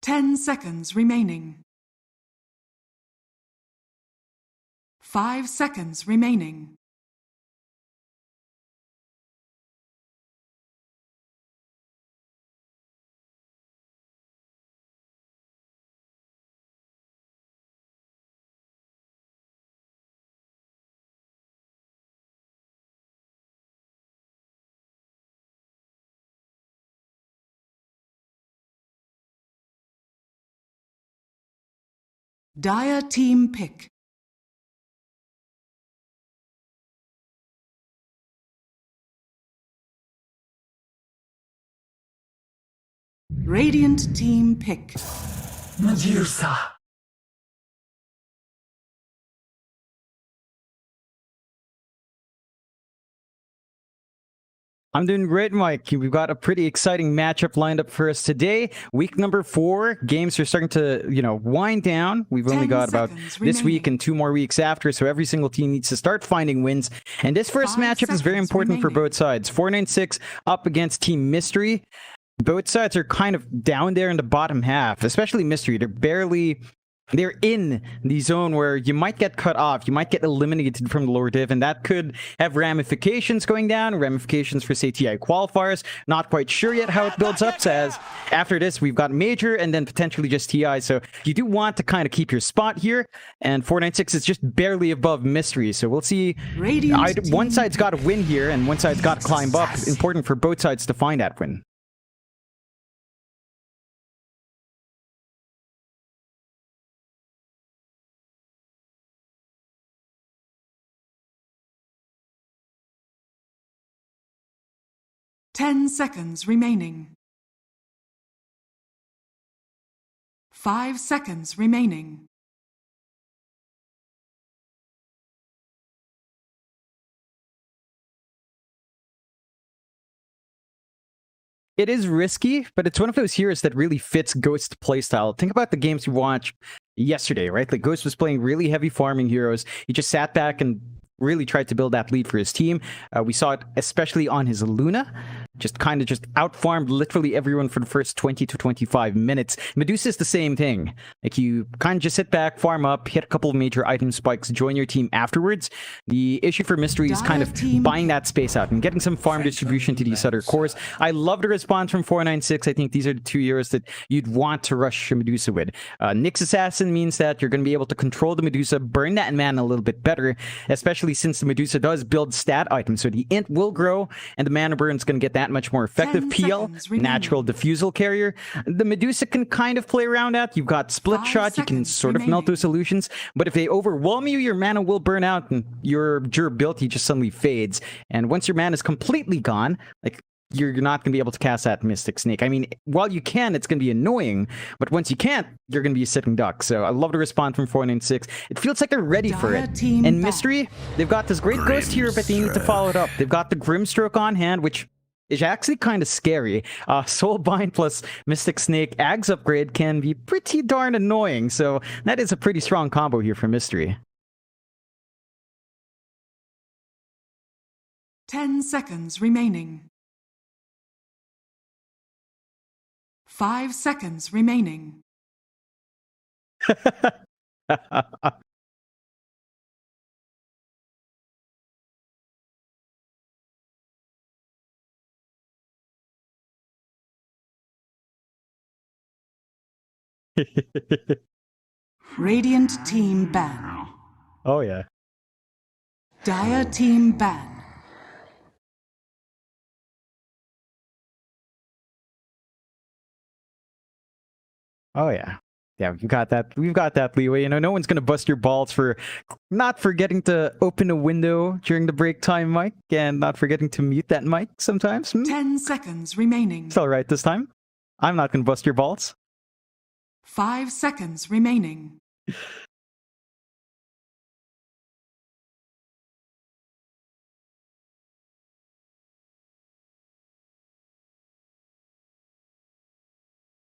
10 seconds remaining. 5 seconds remaining. Dire team pick. Radiant team pick. Medusa. I'm doing great, Mike. We've got a pretty exciting matchup lined up for us today. Week number 4. Games are starting to, wind down. We've only got about this week and 2 more weeks after, so every single team needs to start finding wins. And this first matchup is very important for both sides. 496 up against Team Mystery. Both sides are kind of down there in the bottom half, especially Mystery. They're in the zone where you might get cut off, you might get eliminated from the lower div, and that could have ramifications going down, ramifications for, say, TI qualifiers. Not quite sure yet how it builds up, as after this, we've got Major and then potentially just TI, so you do want to kind of keep your spot here, and 496 is just barely above Mystery, so we'll see. One side's got to win here, and one side's got to climb up. Important for both sides to find that win. Ten seconds remaining. 5 seconds remaining. It is risky, but it's one of those heroes that really fits Ghost's playstyle. Think about the games you watched yesterday, right? Like, Ghost was playing really heavy farming heroes. He just sat back and really tried to build that lead for his team. We saw it especially on his Luna. Just out-farmed literally everyone for the first 20 to 25 minutes. Medusa is the same thing. Like, you kind of just sit back, farm up, hit a couple of major item spikes, join your team afterwards. The issue for Mystery is kind of buying that space out and getting some farm distribution to these other cores. I love the response from 496. I think these are the 2 heroes that you'd want to rush Medusa with. Nyx Assassin means that you're going to be able to control the Medusa, burn that mana a little bit better, especially since the Medusa does build stat items. So the int will grow, and the mana burn is going to get that much more effective. PL, natural diffusal carrier. The Medusa can kind of play around that. You've got split shot. You can sort of melt those illusions. But if they overwhelm you, your mana will burn out, and your durability just suddenly fades. And once your mana is completely gone, like, you're not going to be able to cast that Mystic Snake. I mean, while you can, it's going to be annoying, but once you can't, you're going to be a sitting duck. So I love the response from 496. It feels like they're ready for it. And Mystery, they've got this great Ghost here, but they need to follow it up. They've got the Grimstroke on hand, which is actually kind of scary. Soulbind plus Mystic Snake Ags upgrade can be pretty darn annoying, so that is a pretty strong combo here for Mystery. 10 seconds remaining. 5 seconds remaining. Radiant team ban. Oh, yeah. Dire team ban. Oh, yeah. Yeah, we've got that leeway. You know, no one's going to bust your balls for not forgetting to open a window during the break time, Mike, and not forgetting to mute that mic sometimes. 10 seconds remaining. It's all right this time. I'm not going to bust your balls. 5 seconds remaining.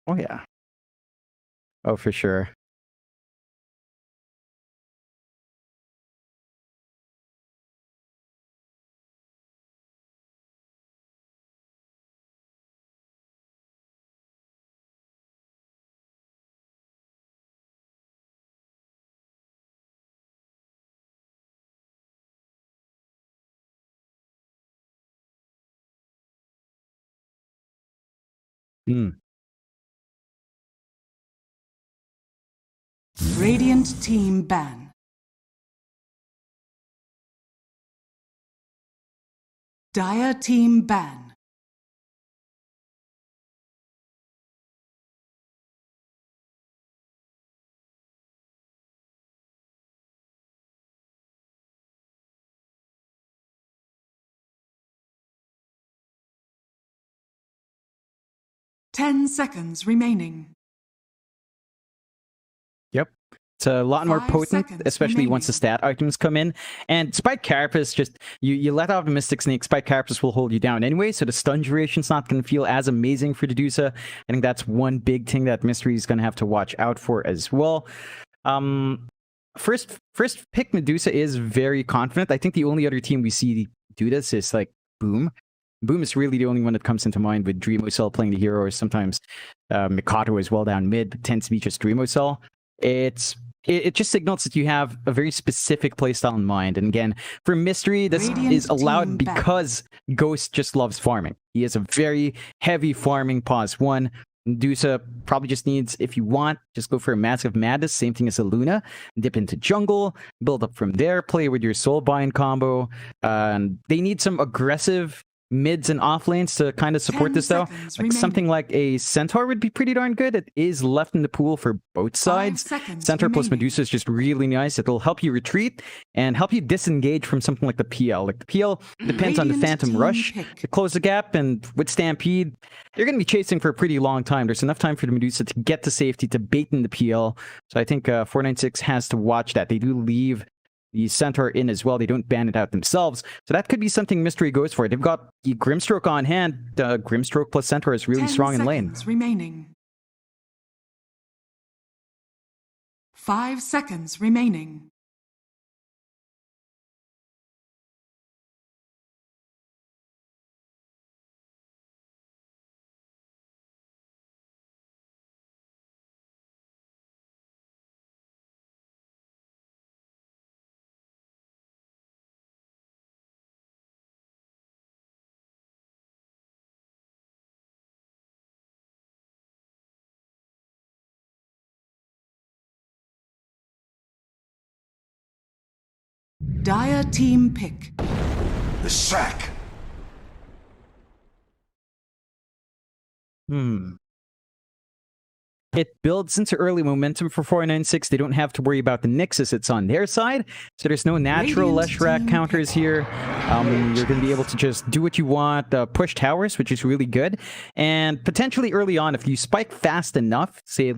Oh, yeah. Oh, for sure. Hmm. Radiant team ban. Dire team ban. Ten seconds remaining. Yep. It's a lot more 5 potent, seconds especially once the remaining. stat items come in. And Spike Carapace, just you let out a Mystic Snake, Spike Carapace will hold you down anyway, so the stun duration's not going to feel as amazing for Dedusa. I think that's one big thing that Mystery is going to have to watch out for as well. First pick Medusa is very confident. I think the only other team we see do this is like Boom. Boom is really the only one that comes into mind with Dreamosell playing the hero, or sometimes Mikado as well down mid, but tends to be just Dreamosell. It just signals that you have a very specific playstyle in mind. And again, for Mystery, this Radiant is allowed team back. because Ghost just loves farming. He has a very heavy farming pause 1. Medusa probably just needs, if you want, just go for a Massive Madness, same thing as a Luna, dip into jungle, build up from there, play with your Soulbind combo. They need some aggressive mids and off lanes to kind of support 10 this though. seconds Like something remaining. like a Centaur would be pretty darn good. It is left in the pool for both 5 sides. seconds Centaur plus remaining. Medusa is just really nice. It'll help you retreat and help you disengage from something like the PL. Like the PL depends on the Radiant Phantom team Rush pick. to close the gap, and with Stampede, you're going to be chasing for a pretty long time. There's enough time for the Medusa to get to safety, to bait in the PL. So I think 496 has to watch that. They do leave the Centaur in as well. They don't ban it out themselves. So that could be something Mystery goes for. They've got the Grimstroke on hand. Grimstroke plus Centaur is really 10 strong in lane. seconds remaining. 5 seconds remaining. Dire team pick. The sack. It builds into early momentum for 496. They don't have to worry about the Nixus. It's on their side. So there's no natural Radiant Leshrac team counters here. You're going to be able to just do what you want, push towers, which is really good. And potentially early on, if you spike fast enough, say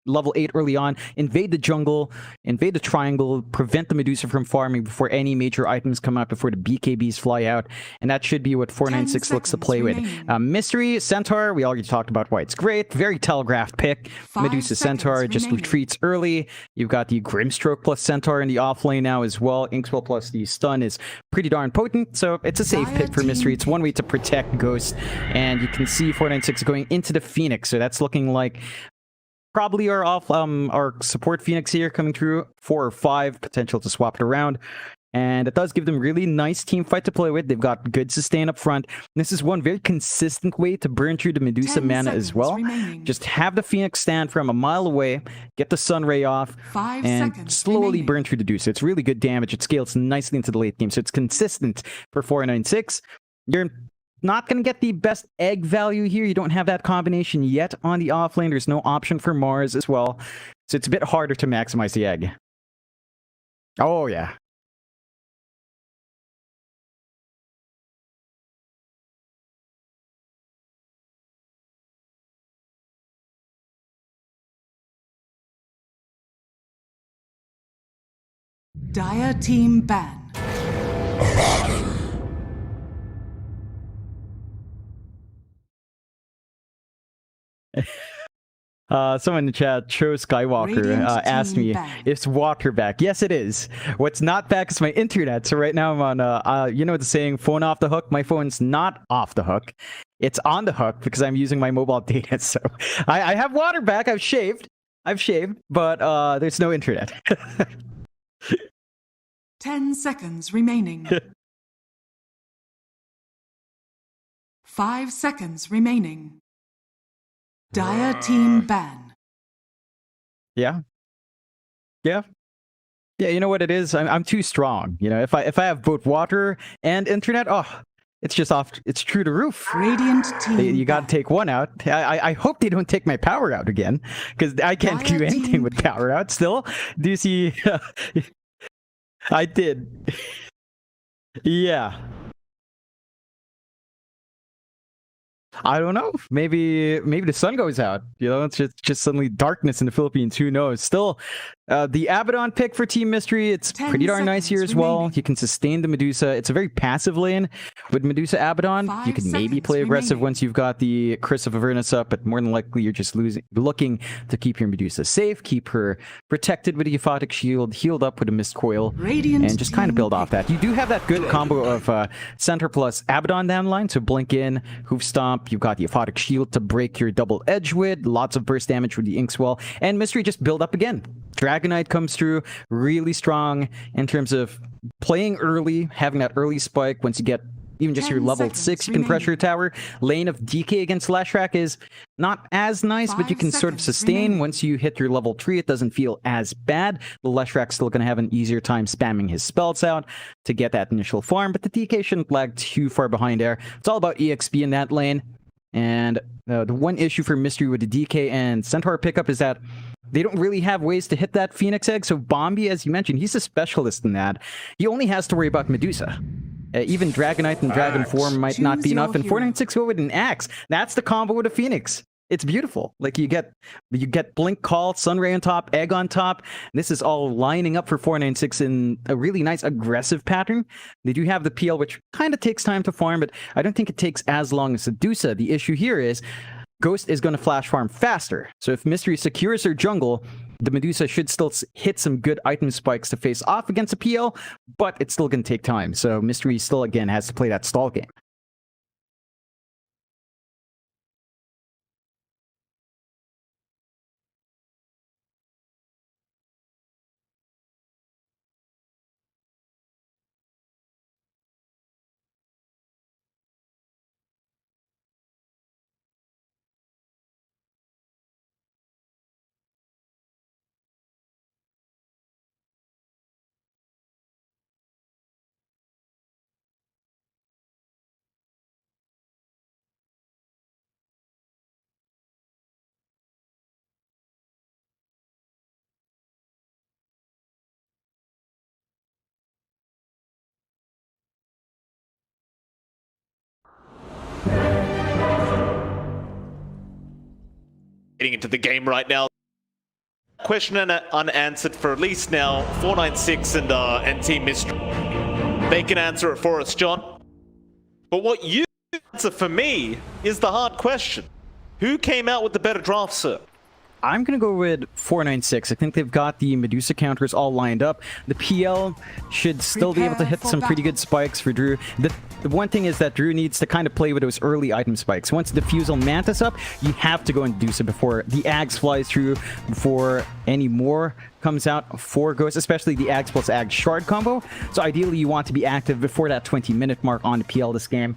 level 8 early on, invade the jungle, invade the triangle, prevent the Medusa from farming before any major items come out, before the BKBs fly out, and that should be what 496 looks to seconds play with. remaining. Mystery, Centaur, we already talked about why it's great. Very telegraphed pick. 5 Medusa Centaur seconds just remaining. retreats early. You've got the Grimstroke plus Centaur in the off lane now as well. Inkswell plus the stun is pretty darn potent, so it's a safe Dire pick for Mystery. team It's one way to protect Ghost, and you can see 496 going into the Phoenix, so that's looking like probably our support Phoenix here coming through. 4 or 5 potential to swap it around, and it does give them really nice team fight to play with. They've got good sustain up front. This is one very consistent way to burn through the Medusa 10 mana as seconds well. remaining. Just have the Phoenix stand from a mile away, get the Sun Ray off, 5 and seconds slowly remaining. burn through the Medusa. It's really good damage. It scales nicely into the late game, so it's consistent for 496. You're not going to get the best egg value here. You don't have that combination yet on the offlane. There's no option for Mars as well. So it's a bit harder to maximize the egg. Oh, yeah. Dire team ban. Someone in the chat, Cho Skywalker, Radiant asked team me, back. is water back? Yes, it is. What's not back is my internet. So right now I'm on, you know the saying, phone off the hook? My phone's not off the hook. It's on the hook because I'm using my mobile data. So I have water back. I've shaved, but there's no internet. 10 seconds remaining. 5 seconds remaining. Dire team ban. Yeah. Yeah. Yeah, you know what it is? I'm too strong. You know, if I have both water and internet, oh, it's just off. It's true to roof. Radiant team You got to ban. take one out. I hope they don't take my power out again, because I can't do Dire anything team with power out. Still, do you see? I did. Yeah. I don't know. Maybe the sun goes out. You know, it's just suddenly darkness in the Philippines. Who knows? Still, the Abaddon pick for Team Mystery, it's 10 pretty darn nice here seconds as well. remaining. You can sustain the Medusa. It's a very passive lane with Medusa Abaddon. 5 You can maybe seconds play aggressive remaining. once you've got the Chris of Avernus up, but more than likely you're just looking to keep your Medusa safe, keep her protected with a Euphotic Shield, healed up with a Mist Coil, Radiant and just kind of team build off that. You do have that good combo of Centaur plus Abaddon down the line, so Blink in, Hoof Stomp, you've got the Euphotic Shield to break your double edge with, lots of burst damage with the Inkswell, and Mystery just build up again. Dragonite comes through, really strong in terms of playing early, having that early spike. Once you get even just 10 your level seconds 6, you can pressure remaining. tower. Lane of DK against Lashrak is not as nice, but you 5 can sort of seconds sustain. remaining. Once you hit your level 3, it doesn't feel as bad. The Lashrak's still going to have an easier time spamming his spells out to get that initial farm, but the DK shouldn't lag too far behind there. It's all about EXP in that lane. And the one issue for Mystery with the DK and Centaur pickup is that they don't really have ways to hit that Phoenix Egg. So Bombi, as you mentioned, he's a specialist in that. He only has to worry about Medusa. Even Dragonite and Dragon Form might not be Choose enough. your And hero. 496 go with an Axe. That's the combo with a Phoenix. It's beautiful. Like you get Blink Call, Sunray on top, Egg on top. This is all lining up for 496 in a really nice aggressive pattern. They do have the PL, which kind of takes time to farm, but I don't think it takes as long as Sedusa. The issue here is Ghost is going to flash farm faster. So if Mystery secures her jungle, the Medusa should still hit some good item spikes to face off against a PL, but it's still going to take time. So Mystery still, again, has to play that stall game. Getting into the game right now. Question unanswered for at least now 496 and Team Mystery. They can answer it for us, John. But what you answer for me is the hard question. Who came out with the better draft, sir? I'm going to go with 496. I think they've got the Medusa counters all lined up. The PL should still be able to Prepare hit for some pretty good battle. spikes for Drew. The one thing is that Drew needs to kind of play with those early item spikes. Once Diffusal Mantis up, you have to go and Medusa before the Ags flies through, before any more comes out for Ghost, especially the Ags plus Ags Shard combo. So ideally you want to be active before that 20-minute mark on the PL this game.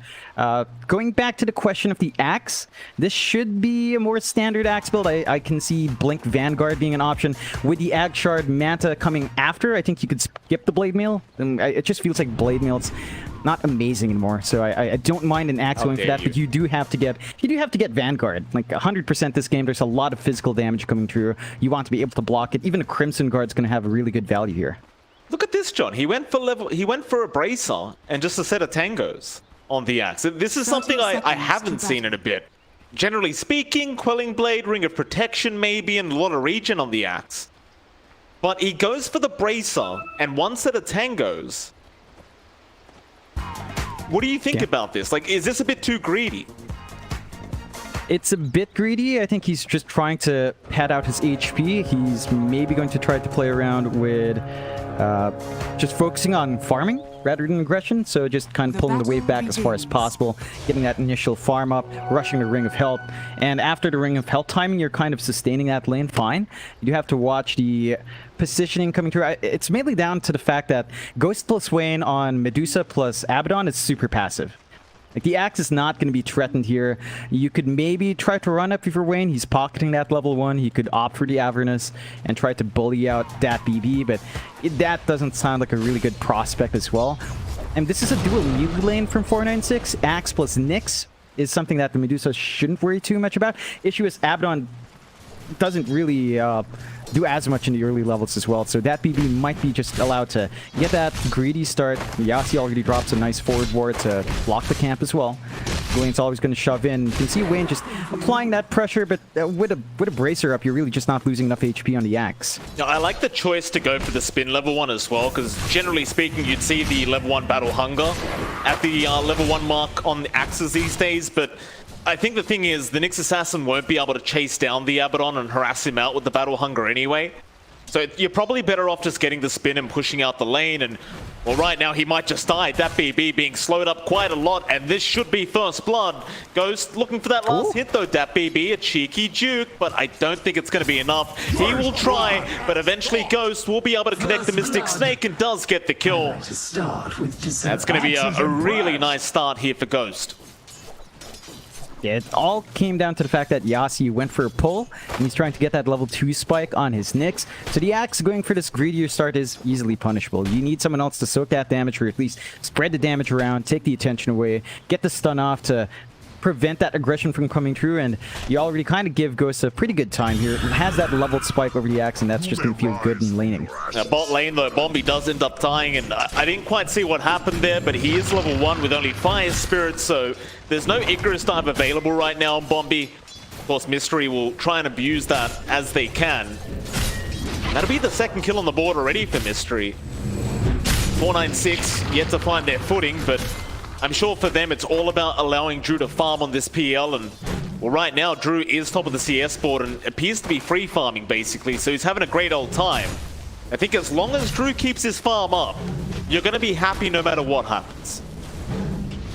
Going back to the question of the Axe, this should be a more standard Axe build. I can see Blink Vanguard being an option. With the Ag Shard Manta coming after, I think you could skip the Blade Mail. It just feels like Blade Mail's not amazing anymore, so I don't mind an Axe going for that, but you do have to get Vanguard. Like 100% this game, there's a lot of physical damage coming through. You want to be able to block it. Even a Crimson Guard's going to have a really good value here. Look at this, John. He went for a bracer and just a set of tangos on the axe. This is 30 something I seconds haven't to seen in a bit. Generally speaking, Quelling Blade, Ring of Protection maybe, and a lot of regen on the axe. But he goes for the bracer and one set of tangos. What do you think about this? Like, is this a bit too greedy? It's a bit greedy. I think he's just trying to pad out his HP. He's maybe going to try to play around with just focusing on farming rather than aggression. So just kind of pulling the wave back as far as possible, getting that initial farm up, rushing the Ring of Health. And after the Ring of Health timing, you're kind of sustaining that lane fine. You have to watch the positioning coming through. It's mainly down to the fact that Ghost plus Swain on Medusa plus Abaddon is super passive. Like, the axe is not going to be threatened here. You could maybe try to run up if you're Wayne. He's pocketing that level 1. He could opt for the Avernus and try to bully out that BB, but that doesn't sound like a really good prospect as well. And this is a dual melee lane from 496. Axe plus Nyx is something that the Medusa shouldn't worry too much about. Issue is Abaddon doesn't really do as much in the early levels as well, so that BB might be just allowed to get that greedy start. Yasi already drops a nice forward ward to block the camp as well. Wayne's always going to shove in. You can see Wayne just applying that pressure, but with a bracer up, you're really just not losing enough HP on the axe. Now, I like the choice to go for the spin level 1 as well, because generally speaking, you'd see the level 1 battle hunger at the level 1 mark on the axes these days, but I think the thing is, the Nyx Assassin won't be able to chase down the Abaddon and harass him out with the battle hunger anyway. So you're probably better off just getting the spin and pushing out the lane, and well, right now he might just die. That BB being slowed up quite a lot, and this should be first blood. Ghost looking for that last hit though. That BB, a cheeky juke, but I don't think it's going to be enough. He will try, but eventually Ghost will be able to connect the Mystic Snake and does get the kill. That's going to be a really nice start here for Ghost. Yeah, it all came down to the fact that Yasi went for a pull, and he's trying to get that level 2 spike on his Nyx. So the axe going for this greedier start is easily punishable. You need someone else to soak that damage, or at least spread the damage around, take the attention away, get the stun off to prevent that aggression from coming through, and you already kind of give Ghost a pretty good time here. It has that leveled spike over the axe, and that's just going to feel good in laning. Now, bot lane, though, Bombi does end up dying, and I didn't quite see what happened there, but he is level 1 with only Fire Spirit, so there's no Icarus dive available right now on Bombi. Of course, Mystery will try and abuse that as they can. That'll be the second kill on the board already for Mystery. 496 yet to find their footing, but I'm sure for them it's all about allowing Drew to farm on this PL, and well, right now Drew is top of the CS board and appears to be free farming basically, so he's having a great old time. I think as long as Drew keeps his farm up, you're going to be happy no matter what happens.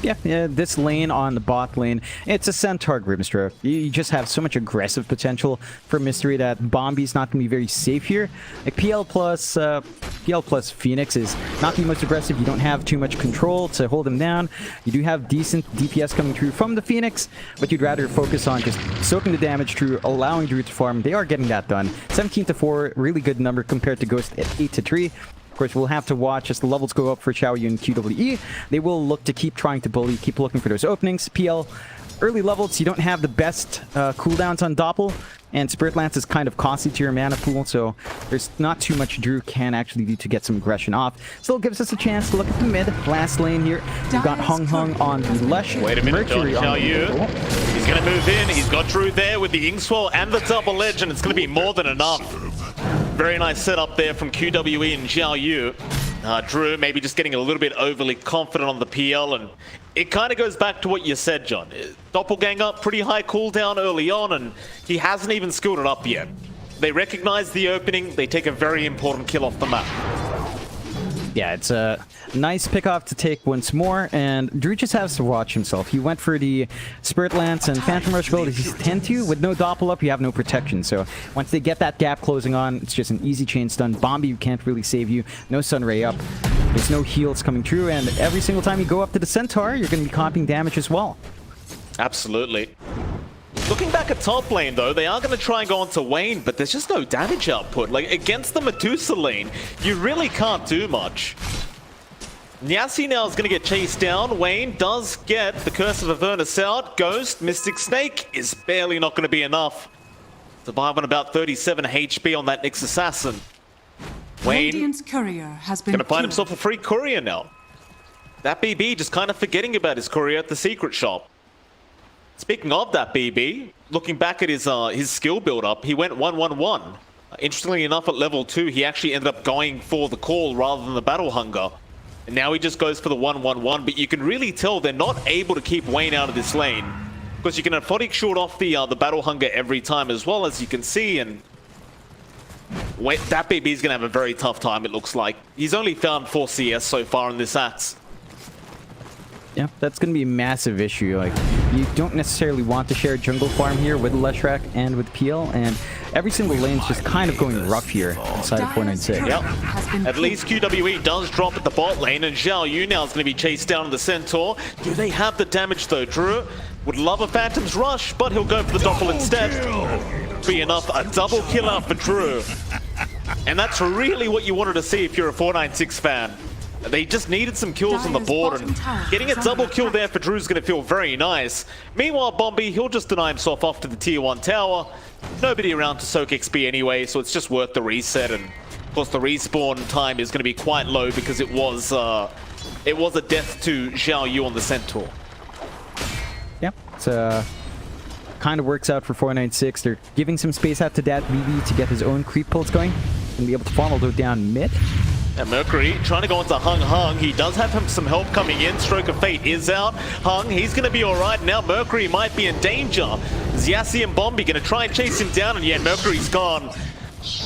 Yeah, this lane on the bot lane, it's a Centaur Grimstroke. You just have so much aggressive potential for Mystery that Bombi's not going to be very safe here. Like PL plus Phoenix is not the most aggressive. You don't have too much control to hold him down. You do have decent DPS coming through from the Phoenix, but you'd rather focus on just soaking the damage through, allowing Drew to farm. They are getting that done. 17-4, really good number compared to Ghost at 8-3. Of course, we'll have to watch as the levels go up for Xiaoyu and QWE. They will look to keep trying to bully, keep looking for those openings. PL, early levels, you don't have the best cooldowns on Doppel, and Spirit Lance is kind of costly to your mana pool, so there's not too much Drew can actually do to get some aggression off. Still gives us a chance to look at the mid. Last lane here, we've got Hung Hung on the Lesh. Wait a minute, Mercury on Xiaoyu. He's going to move in. He's got Drew there with the Inkswell and the double edge, and it's going to be more than enough. Very nice setup there from QWE and Xiaoyu. Drew maybe just getting a little bit overly confident on the PL, and it kind of goes back to what you said, John. Doppelganger, pretty high cooldown early on, and he hasn't even skilled it up yet. They recognize the opening, they take a very important kill off the map. Yeah, it's a nice pick-off to take once more, and Drew just has to watch himself. He went for the Spirit Lance and Phantom Rush build as he tend to. With no Doppel up, you have no protection, so once they get that gap closing on, it's just an easy chain stun. Bombi can't really save you. No Sunray up. There's no heals coming through, and every single time you go up to the Centaur, you're going to be comping damage as well. Absolutely. Looking back at top lane, though, they are going to try and go onto Wayne, but there's just no damage output. Like, against the Medusa lane, you really can't do much. Nyasi now is going to get chased down. Wayne does get the Curse of Avernus out. Ghost, Mystic Snake is barely not going to be enough. Survive on about 37 HP on that Nyx Assassin. Wayne Radiant's courier has been going to find killed. himself a free courier now. That BB just kind of forgetting about his courier at the secret shop. Speaking of that BB, looking back at his skill build-up, he went 1-1-1. Interestingly enough, at level 2, he actually ended up going for the call rather than the battle hunger. And now he just goes for the 1-1-1, but you can really tell they're not able to keep Wayne out of this lane. Because you can Aphotic Shield off the battle hunger every time as well, as you can see, and that BB is going to have a very tough time, it looks like. He's only found 4 CS so far in this axe. Yeah, that's going to be a massive issue. Like, you don't necessarily want to share jungle farm here with Leshrac and with PL, and every single lane's just kind of going rough here inside of 496. Yep. At least QWE does drop at the bot lane, and Zhao Yu now is going to be chased down in the Centaur. Do they have the damage though? Drew would love a Phantom's Rush, but he'll go for the Doppel instead. Be enough, a double kill out for Drew. And that's really what you wanted to see if you're a 496 fan. They just needed some kills on the board, and getting a double kill there for Drew is going to feel very nice. Meanwhile, Bombi, he'll just deny himself off to the tier 1 tower. Nobody around to soak XP anyway, so it's just worth the reset. And of course, the respawn time is going to be quite low because it was a death to Zhao Yu on the Centaur. Yep, it's kind of works out for 496. They're giving some space out to Dat BB to get his own creep pulse going and be able to farm, although down mid. And Mercury trying to go into Hung. He does have some help coming in. Stroke of Fate is out. Hung, he's going to be all right. Now Mercury might be in danger. Yassi and Bombi going to try and chase him down, and yet Mercury's gone.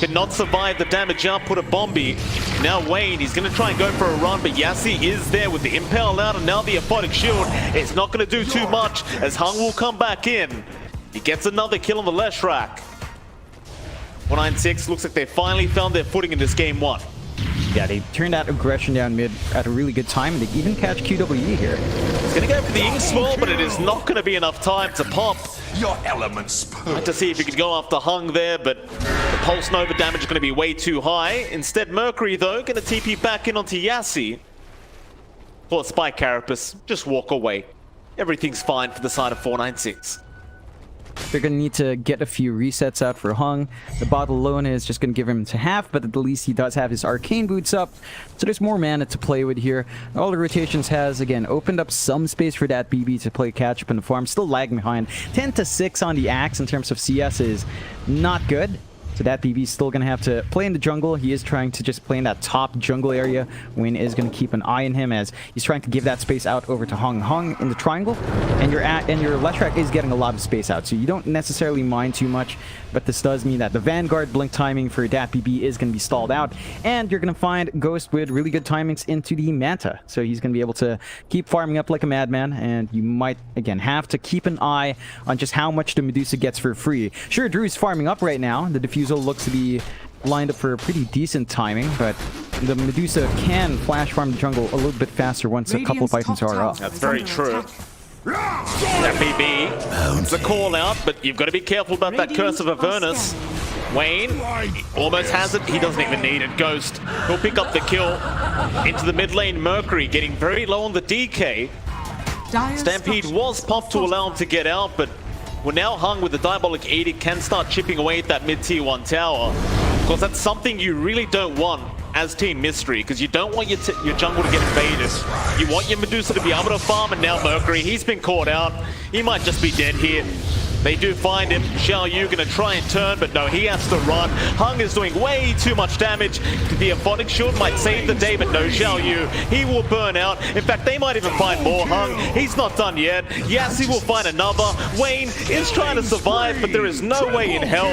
Cannot survive the damage output of Bombi. Now Wayne, he's going to try and go for a run, but Yassi is there with the Impale out, and now the Aphotic Shield. It's not going to do too much, as Hung will come back in. He gets another kill on the Leshrac. 196 looks like they finally found their footing in this game 1. Yeah, they turned out aggression down mid at a really good time, and they even catch QWE here. He's going to go for the Ink Swirl, but it is not going to be enough time to pop. Your elements. Like to see if he could go after Hung there, but the Pulse Nova damage is going to be way too high. Instead, Mercury, though, going to TP back in onto Yassi. For Spike Carapace, just walk away. Everything's fine for the side of 496. They're going to need to get a few resets out for Hung. The bot alone is just going to give him to half, but at the least he does have his Arcane Boots up. So there's more mana to play with here. All the rotations has, again, opened up some space for that BB to play catch-up in the farm. Still lagging behind. 10-6 on the Axe in terms of CS is not good. So that BB is still going to have to play in the jungle. He is trying to just play in that top jungle area. Wayne is going to keep an eye on him as he's trying to give that space out over to Hung. Hung in the triangle, and your Leshrac is getting a lot of space out. So you don't necessarily mind too much, but this does mean that the Vanguard blink timing for that BB is going to be stalled out, and you're going to find Ghost with really good timings into the Manta. So he's going to be able to keep farming up like a madman, and you might, again, have to keep an eye on just how much the Medusa gets for free. Sure, Drew's farming up right now. The Diffusal looks to be lined up for a pretty decent timing, but the Medusa can flash farm the jungle a little bit faster once a couple of items are up. That's very true. That BB, it's a call out, but you've got to be careful about that Curse of Avernus. Wayne almost has it. He doesn't even need it. Ghost, he'll pick up the kill. Into the mid lane, Mercury getting very low on the DK. Stampede was popped to allow him to get out, but we're now Hung with the Diabolic Edict, can start chipping away at that mid-tier 1 tower. Of course, that's something you really don't want as Team Mystery, because you don't want your jungle to get invaded. You want your Medusa to be able to farm, and now Mercury, he's been caught out. He might just be dead here. They do find him. Zhao Yu going to try and turn, but no, he has to run. Hung is doing way too much damage. The Aphotic Shield might save the day, but no, Zhao Yu, he will burn out. In fact, they might even find more Hung. He's not done yet. Yassi will find another. Wayne is trying to survive, but there is no way in hell,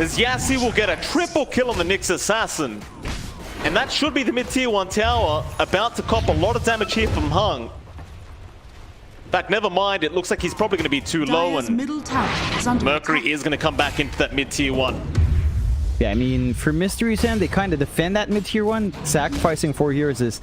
as Yassi will get a triple kill on the Nyx Assassin. And that should be the mid-tier 1 tower, about to cop a lot of damage here from Hung. In fact, never mind, it looks like he's probably going to be too low, and Mercury is going to come back into that mid-tier 1. Yeah, I mean, for Mystery's end, they kind of defend that mid-tier 1. Sacrificing 4 heroes is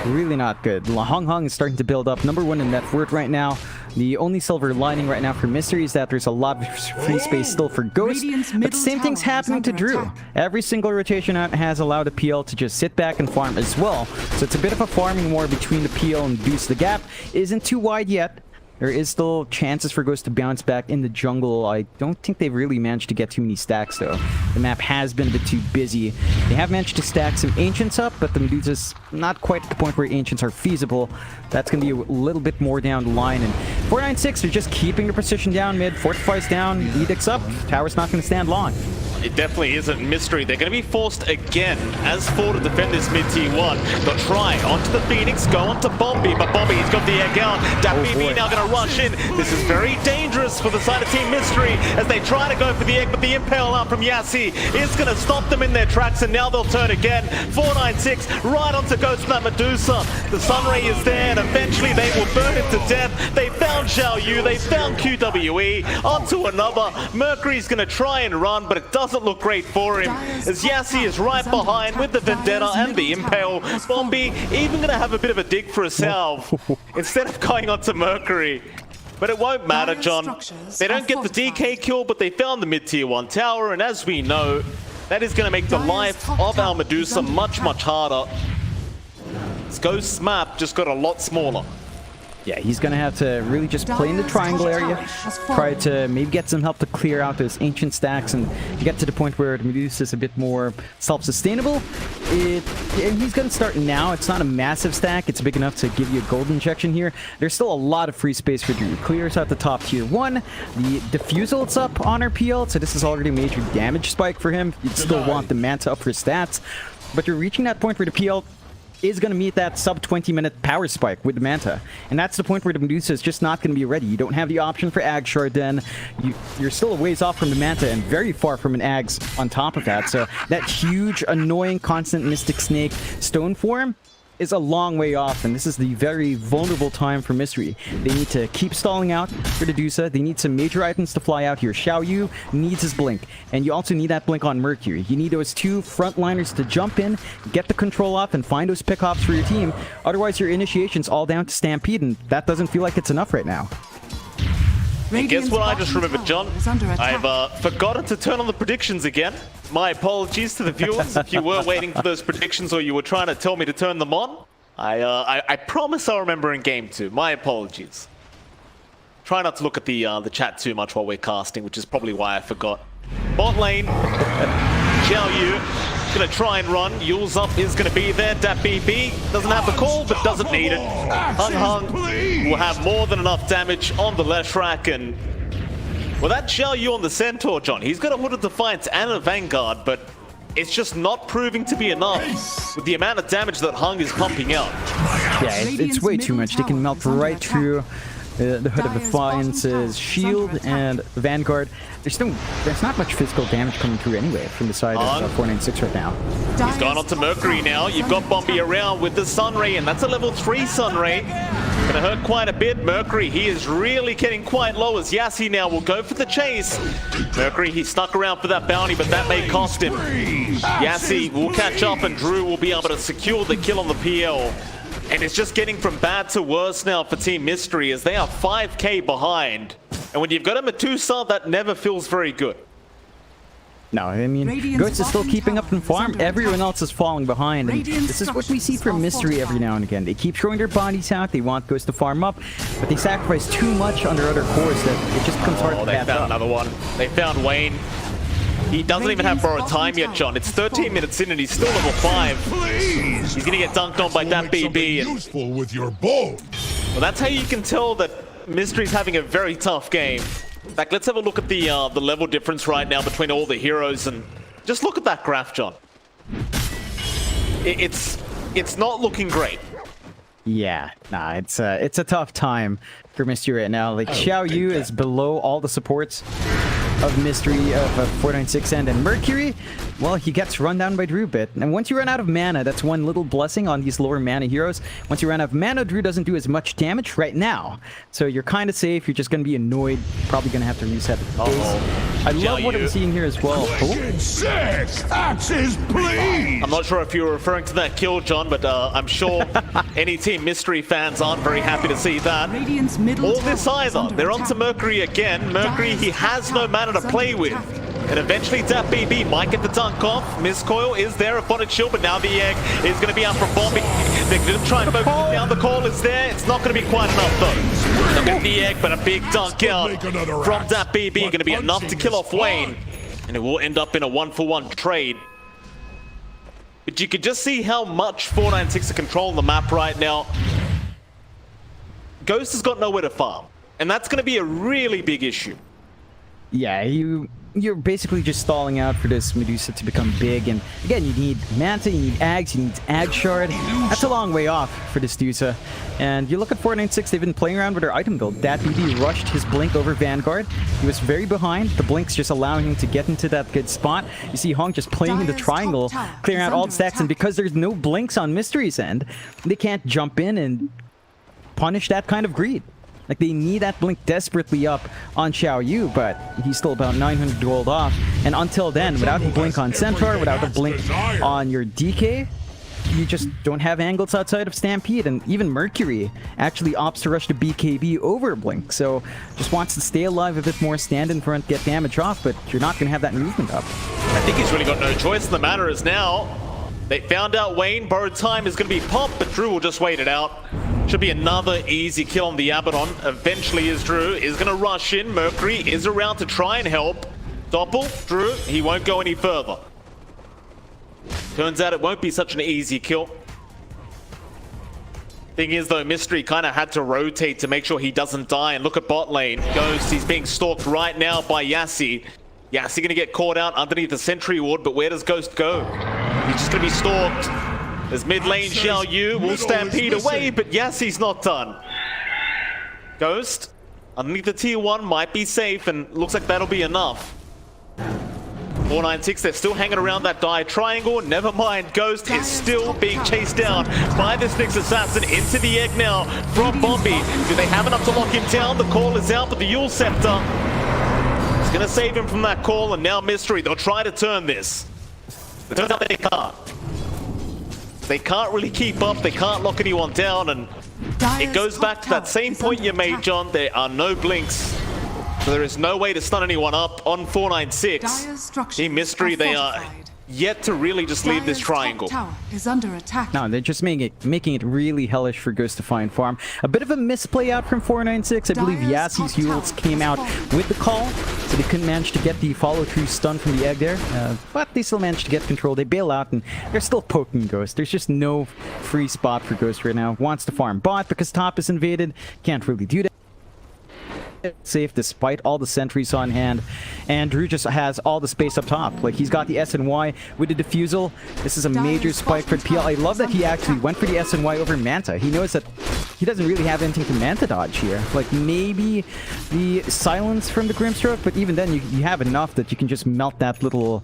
really not good. Hung is starting to build up. #1 in net worth right now. The only silver lining right now for Mystery is that there's a lot of free space still for Ghost, but the same thing's happening to Drew. Every single rotation out has allowed a PL to just sit back and farm as well. So it's a bit of a farming war between the PL and Deuce. The gap isn't too wide yet. There is still chances for Ghost to bounce back in the jungle. I don't think they've really managed to get too many stacks, though. The map has been a bit too busy. They have managed to stack some Ancients up, but the Medusa's not quite at the point where Ancients are feasible. That's going to be a little bit more down the line. And 496 are just keeping the precision down mid. Fortify's down, Edict's up. Tower's not going to stand long. It definitely isn't Mystery. They're going to be forced again, as 4 to defend this mid-tier 1. They'll try onto the Phoenix, go onto Bombi, but Bombi's got the egg out. BB now going to rush in. This is very dangerous for the side of Team Mystery as they try to go for the egg, but the Impale out from Yassi is going to stop them in their tracks, and now they'll turn again. 496 right onto Ghost from that Medusa. The Sunray is there, and eventually they will burn it to death. They found Xiao Yu. They found QWE. Onto another. Mercury's going to try and run, but it doesn't look great for him. As Yassi is right behind with the Vendetta and the Impale. Bombi even going to have a bit of a dig for herself instead of going onto Mercury. But it won't matter, John. They don't get the DK kill, but they found the mid-tier 1 tower, and as we know, that is going to make the life of our Medusa much, much harder. This Ghost's map just got a lot smaller. Yeah, he's going to have to really just play in the triangle area, try to maybe get some help to clear out those ancient stacks and get to the point where the Medusa is a bit more self-sustainable. And he's going to start now. It's not a massive stack. It's big enough to give you a gold injection here. There's still a lot of free space for Drew. Clears out the top tier 1. The Diffusal, it's up on RPL, so this is already a major damage spike for him. You'd still want the Manta up for stats, but you're reaching that point where the PL is going to meet that sub 20-minute power spike with the Manta. And that's the point where the Medusa is just not going to be ready. You don't have the option for Ag Shard then. You're still a ways off from the Manta and very far from an Ags on top of that. So that huge, annoying, constant Mystic Snake stone form is a long way off, and this is the very vulnerable time for Mystery. They need to keep stalling out for the Medusa. They need some major items to fly out here. Xiao Yu needs his Blink, and you also need that Blink on Mercury. You need those two frontliners to jump in, get the control off, and find those pickoffs for your team. Otherwise, your initiation's all down to Stampede, and that doesn't feel like it's enough right now. And guess what I just remembered, John? I've forgotten to turn on the predictions again. My apologies to the viewers if you were waiting for those predictions or you were trying to tell me to turn them on. I promise I'll remember in game 2. My apologies. Try not to look at the chat too much while we're casting, which is probably why I forgot. Bot lane, Xiao Yu gonna try and run. Yule's up is gonna be there. Dat BB doesn't have the call, but doesn't need it. Hung will have more than enough damage on the Leshrac, and well, that Xiao Yu on the Centaur, John. He's got a Hooded Defiance and a Vanguard, but it's just not proving to be enough with the amount of damage that Hung is pumping out. Yeah, it's way too much. They can melt right through the Hood of Defiance's shield and Vanguard. There's not much physical damage coming through anyway from the side of 496 right now. He's gone on to Mercury now. You've got Bombi around with the Sunray, and that's a level 3 Sunray. Gonna hurt quite a bit. Mercury, he is really getting quite low as Yassi now will go for the chase. Mercury, he stuck around for that bounty, but that may cost him. Yassi will catch up, and Drew will be able to secure the kill on the PL. And it's just getting from bad to worse now for Team Mystery as they are 5k behind. And when you've got a Medusa, that never feels very good. No, I mean, Ghost is still keeping up in farm. Everyone else is falling behind. And this is what we see from Mystery every now and again. They keep throwing their bodies out. They want Ghost to farm up, but they sacrifice too much on their other cores that it just becomes hard to catch up. They found another one. They found Wayne. He doesn't even have borrowed time yet, John. It's 13 minutes in and he's still level 5. He's gonna get dunked on by that BB. And useful with your bow. Well, that's how you can tell that Mystery's having a very tough game. In fact, let's have a look at the level difference right now between all the heroes, and just look at that graph, John. It's not looking great. Yeah, nah, it's a tough time for Mystery right now. Like, Xiao Yu is below all the supports of Mystery, of 496 and Mercury. Well, he gets run down by Drew bit. And once you run out of mana, that's one little blessing on these lower mana heroes. Once you run out of mana, Drew doesn't do as much damage right now. So you're kind of safe. You're just going to be annoyed. Probably going to have to reset the base. I love what I'm seeing here as well. Axes, please! I'm not sure if you were referring to that kill, John, but I'm sure any Team Mystery fans aren't very happy to see that. All this either. They're onto Mercury again. Mercury, he has no mana to play with. And eventually that BB might get the dunk off. Miscoil is there, a botted shield, but now the egg is going to be out from Bombi. They're going to try and focus down. The call is there. It's not going to be quite enough though. They'll get the egg, but a big dunk out from that BB going to be enough to kill off Wayne. And it will end up in a 1-for-1 trade. But you can just see how much 496 are controlling the map right now. Ghost has got nowhere to farm. And that's going to be a really big issue. Yeah, you're basically just stalling out for this Medusa to become big, and again, you need Manta, you need Ags, you need Ag Shard. That's a long way off for this Medusa. And you look at 496, they've been playing around with their item build. Dat BB rushed his Blink over Vanguard. He was very behind. The Blink's just allowing him to get into that good spot. You see Hong just playing in the triangle, clearing out all the stacks, and because there's no Blinks on Mystery's end, they can't jump in and punish that kind of greed. Like, they need that blink desperately up on Xiao Yu, but he's still about 900 gold off. And until then, without the blink on Centaur, without the blink on your DK, you just don't have angles outside of Stampede. And even Mercury actually opts to rush to BKB over Blink, so just wants to stay alive a bit more, stand in front, get damage off, but you're not going to have that movement up. I think he's really got no choice. The matter is now, they found out Wayne, borrowed time is going to be popped, but Drew will just wait it out. Should be another easy kill on the Abaddon. Eventually, as Drew is going to rush in. Mercury is around to try and help. Doppel, Drew, he won't go any further. Turns out it won't be such an easy kill. Thing is, though, Mystery kind of had to rotate to make sure he doesn't die. And look at bot lane. Ghost, he's being stalked right now by Yassi. Yassi going to get caught out underneath the Sentry Ward, but where does Ghost go? He's just going to be stalked. As mid lane, Xiao Yu will stampede away, but Yassi's not done. Ghost, underneath the tier 1, might be safe, and looks like that'll be enough. 496, they're still hanging around that die triangle. Never mind, Ghost is still being chased down by this Nyx Assassin into the egg now from Bombi. Do they have enough to lock him down? The call is out, but the Yule Scepter is going to save him from that call, and now Mystery, they'll try to turn this. It turns out they can't. They can't really keep up, they can't lock anyone down, and it goes back to that same point you made, John. There are no blinks. So there is no way to stun anyone up on 496. Team Mystery, they are yet to really just leave this triangle. Tower is under attack. No, they're just making it really hellish for Ghost to find farm. A bit of a misplay out from 496. I believe Yassi's Yules came out with the call, so they couldn't manage to get the follow-through stun from the egg there. But they still managed to get control. They bail out, and they're still poking Ghost. There's just no free spot for Ghost right now. Wants to farm bot because top is invaded. Can't really do that. Safe despite all the sentries on hand, and Drew just has all the space up top. Like, he's got the SNY with the defusal. This is a major spike for PL. I love that he actually went for the SNY over Manta. He knows that he doesn't really have anything to Manta dodge here. Like, maybe the silence from the Grimstroke, but even then you have enough that you can just melt that little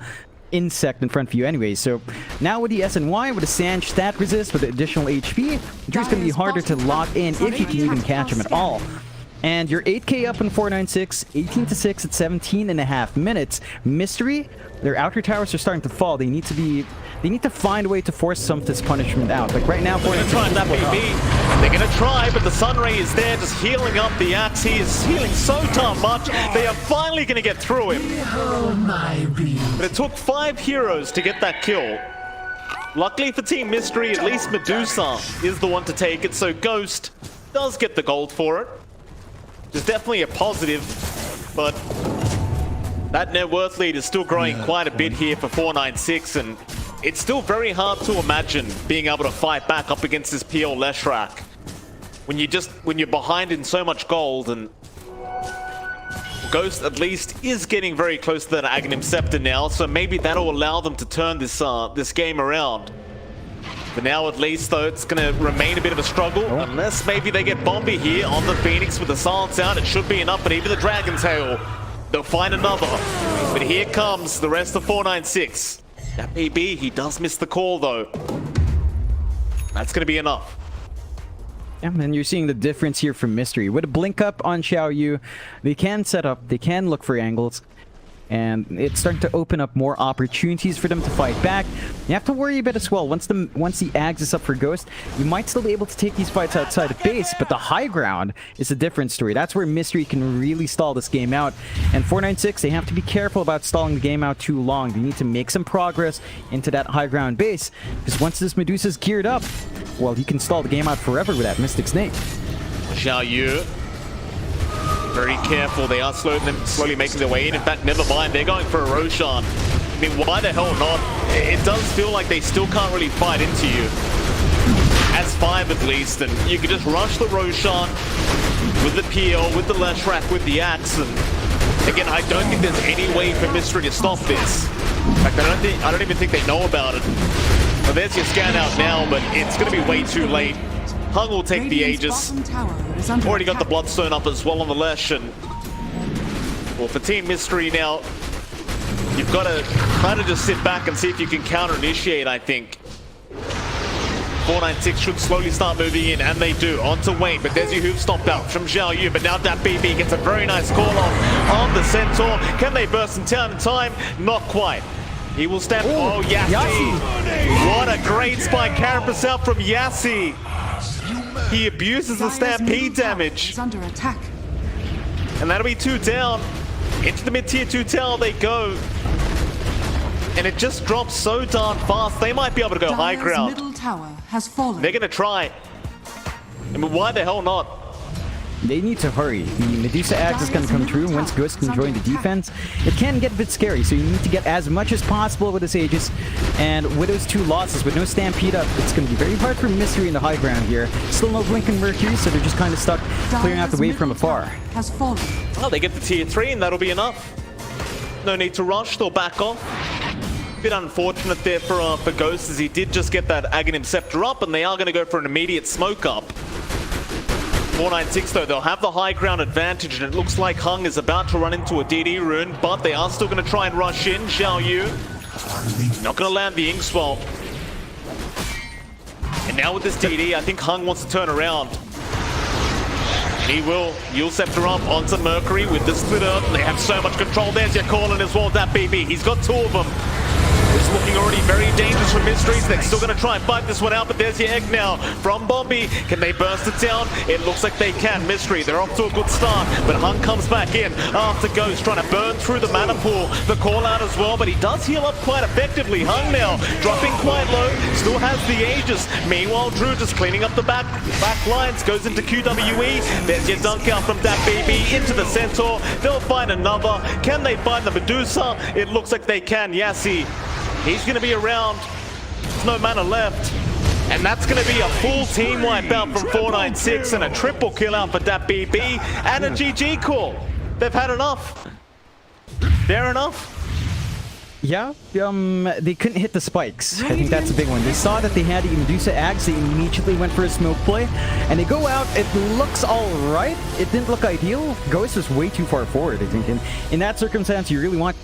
insect in front of you anyway. So now with the SNY, with the Sand stat resist, with the additional HP, Drew's going to be harder to lock in if you can even catch him at all. And you're 8k up in 496, 18-6 at 17.5 minutes. Mystery, their outer towers are starting to fall. They need to find a way to force some of this punishment out. Like right now, 496 they're gonna try, but the Sunray is there, just healing up the Axe. He is healing so darn much. They are finally gonna get through him. But it took 5 heroes to get that kill. Luckily for Team Mystery, at least Medusa is the one to take it, so Ghost does get the gold for it. It's definitely a positive, but that net worth lead is still growing quite a bit here for 496, and it's still very hard to imagine being able to fight back up against this PL Leshrac when you're behind in so much gold. And Ghost at least is getting very close to that Aghanim Scepter now, so maybe that'll allow them to turn this game around. But now at least, though, it's going to remain a bit of a struggle, unless maybe they get Bombi here on the Phoenix with the silence out. It should be enough, but even the Dragon Tail, they'll find another. But here comes the rest of 496. That may be, he does miss the call, though. That's going to be enough. Yeah, and you're seeing the difference here from Mystery. With a blink up on Xiao Yu, they can set up, they can look for angles, and it's starting to open up more opportunities for them to fight back. You have to worry a bit as well. Once the Ags is up for Ghost, you might still be able to take these fights outside of base, but the high ground is a different story. That's where Mystery can really stall this game out. And 496, they have to be careful about stalling the game out too long. They need to make some progress into that high ground base, because once this Medusa's geared up, well, he can stall the game out forever with that Mystic Snake. Xiao Yu, very careful. They are slowly making their way in. In fact, never mind. They're going for a Roshan. I mean, why the hell not? It does feel like they still can't really fight into you. As 5 at least, and you can just rush the Roshan with the PL, with the Leshrac, with the Axe. And again, I don't think there's any way for Mystery to stop this. In fact, I don't even think they know about it. Well, there's your scan out now, but it's going to be way too late. Hung will take the Aegis. Already got the Bloodstone up as well on the Lesh, and well, for Team Mystery now, you've got to kind of just sit back and see if you can counter-initiate, I think. 496 should slowly start moving in, and they do. Onto Wayne, but there's your hoof stomp out from Zhao Yu, but now that BB gets a very nice call off on the Centaur. Can they burst in time? Not quite. He will stand. Oh, Yassi. What a great spike carapace out from Yassi. He abuses the stampede damage. Is under attack. And that'll be 2 down. Into the mid-tier 2 tower they go. And it just drops so darn fast. They might be able to go high Dire's ground. middle tower has fallen. They're going to try. I mean, why the hell not? They need to hurry. The Medusa Axe is going to come through once Ghost can join the defense. It can get a bit scary, so you need to get as much as possible with his Aegis. And with those 2 losses, with no Stampede up, it's going to be very hard for Mystery in the high ground here. Still no Blink and Mercury, so they're just kind of stuck clearing out the wave from afar. Has fallen. Well, they get the tier 3 and that'll be enough. No need to rush, they'll back off. Bit unfortunate there for Ghost, as he did just get that Aghanim Scepter up, and they are going to go for an immediate smoke up. 496 though, they'll have the high ground advantage, and it looks like Hung is about to run into a DD rune, but they are still going to try and rush in. Zhao Yu not going to land the Inkswell. And now with this DD, I think Hung wants to turn around. He will. Yule Scepter up onto Mercury with the splitter. They have so much control. There's your Corlin as well, that BB. He's got 2 of them. It's looking already very dangerous for Mysteries. They're still going to try and fight this one out, but there's your egg now from Bombi. Can they burst it down? It looks like they can. Mystery, they're off to a good start, but Hung comes back in after Ghost, trying to burn through the mana pool. The call out as well, but he does heal up quite effectively. Hung now dropping quite low, still has the Aegis. Meanwhile, Drew just cleaning up the back lines, goes into QWE. There's your dunk out from that BB into the Centaur. They'll find another. Can they find the Medusa? It looks like they can. Yassi, he's going to be around. There's no mana left. And that's going to be a full team wipe out from 496 and a triple kill out for that BB and a GG call. They've had enough. Fair enough. Yeah, they couldn't hit the spikes. I think that's a big one. They saw that they had the Medusa Axe, they immediately went for a smoke play, and they go out. It looks all right. It didn't look ideal. Ghost was way too far forward, I think. And in that circumstance, you really want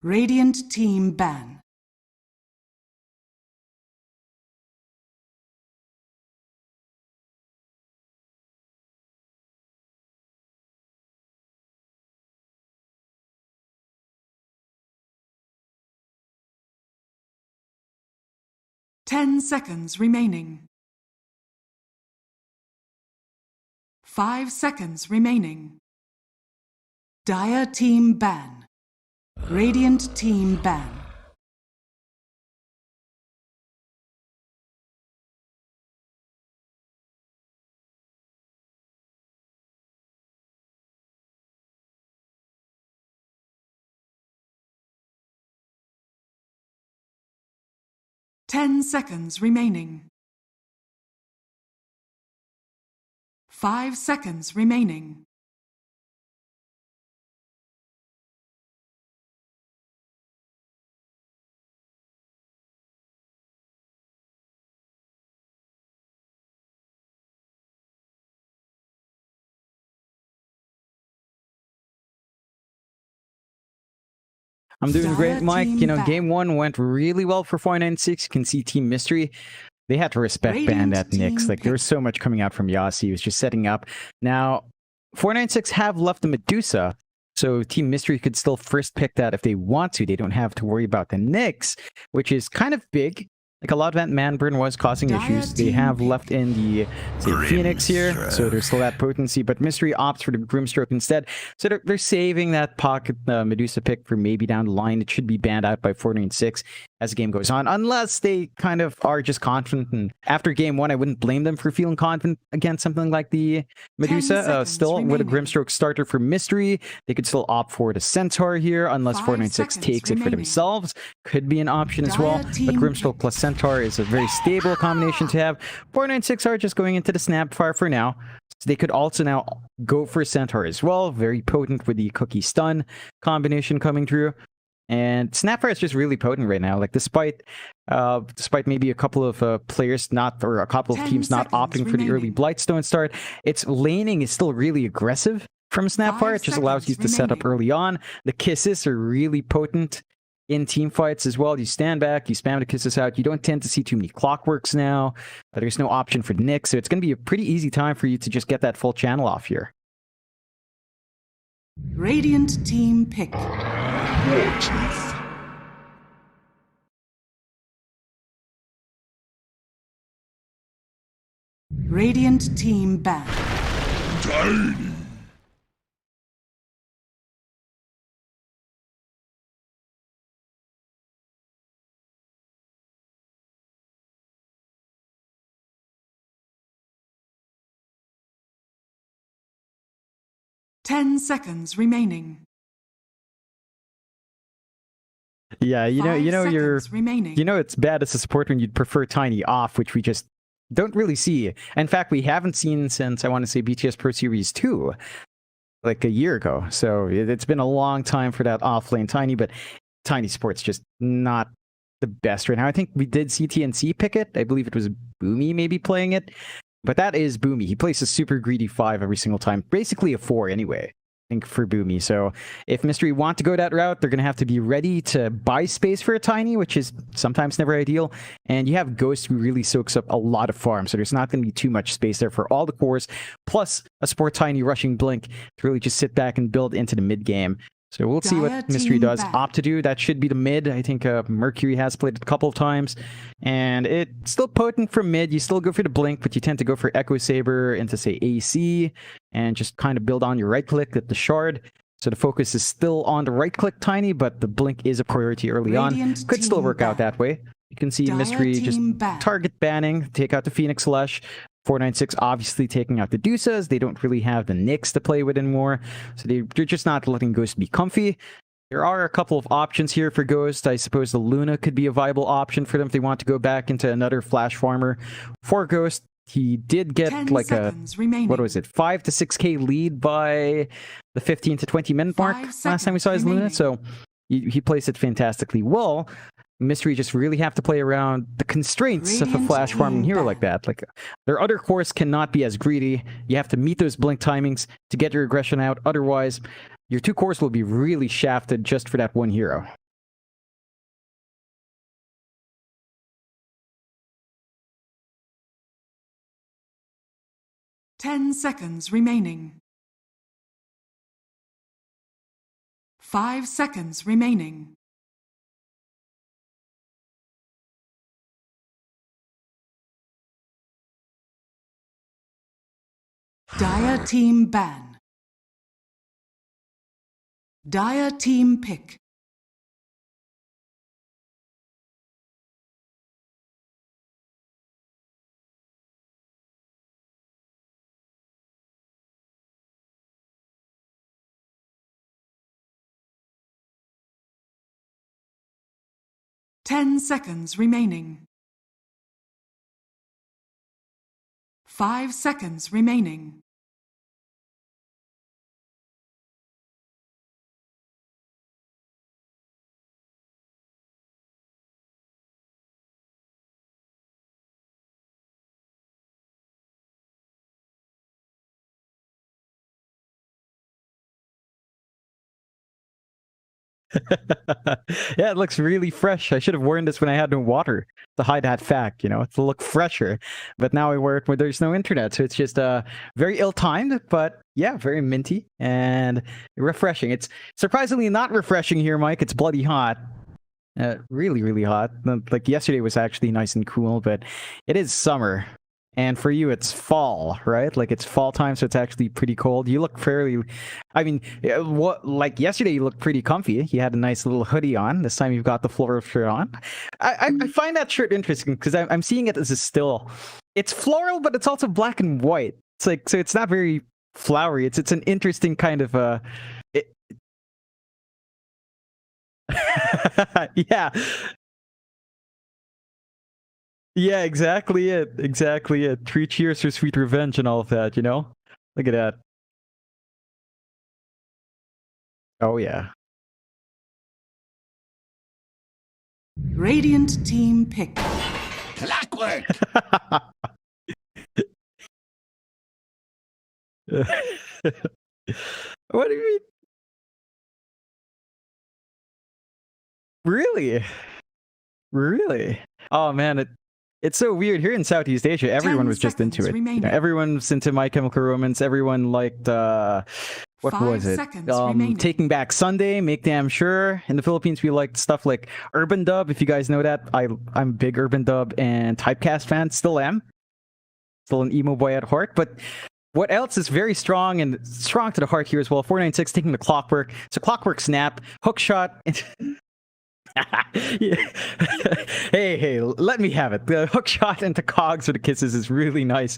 Radiant team ban. Ten seconds remaining. 5 seconds remaining. Dire team ban. Radiant team ban. Ten seconds remaining. 5 seconds remaining. I'm doing great, Dire Mike. team You know, ban. game one went really well for 496. You can see Team Mystery. They had to respect ban Radiant that Nyx. team Like, there was so much coming out from Yassi. He was just setting up. Now, 496 have left the Medusa, so Team Mystery could still first pick that if they want to. They don't have to worry about the Nyx, which is kind of big. Like, a lot of that man burn was causing Dire issues. They team have pick. left in the Phoenix here, so there's still that potency, but Mystery opts for the Grimstroke instead. So they're saving that pocket Medusa pick for maybe down the line. It should be banned out by 496 as the game goes on, unless they kind of are just confident. And after game one, I wouldn't blame them for feeling confident against something like the Medusa. seconds Still, with a remaining. Grimstroke starter for Mystery, they could still opt for the Centaur here, unless 5 496 seconds takes it for remaining. themselves. Could be an option as well. Dire But team Grimstroke pick. plus Centaur is a very stable combination to have. 496 are just going into the Snapfire for now. So they could also now go for Centaur as well. Very potent with the Cookie Stun combination coming through. And Snapfire is just really potent right now. Like, despite maybe a couple of players not, or a couple of 10 teams not seconds opting for the early remaining. Blightstone start, its laning is still really aggressive from Snapfire. 5 It just allows you seconds to set up remaining. early on. The kisses are really potent in team fights as well. You stand back, you spam the kisses out. You don't tend to see too many clockworks now. There's no option for Nyx, so it's going to be a pretty easy time for you to just get that full channel off here. Radiant team pick. Radiant team ban. Tiny. Ten seconds remaining. Yeah, you know, 5 you're, seconds remaining. you know, it's bad as a support when you'd prefer Tiny off, which we just don't really see. In fact, we haven't seen since, I want to say, BTS Pro Series 2, like a year ago. So it's been a long time for that off-lane Tiny, but Tiny support's just not the best right now. I think we did see TNC pick it. I believe it was Boomy maybe playing it. But that is Boomy. He plays a super greedy 5 every single time. Basically a 4 anyway, I think, for Boomy. So if Mystery want to go that route, they're going to have to be ready to buy space for a Tiny, which is sometimes never ideal. And you have Ghost, who really soaks up a lot of farm. So there's not going to be too much space there for all the cores, plus a Sport Tiny rushing Blink to really just sit back and build into the mid game. So we'll see Dire what Mystery team does back. opt to do. That should be the mid. I think Mercury has played it a couple of times. And it's still potent from mid. You still go for the Blink, but you tend to go for Echo Saber into, say, AC, and just kind of build on your right click at the Shard. So the focus is still on the right click Tiny, but the Blink is a priority early on. Radiant Could still team work out ban. that way. You can see Dire Mystery just team ban. target banning, take out the Phoenix Lush. 496 obviously taking out the Dusas. They don't really have the Nyx to play with anymore. So they're just not letting Ghost be comfy. There are a couple of options here for Ghost. I suppose the Luna could be a viable option for them if they want to go back into another Flash Farmer. For Ghost, he did 10 get like a, seconds remaining. what was it, 5 to 6k lead by the 15 to 20 minute mark 5 last time we saw his Luna. seconds So he plays it fantastically well. Mystery just really have to play around the constraints of a Radiant flash farming team hero ban. like that. Like, their other cores cannot be as greedy. You have to meet those blink timings to get your aggression out. Otherwise, your two cores will be really shafted just for that one hero. 10 seconds remaining. 5 seconds remaining. Dire team ban. Dire team pick. Ten seconds remaining. 5 seconds remaining. Yeah, it looks really fresh. I should have worn this when I had no water to hide that fact, you know, to look fresher. But now I wear it where there's no internet, so it's just very ill-timed, but yeah, very minty and refreshing. It's surprisingly not refreshing here, Mike. It's bloody hot. Really, really hot. Like yesterday was actually nice and cool, but it is summer. And for you, it's fall, right? Like it's fall time, so it's actually pretty cold. You look fairly, I mean, like yesterday, you looked pretty comfy. You had a nice little hoodie on. This time, you've got the floral shirt on. I find that shirt interesting because I'm seeing it as a still. It's floral, but it's also black and white. It's like, so it's not very flowery. It's an interesting kind of it- yeah. Yeah, exactly it. Exactly it. Three cheers for sweet revenge and all of that, you know? Look at that. Oh, yeah. Radiant team pick. Clockwork! What do you mean? Really? Really? Oh, man, it's so weird. Here in Southeast Asia, everyone 10 was just into seconds it. You know, remaining. everyone was into My Chemical Romance. Everyone liked, what 5 was it? seconds remaining. Taking Back Sunday, Make Damn Sure. In the Philippines, we liked stuff like Urban Dub. If you guys know that, I'm a big Urban Dub and Typecast fan. Still am. Still an emo boy at heart. But what else is very strong and strong to the heart here as well? 496 taking the Clockwork. So Clockwork Snap, Hook Shot. Yeah. Hey, let me have it. The hook shot into cogs with the kisses is really nice.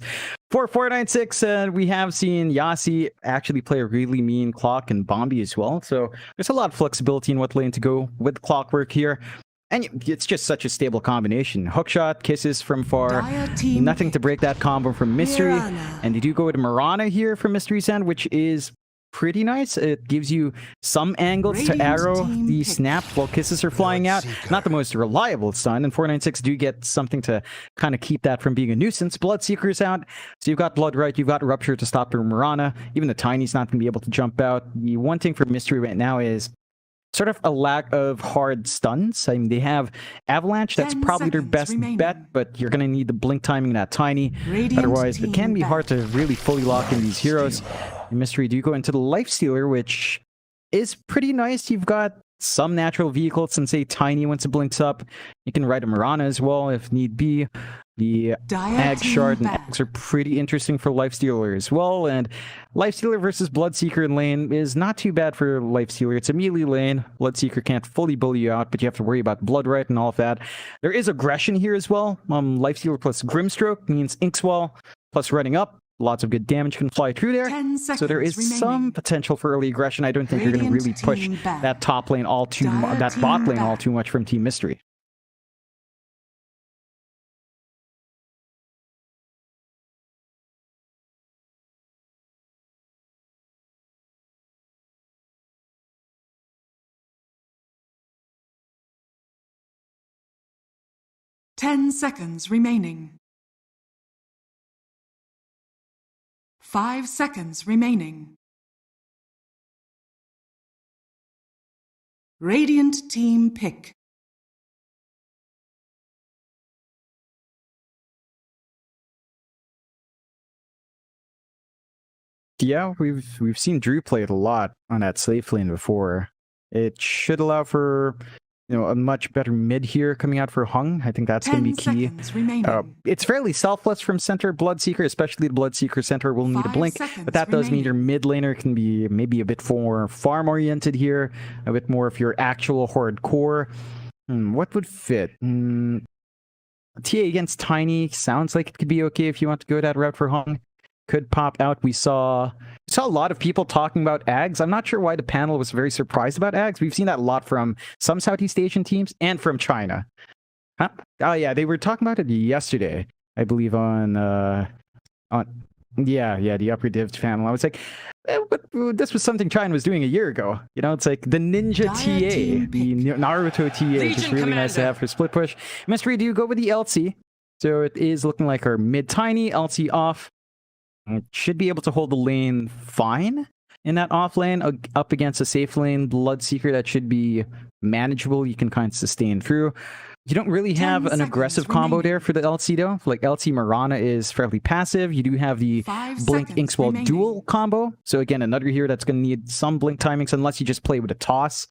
For 496, we have seen Yasi actually play a really mean clock and Bombi as well. So there's a lot of flexibility in what lane to go with Clockwork here. And it's just such a stable combination. Hookshot, kisses from far, nothing to break that combo from Mystery. Mirana. And they do go with Marana here from Mystery's end, which is pretty nice. It gives you some angles to Radiant arrow team the pick. snap while kisses are flying out. Not the most reliable stun, and 496 do get something to kind of keep that from being a nuisance. Bloodseeker's out, so you've got Blood Right, you've got Rupture to stop the Marana. Even the Tiny's not going to be able to jump out. The one thing for Mystery right now is sort of a lack of hard stuns. I mean, they have Avalanche, that's 10 probably their seconds best remaining. bet, but you're going to need the blink timing in that Tiny. Radiant Otherwise, it can team be hard back. to really fully lock in these heroes. And Mystery do go into the Lifestealer, which is pretty nice. You've got some natural vehicles, and say Tiny once it blinks up. You can ride a Marana as well if need be. The Dire Ag team Shard and back. Eggs are pretty interesting for Lifestealer as well. And Lifestealer versus Bloodseeker in lane is not too bad for Lifestealer. It's a melee lane. Bloodseeker can't fully bully you out, but you have to worry about Blood Right and all of that. There is aggression here as well. Lifestealer plus Grimstroke means Inkswell plus running up. Lots of good damage can fly through there. 10 So there is seconds some remaining. potential for early aggression. I don't think you're going to Radiant really push team back. that top lane all too Dire that team bot lane all back. too much from Team Mystery. Ten seconds remaining. 5 seconds remaining. Radiant team pick. Yeah, we've seen Drew play it a lot on that safe lane before. It should allow for a much better mid here coming out for Hung. I think that's going to be 10 key. seconds remaining. It's fairly selfless from center Bloodseeker, especially the Bloodseeker center will need a 5 blink, seconds but that does mean your mid laner can be maybe a bit more farm oriented here, a bit more of your actual hardcore. What would fit? TA against Tiny sounds like it could be okay if you want to go that route for Hung. Could pop out. We saw a lot of people talking about Ags. I'm not sure why the panel was very surprised about Ags. We've seen that a lot from some Southeast Asian teams and from China. Huh? Oh yeah, they were talking about it yesterday, I believe, on the Upper Div panel. I was like, but this was something China was doing a year ago. It's like the Ninja TA, the Naruto TA, which is really nice to have for split push. Mystery, do you go with the LC? So it is looking like our mid Tiny, LC off. Should be able to hold the lane fine in that off lane up against a safe lane Bloodseeker. That should be manageable. You can kind of sustain through. You don't really have an aggressive combo there for the LC though. Like LC Mirana is fairly passive. You do have the Blink Inkswell dual combo. So again, another hero that's going to need some blink timings unless you just play with a toss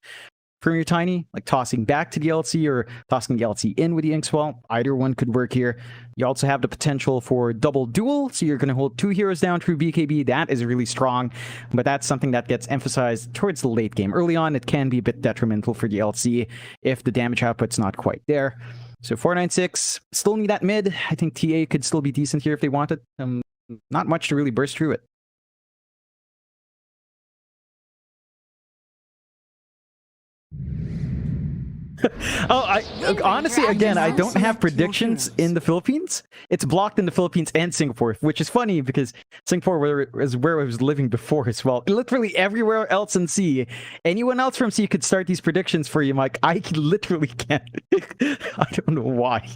from your Tiny, like tossing back to the LC or tossing the LC in with the Inkswell. Either one could work here. You also have the potential for double duel, so you're going to hold 2 heroes down through BKB. That is really strong, but that's something that gets emphasized towards the late game. Early on, it can be a bit detrimental for the LC if the damage output's not quite there. So 496, still need that mid. I think TA could still be decent here if they wanted. Not much to really burst through it. Honestly, again, I don't have predictions in the Philippines. It's blocked in the Philippines and Singapore, which is funny because Singapore is where I was living before as well. Literally everywhere else in C, anyone else from C could start these predictions for you, Mike. I literally can't. I don't know why.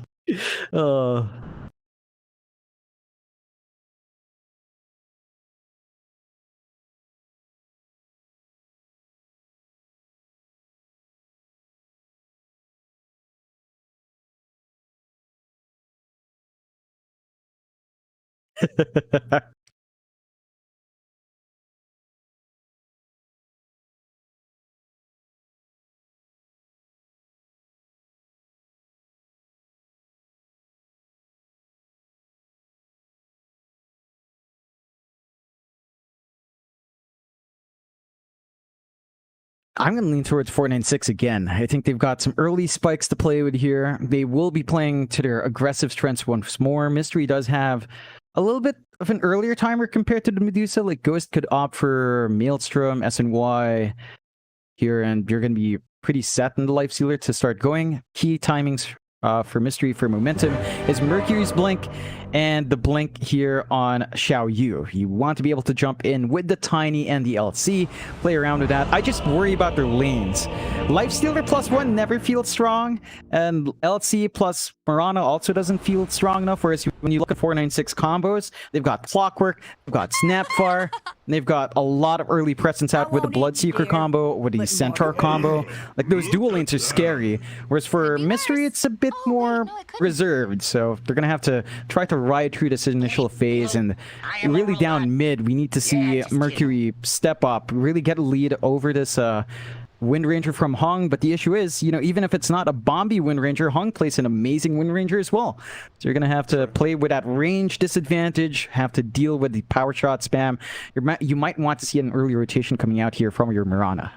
I'm going to lean towards 496 again. I think they've got some early spikes to play with here. They will be playing to their aggressive strengths once more. Mystery does have a little bit of an earlier timer compared to the Medusa. Like Ghost could opt for Maelstrom, SNY here, and you're going to be pretty set in the Life Sealer to start going. Key timings for Mystery for momentum is Mercury's Blink and the Blink here on Xiao Yu. You want to be able to jump in with the Tiny and the LC, play around with that. I just worry about their lanes. Lifestealer +1 never feels strong, and LC plus Mirana also doesn't feel strong enough, whereas when you look at 496 combos, they've got Clockwork, they've got Snapfire, they've got a lot of early presence out with the Bloodseeker combo, with the Centaur combo. Like, those dual lanes are scary, whereas for Mystery, it's a bit more reserved, so they're gonna have to try to ride through this initial phase, and really down mid, we need to see Mercury step up, really get a lead over this Wind Ranger from Hung. But the issue is, even if it's not a Bombi Wind Ranger, Hung plays an amazing Wind Ranger as well. So you're going to have to play with that range disadvantage, have to deal with the power shot spam. You might want to see an early rotation coming out here from your Mirana.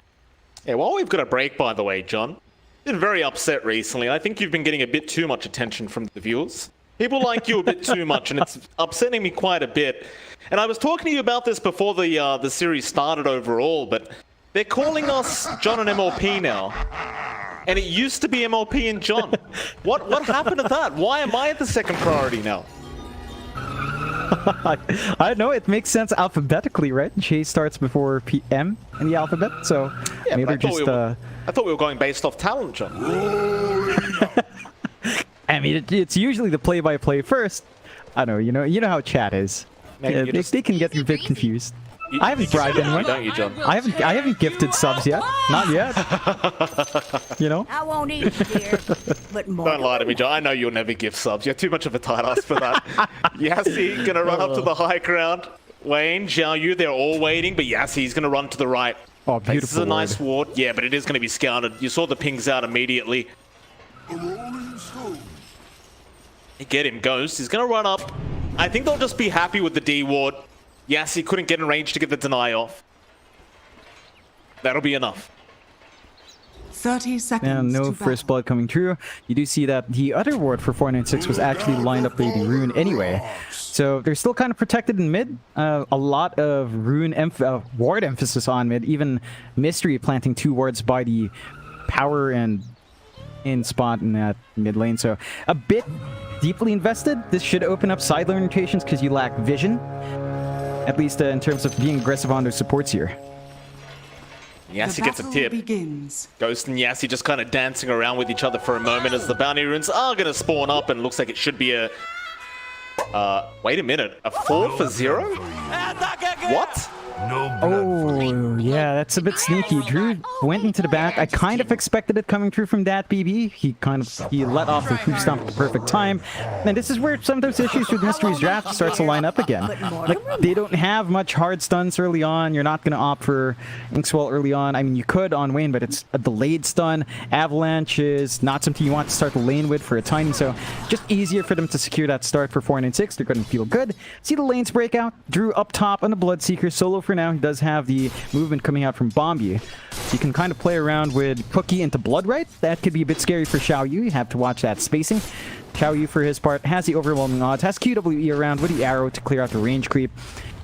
Yeah, while we've got a break, by the way, John, been very upset recently. I think you've been getting a bit too much attention from the viewers. People like you a bit too much, and it's upsetting me quite a bit. And I was talking to you about this before the series started overall, but they're calling us John and MLP now. And it used to be MLP and John. What happened to that? Why am I the second priority now? I don't know. It makes sense alphabetically, right? J starts before PM in the alphabet, so yeah, maybe just... I thought we were going based off talent, John. I mean, it's usually the play-by-play first. I don't know, you know how chat is. They can get a bit confused. I haven't bribed anyone. Don't you, John? I haven't gifted subs yet. Not yet. I won't eat dear, but more. Don't lie to me, John. I know you'll never gift subs. You're too much of a tight ass for that. Yassi gonna run up to the high ground. Wayne, Xiao Yu, they're all waiting, but Yassi's going to run to the right. Oh, This is beautiful a nice ward. Yeah, but it is going to be scouted. You saw the pings out immediately. You get him, Ghost. He's going to run up. I think they'll just be happy with the D ward. Yassi couldn't get in range to get the deny off. That'll be enough. 30 seconds. And no to first battle. blood coming through. You do see that the other ward for 496 was actually lined up by the rune anyway. So they're still kind of protected in mid. A lot of rune ward emphasis on mid. Even Mystery planting 2 wards by the power and in spot in that mid lane. So a bit deeply invested. This should open up side lane rotations because you lack vision. At least in terms of being aggressive on their supports here. Yassi The gets a battle tip. begins. Ghost and Yassi just kind of dancing around with each other for a moment as the bounty runes are going to spawn up, and looks like it should be a... wait a minute. A 4 for 0? What? Oh, yeah, that's a bit sneaky. Drew went into the back. I kind of expected it coming through from that BB. He let off the proof stomp at the perfect time. And this is where some of those issues with Mystery's draft starts to line up again. Like, they don't have much hard stuns early on. You're not going to opt for Inkswell early on. I mean, you could on Wayne, but it's a delayed stun. Avalanche is not something you want to start the lane with for a tiny, so just easier for them to secure that start for 496. They're going to feel good. See the lanes break out. Drew up top on the Bloodseeker solo for now. He does have the movement coming out from Bombi. So you can kind of play around with Cookie into Bloodright. That could be a bit scary for Xiao Yu. You have to watch that spacing. Xiao Yu, for his part, has the overwhelming odds, has QWE around with the arrow to clear out the range creep.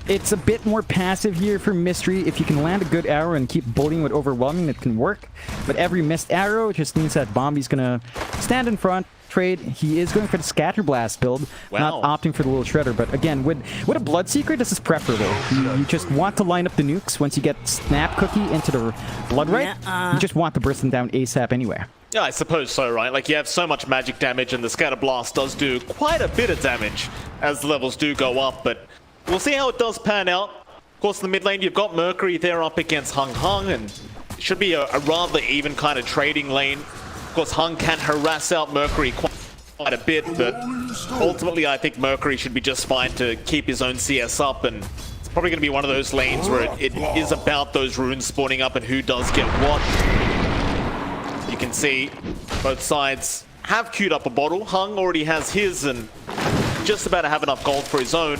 It's a bit more passive here for Mystery. If you can land a good arrow and keep bullying with overwhelming, it can work. But every missed arrow just means that Bombi's gonna stand in front, trade. He is going for the Scatter Blast build, not opting for the little Shredder. But again, with a Bloodseeker, this is preferable. You just want to line up the nukes once you get Snap Cookie into the Bloodright. You just want to burst them down ASAP anyway. Yeah, I suppose so, right? Like, you have so much magic damage, and the Scatter Blast does do quite a bit of damage as the levels do go up, but we'll see how it does pan out. Of course, in the mid lane, you've got Mercury there up against Hung, and it should be a rather even kind of trading lane. Of course, Hung can harass out Mercury quite a bit, but ultimately, I think Mercury should be just fine to keep his own CS up, and it's probably going to be one of those lanes where it is about those runes spawning up and who does get what. You can see both sides have queued up a bottle. Hung already has his, and just about to have enough gold for his own.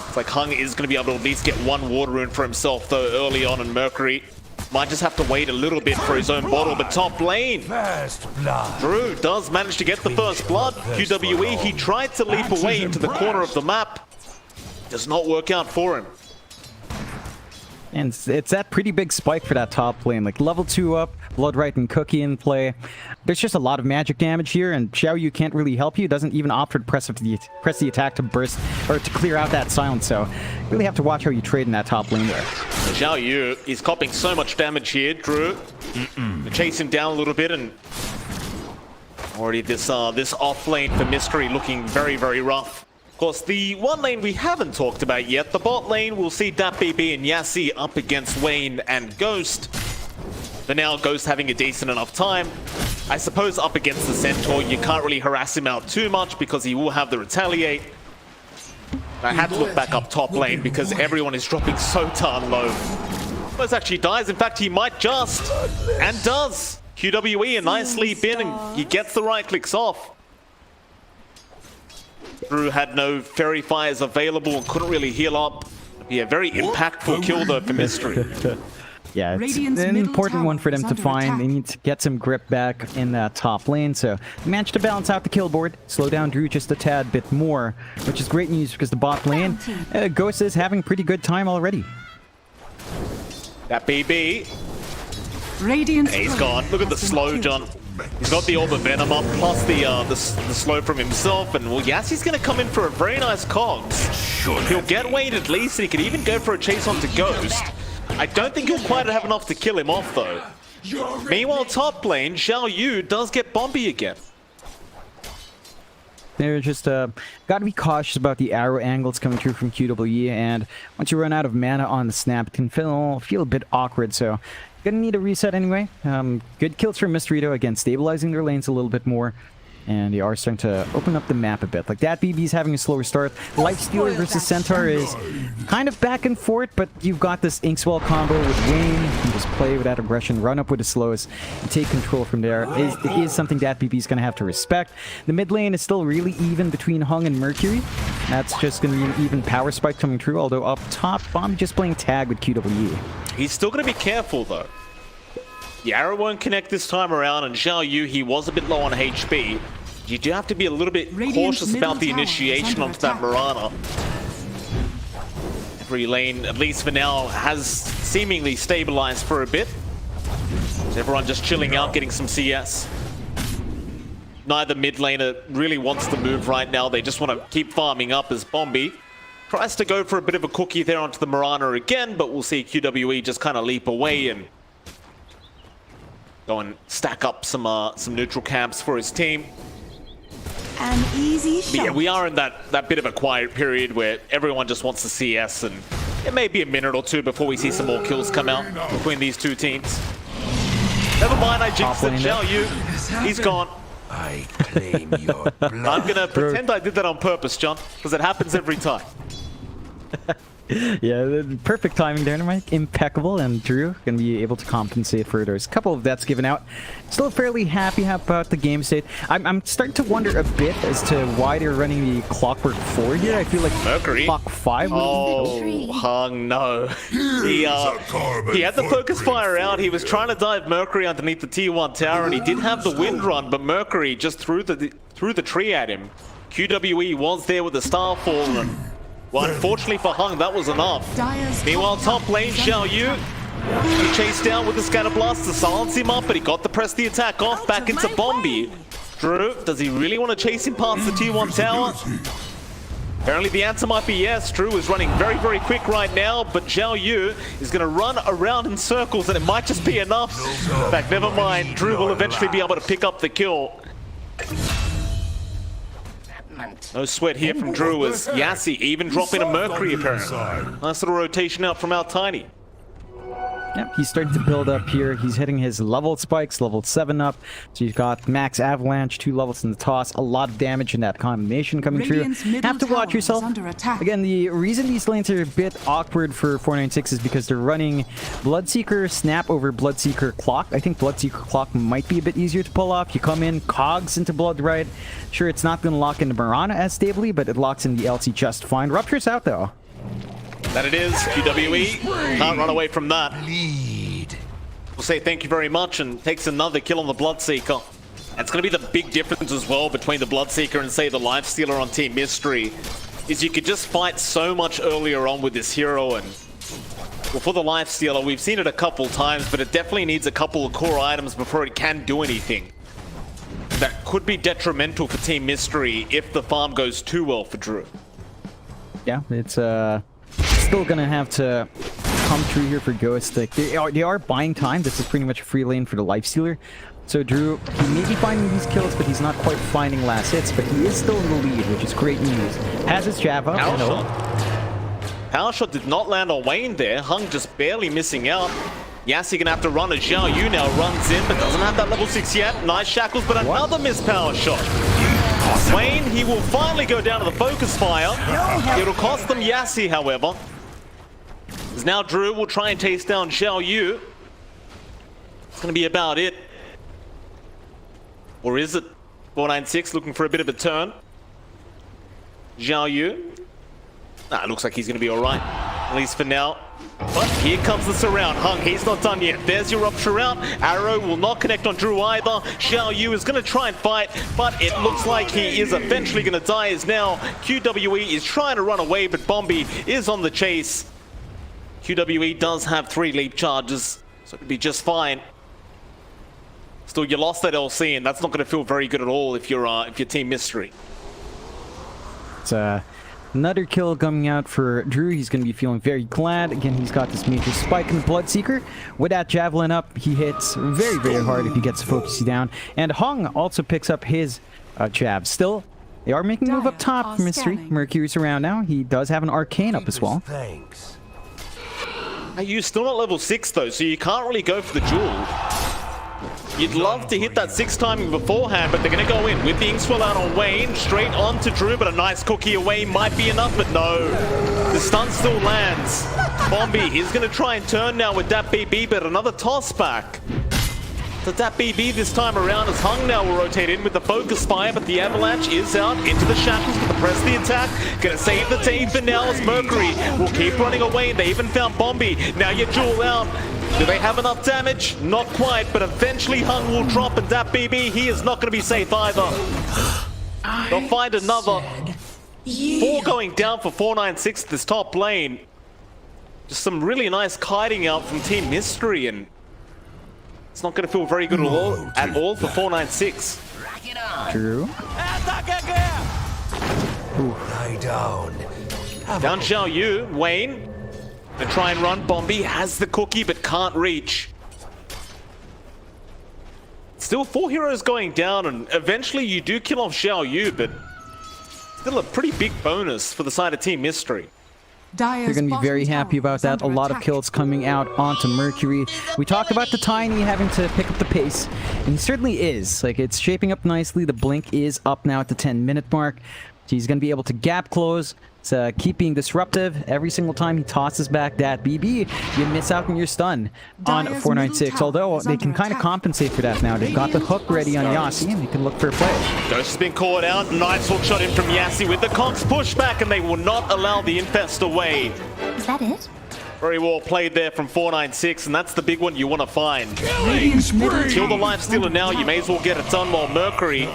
It's like Hung is going to be able to at least get one water rune for himself, though, early on, and Mercury might just have to wait a little bit for his own bottle. But top lane, Drew does manage to get the first blood. QWE, he tried to leap away into the corner of the map. Does not work out for him. And it's that pretty big spike for that top lane. Like, level 2 up, Bloodright and Cookie in play. There's just a lot of magic damage here, and Xiao Yu can't really help you. Doesn't even opt for to press the attack to burst, or to clear out that silence. So, you really have to watch how you trade in that top lane there. Xiao Yu is copying so much damage here. Drew, chase him down a little bit, and already this off lane for Mystery looking very, very rough. Of course, the one lane we haven't talked about yet, the bot lane, we'll see DPC and Yassi up against Wayne and Ghost. For now, Ghost having a decent enough time. I suppose up against the Centaur, you can't really harass him out too much because he will have the Retaliate. I had to look back up top lane because everyone is dropping so darn low. Ghost actually dies. In fact, he might just, and does. QWE, a nice leap in, and he gets the right clicks off. Drew had no Fairy Fires available and couldn't really heal up. Yeah, very impactful kill though for Mystery. Yeah, it's Radiant's an middle important one for them tower to is find. under They need to get some grip back in that top lane. So they managed to balance out the kill board, slow down Drew just a tad bit more, which is great news because the bot lane, Ghost is having a pretty good time already. That BB, Radiant's he's turret gone. Look at the has been slow, killed. John. He's got the Orb of Venom up, plus the slow from himself, and well, Yassi's going to come in for a very nice cogs. He'll get Wayne at least, and he could even go for a chase onto Ghost. I don't think he'll quite have enough to kill him off, though. Meanwhile, top lane, Xiao Yu does get Bombi again. They're just got to be cautious about the arrow angles coming through from QWE, and once you run out of mana on the snap, it can feel a bit awkward, so gonna need a reset anyway. Good kills from Mystery though, again, stabilizing their lanes a little bit more. And they are starting to open up the map a bit. Like that BB's having a slower start. Lifestealer versus Centaur is kind of back and forth, but you've got this Inkswell combo with Wayne. You can just play with that aggression, run up with the slows, and take control from there. It is something that BB's going to have to respect. The mid lane is still really even between Hung and Mercury. That's just going to be an even power spike coming through, although up top, Bomb just playing tag with QWE. He's still going to be careful, though. The arrow won't connect this time around, and Xiao Yu, he was a bit low on HP. You do have to be a little bit cautious about the initiation onto that Mirana. Every lane, at least for now, has seemingly stabilized for a bit. So everyone just chilling out, getting some CS. Neither mid laner really wants to move right now. They just want to keep farming up as Bombi tries to go for a bit of a cookie there onto the Mirana again, but we'll see QWE just kind of leap away and go and stack up some neutral camps for his team. An easy shot. But yeah, we are in that bit of a quiet period where everyone just wants to CS, and it may be a minute or two before we see some more kills come out between these two teams. Never mind, I jinxed it. Xiao Yu, he's gone. I claim your blood. I'm gonna pretend I did that on purpose, John, because it happens every time. Yeah, perfect timing there, Mike. Impeccable, and Drew gonna be able to compensate for it. There's a couple of deaths given out. Still fairly happy about the game state. I'm starting to wonder a bit as to why they're running the Clockwork 4 here. I feel like Mercury. Clock 5 Oh, Hung, no. He had the focus fire out. He was trying to dive Mercury underneath the T1 tower, and he did have the wind run, but Mercury just threw the tree at him. QWE was there with the Starfall, and well, unfortunately for Hung, that was enough. Meanwhile, top lane, Xiao Yu, he chased down with the Scatter Blast to silence him up, but he got to press the attack off back into Bombi. Drew, does he really want to chase him past the T1 tower? Apparently the answer might be yes. Drew is running very, very quick right now, but Xiao Yu is going to run around in circles, and it might just be enough. In fact, never mind. Drew will eventually be able to pick up the kill. No sweat here from Drew as Yassi even dropping a Mercury apparently. Nice little rotation out from our Tiny. Yep, he's starting to build up here. He's hitting his level spikes, level 7 up. So you've got max avalanche, 2 levels in the toss, a lot of damage in that combination coming through. Have to watch yourself. Again, the reason these lanes are a bit awkward for 496 is because they're running Bloodseeker Snap over Bloodseeker Clock. I think Bloodseeker Clock might be a bit easier to pull off. You come in, cogs into Blood Right. Sure, it's not going to lock into Mirana as stably, but it locks in the LC just fine. Rupture's out though. That it is. QWE can't run away from that. We'll say thank you very much and takes another kill on the Bloodseeker. It's going to be the big difference as well between the Bloodseeker and say the Lifestealer on Team Mystery is you could just fight so much earlier on with this hero. And well, for the Lifestealer, we've seen it a couple times, but it definitely needs a couple of core items before it can do anything. That could be detrimental for Team Mystery if the farm goes too well for Drew. Yeah, it's still gonna have to come through here for Ghost. Like they are buying time. This is pretty much a free lane for the Lifestealer. So Drew, he may be finding these kills, but he's not quite finding last hits. But he is still in the lead, which is great news. Has his jab up. Power shot did not land on Wayne there. Hung just barely missing out. Yassi gonna have to run as Xiao Yu now runs in, but doesn't have that level 6 yet. Nice shackles, but another missed power shot. Wayne, he will finally go down to the focus fire. It'll cost them Yassi, however. As now Drew will try and chase down Xiao Yu. It's gonna be about it. Or is it 496 looking for a bit of a turn? Xiao Yu. Nah, it looks like he's gonna be alright. At least for now. But here comes the surround. Hung, he's not done yet. There's your rupture out. Arrow will not connect on Drew either. Xiao Yu is going to try and fight, but it looks like he is eventually going to die as now QWE is trying to run away, but Bombi is on the chase. QWE does have 3 leap charges, so it'll be just fine. Still, you lost that LC, and that's not going to feel very good at all if you're Team Mystery. It's another kill coming out for Drew. He's going to be feeling very glad. Again, he's got this major spike in the Bloodseeker. With that Javelin up, he hits very, very hard if he gets the focus down. And Hung also picks up his jab. Still, they are making a move up top for Mystery. Mercury's around now. He does have an Arcane up as well. Thanks. You're still not level 6 though, so you can't really go for the jewel. You'd love to hit that 6 timing beforehand, but they're going to go in with the Inkswell out on Wayne, straight on to Drew, but a nice cookie away might be enough, but no. The stun still lands. Bombi is going to try and turn now with that BB, but another toss back. So that BB this time around as Hung now will rotate in with the Focus Fire, but the Avalanche is out into the shackles with the press the attack. Gonna save the team for now as Mercury will keep running away. They even found Bombi. Now you duel out. Do they have enough damage? Not quite, but eventually Hung will drop, and that BB, he is not going to be safe either. They'll find another. 4 going down for 496 this top lane. Just some really nice kiting out from Team Mystery, and it's not going to feel very good at all for 496. True. Lie down. Down Xiao Yu, Wayne. And try and run. Bombi has the cookie but can't reach. Still 4 heroes going down, and eventually you do kill off Xiao Yu, but still a pretty big bonus for the side of Team Mystery. They're going to be very happy about that. A lot of kills coming out onto Mercury. We talked about the Tiny having to pick up the pace, and he certainly is. Like, it's shaping up nicely. The blink is up now at the 10-minute mark. So he's going to be able to gap close. It's keep being disruptive. Every single time he tosses back that BB, you miss out on your stun on 496. Although they can kind of compensate for that now. They've got the hook ready on Yassi, and they can look for a play. Ghost has been caught out. Nice hook shot in from Yassi with the Conks pushback, and they will not allow the Infest away. Is that it? Very well played there from 496, and that's the big one you want to find. Kill the life stealer now. You may as well get it done while Mercury,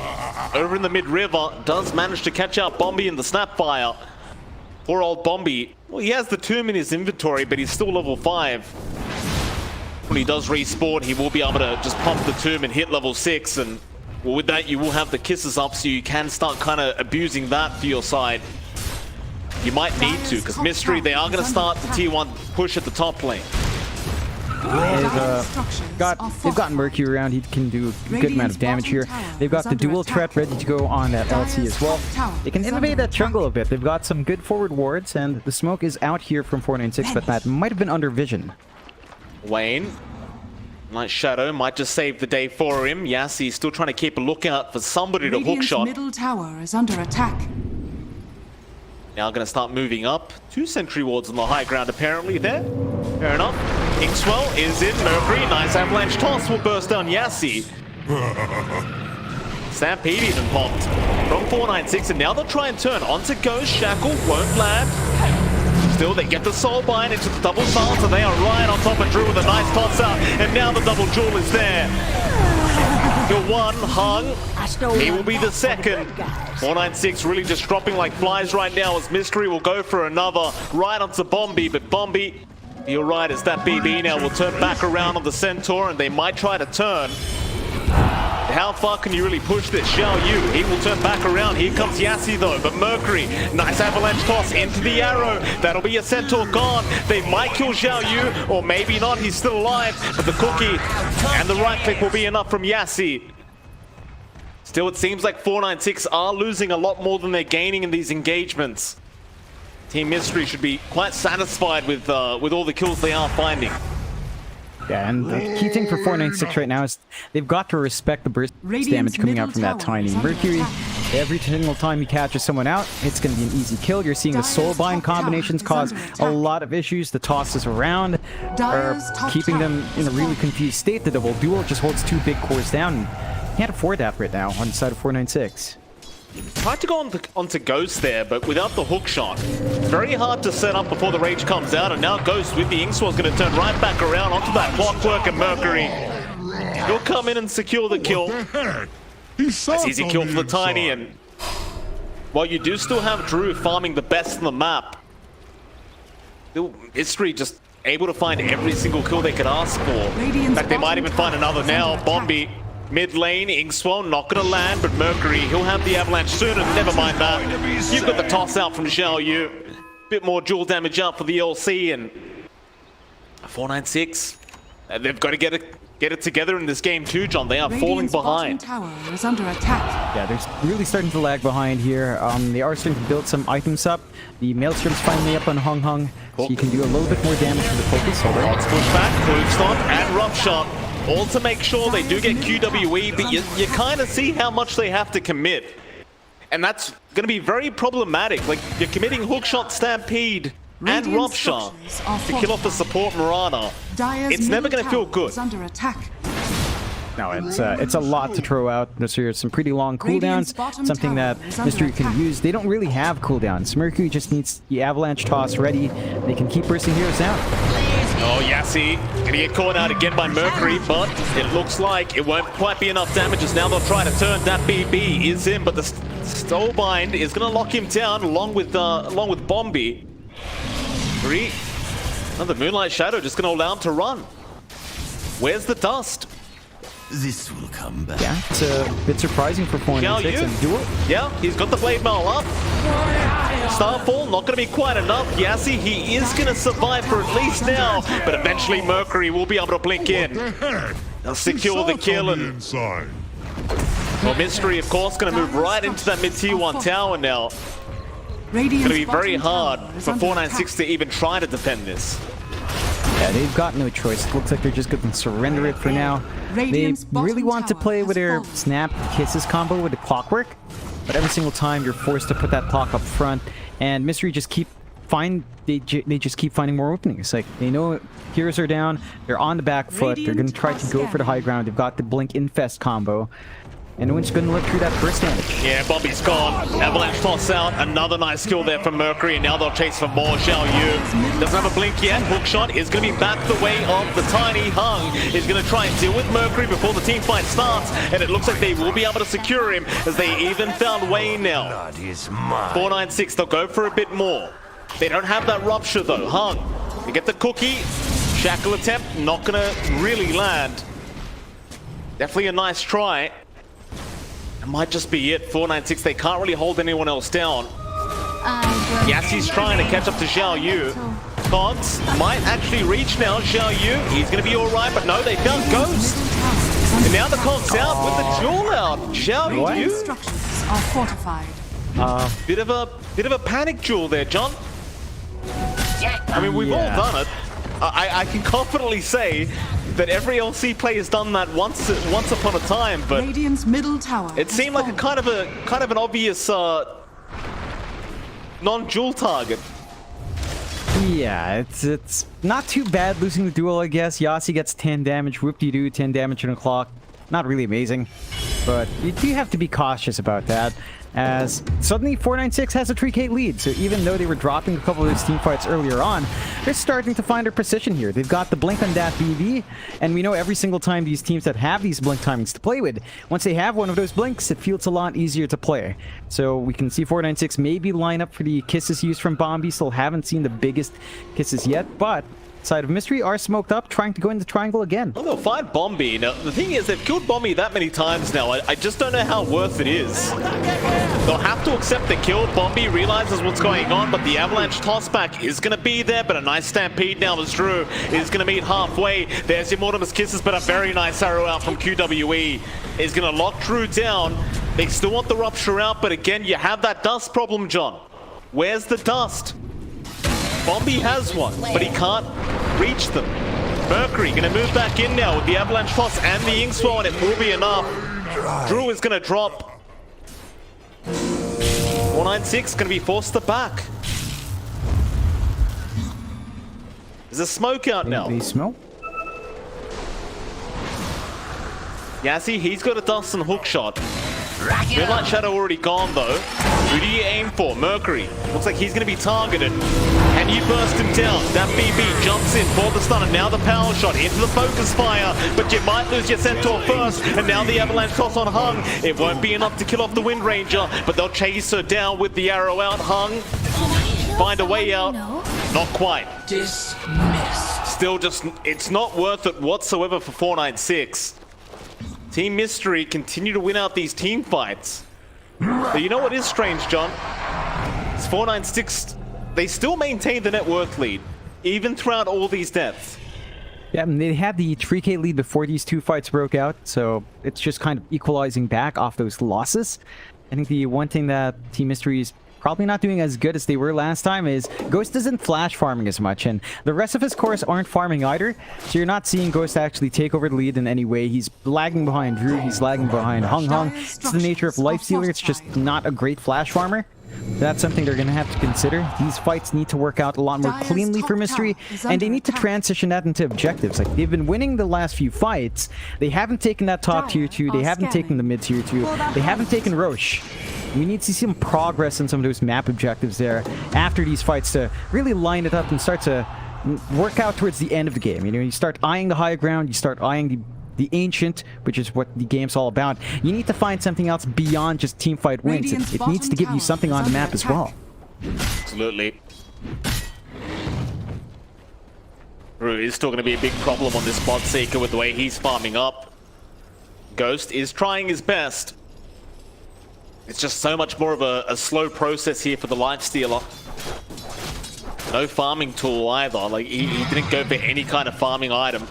over in the mid-river, does manage to catch out Bombi in the Snapfire. Poor old Bombi. Well, he has the tomb in his inventory, but he's still level 5. When he does respawn, he will be able to just pump the tomb and hit level 6, and well, with that you will have the kisses up, so you can start kind of abusing that for your side. You might need to, because Mystery, they are going to start the T1 push at the top lane. They've got Mercury around. He can do a good amount of damage here. They've got the dual threat ready to go on that LC as well. They can innovate that jungle a bit. They've got some good forward wards, and the smoke is out here from 496, but that might have been under vision. Wayne, Night Shadow might just save the day for him. Yassi still trying to keep a lookout for somebody to hook shot. Middle tower is under attack. Now going to start moving up. 2 sentry wards on the high ground apparently there. Fair enough. Inkswell is in. Mercury. Nice avalanche toss will burst down Yassi. Stampede even popped from 496, and now they'll try and turn onto Ghost. Shackle won't land. Still, they get the soul bind into the double silence, and they are right on top of Drew with a nice toss out. And now the double jewel is there. Kill 1, Hung. He will be the second. 496 really just dropping like flies right now as Mystery will go for another right onto Bombi, but Bombi, you're right, as that BB now will turn back around on the Centaur, and they might try to turn. How far can you really push this? Xiao Yu, he will turn back around. Here comes Yassi though, but Mercury, nice avalanche toss into the arrow. That'll be a Centaur gone. They might kill Xiao Yu, or maybe not, he's still alive. But the cookie and the right click will be enough from Yassi. Still, it seems like 496 are losing a lot more than they're gaining in these engagements. Team Mystery should be quite satisfied with all the kills they are finding. Yeah, and the key thing for 496 right now is they've got to respect the burst damage coming out from that Tiny. Mercury, every single time he catches someone out, it's going to be an easy kill. You're seeing the soul bind combinations cause a lot of issues. The tosses around are keeping them in a really confused state. The double duel just holds 2 big cores down. Can't afford that right now on the side of 496. Tried to go onto Ghost there, but without the hook shot. Very hard to set up before the rage comes out, and now Ghost with the Inkswell is going to turn right back around onto that Clockwork, and Mercury, he'll come in and secure the kill. That's easy kill for the Tiny, and while you do still have Drew farming the best on the map, still Mystery just able to find every single kill they could ask for. In fact, they might even find another now. Bombi. Mid lane, Inkswell not gonna land, but Mercury, he'll have the avalanche soon, and never mind that. You've got the toss out from Xiao Yu. Bit more dual damage out for the LC, and 496. They've got to get it together in this game too, John. They are falling behind. Tower is under attack. Yeah, they're really starting to lag behind here. They are starting to build some items up. The Maelstrom's finally up on Hung. So you can do a little bit more damage to the focus. Odds push back, Klugstad and Rough Shot. All to make sure they do get QWE, but you kind of see how much they have to commit. And that's going to be very problematic. Like, you're committing Hookshot, Stampede, and Rough Shot to kill off the support Marana. It's never going to feel good. Under attack. No, it's a lot to throw out. There's some pretty long cooldowns, something that Mystery can use. They don't really have cooldowns. Mercury just needs the Avalanche Toss ready. They can keep bursting heroes down. Oh, Yassi gonna get caught out again by Mercury, but it looks like it won't quite be enough damage as now they'll try to turn. That BB is in, but the Soulbind is gonna lock him down along with Bombi. Another Moonlight Shadow just gonna allow him to run. Where's the dust? This will come back. Yeah, it's a bit surprising for 496 and Duel. Yeah, he's got the Blade Mail up. Starfall, not going to be quite enough. Yassi, he is going to survive for at least now, but eventually Mercury will be able to blink in. They'll secure the kill and... Well, Mystery, of course, going to move right into that mid-tier 1 tower now. It's going to be very hard for 496 to even try to defend this. Yeah, they've got no choice. It looks like they're just going to surrender it for now. They really want to play with their Snap Kisses combo with the Clockwork, but every single time you're forced to put that clock up front, and Mystery just they just keep finding more openings. Like, they know heroes are down, they're on the back foot, they're going to try to go for the high ground. They've got the Blink Infest combo. And no one's going to look through that burst damage. Yeah, Bobby's gone. Avalanche toss out. Another nice kill there from Mercury. And now they'll chase for more. Xiao Yu doesn't have a blink yet. Hookshot is going to be back the way of the tiny Hung. He's going to try and deal with Mercury before the team fight starts. And it looks like they will be able to secure him as they even found Wayne now. 496, they'll go for a bit more. They don't have that rupture though. Hung, they get the cookie. Shackle attempt, not going to really land. Definitely a nice try. Might just be it. 496, they can't really hold anyone else down. Yassi's trying to catch up to Xiao Yu. Cogs might actually reach now. Xiao Yu, he's going to be alright, but no, they found Ghost. And now the Cogs out with the Jewel out. Xiao Yu. Structures are fortified. Bit of a panic Jewel there, John. I mean, we've all done it. I can confidently say that every LC player's done that once upon a time, but Radiant's middle tower it seemed like a kind of an obvious non-dual target. Yeah, it's not too bad losing the duel, I guess. Yassi gets 10 damage, whoop-de-doo, 10 damage on the clock. Not really amazing, but you do have to be cautious about that, as suddenly 496 has a 3k lead. So even though they were dropping a couple of those team fights earlier on, they're starting to find their precision here. They've got the blink on that BB, and we know every single time these teams that have these blink timings to play with, once they have one of those blinks, it feels a lot easier to play. So we can see 496 maybe line up for the kisses used from Bombi. Still haven't seen the biggest kisses yet, but side of Mystery are smoked up, trying to go into triangle again. Well, they'll find Bombi. Now, the thing is, they've killed Bombi that many times now. I just don't know how worth it is. They'll have to accept the kill. Bombi realizes what's going on, but the Avalanche tossback is going to be there. But a nice stampede now as Drew is going to meet halfway. There's Immortimus Kisses, but a very nice arrow out from QWE is going to lock Drew down. They still want the rupture out, but again, you have that dust problem, John. Where's the dust? Bombi has one, but he can't reach them. Mercury going to move back in now with the Avalanche Toss and the Inkswell, and it will be enough. Drew is going to drop. 496 going to be forced to back. There's a smoke out now. The smoke? Yassi, he's got a dust and hook shot. Moonlight Shadow already gone though. Who do you aim for? Mercury. Looks like he's going to be targeted. And you burst him down. That BB jumps in for the stun, and now the power shot into the focus fire. But you might lose your Centaur first, and now the Avalanche Toss on Hung. It won't be enough to kill off the Wind Ranger, but they'll chase her down with the arrow out. Hung, find a way out. Not quite. Dismissed. Still just, it's not worth it whatsoever for 496. Team Mystery continue to win out these team fights. But you know what is strange, John? It's 496. They still maintain the net worth lead, even throughout all these deaths. Yeah, and they had the 3k lead before these two fights broke out, so it's just kind of equalizing back off those losses. I think the one thing that Team Mystery is probably not doing as good as they were last time is Ghost isn't flash farming as much, and the rest of his cores aren't farming either, so you're not seeing Ghost actually take over the lead in any way. He's lagging behind Drew, he's lagging behind Hung. It's the nature of Lifestealer, it's just not a great flash farmer. That's something they're going to have to consider. These fights need to work out a lot more cleanly for Mystery, and they need to transition that into objectives. Like, they've been winning the last few fights. They haven't taken that top tier 2, they haven't taken the mid tier 2, they haven't taken Roche. We need to see some progress in some of those map objectives there after these fights to really line it up and start to work out towards the end of the game. You know, you start eyeing the high ground, you start eyeing the ancient, which is what the game's all about. You need to find something else beyond just teamfight wins. It needs to give you something on the map as well. Absolutely. Drew is still going to be a big problem on this bot seeker with the way he's farming up. Ghost is trying his best. It's just so much more of a slow process here for the Lifestealer. No farming tool either. Like, he didn't go for any kind of farming item.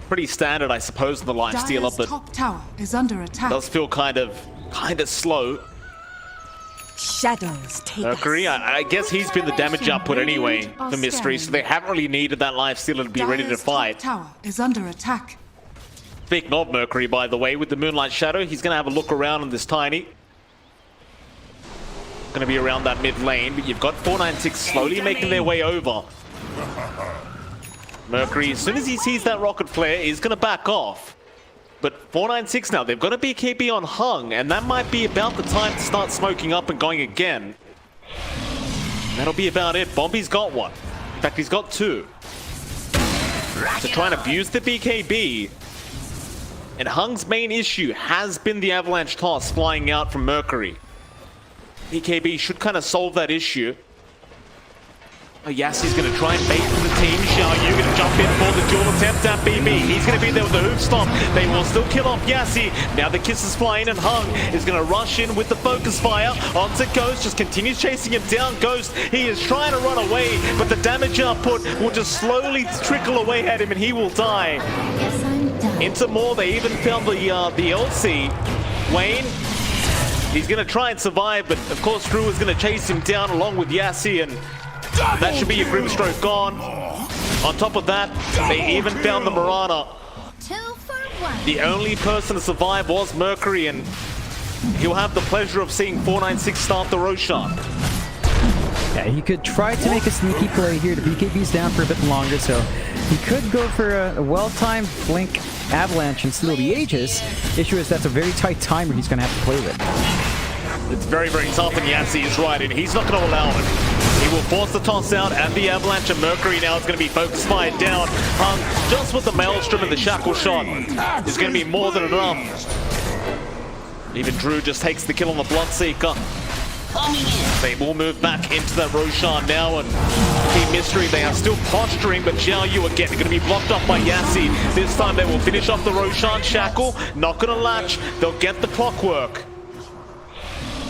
Pretty standard, I suppose, in the Lifestealer, but top tower is under attack. Does feel kind of slow. Shadows take Mercury, I guess he's been the damage output anyway for Mystery, so they haven't really needed that Lifestealer to be ready to fight. Tower is under attack. Speaking of Mercury, by the way, with the Moonlight Shadow, he's going to have a look around on this Tiny. Going to be around that mid lane, but you've got 496 slowly making their way over. Mercury, as soon as he sees that rocket flare, is going to back off. But 496 now, they've got a BKB on Hung, and that might be about the time to start smoking up and going again. That'll be about it. Bombi's got one. In fact, he's got two. To try and abuse the BKB. And Hung's main issue has been the avalanche toss flying out from Mercury. BKB should kind of solve that issue. Oh, Yassi's going to try and bait from the team. Xiao Yu going to jump in for the dual attempt at BB. He's going to be there with the hoof stomp. They will still kill off Yassi. Now the kisses flying, and Hung is going to rush in with the focus fire onto Ghost. Just continues chasing him down. Ghost, he is trying to run away, but the damage output will just slowly trickle away at him, and he will die. Into more, they even found the LC. Wayne, he's going to try and survive, but of course Drew is going to chase him down along with Yassi, and that should be a Grimstroke gone. On top of that, they even found the Mirana. 2 for 1. The only person to survive was Mercury, and he'll have the pleasure of seeing 496 start the Roshan. Yeah, he could try to make a sneaky play here. The BKB's down for a bit longer, so he could go for a well-timed Blink Avalanche and steal the Aegis. Issue is that's a very tight timer he's going to have to play with. It's very, very tough, and Yassi is right, and he's not going to allow it. He will force the toss out, and the Avalanche, and Mercury now is going to be focused fired down. Just with the Maelstrom and the Shackle shot is going to be more than enough. Even Drew just takes the kill on the Bloodseeker. They will move back into that Roshan now, and Team Mystery, they are still posturing, but Xiao Yu again going to be blocked off by Yassi. This time they will finish off the Roshan Shackle, not going to latch, they'll get the clockwork.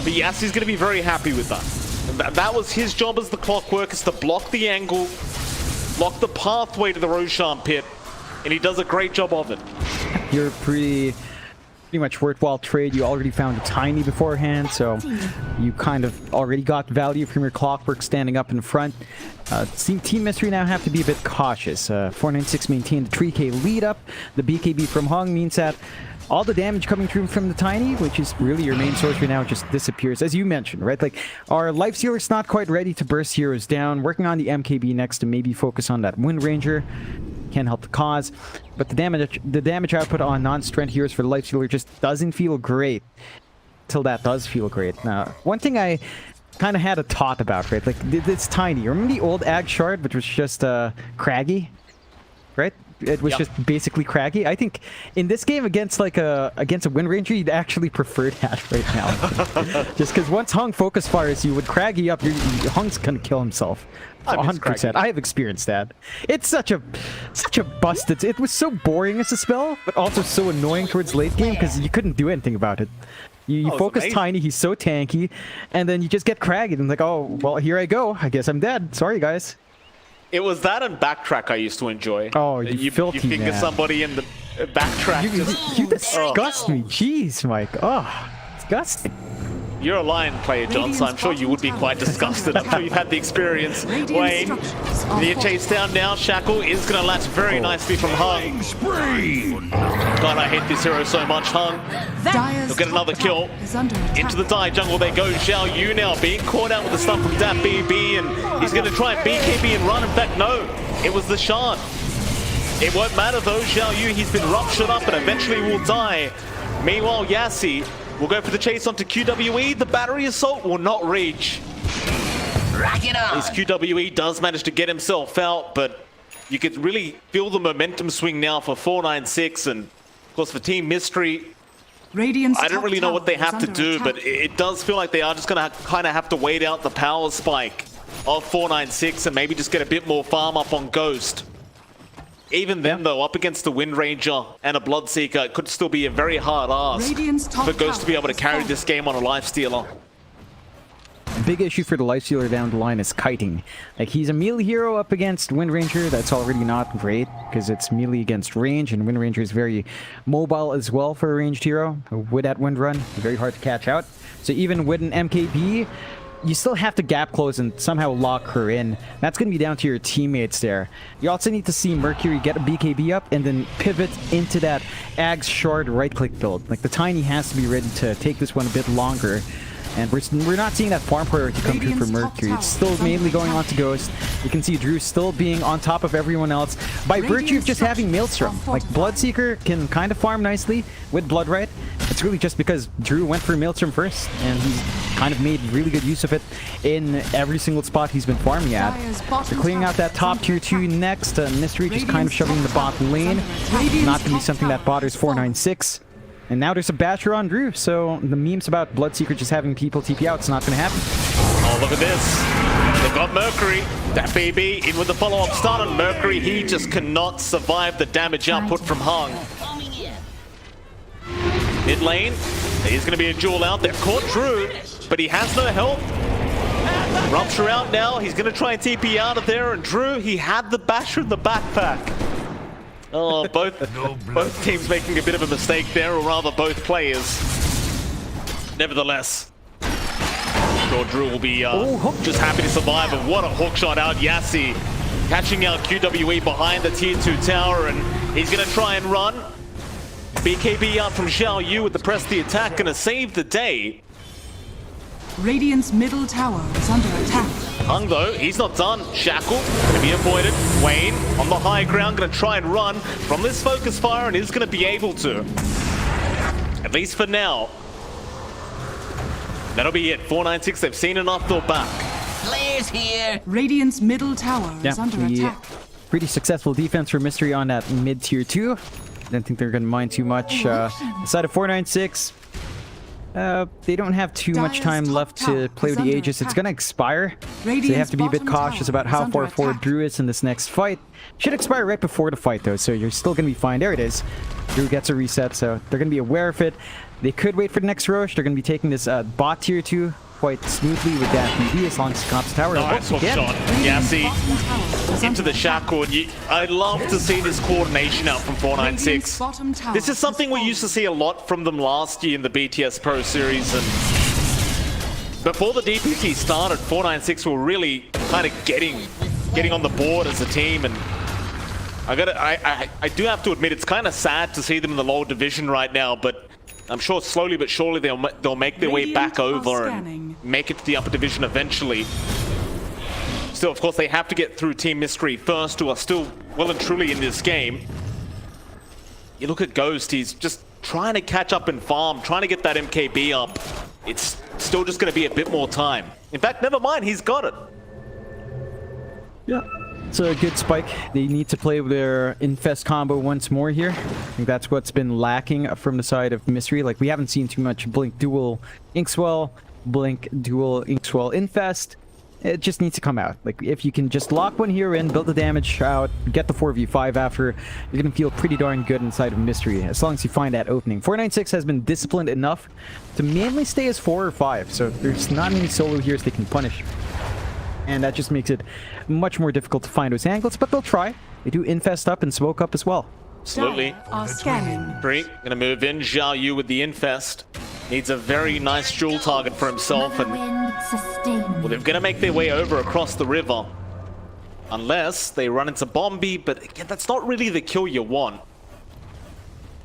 But Yassi's going to be very happy with that. That was his job as the clockwork, is to block the angle, block the pathway to the Roshan pit, and he does a great job of it. You're pretty much worthwhile trade. You already found a Tiny beforehand, so you kind of already got value from your clockwork standing up in front. Team Mystery now have to be a bit cautious. 496 maintained the 3k lead up. The BKB from Hung means that all the damage coming through from the Tiny, which is really your main source right now, just disappears, as you mentioned, right? Like, our Lifestealer's not quite ready to burst heroes down. Working on the MKB next to maybe focus on that Wind Ranger. Can't help the cause, but the damage output on non-strength heroes for the Lifestealer just doesn't feel great till that does feel great. Now, one thing I kind of had a thought about, right? Like, it's Tiny. Remember the old Ag Shard, which was just craggy, right? It was just basically craggy. I think in this game against a Wind Ranger, you'd actually prefer that right now. Just because once Hung focus fires you with craggy up, Hung's gonna kill himself. 100%. I have experienced that. It's such a busted. It was so boring as a spell, but also so annoying towards late game because you couldn't do anything about it. You focus Tiny, he's so tanky, and then you just get craggy and like, oh well, here I go. I guess I'm dead. Sorry guys. It was that and backtrack I used to enjoy. Oh, you filthy finger man. somebody in the backtrack. You disgust me. Jeez, Mike. Oh, disgusting. You're a Lion player, John, so I'm sure you would be quite disgusted. I'm sure you've had the experience. Wayne, the chase down now. Shackle is going to latch very nicely from Hung. God, I hate this hero so much, Hung. He'll get another kill. Into the die jungle they go. Xiao Yu now being caught out with the stuff from that BB, and he's going to try and BKB and run. In fact, no, it was the Shard. It won't matter though. Xiao Yu, he's been ruptured up and eventually will die. Meanwhile, Yassi will go for the chase onto QWE. The battery assault will not reach. Rack it on. His QWE does manage to get himself out, but you could really feel the momentum swing now for 496, and of course for Team Mystery, I don't really know what they have to do, but it does feel like they are just going to kind of have to wait out the power spike of 496 and maybe just get a bit more farm up on Ghost. Even then, though, up against the Wind Ranger and a Bloodseeker, it could still be a very hard ask for Ghost to be able to carry this game on a Lifestealer. Big issue for the Lifestealer down the line is kiting. Like, he's a melee hero up against Wind Ranger. That's already not great, because it's melee against range, and Wind Ranger is very mobile as well for a ranged hero. With that Wind Run, very hard to catch out. So even with an MKB, you still have to gap close and somehow lock her in. That's going to be down to your teammates there. You also need to see Mercury get a BKB up and then pivot into that Ag's Shard right-click build. Like, the Tiny has to be ready to take this one a bit longer. And we're not seeing that farm priority come through for Mercury. It's still mainly going on to Ghost. You can see Drew still being on top of everyone else by virtue of just having Maelstrom. Like, Bloodseeker can kind of farm nicely with Bloodright. It's really just because Drew went for Maelstrom first, and he's kind of made really good use of it in every single spot he's been farming at. They're clearing out that top tier 2 next. Mystery just kind of shoving the bot lane. Not going to be something that bothers 496. And now there's a basher on Drew, so the memes about Bloodseeker just having people TP out, it's not going to happen. Oh, look at this. They've got Mercury. That BB in with the follow-up stun on Mercury. He just cannot survive the damage output from Hung. Mid lane, there's going to be a duel out there. Caught Drew, but he has no health. Rupture out now. He's going to try and TP out of there, and Drew, he had the basher in the backpack. Oh, both teams making a bit of a mistake there, or rather both players. Nevertheless, sure Drew will be just happy to survive, and what a hook shot out. Yassi catching out QWE behind the tier 2 tower, and he's going to try and run. BKB out from Xiao Yu with the press the attack, going to save the day. Radiant's middle tower is under attack. Hung though, he's not done. Shackle going to be avoided. Wayne on the high ground going to try and run from this focus fire, and is going to be able to. At least for now. That'll be it. 496, they've seen enough, they're back. Players here. Radiant's middle tower is under attack. Pretty successful defense for Mystery on that mid tier 2. I don't think they're going to mind too much. Aside of 496, they don't have too much time left to play with the Aegis. It's going to expire, so they have to be a bit cautious about how far forward Drew is in this next fight. Should expire right before the fight, though, so you're still going to be fine. There it is. Drew gets a reset, so they're going to be aware of it. They could wait for the next Roche. They're going to be taking this bot tier 2 quite smoothly with that BB as long as Cops Tower. Nice hook shot. Yassi into the shackle. I'd love to see this coordination out from 496. This is something we used to see a lot from them last year in the BTS Pro Series, and before the DPC started, 496 were really kind of getting on the board as a team, and I do have to admit it's kind of sad to see them in the lower division right now, but I'm sure slowly but surely they'll make their way back over and make it to the upper division eventually. Still, of course, they have to get through Team Mystery first, who are still well and truly in this game. You look at Ghost, he's just trying to catch up and farm, trying to get that MKB up. It's still just going to be a bit more time. In fact, never mind, he's got it. Yeah. It's a good spike. They need to play with their Infest combo once more here. I think that's what's been lacking from the side of Mystery. Like, we haven't seen too much Blink Dual Inkswell, Blink Dual Inkswell Infest. It just needs to come out. Like, if you can just lock one here in, build the damage out, get the 4v5 after, you're going to feel pretty darn good inside of Mystery, as long as you find that opening. 496 has been disciplined enough to mainly stay as 4 or 5, so there's not many solo heroes they can punish. And that just makes it much more difficult to find those angles, but they'll try. They do infest up and smoke up as well. Absolutely. Are scanning. Bree gonna move in. Xiao Yu with the infest. Needs a very nice dual target for himself, and well, they're going to make their way over across the river. Unless they run into Bombi, but again, that's not really the kill you want.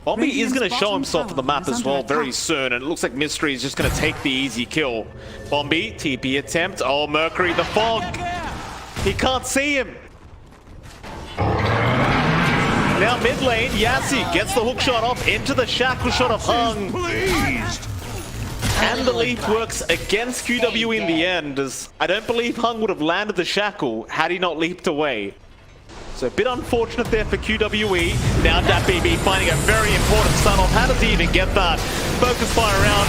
Bombi is going to show himself on the map as well very soon, and it looks like Mystery is just going to take the easy kill. Bombi, TP attempt. Oh, Mercury, the fog. He can't see him. Now mid lane, Yassi gets the hook shot off into the shackle shot of Hung. And the leap works against QW in the end, as I don't believe Hung would have landed the shackle had he not leaped away. So a bit unfortunate there for QWE. Now DPC finding a very important stun off. How does he even get that? Focus fire around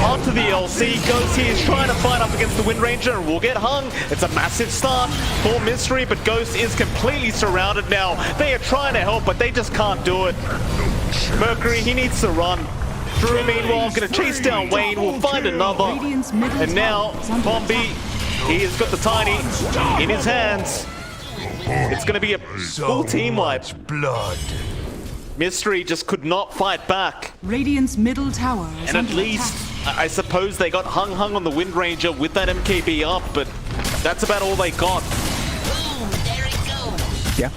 onto the LC. Ghost here is trying to fight up against the Wind Ranger and will get hung. It's a massive start for Mystery, but Ghost is completely surrounded now. They are trying to help, but they just can't do it. Mercury, he needs to run. Drew, meanwhile, going to chase down Wayne. We'll find another. And now, Bombi, he has got the Tiny in his hands. It's going to be a full team wipe. Mystery just could not fight back. Radiant's middle tower is And at under least, attack. I suppose they got hung on the Wind Ranger with that MKB up, but that's about all they got. Boom, there it goes. Yeah,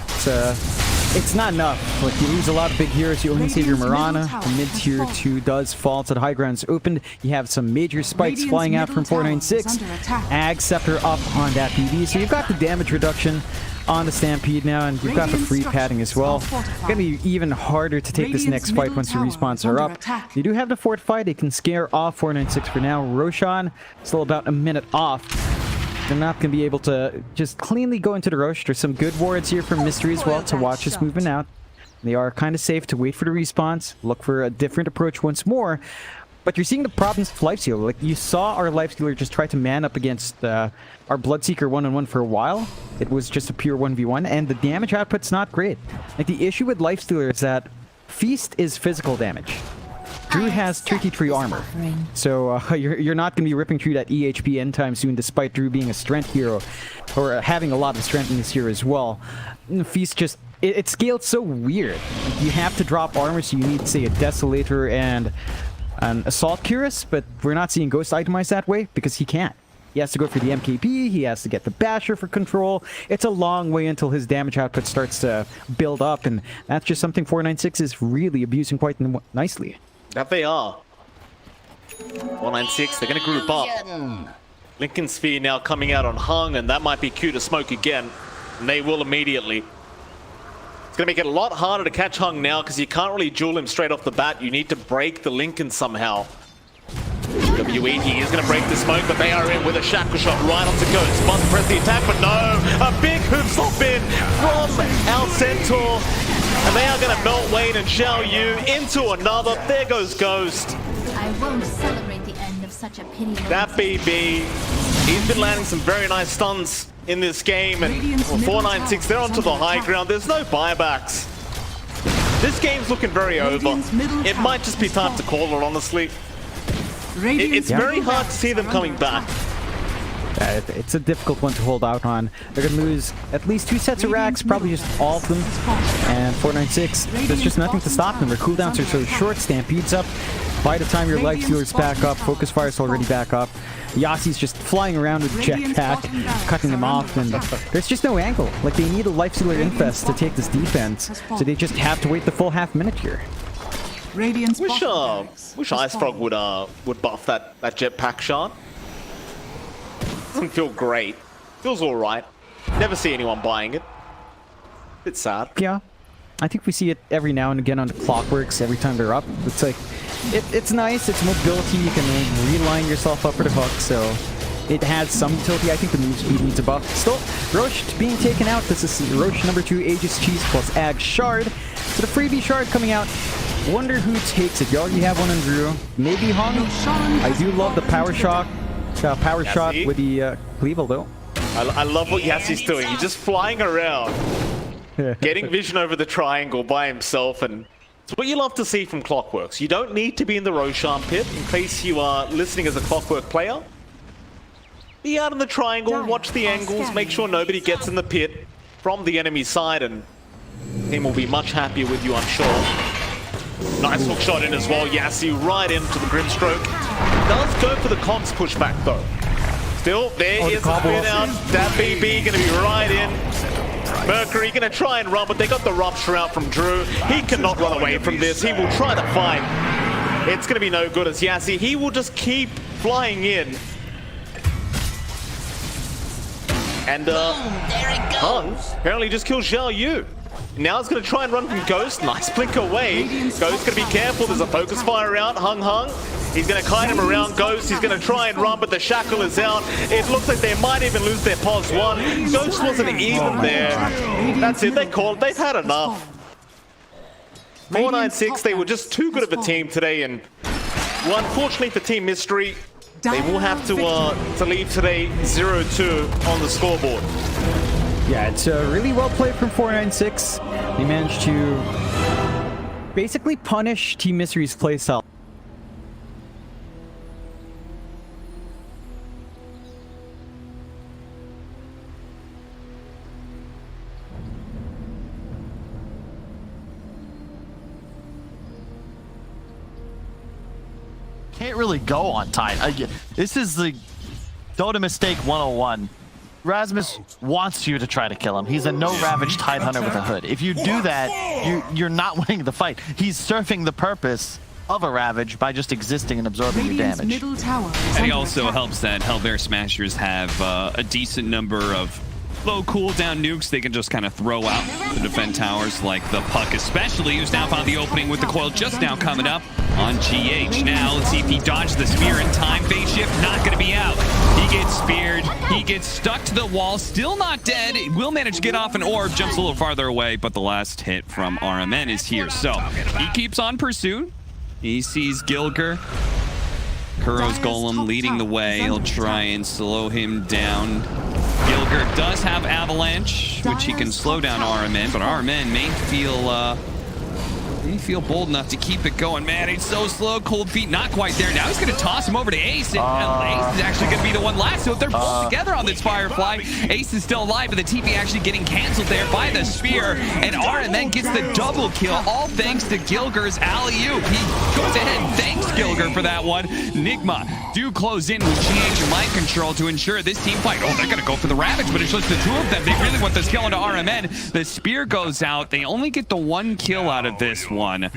it's not enough. Like, you lose a lot of big heroes, you only save your Mirana. The mid-tier 2 does fall to the high grounds opened. You have some major spikes Radiant's flying out middle from tower is 496. under attack. Ag Scepter up on that PV, so you've got the damage reduction on the Stampede now, and you've got the free padding as well. It's going to be even harder to take this next fight once your respawns are up. You do have the fortify. They can scare off 496 for now. Roshan still about a minute off. They're not going to be able to just cleanly go into the Rosh. There's some good wards here from Mystery as well to watch this movement out. They are kind of safe to wait for the respawns, look for a different approach once more. But you're seeing the problems of Lifestealer. Like, you saw our Lifestealer just try to man up against our Bloodseeker one-on-one for a while. It was just a pure 1v1, and the damage output's not great. Like, the issue with Lifestealer is that Feast is physical damage. Drew has Turkey Tree armor, so you're not going to be ripping through that EHP anytime soon, despite Drew being a strength hero, or having a lot of strength in this hero as well. Feast just... It scaled so weird. You have to drop armor, so you need, say, a Desolator and an Assault Cuirass, but we're not seeing Ghost itemized that way because he can't. He has to go for the MKP, he has to get the Basher for control. It's a long way until his damage output starts to build up, and that's just something 496 is really abusing quite nicely. That they are. 496, they're going to group up. Lincoln Sphere now coming out on Hung, and that might be Q to smoke again. And they will immediately. It's going to make it a lot harder to catch Hung now because you can't really duel him straight off the bat. You need to break the Lincoln somehow. WE, he is going to break the smoke, but they are in with a shackle shot right onto Ghost. Must press the attack, but no! A big hoop slop in from our Centaur. And they are going to melt Wayne and Xiao Yu into another. There goes Ghost. I won't celebrate the end of such a pitiless. That BB, he's been landing some very nice stuns in this game, and 496, they're onto the high ground. There's no buybacks. This game's looking very over. It might just be time to call it, honestly. It's very hard to see them coming back. It's a difficult one to hold out on. They're going to lose at least 2 sets of racks, probably just all of them. And 496, there's just nothing to stop them. Their cooldowns are so short, Stampede's up. By the time your Lifestealer's back up, Focus Fire's already back up. Yassi's just flying around with Jetpack, cutting them off, and there's just no angle. Like, they need a Lifestealer Infest to take this defense, so they just have to wait the full half minute here. Wish Ice Frog would buff that Jetpack shot. Doesn't feel great. Feels alright. Never see anyone buying it. Bit sad. Yeah. I think we see it every now and again on the Clockworks every time they're up. It's like, it's nice, it's mobility, you can reline yourself up for the hook, so it has some utility. I think the move speed needs a buff. Still, Roche being taken out. This is Roche number 2, Aegis Cheese plus Ag Shard. So the freebie Shard coming out. Wonder who takes it. You already have one on Drew. Maybe Hung. I do love the power shot. Power shot with the Cleavel though. I love what Yassi's doing. He's just flying around, getting vision over the triangle by himself, and it's what you love to see from Clockworks. You don't need to be in the Roshan pit in case you are listening as a Clockwork player. Be out in the triangle, watch the angles, make sure nobody gets in the pit from the enemy side, and the team will be much happier with you, I'm sure. Nice hook shot in as well. Yassi right into the Grimstroke. Does go for the Cogs pushback though. Still, there is a spin out. That BB going to be right in. Mercury going to try and run, but they got the rupture out from Drew. He cannot run away from this. He will try to fight. It's going to be no good as Yassi. He will just keep flying in. And Hung apparently just killed Xiao Yu. Now it's going to try and run from Ghost. Nice blink away. Ghost going to be careful. There's a focus fire out. Hung. He's going to kite him around Ghost. He's going to try and run, but the shackle is out. It looks like they might even lose their pos 1. Ghost wasn't even there. That's it. They called. They've had enough. 496. They were just too good of a team today, and unfortunately for Team Mystery, they will have to leave today 0-2 on the scoreboard. Yeah, it's really well played from 496. They managed to basically punish Team Mystery's playstyle. Can't really go on Tide. This is the Dota mistake 101. Rasmus wants you to try to kill him. He's a no ravage Tide Hunter with a hood. If you do that, you're not winning the fight. He's surfing the purpose of a ravage by just existing and absorbing your damage. Middle tower And it also helps that Hellbear Smashers have a decent number of low cooldown nukes they can just kind of throw out to defend towers, like the Puck especially, who's now found the opening with the coil just now coming up on GH. Now let's see if he dodged the spear in time. Phase shift not going to be out. He gets speared. He gets stuck to the wall. Still not dead. Will manage to get off an orb. Jumps a little farther away, but the last hit from RMN is here. So he keeps on pursuit. He sees Gilger. Kuro's Golem leading the way. He'll try and slow him down. Gilger does have Avalanche, which he can slow down RMN, but RMN may feel bold enough to keep it going. Man, he's so slow. Cold feet not quite there. Now he's going to toss him over to Ace, and Ace is actually going to be the one last. So if they're both together on this Firefly, Ace is still alive, but the TP actually getting canceled there by the spear, and RMN gets the double kill, all thanks to Gilger's alley-oop. He goes ahead and thanks Gilger for that one. Nigma do close in with GH and Mind Control to ensure this team fight. Oh, they're going to go for the Ravage, but it's just the two of them. They really want this kill into RMN. The spear goes out. They only get the one kill out of this one,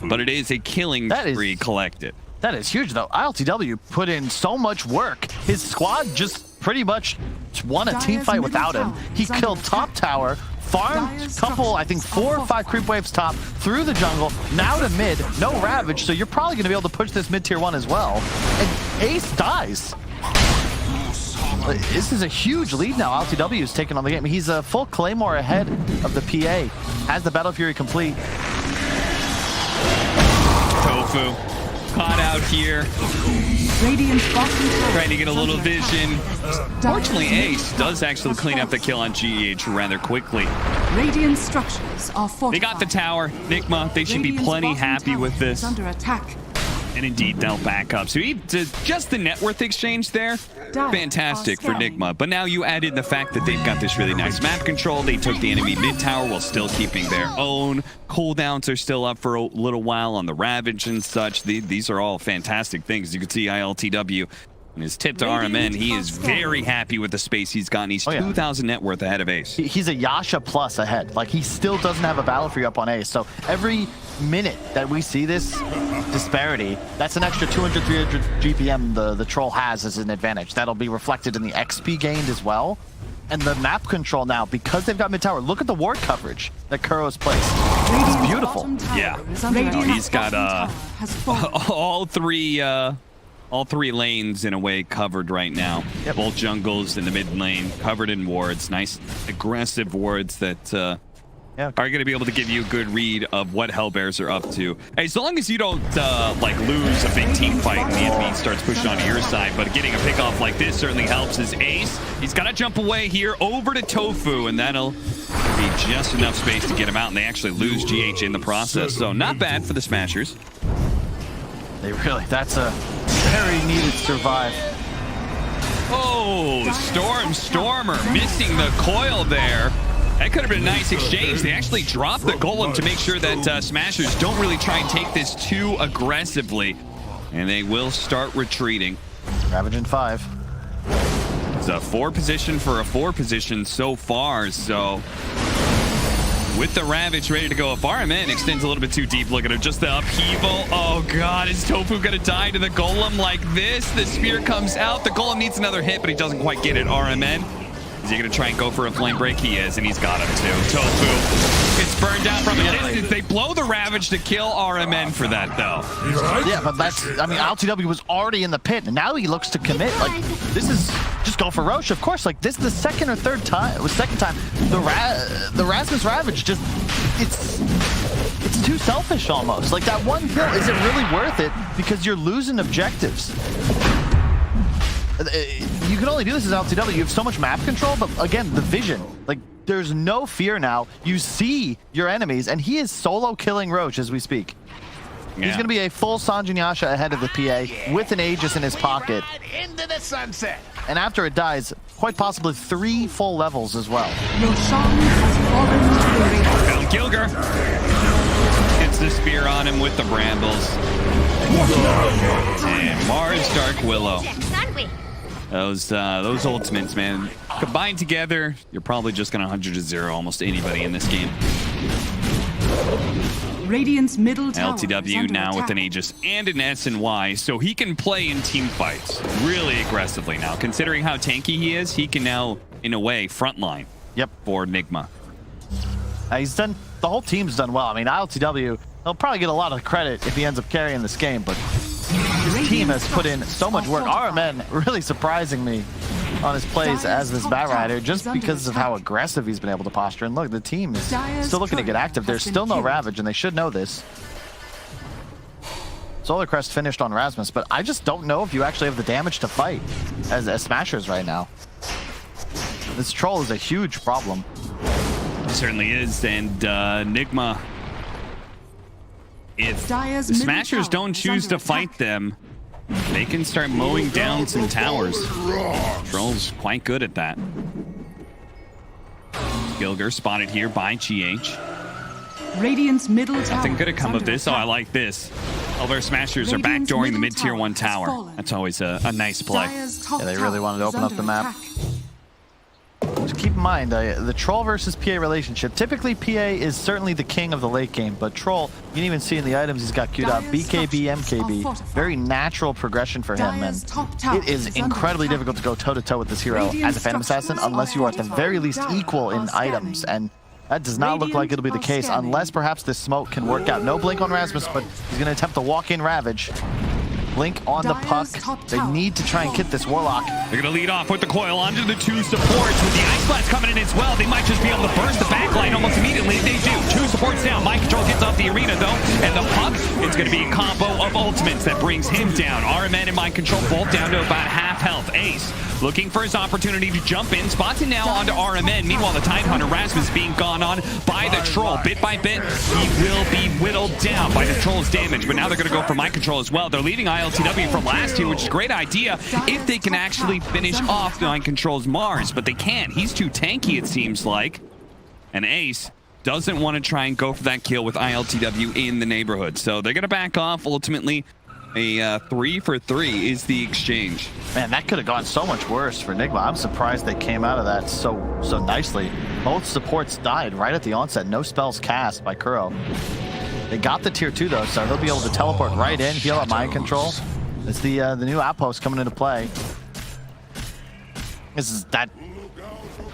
but it is a killing spree collected. That is huge, though. AlcodeTV put in so much work. His squad just pretty much won a team fight without him. He killed top tower, farmed a couple, I think 4 or 5 creep waves top, through the jungle, now to mid, no Ravage, so you're probably going to be able to push this mid tier 1 as well. And Ace dies. This is a huge lead now. AlcodeTV is taking on the game. He's a full Claymore ahead of the PA. Has the Battle Fury complete. Tofu caught out here, trying to get a little vision. Fortunately, Ace does actually clean up the kill on GH rather quickly. Radiant structures are fortified. They got the tower. Nigma, they should be plenty happy with this. Under attack. And indeed, they'll back up. So just the net worth exchange there, fantastic for Nigma. But now you add in the fact that they've got this really nice map control. They took the enemy mid tower while still keeping their own. Cooldowns are still up for a little while on the Ravage and such. These are all fantastic things. You can see AlcodeTV and his tip to RMN. He is very happy with the space he's gotten. He's 2,000 net worth ahead of Ace. He's a Yasha plus ahead. Like, he still doesn't have a Battle Fury up on Ace. So every minute that we see this disparity, that's an extra 200, 300 GPM the troll has as an advantage. That'll be reflected in the XP gained as well. And the map control now, because they've got mid tower, look at the ward coverage that Kuro's placed. It's beautiful. Yeah. He's got all three lanes in a way covered right now. Yep. Both jungles in the mid lane covered in wards. Nice aggressive wards that are going to be able to give you a good read of what Hellbears are up to. As long as you don't like lose a big team fight and the enemy starts pushing onto your side, but getting a pick off like this certainly helps. His Ace, he's got to jump away here over to Tofu, and that'll be just enough space to get him out, and they actually lose GH in the process. So not bad for the Smashers. That's a very needed survive. Oh, Stormer missing the coil there. That could have been a nice exchange. They actually dropped the golem to make sure that Smashers don't really try and take this too aggressively. And they will start retreating. Ravage in 5. It's a 4 position for a 4 position so far, so with the Ravage ready to go, if RMN extends a little bit too deep, look at him, just the upheaval. Oh god, is Tofu gonna die to the Golem like this? The spear comes out, the Golem needs another hit, but he doesn't quite get it. RMN, is he gonna try and go for a flame break? He is, and he's got him too. Tofu gets burned out from a distance. They blow the Ravage to kill RMN for that though. Yeah, but that's, I mean, AlcodeTV was already in the pit, and now he looks to commit. Like, this is just go for Roche, of course. Like, this is the second or third time, it was second time, the Rasmus Ravage just, it's too selfish almost. Like, that one kill, is it really worth it? Because you're losing objectives. You can only do this as AlcodeTV. You have so much map control, but again, the vision. Like, there's no fear now. You see your enemies, and he is solo killing Roche as we speak. Yeah. He's going to be a full Sanjin Yasha ahead of the PA with an Aegis in his pocket. Into the sunset. And after it dies, quite possibly 3 full levels as well. Roshan has fallen to the Gilger gets the spear on him with the brambles. And Mars Dark Willow. Those ultimates, man, combined together, you're probably just gonna 100-0 almost anybody in this game. Radiant's middle tower LTW now with an Aegis and an SNY, so he can play in team fights really aggressively now. Considering how tanky he is, he can now, in a way, frontline. Yep. For Nigma. He's done. The whole team's done well. I mean, LTW, they'll probably get a lot of credit if he ends up carrying this game, but his team has put in so much work. RMN really surprising me on his plays as this Batrider just because of how aggressive he's been able to posture. And look, the team is still looking to get active. There's still no Ravage, and they should know this. Solar Crest finished on Rasmus, but I just don't know if you actually have the damage to fight as Smashers right now. This troll is a huge problem. It certainly is, and Nigma, if the Smashers don't choose to fight them, they can start mowing down some towers. Troll's quite good at that. Gilger spotted here by GH. Radiant's middle tower. Nothing could have come of this. Oh, I like this. All of our Smashers are backdooring the mid-tier 1 tower. That's always a nice play. Yeah, they really wanted to open up the map. Just keep in mind, the Troll versus PA relationship. Typically, PA is certainly the king of the late game, but Troll, you can even see in the items he's got queued up, BKB, MKB. Very natural progression for him, and it is incredibly difficult to go toe-to-toe with this hero as a Phantom Assassin unless you are at the very least equal in items, and that does not look like it'll be the case unless perhaps this smoke can work out. No blink on Rasmus, but he's going to attempt to walk in Ravage. Blink on the puck. They need to try and get this Warlock. They're going to lead off with the coil onto the 2 supports. With the Ice Blast coming in as well, they might just be able to burst the backline almost immediately. They do. 2 supports down. Mind Control gets off the arena, though. And the puck, it's going to be a combo of ultimates that brings him down. RMN and Mind Control both down to about half health. Ace looking for his opportunity to jump in. Spots it now onto RMN. Meanwhile, the Tidehunter Rasmus being gone on by the Troll. Bit by bit, he will be whittled down by the Troll's damage. But now they're going to go for Mind Control as well. They're leaving ILTW from last year, which is a great idea if they can actually finish off Mind Control's Mars. But they can't. He's too tanky, it seems like. And Ace doesn't want to try and go for that kill with ILTW in the neighborhood. So they're going to back off. Ultimately, a 3 for 3 is the exchange. Man, that could have gone so much worse for Nigma. I'm surprised they came out of that so nicely. Both supports died right at the onset. No spells cast by Kuro. They got the tier 2 though, so he'll be able to teleport right in, heal up Mind Control. It's the new outpost coming into play. This is that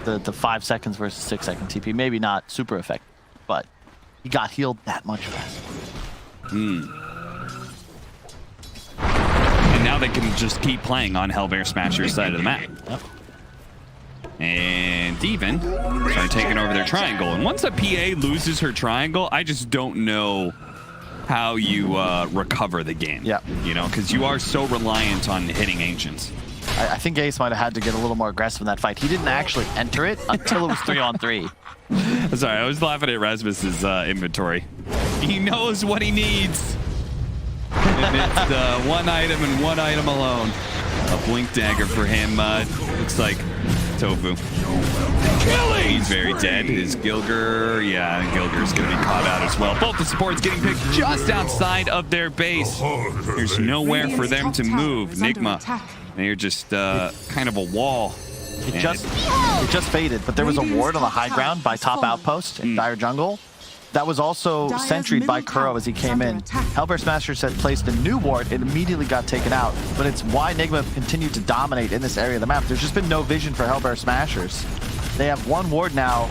the 5 seconds versus 6 second TP. Maybe not super effective, but he got healed that much faster. And now they can just keep playing on Hellbear Smasher's side of the map. Yep. And even start taking over their triangle. And once a PA loses her triangle, I just don't know how you recover the game. Yeah. You know, because you are so reliant on hitting Ancients. I think Ace might have had to get a little more aggressive in that fight. He didn't actually enter it until it was 3-on-3. Sorry, I was laughing at Rasmus's inventory. He knows what he needs. And it's 1 item and 1 item alone. A blink dagger for him. Looks like Tofu. He's very dead. Is Gilger? Yeah, Gilger's going to be caught out as well. Both the supports getting picked just outside of their base. There's nowhere for them to move. Nigma, they're just kind of a wall. It just faded, but there was a ward on the high ground by top outpost in Dire Jungle. That was also sentryed by Kuro as he came in. Hellbear Smashers had placed a new ward. It immediately got taken out, but it's why Nigma continued to dominate in this area of the map. There's just been no vision for Hellbear Smashers. They have one ward now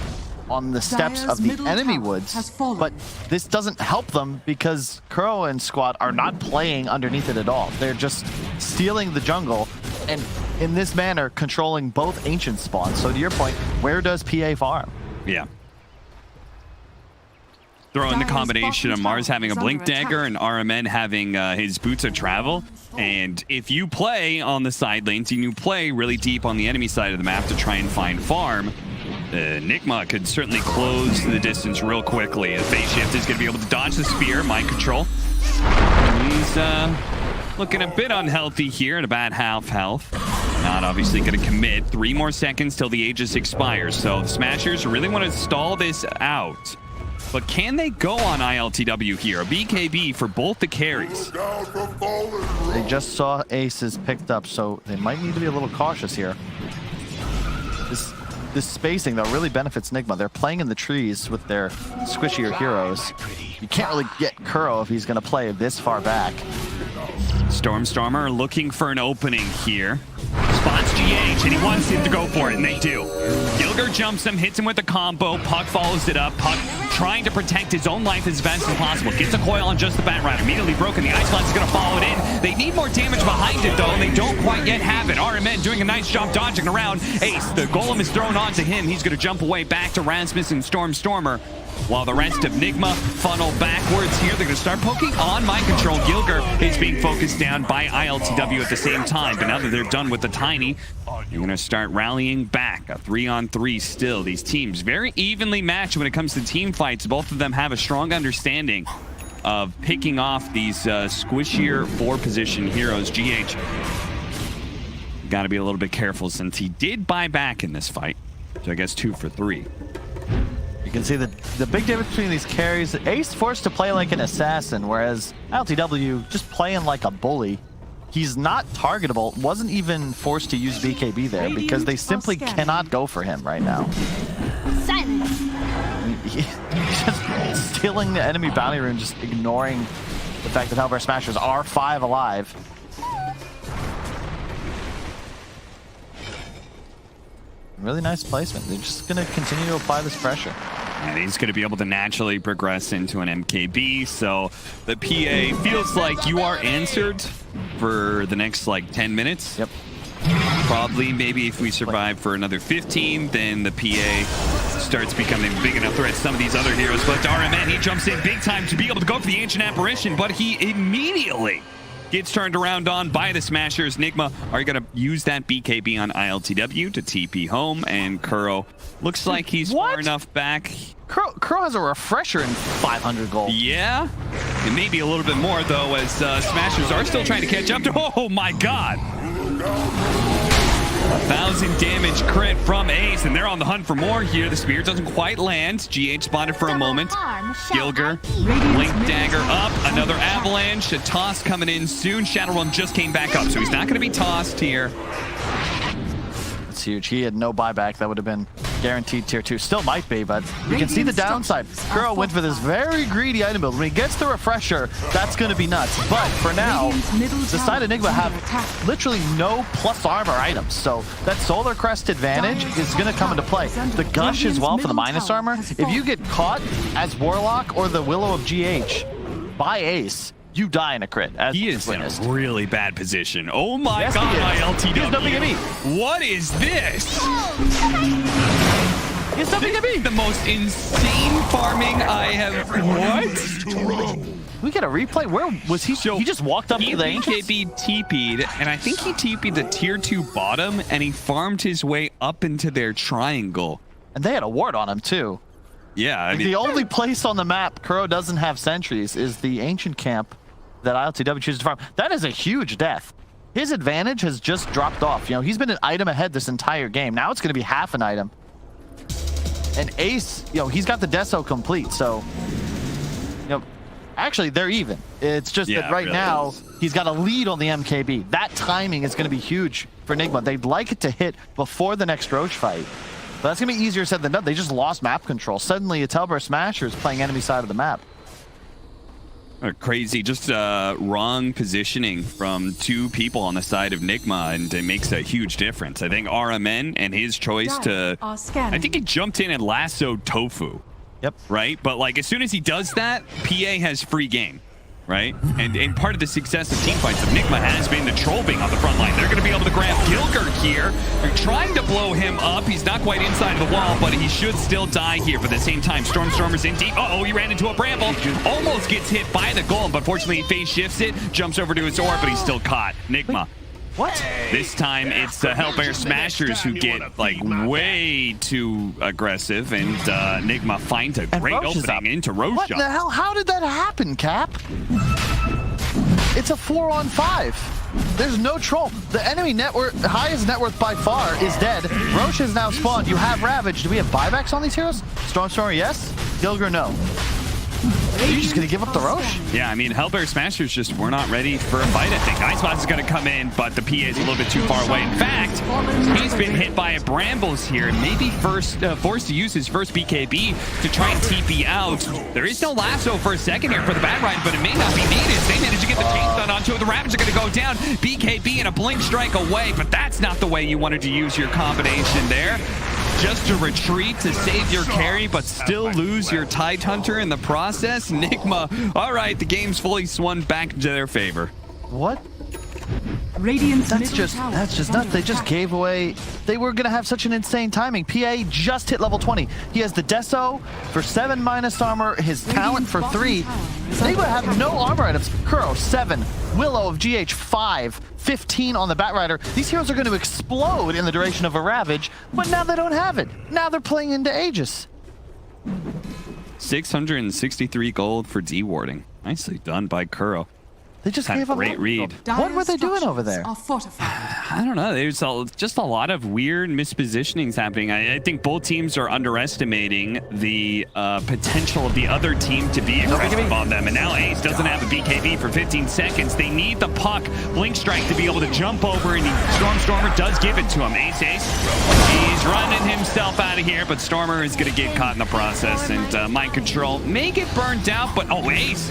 on the steps of the enemy woods, but this doesn't help them because Kuro and squad are not playing underneath it at all. They're just stealing the jungle and in this manner controlling both ancient spawns. So to your point, where does PA farm? Yeah. Throw in the combination of Mars having a Blink Dagger and RMN having his Boots of Travel. And if you play on the side lanes and you play really deep on the enemy side of the map to try and find farm, Nigma could certainly close the distance real quickly. A Phase Shift is going to be able to dodge the spear, mind control. He's looking a bit unhealthy here at about half health. Not obviously going to commit. 3 more seconds till the Aegis expires. So the Smashers really want to stall this out. But can they go on ILTW here? A BKB for both the carries. They just saw Aces picked up, so they might need to be a little cautious here. This spacing, though, really benefits Nigma. They're playing in the trees with their squishier heroes. You can't really get Kuro if he's going to play this far back. Stormer looking for an opening here. Spots GH, and he wants him to go for it, and they do. Gilger jumps him, hits him with a combo. Puck follows it up. Puck trying to protect his own life as best as possible. Gets a coil on just the Batrider. Immediately broken. The Ice Blast is going to follow it in. They need more damage behind it, though, and they don't quite yet have it. RMN doing a nice job dodging around. Ace, the Golem is thrown onto him. He's going to jump away back to Rasmus and Stormer. While the rest of Nigma funnel backwards here. They're going to start poking on mind control. Gilger is being focused down by ILTW at the same time. But now that they're done with the Tiny, they're going to start rallying back. A 3-on-3 still. These teams very evenly matched when it comes to team fights. Both of them have a strong understanding of picking off these squishier 4-position heroes. GH got to be a little bit careful since he did buy back in this fight. So I guess 2 for 3. You can see the big difference between these carries. Ace forced to play like an assassin, whereas LTW just playing like a bully. He's not targetable. Wasn't even forced to use BKB there because they simply cannot go for him right now. Silence. He's just stealing the enemy bounty rune, just ignoring the fact that Hellbear Smashers are 5 alive. Really nice placement. They're just going to continue to apply this pressure. And he's going to be able to naturally progress into an MKB. So the PA feels like you are answered for the next, like, 10 minutes. Yep. Probably, maybe if we survive for another 15, then the PA starts becoming a big enough threat to some of these other heroes. But RMN, he jumps in big time to be able to go for the Ancient Apparition, but he immediately gets turned around on by the Smashers. Nigma are going to use that BKB on ILTW to TP home, and Kuro looks like he's far enough back. Kuro has a refresher in 500 gold. Yeah, it may be a little bit more, though, as Smashers are still trying to catch up to... Oh, my God. 1,000 damage crit from Ace, and they're on the hunt for more here. The spear doesn't quite land. GH spotted for a moment. Gilger, Blink Dagger up. Another avalanche. A toss coming in soon. Shadowrun just came back up, so he's not going to be tossed here. It's huge. He had no buyback. That would have been guaranteed tier 2. Still might be, but you can see the downside. Kuro went for this very greedy item build. When he gets the refresher, that's going to be nuts. But for now, the side of Nigma have literally no plus armor items. So that Solar Crest advantage is going to come into play. The Gush as well for the minus armor. If you get caught as Warlock or the Willow of GH by Ace, you die in a crit. As he is in a really bad position. Oh my God, my LTW. He has no BKB. What is this? He has no BKB. The most insane farming I have. What? We get a replay. Where was he? So he just walked up to the Ancients? BKB TP'd, and I think he TP'd the tier 2 bottom, and he farmed his way up into their triangle. And they had a ward on him too. Yeah, I mean, the only place on the map Kuro doesn't have sentries is the ancient camp that ILTW chooses to farm. That is a huge death. his advantage has just dropped off. You know, he's been an item ahead this entire game. Now it's going to be half an item. And Ace, you know, he's got the Deso complete, so, you know, actually they're even. It's just that right now he's got a lead on the MKB. That timing is going to be huge for Enigma. They'd like it to hit before the next Roach fight, but that's going to be easier said than done. They just lost map control. Suddenly it's Hellbear Smashers playing enemy side of the map. Crazy, just wrong positioning from two people on the side of Nigma, and it makes a huge difference. I think RMN and his choice to, I think he jumped in and lassoed Tofu. Yep. Right? But like as soon as he does that, PA has free game. Right? And part of the success of teamfights of Nigma has been the troll being on the front line. They're going to be able to grab Gilgert here. They're trying to blow him up. He's not quite inside the wall, but he should still die here. But at the same time, Stormstormer's in deep. Uh-oh, he ran into a bramble. Almost gets hit by the golem, but fortunately he phase shifts it, jumps over to his orb, but he's still caught. Nigma. What? This time it's the Hellbear Smashers who get like way too aggressive, and Nigma finds a great opening into Roshan. What the hell? How did that happen, Cap? It's a 4-on-5. There's no troll. The enemy highest net worth by far is dead. Roche has now spawned. You have Ravage. Do we have buybacks on these heroes? Stormstormer, yes. Gilger, no. Are you just going to give up the Roche? Yeah, I mean, Hellbear Smashers just were not ready for a fight, I think. Icebox is going to come in, but the PA is a little bit too far away. In fact, he's been hit by a Brambles here, and maybe forced to use his first BKB to try and TP out. There is no lasso for a second here for the Batride, but it may not be needed. They managed to get the chain stun onto it. The Ravage are going to go down. BKB and a blink strike away, but that's not the way you wanted to use your combination there. Just to retreat to save your carry, but still lose your Tidehunter in the process. Nigma, all right, the game's fully swung back into their favor. What? Radiant's That's just nuts. They just gave away. They were gonna have such an insane timing. PA just hit level 20. He has the Deso for 7 minus armor, his talent for 3. They would have no armor items. Kuro 7, Willow of GH 5, 15 on the Batrider. These heroes are going to explode in the duration of a Ravage, but now they don't have it. Now they're playing into Aegis. 663 gold for D-warding. Nicely done by Kuro. They just gave up. Great read. What were they doing over there? I don't know. There's just a lot of weird mispositionings happening. I think both teams are underestimating the potential of the other team to be aggressive on them. And now Ace doesn't have a BKB for 15 seconds. They need the puck, Blink Strike, to be able to jump over, and Stormstormer does give it to him. Ace. He's running himself out of here, but Stormer is going to get caught in the process. And Mind Control may get burned out, but Ace.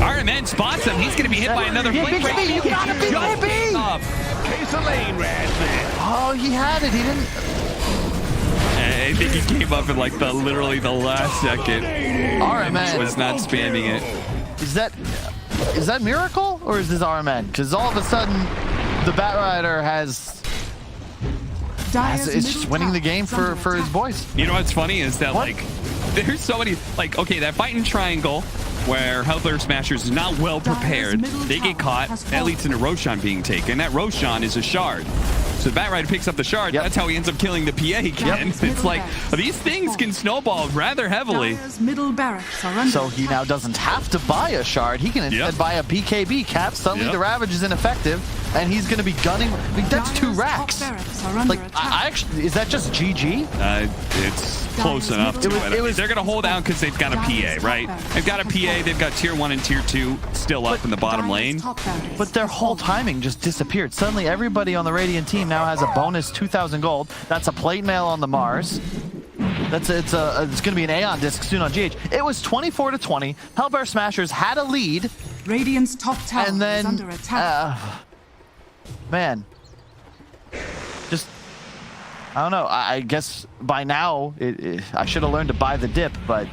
RMN spots him. He's going to be hit by another Blink Strike. You got a BKB! Oh, he had it. He didn't. I think he came up in like literally the last second. RMN was not spamming it. Is that Miracle or is this RMN? Because all of a sudden the Batrider it's just winning the game for his boys. You know what's funny is that like there's so many okay, that fight in triangle where Hellbear Smashers is not well prepared. They get caught. That leads into Roshan being taken. That Roshan is a shard. So the Batrider picks up the shard. That's how he ends up killing the PA again. It's like these things can snowball rather heavily. So he now doesn't have to buy a shard. He can instead buy a BKB cap. Suddenly the Ravage is ineffective, and he's going to be gunning. I mean, that's 2 racks. Like, I actually, is that just GG? It's close enough to it. They're going to hold out because they've got a PA, right? They've got a PA. They've got tier 1 and tier 2 still up in the bottom lane. But their whole timing just disappeared. Suddenly, everybody on the Radiant team now has a bonus 2,000 gold. That's a plate mail on the Mars. It's going to be an Aeon disc soon on GH. It was 24-20. Hellbear Smashers had a lead. Radiant's top tower and then, is under attack. Man, just I don't know. I guess by now I should have learned to buy the dip, but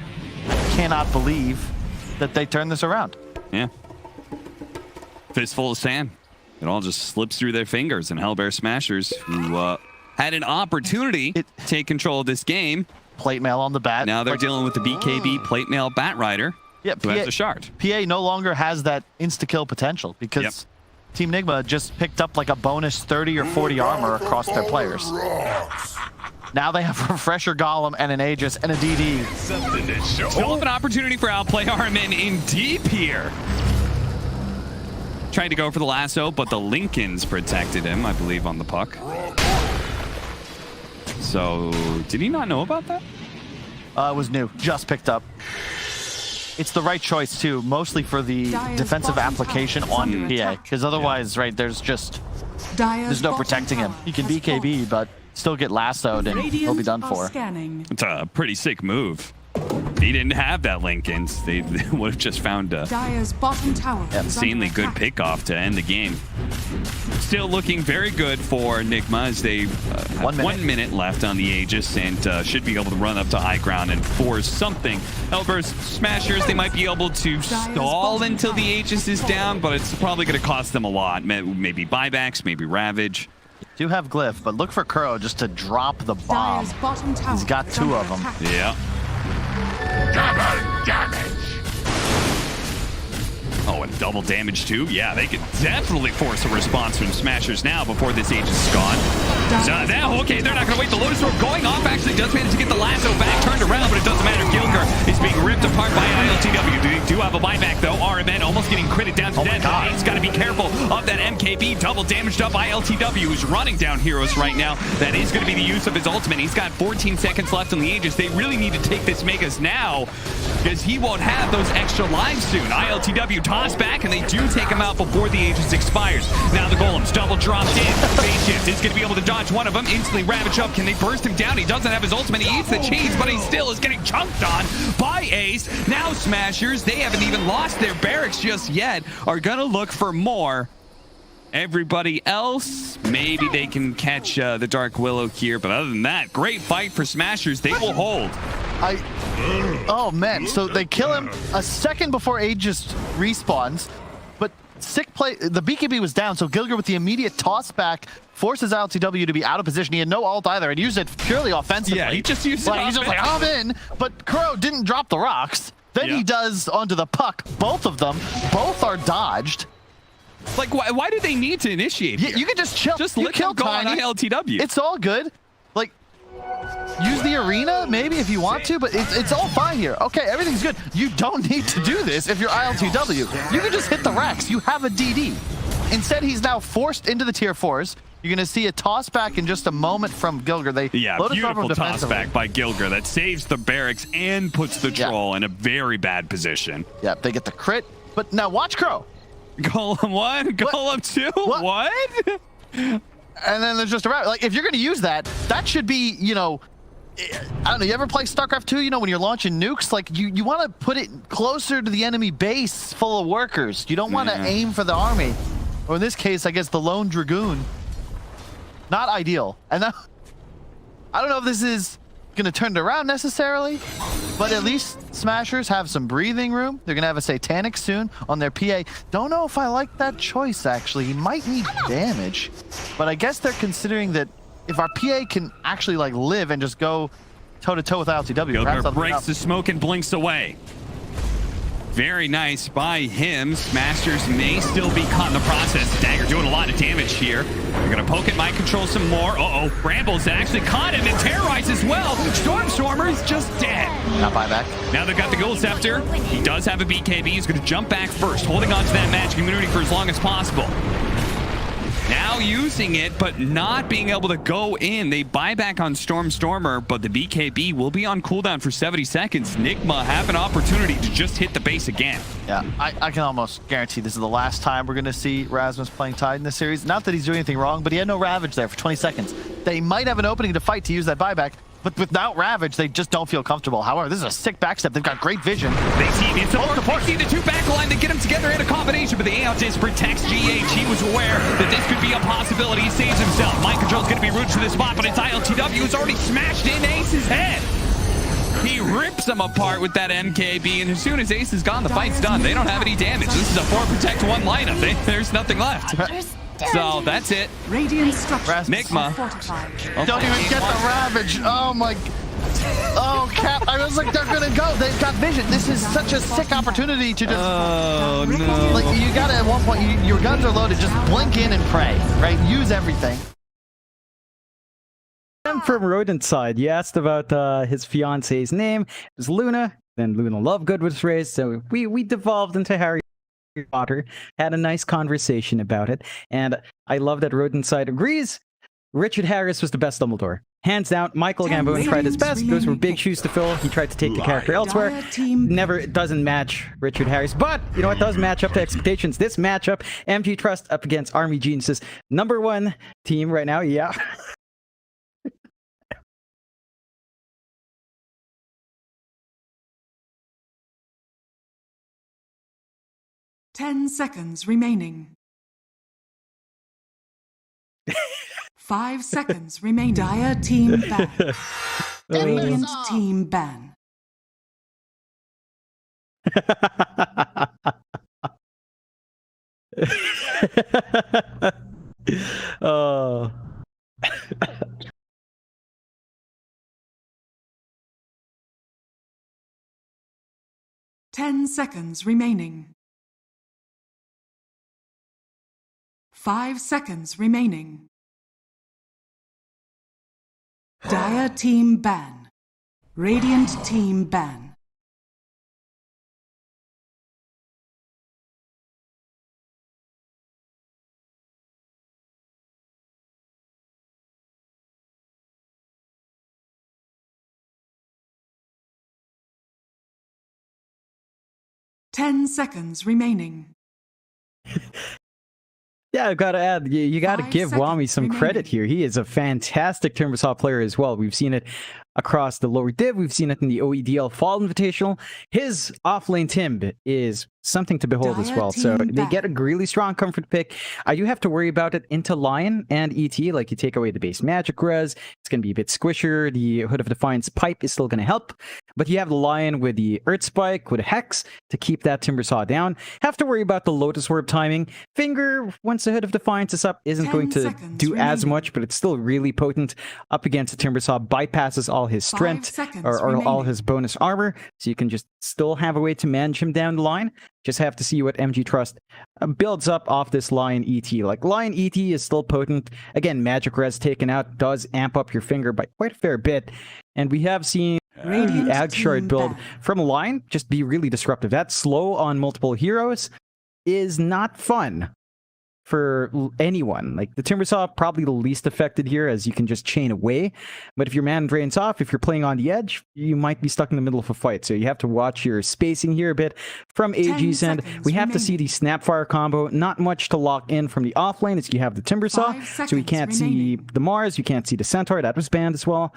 I cannot believe that they turned this around. Yeah. Fistful of sand. It all just slips through their fingers, and Hellbear Smashers, who had an opportunity to take control of this game. Plate mail on the bat. Now they're dealing with the BKB plate mail Batrider. Yep, who has the shard. PA no longer has that insta-kill potential because Team Nigma just picked up like a bonus 30 or 40 armor across their players. Now they have a Refresher Golem and an Aegis and a DD. Still have an opportunity for outplay RMN in deep here. Tried to go for the lasso, but the Lincolns protected him, I believe, on the puck. So, did he not know about that? It was new. Just picked up. It's the right choice, too, mostly for the defensive application on PA. Because otherwise, right, there's no protecting him. He can BKB, but still get lassoed and he'll be done for. It's a pretty sick move. He didn't have that Lincolns. They would have just found a insanely good pickoff to end the game. Still looking very good for Nigma as they have 1 minute left on the Aegis and should be able to run up to high ground and force something. Elber's Smashers, they might be able to stall until the Aegis is down, but it's probably going to cost them a lot. Maybe buybacks, maybe Ravage. Do have Glyph, but look for Crow just to drop the bomb. He's got 2 of them. Yeah. Double damage. Oh, and double damage too? Yeah, they could definitely force a response from Smashers now before this Aegis is gone. So now, okay, they're not going to wait. The Lotus Storm going off actually does manage to get the lasso back turned around, but it doesn't matter. Gilger is being ripped apart by AlcodeTV. They do have a buyback though. RMN almost getting critted down to death. He's got to be careful of that MKB. Double damaged up by AlcodeTV, who's running down heroes right now. That is going to be the use of his ultimate. He's got 14 seconds left on the Aegis. They really need to take this Megas now because he won't have those extra lives soon. AlcodeTV toss back, and they do take him out before the Aegis expires. Now the Golems double dropped in. Phase shift is going to be able to dodge one of them. Instantly Ravage up. Can they burst him down? He doesn't have his ultimate. He eats the chains, but he still is getting chunked on by Ace. Now Smashers, they haven't even lost their barracks just yet, are going to look for more. Everybody else, maybe they can catch the Dark Willow here, but other than that, great fight for Smashers. They will hold. Oh man, so they kill him a second before Aegis respawns, but sick play. The BKB was down, so Gilger with the immediate toss back forces AlcodeTV to be out of position. He had no ult either and used it purely offensively. Yeah, he just used it. He's just like, I'm in, but Crow didn't drop the rocks. Then he does onto the puck. Both of them, both are dodged. Like, why do they need to initiate here? You can just chill. Just you let kill them go Tiny. on AlcodeTV. It's all good. Like, use the arena maybe if you want to, but it's all fine here. Okay, everything's good. You don't need to do this if you're AlcodeTV. You can just hit the Rex. You have a DD. Instead, he's now forced into the tier 4s. You're going to see a toss back in just a moment from Gilger. Beautiful toss back by Gilger that saves the barracks and puts the troll in a very bad position. Yeah, they get the crit. But now watch Crow. Golem 1, Golem 2, what? And then there's just a wrap. Like, if you're going to use that, that should be, I don't know, you ever play StarCraft 2, when you're launching nukes? Like, you want to put it closer to the enemy base full of workers. You don't want to aim for the army. Or in this case, I guess the lone Dragoon. Not ideal. And now, I don't know if this is going to turn it around necessarily, but at least Smashers have some breathing room. They're going to have a Satanic soon on their PA. Don't know if I like that choice, actually. He might need damage, but I guess they're considering that if our PA can actually live and just go toe-to-toe with AlcodeTV. Gilger breaks the smoke and blinks away. Very nice by him. Smashers may still be caught in the process. Dagger doing a lot of damage here. They're going to poke at mind control some more. Brambles actually caught him and terrorized as well. Stormstormer is just dead. Not buyback. Now they've got the Gold Scepter. He does have a BKB. He's going to jump back first, holding on to that magic immunity for as long as possible. Now using it, but not being able to go in. They buy back on Stormer, but the BKB will be on cooldown for 70 seconds. Nigma have an opportunity to just hit the base again. Yeah, I can almost guarantee this is the last time we're going to see Rasmus playing Tide in this series. Not that he's doing anything wrong, but he had no Ravage there for 20 seconds. They might have an opening to fight to use that buyback, but without Ravage, they just don't feel comfortable. However, this is a sick backstep. They've got great vision. They see the support. They see the two back line. They get them together in a combination, but the AlcodeTV protects GH. He was aware that this could be a possibility. He saves himself. Mind control's going to be rooted to this spot, but it's AlcodeTV who's already smashed in Ace's head. He rips them apart with that MKB, and as soon as Ace is gone, the fight's done. They don't have any damage. This is a 4-protect-1 lineup. There's nothing left. So that's it. Radiant structures Nigma. Don't even get the Ravage. Oh my. Oh, Cap. I was like, they're going to go. They've got vision. This is such a sick opportunity to just. Oh, no. Like, you got to, at one point, your guns are loaded. Just blink in and pray, right? Use everything. I'm from Rodent Side. You asked about his fiance's name. It was Luna. Then Luna Lovegood was raised, so we devolved into Harry. Potter, had a nice conversation about it, and I love that Rodenside agrees. Richard Harris was the best Dumbledore. Hands down, Michael Gambon tried his best. Those were big shoes to fill. He tried to take the character elsewhere. Never doesn't match Richard Harris. But, you know what does match up to expectations? This matchup, MG Trust up against Army Geniuses. #1 team right now, yeah. Ten seconds remaining. 5 seconds remain. Dire team ban. Radiant team ban. Oh. 10 seconds remaining. 5 seconds remaining. Dire team ban. Radiant team ban. Ten seconds remaining. Yeah, I've got to add, you got to 5 give Wami seconds some credit remaining. here. He is a fantastic Timbersaw player as well. We've seen it across the lower div. We've seen it in the OEDL Fall Invitational. His offlane Timb is something to behold as Dire well. So team they get a back. really strong comfort pick. I do have to worry about it into Lion and ET. Like, you take away the base magic res, it's going to be a bit squishier. The Hood of Defiance pipe is still going to help. But you have the Lion with the Earth Spike, with a Hex to keep that Timbersaw down. Have to worry about the Lotus Orb timing. Finger, once the Hood of Defiance is up, isn't 10 going to seconds do as remaining. much, but it's still really potent up against the Timbersaw. Bypasses all his 5 strength seconds or all remaining. his bonus armor, so you can just still have a way to manage him down the line. Just have to see what MG Trust builds up off this Lion ET. Like, Lion ET is still potent. Again, magic res taken out does amp up your finger by quite a fair bit. And we have seen the Radiant Ag Shard team build ban. from Lion just be really disruptive. That slow on multiple heroes is not fun for anyone. Like, the Timbersaw probably the least affected here, as you can just chain away. But if your mana drains off, if you're playing on the edge, you might be stuck in the middle of a fight. So you have to watch your spacing here a bit from 10 AG's end. seconds We have to see remaining. the Snapfire combo. Not much to lock in from the offlane, as you have the Timbersaw. 5 So we seconds can't see remaining. the Mars, you can't see the Centaur. That was banned as well.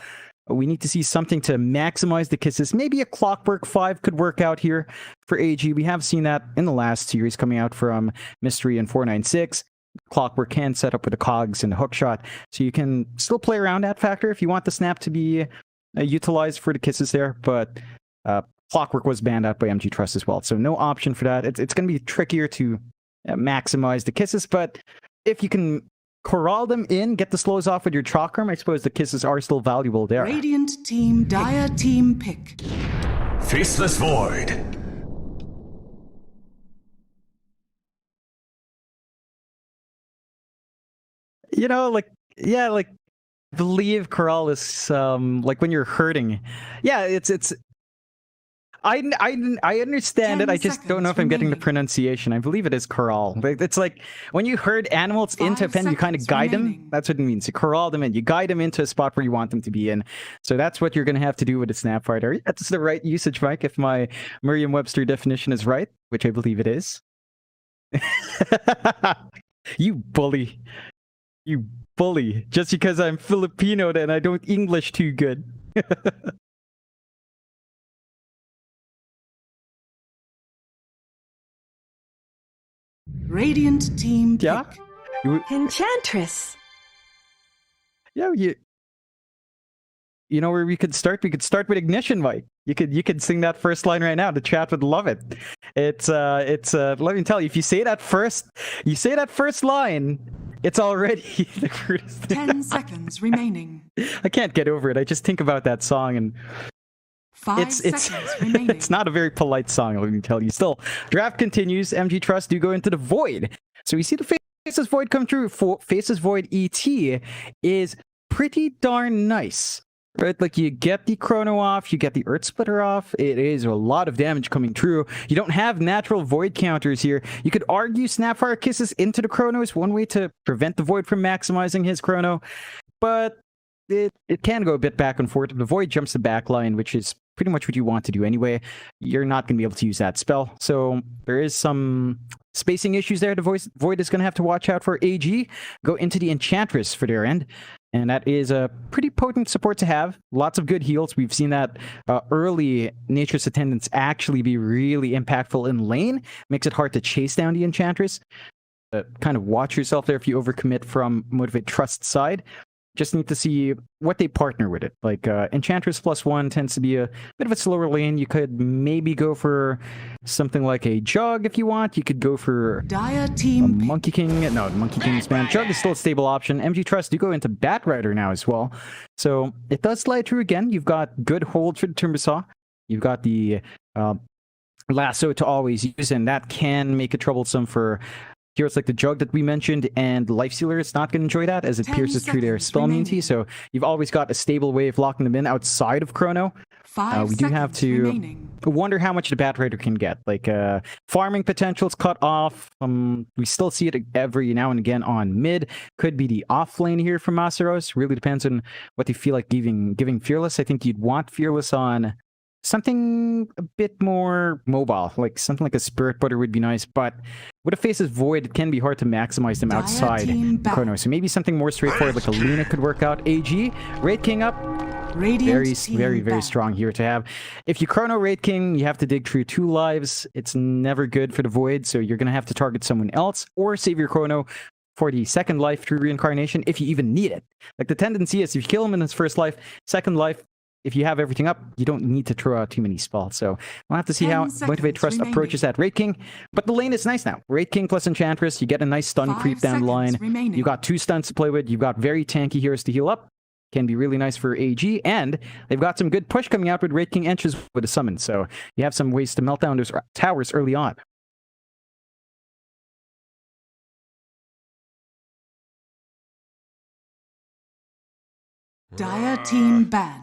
We need to see something to maximize the kisses. Maybe a Clockwork 5 could work out here for AG. We have seen that in the last series coming out from Mystery and 496. Clockwork can set up with the cogs and the hookshot, so you can still play around that factor if you want the snap to be utilized for the kisses there. But Clockwork was banned out by MG Trust as well, so no option for that. It's going to be trickier to maximize the kisses, but if you can corral them in, get the slows off with your Chakram, I suppose the kisses are still valuable there. Radiant team, Dire team pick. Faceless Void. You know, like, yeah, like, believe corral is like when you're hurting. Yeah, it's I understand 10 it. I just don't know if I'm getting the remaining. pronunciation. I believe it is corral. It's like when you herd animals into a 5 pen, you kind of seconds guide them. remaining. That's what it means. You corral them in. You guide them into a spot where you want them to be in. So that's what you're going to have to do with a Snapfighter. That's the right usage, Mike, if my Merriam-Webster definition is right, which I believe it is. You bully. You bully. Just because I'm Filipino and I don't English too good. Radiant team pick. Yeah? Enchantress. Yeah, you know where we could start? We could start with Ignition, Mike. You could sing that first line right now. The chat would love it. It's let me tell you, if you say that first line, it's already the first. 10 seconds remaining. I can't get over it. I just think about that song, and 5 seconds remaining. it's not a very polite song, let me tell you. Still, draft continues. MG Trust do go into the Void. So we see the Faceless Void come through. Faceless Void ET is pretty darn nice right? Like you get the Chrono off, you get the Earth Splitter off. It is a lot of damage coming through. You don't have natural Void counters here. You could argue Snapfire Kisses into the Chrono is one way to prevent the Void from maximizing his Chrono, but it can go a bit back and forth. If the Void jumps the back line, which is pretty much what you want to do anyway, you're not going to be able to use that spell. So there is some spacing issues there. The Void is going to have to watch out for. AG go into the Enchantress for their end, and that is a pretty potent support to have. Lots of good heals. We've seen that early Nature's Attendants actually be really impactful in lane. Makes it hard to chase down the Enchantress. Kind of watch yourself there if you overcommit from Motivate Trust side. Just need to see what they partner with it. Like Enchantress +1 tends to be a bit of a slower lane. You could maybe go for something like a Jug if you want. You could go for Dire a team Monkey King. No, Monkey King's banned. Jug is still a stable option. MG Trust do go into Bat Rider now as well. So it does slide through again. You've got good hold for the Timbersaw. You've got the Lasso to always use, and that can make it troublesome for heroes like the Jug that we mentioned, and Lifestealer is not going to enjoy that as it 10 pierces through their seconds spell immunity. remaining. So you've always got a stable way of locking them in outside of Chrono. 5 We do have seconds to remaining. wonder how much the Bat Rider can get. Like farming potential's cut off. We still see it every now and again on mid. Could be the off lane here from Masaros. Really depends on what they feel like giving Fearless. I think you'd want Fearless on something a bit more mobile, like something like a Spirit Butter would be nice, but with a Face's Void, it can be hard to maximize them Dire outside team back. Chrono. So maybe something more straightforward like a Luna could work out. AG, Raid King up, Radiant very team back. strong here to have. If you Chrono Raid King, you have to dig through 2 lives. It's never good for the Void, so you're going to have to target someone else or save your Chrono for the second life through Reincarnation if you even need it. Like the tendency is if you kill him in his first life, second life, if you have everything up, you don't need to throw out too many spells. So we'll have to see 10 how seconds Motivate Trust remaining. approaches that Raid King. But the lane is nice now. Raid King plus Enchantress, you get a nice stun 5 creep down the line. seconds remaining. You got 2 stuns to play with. You've got very tanky heroes to heal up. Can be really nice for AG. And they've got some good push coming out with Raid King Enches with a summon. So you have some ways to melt down those towers early on. Dire team ban.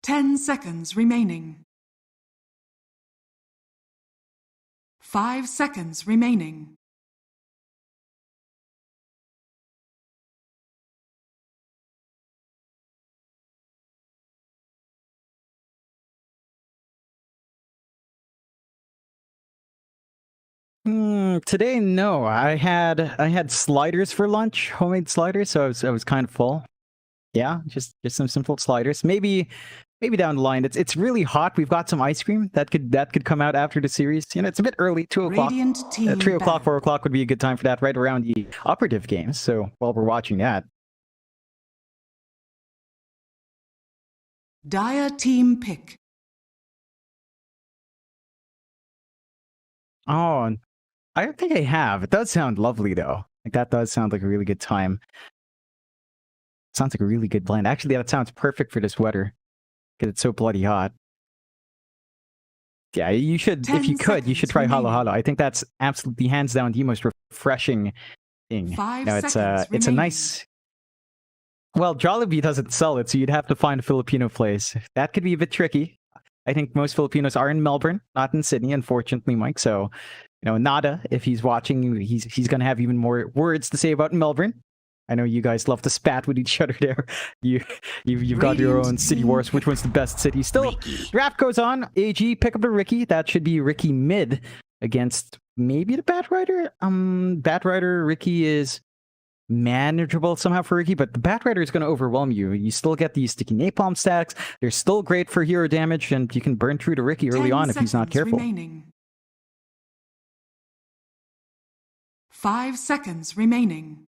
Ten seconds remaining. 5 seconds remaining. Today, no. I had sliders for lunch, homemade sliders, so I was kind of full. Yeah, just some simple sliders. Maybe down the line. It's really hot. We've got some ice cream that could come out after the series. You know, it's a bit early. 2 o'clock. Radiant team 3 o'clock, ban. 4 o'clock would be a good time for that, right around the operative games. So while we're watching that, Dire team pick. oh, I don't think I have. It does sound lovely though. Like that does sound like a really good time. Sounds like a really good blend. Actually, that sounds perfect for this weather because it's so bloody hot. Yeah, you should, 10 if you could, you should seconds try Halo remaining. Halo. I think that's absolutely hands down the most refreshing thing. 5 No, it's seconds it's a remaining. nice. Well, Jollibee doesn't sell it, so you'd have to find a Filipino place. That could be a bit tricky. I think most Filipinos are in Melbourne, not in Sydney, unfortunately, Mike. So, you know, Nada, if he's watching, he's gonna have even more words to say about Melbourne. I know you guys love to spat with each other there. You've got your Radiant own city team wars. Which one's the best city? Still, draft goes on. AG pick up the Ricky. That should be Ricky mid against maybe the Bat Rider. Bat Rider Ricky is manageable somehow for Ricky, but the Bat Rider is going to overwhelm you. You still get these sticky napalm stacks. They're still great for hero damage, and you can burn through to Ricky early 10 on if he's not seconds careful. Remaining. 5 seconds remaining.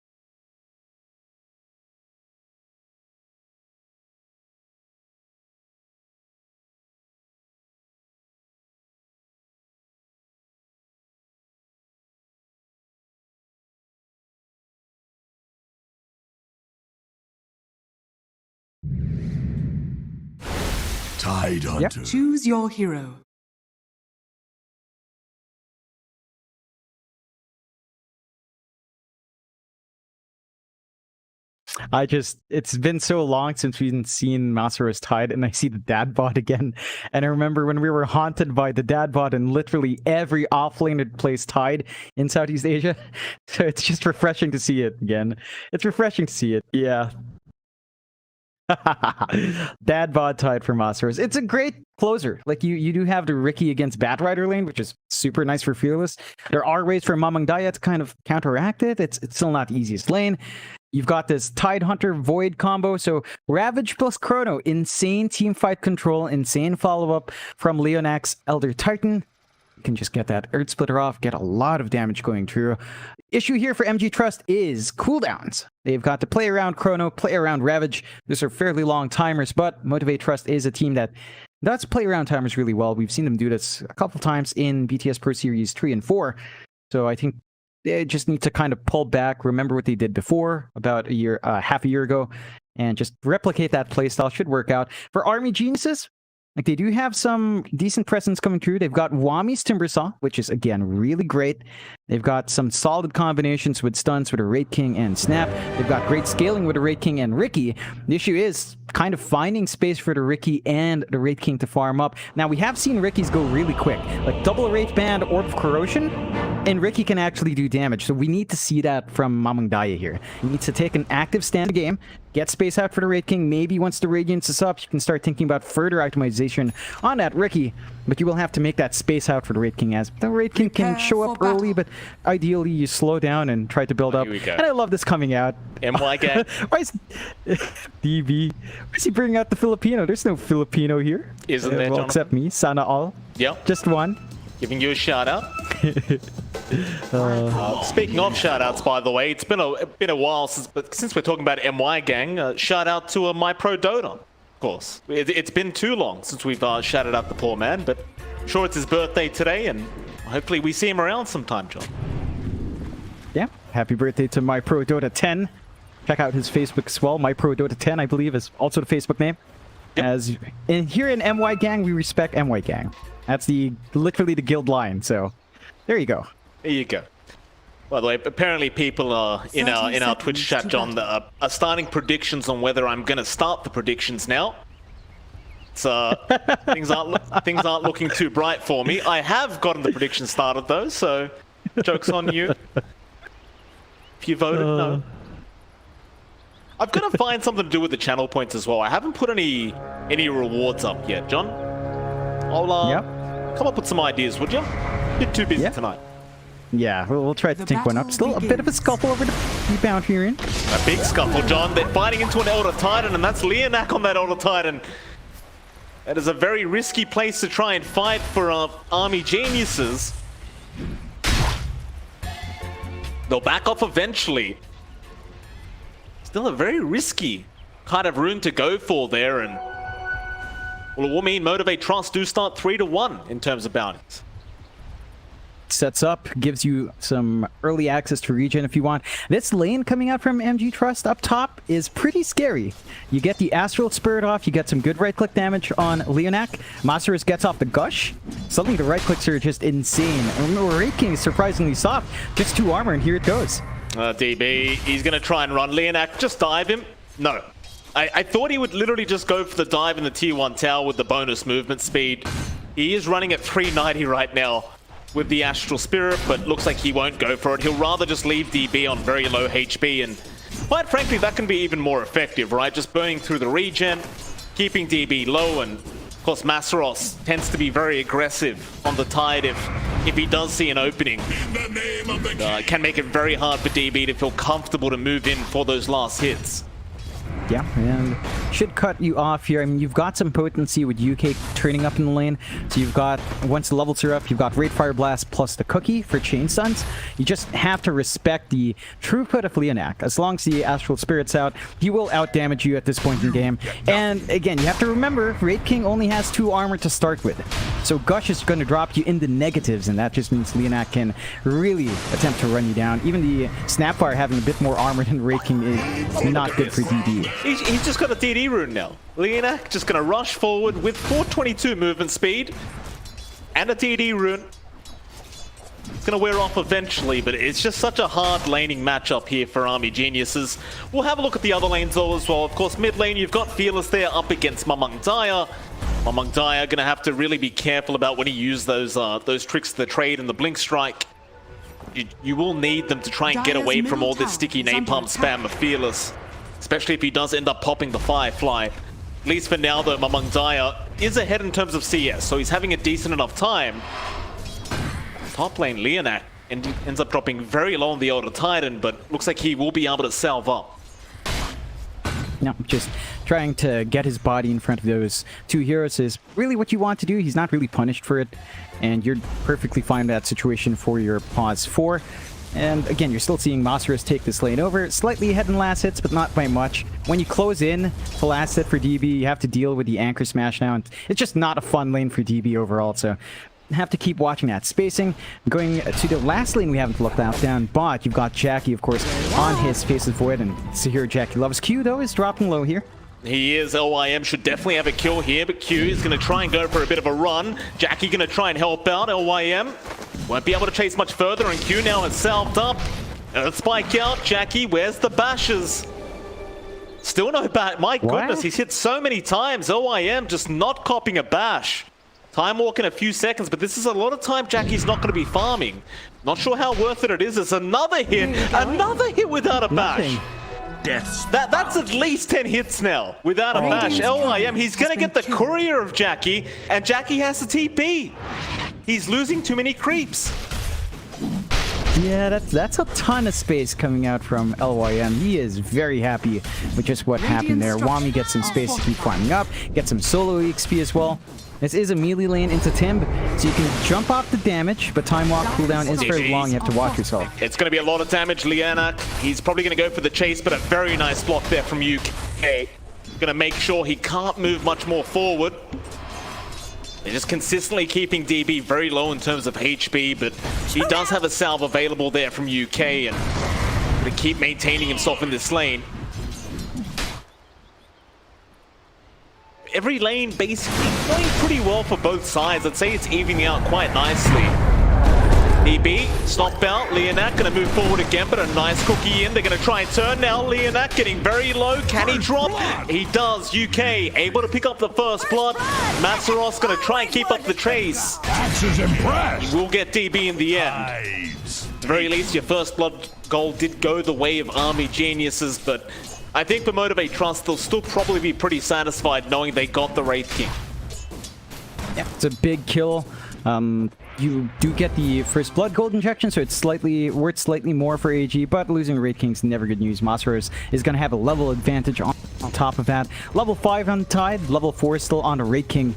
Tide Hunter. Choose your hero. It's been so long since we've seen Masaru's Tide, and I see the dad bot again. And I remember when we were haunted by the dad bot in literally every offlaner plays Tide in Southeast Asia. So it's just refreshing to see it again. It's refreshing to see it, yeah. Dad bot Tide for Masaru's. It's a great closer. Like you do have the Ricky against Batrider lane, which is super nice for Fearless. There are ways for Mamang Daya to kind of counteract it. It's still not the easiest lane. You've got this Tide Hunter Void combo, so Ravage plus Chrono, insane team fight control, insane follow-up from Leonak's Elder Titan. You can just get that Earth Splitter off, get a lot of damage going through. Issue here for MG Trust is cooldowns. They've got to play around Chrono, play around Ravage. These are fairly long timers, but Motivate Trust is a team that does play around timers really well. We've seen them do this a couple times in BTS Pro Series 3 and 4, so I think they just need to kind of pull back, remember what they did before, about half a year ago, and just replicate that playstyle. Should work out. For Army Geniuses, like they do have some decent presence coming through. They've got Wami's Timbersaw, which is, again, really great. They've got some solid combinations with stunts with a Wraith King and Snap. They've got great scaling with a Wraith King and Ricky. The issue is kind of finding space for the Ricky and the Wraith King to farm up. Now, we have seen Ricky's go really quick. Like, double Wraith Band, Orb of Corrosion, and Ricky can actually do damage. So we need to see that from Mamang Daya here. You need to take an active stand game, get space out for the Wraith King. Maybe once the Radiance is up, you can start thinking about further optimization on that Ricky. But you will have to make that space out for the Wraith King, as the Wraith King can show up early, but ideally you slow down and try to build up. And I love this coming out. MY gang. Why is DB? Why is he bringing out the Filipino? There's no Filipino here. Isn't there, well, except me, Sana all. Yep. Just one. Giving you a shout out. Speaking of shout outs, by the way, it's been a while since we're talking about MY gang. Shout out to My Pro Dota. Of course, it's been too long since we've shouted out the poor man, but I'm sure it's his birthday today, and hopefully we see him around sometime, John. Yeah, happy birthday to My Pro Dota 10. Check out his Facebook as well. My Pro Dota 10, I believe, is also the Facebook name. Yep. Here in MY Gang, we respect MY Gang. That's literally the guild line. So there you go. There you go. By the way, apparently people are in our Twitch chat, John, are starting predictions on whether I'm going to start the predictions now. So things aren't looking too bright for me. I have gotten the predictions started though, so joke's on you. If you voted, no. I've got to find something to do with the channel points as well. I haven't put any rewards up yet, John. I'll come up with some ideas, would you? Bit too busy tonight. Yeah, we'll try to think one up. Still a bit of a scuffle over the rebound here. A big scuffle, John. They're fighting into an Elder Titan, and that's Leonak on that Elder Titan. That is a very risky place to try and fight for Army Geniuses. They'll back off eventually. Still a very risky kind of rune to go for there, and well, it will mean Motivate Trust do start 3-1 in terms of bounties. Sets up, gives you some early access to regen if you want. This lane coming out from MG Trust up top is pretty scary. You get the Astral Spirit off, you get some good right-click damage on Leonak. Masaru's gets off the Gush. Suddenly the right-clicks are just insane. And Wraith King is surprisingly soft. Just 2 armor and here it goes. DB, he's going to try and run. Leonak, just dive him. No. I thought he would literally just go for the dive in the tier 1 tower with the bonus movement speed. He is running at 390 right now with the Astral Spirit, but looks like he won't go for it. He'll rather just leave DB on very low HP, and quite frankly, that can be even more effective, right? Just burning through the regen, keeping DB low, and of course, Masaros tends to be very aggressive on the Tide if he does see an opening. It can make it very hard for DB to feel comfortable to move in for those last hits. Yeah, and should cut you off here. I mean, you've got some potency with UK turning up in the lane. So you've got, once the levels are up, you've got Raid Fire Blast plus the Cookie for chain stuns. You just have to respect the throughput of Leonak. As long as the Astral Spirit's out, he will out-damage you at this point in the game. And again, you have to remember, Wraith King only has 2 armor to start with. So Gush is going to drop you in the negatives, and that just means Leonak can really attempt to run you down. Even the Snapfire having a bit more armor than Wraith King is not good for DD. He's just got a DD TD rune now. Leonak just going to rush forward with 422 movement speed and a TD rune. It's going to wear off eventually, but it's just such a hard laning matchup here for Army Geniuses. We'll have a look at the other lanes though as well. Of course, mid lane, you've got Fearless there up against Mamang Daya. Mamang Daya going to have to really be careful about when he uses those tricks to the trade and the Blink Strike. You will need them to try and get away from all this sticky napalm spam of Fearless, especially if he does end up popping the Firefly. At least for now though, Mamang Daya is ahead in terms of CS, so he's having a decent enough time. Top lane Leonak ends up dropping very low on the Elder Titan, but looks like he will be able to salve up. No, just trying to get his body in front of those two heroes is really what you want to do. He's not really punished for it, and you're perfectly fine in that situation for your pause 4. And again, you're still seeing Masaros take this lane over, slightly ahead in last hits, but not by much. When you close in to last hit for DB, you have to deal with the Anchor Smash now, and it's just not a fun lane for DB overall, so have to keep watching that spacing. Going to the last lane we haven't looked at down bot, you've got Jackie, of course, on his Faceless Void, and Sahir Jackie loves Q, though, is dropping low here. He is. LYM should definitely have a kill here, but Q is going to try and go for a bit of a run. Jackie going to try and help out. LYM won't be able to chase much further, and Q now has salved up. Spike out. Jackie, where's the bashes? Still no bash. My goodness, he's hit so many times. LYM just not copping a bash. Time walk in a few seconds, but this is a lot of time Jackie's not going to be farming. Not sure how worth it is. It's another hit without a bash. That's at least 10 hits now without a bash. LYM, he's going to get the courier of Jackie, and Jackie has the TP. He's losing too many creeps. Yeah, that's a ton of space coming out from LYM. He is very happy with just what happened there. Wami gets some space to keep climbing up, get some solo EXP as well. This is a melee lane into Timb, so you can jump off the damage, but time walk cooldown is very long. You have to watch yourself. It's going to be a lot of damage. Leonak, he's probably going to go for the chase, but a very nice block there from UK. Going to make sure he can't move much more forward. They're just consistently keeping DB very low in terms of HP, but he does have a salve available there from UK, and going to keep maintaining himself in this lane. Every lane basically playing pretty well for both sides. I'd say it's evening out quite nicely. DB, stop out. Leonak going to move forward again, but a nice cookie in. They're going to try and turn now. Leonak getting very low. Can he drop? He does. UK able to pick up the first blood. Masaros going to try and keep up the chase. He will get DB in the end. At the very least, your first blood goal did go the way of Army Geniuses, but I think for Motivate Trust, they'll still probably be pretty satisfied knowing they got the Wraith King. Yeah, it's a big kill. You do get the first blood gold injection, so it's worth slightly more for AG, but losing Wraith King's never good news. Masaros is going to have a level advantage on top of that. Level 5 on Tide, level 4 still on the Wraith King.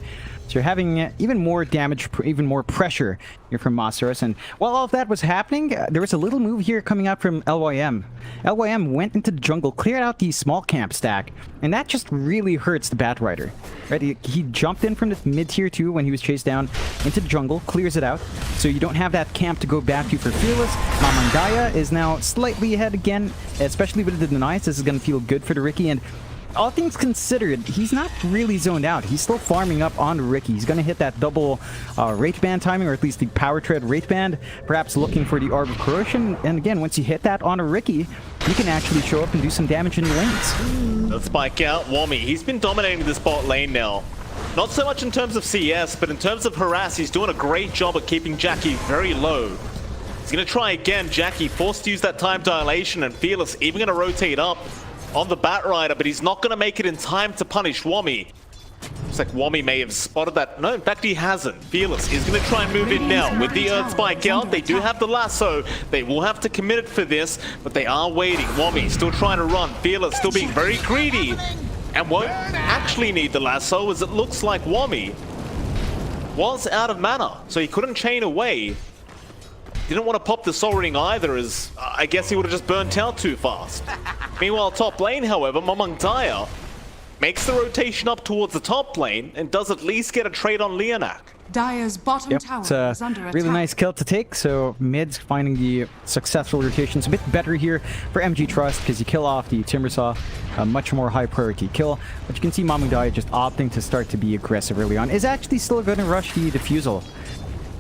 So you're having even more damage, even more pressure here from Masaros. And while all of that was happening, there was a little move here coming out from LYM. LYM went into the jungle, cleared out the small camp stack, and that just really hurts the Batrider. Right? He jumped in from the mid-tier 2 when he was chased down into the jungle, clears it out, so you don't have that camp to go back to for Fearless. Mamang Daya is now slightly ahead again, especially with the denies. This is going to feel good for the Riki, and all things considered, he's not really zoned out. He's still farming up on Riki. He's going to hit that double Wraith Band timing, or at least the Power Tread Wraith Band, perhaps looking for the Orb of Corrosion. And again, once you hit that on a Riki, you can actually show up and do some damage in lanes. Let's spike out Wami. He's been dominating this bot lane now. Not so much in terms of CS, but in terms of harass, he's doing a great job at keeping Jackie very low. He's going to try again. Jackie forced to use that time dilation, and Fearless even going to rotate up on the Batrider, but he's not going to make it in time to punish Wami. Looks like Wami may have spotted that. No, in fact, he hasn't. Fearless is going to try and move in now with the Earth Spike out. They do have the lasso. They will have to commit it for this, but they are waiting. Wami still trying to run. Fearless still being very greedy and won't actually need the lasso, as it looks like Wami was out of mana, so he couldn't chain away. Didn't want to pop the Soul Ring either, as I guess he would have just burnt out too fast. Meanwhile, top lane, however, Mamang Daya makes the rotation up towards the top lane and does at least get a trade on Leonak. Dire's bottom Yep, tower it's a is under really attack. nice kill to take. So mid's finding the successful rotations a bit better here for MG Trust because you kill off the Timbersaw, a much more high priority kill. But you can see Mamang Daya just opting to start to be aggressive early on. Is actually still going to rush the Diffusal.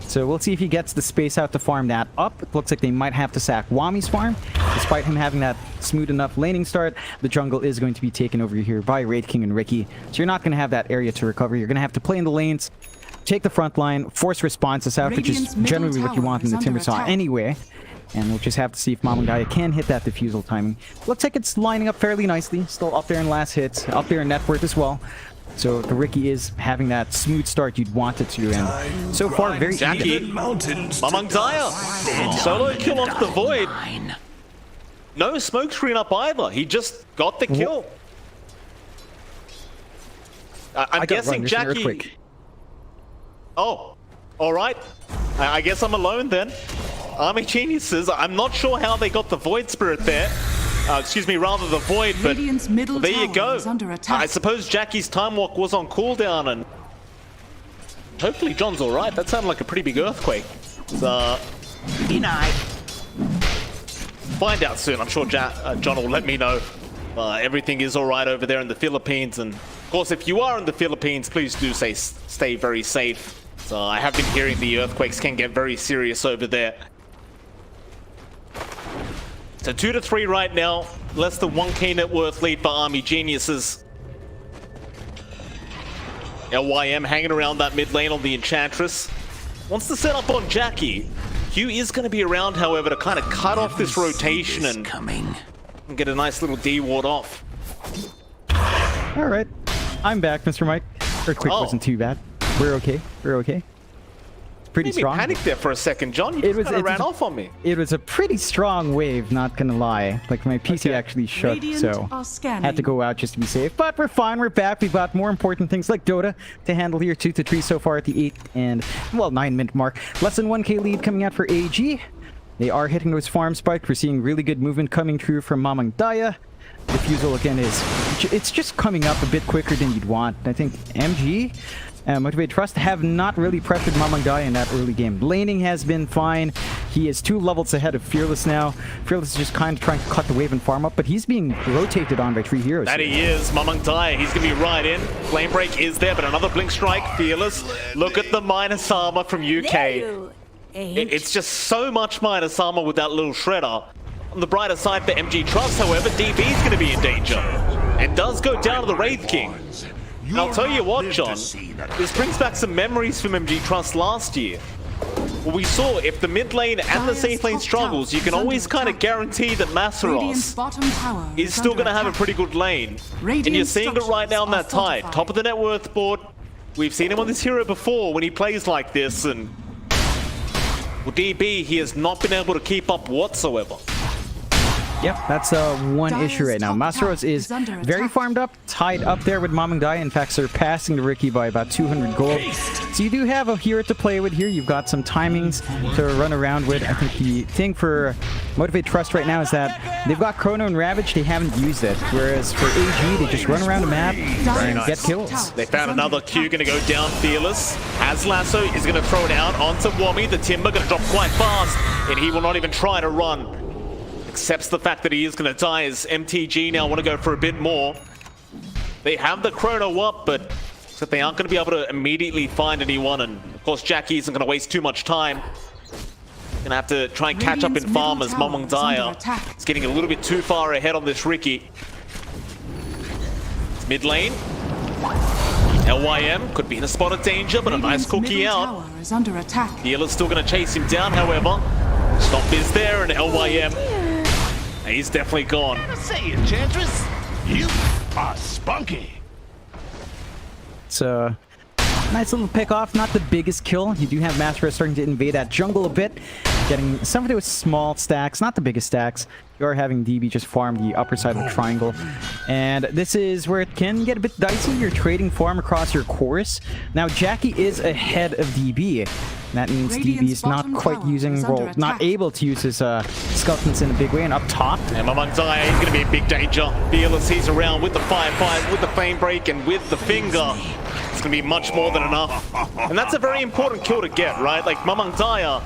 So we'll see if he gets the space out to farm that up. It looks like they might have to sack Wami's farm. Despite him having that smooth enough laning start, the jungle is going to be taken over here by Wraith King and Riki. So you're not going to have that area to recover. You're going to have to play in the lanes, take the front line, force responses out, which is Radiant's middle generally what you tower want in the is under Timbersaw attack. anyway. And we'll just have to see if Mamang Daya can hit that Diffusal timing. Looks like it's lining up fairly nicely. Still up there in last hits, up there in net worth as well. So the Riki is having that smooth start you'd want it to, and so far very Jackie, even. Mamang Daya, solo kill off the Void. No smoke screen up either. He just got the kill. I'm guessing Jackie. Oh, all right. I guess I'm alone then. Army Geniuses. I'm not sure how they got the Void Spirit there. Excuse me, rather the Void, but Radiant's middle there you tower go. is under attack. I suppose Jackie's Time Walk was on cooldown, and hopefully John's all right. That sounded like a pretty big earthquake. So, Denied. find out soon. I'm sure John will let me know. Everything is all right over there in the Philippines, and of course, if you are in the Philippines, please do stay very safe. So I have been hearing the earthquakes can get very serious over there. So 2-3 right now, less than 1k net worth lead for Army Geniuses. LYM hanging around that mid lane on the Enchantress. Wants to set up on Jackie. Hugh is going to be around, however, to kind of cut off this rotation and get a nice little D ward off. All right, I'm back, Mr. Mike. Earthquake Oh. wasn't too bad. We're okay. We're okay. It's pretty Made me strong. panic there for a second, John. You just kind of ran off on me. It was a pretty strong wave, not gonna lie. Like my PC actually shook, Radiant so are scanning. had to go out just to be safe. But we're fine. We're back. We've got more important things like Dota to handle here. 2-3 so far at the 8 and 9-minute mark. Less than 1k lead coming out for AG. They are hitting those farm spikes. We're seeing really good movement coming through from Mamang Daya. Diffusal again it's just coming up a bit quicker than you'd want. I think MG Motivate Trust have not really pressured Mamang Daya in that early game. Laning has been fine. He is 2 levels ahead of Fearless now. Fearless is just kind of trying to cut the wave and farm up, but he's being rotated on by 3 heroes. That he is. Mamang Daya, he's going to be right in. Flame Break is there, but another Blink Strike. Fearless. Look at the minus armor from UK. It's just so much minus armor with that little shredder. On the brighter side for MG Trust, however, DB is going to be in danger. And does go down to the Wraith King. And I'll tell you what, John, this brings back some memories from MG Trust last year. Well, we saw if the mid lane and the safe lane struggles, you can always kind of guarantee that Radiant's Masaros bottom tower is still under going to have a attack. pretty good lane. And you're Radiant seeing it right now on that structures are tide. fortified. Top of the net worth board. We've seen him on this hero before when he plays like this, and well, DB, he has not been able to keep up whatsoever. Yep, that's one Dire's issue right now. top Masaros tower is is under very attack. farmed up, tied up there with Mamang Daya, in fact surpassing the Riki by about 200 gold. So you do have a hero to play with here. You've got some timings to run around with. I think the thing for Motivate Trust right now is that they've got Chrono and Ravage, they haven't used it. Whereas for AG, they just run around the map and Dire's get top kills. tower They found is under another Q, going to go down Fearless. Has Lasso, is going to throw it out onto Wami. The Timber going to drop quite fast, and he will not even try to run. Accepts the fact that he is going to die as MTG now want to go for a bit more. They have the Chrono up, but so they aren't going to be able to immediately find anyone, and of course Jackie isn't going to waste too much time. Going to have to try and catch up in Radiant's farm middle as tower Mamang is under Daya attack. is getting a little bit too far ahead on this Riki. It's mid lane. LYM could be in a spot of danger, but a nice Radiant's cookie middle out. tower is under attack. Healer's still going to chase him down, however. Stop is there, and LYM, he's definitely gone. Say, Enchantress, you are spunky. It's a nice little pick off, not the biggest kill. You do have Masaros starting to invade that jungle a bit, getting some of those small stacks, not the biggest stacks. You are having DB just farm the upper side of the triangle. And this is where it can get a bit dicey. You're trading farm across your course. Now, Jackie is ahead of DB. That means DB is not bottom quite tower using, is under well, not attack. able to use his skeletons in a big way. And up top, And Mamang Daya, he's going to be in big danger. Fearless, he's around with the firefight, with the flame break, and with the finger. It's going to be much more than enough. And that's a very important kill to get, right? Like, Mamang Daya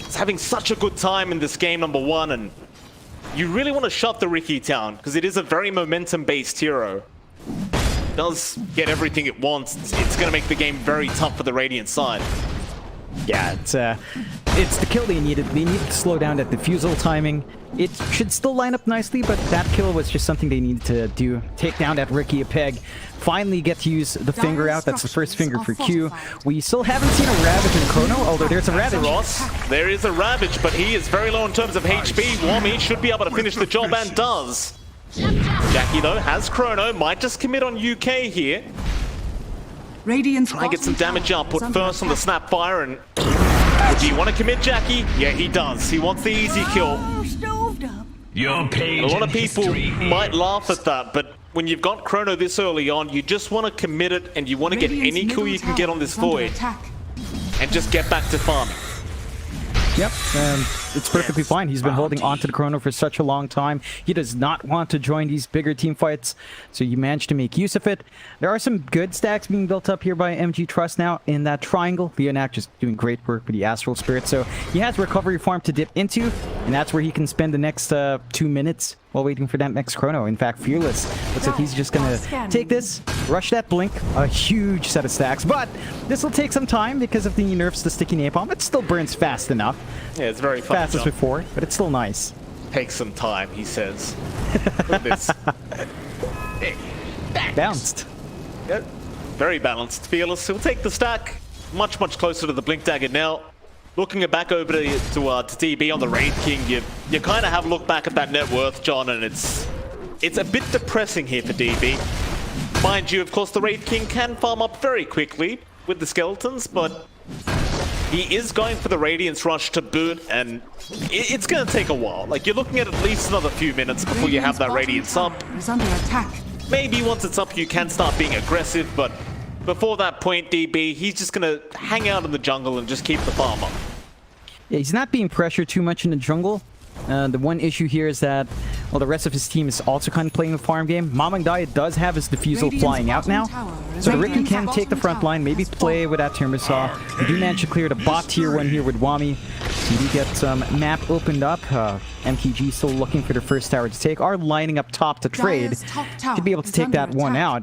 is having such a good time in this game, number one, and you really want to shut the Riki down, because it is a very momentum-based hero. It does get everything it wants. It's going to make the game very tough for the Radiant side. Yeah, it's the kill they needed. They needed to slow down that defusal timing. It should still line up nicely, but that kill was just something they needed to do. Take down that Riki a peg. Finally get to use the finger out. That's the first finger for Q. We still haven't seen a Ravage in Chrono, although there's a Ravage. Ross, there is a Ravage, but he is very low in terms of HP. Wami should be able to finish the job and does. Jackie, though, has Chrono. Might just commit on UK here. Radiant's Try and get some bottom damage tower output is under first on the attack. Snapfire, and do you want to commit Jackie? Yeah, he does. He wants the easy kill. Oh, stoved up. Your page A lot of in people history might is- laugh at that, but when you've got Chrono this early on, you just want to commit it, and you want to get Radiant's any kill middle you can get on this tower is under Void, attack. and just get back to farming. Yep, it's perfectly fine. He's been holding on to the Chrono for such a long time. He does not want to join these bigger team fights, so you managed to make use of it. There are some good stacks being built up here by MG Trust now in that triangle. Leonak just doing great work with the Astral Spirit, so he has recovery farm to dip into, and that's where he can spend the next 2 minutes while waiting for that next Chrono. In fact, Fearless looks like he's just gonna take this, rush that Blink, a huge set of stacks, but this will take some time because of the nerfs to Sticky Napalm. It still burns fast enough. Yeah, it's very fun. Fast as before, but it's still nice. Take some time, he says. Look at this. Bounced. Yeah, very balanced. Fearless, he'll take the stack much, much closer to the Blink Dagger now. Looking back over to DB on the Raid King, you kind of have a look back at that net worth, John, and it's a bit depressing here for DB. Mind you, of course, the Raid King can farm up very quickly with the skeletons, but he is going for the Radiance Rush to boot, and it's going to take a while. Like, you're looking at least another few minutes before you have that Radiance up. Is under attack. Maybe once it's up, you can start being aggressive, but before that point, DB, he's just going to hang out in the jungle and just keep the farm up. Yeah, he's not being pressured too much in the jungle. The one issue here is that, well, the rest of his team is also kind of playing the farm game. Mamang Daya does have his defusal Radiant's flying out now, bottom tower is so under Riki can attack. take the front line, maybe play with that Timbersaw. We do manage to clear the bot tier 1 here with Wami. We do get some map opened up. MTG still looking for their first tower to take. Are lining up top to trade Dire's top tower to be able to is take under that one attack. out.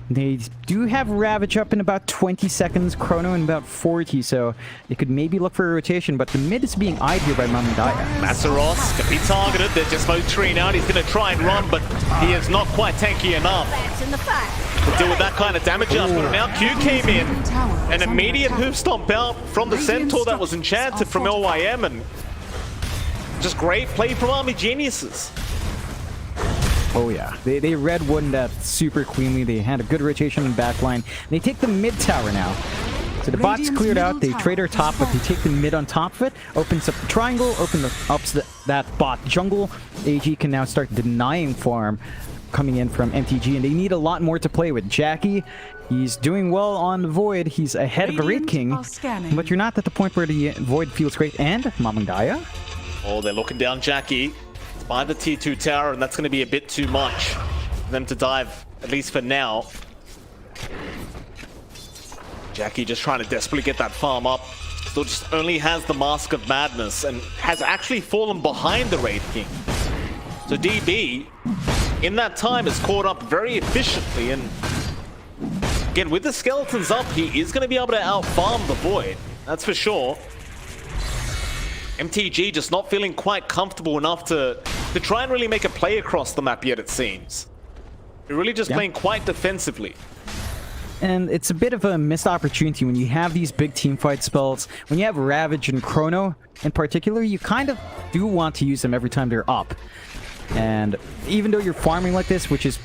They do have Ravage up in about 20 seconds, Chrono in about 40, so they could maybe look for a rotation, but the mid is being eyed here by Mamang Daya. Masaros can be targeted. There's just no tree out. He's going to try and run, but he is not quite tanky enough Bats in the fire. to deal with that kind of damage output. Now Q came in. An immediate hoof stomp out from the Centaur that was enchanted from LYM, and just great play from Army Geniuses. Oh yeah, they red one that super cleanly. They had a good rotation in backline. They take the mid tower now. So the bot's Radiant's cleared out. middle They trade our tower top, is but they take the mid on top of it. Opens up the triangle. Ups that bot jungle. AG can now start denying farm coming in from MTG, and they need a lot more to play with. Jackie, he's doing well on the Void. He's ahead of the Raid Radiant King, are scanning. but you're not at the point where the Void feels great. And Mamang Daya. Oh, they're looking down Jackie. It's by the tier 2 tower, and that's going to be a bit too much for them to dive, at least for now. Jackie just trying to desperately get that farm up. Still just only has the Mask of Madness and has actually fallen behind the Raid King. So DB, in that time, has caught up very efficiently, and again, with the skeletons up, he is going to be able to out-farm the Void. That's for sure. MTG just not feeling quite comfortable enough to try and really make a play across the map yet, it seems. They're really just playing quite defensively. And it's a bit of a missed opportunity when you have these big teamfight spells. When you have Ravage and Chrono in particular, you kind of do want to use them every time they're up. And even though you're farming like this, which is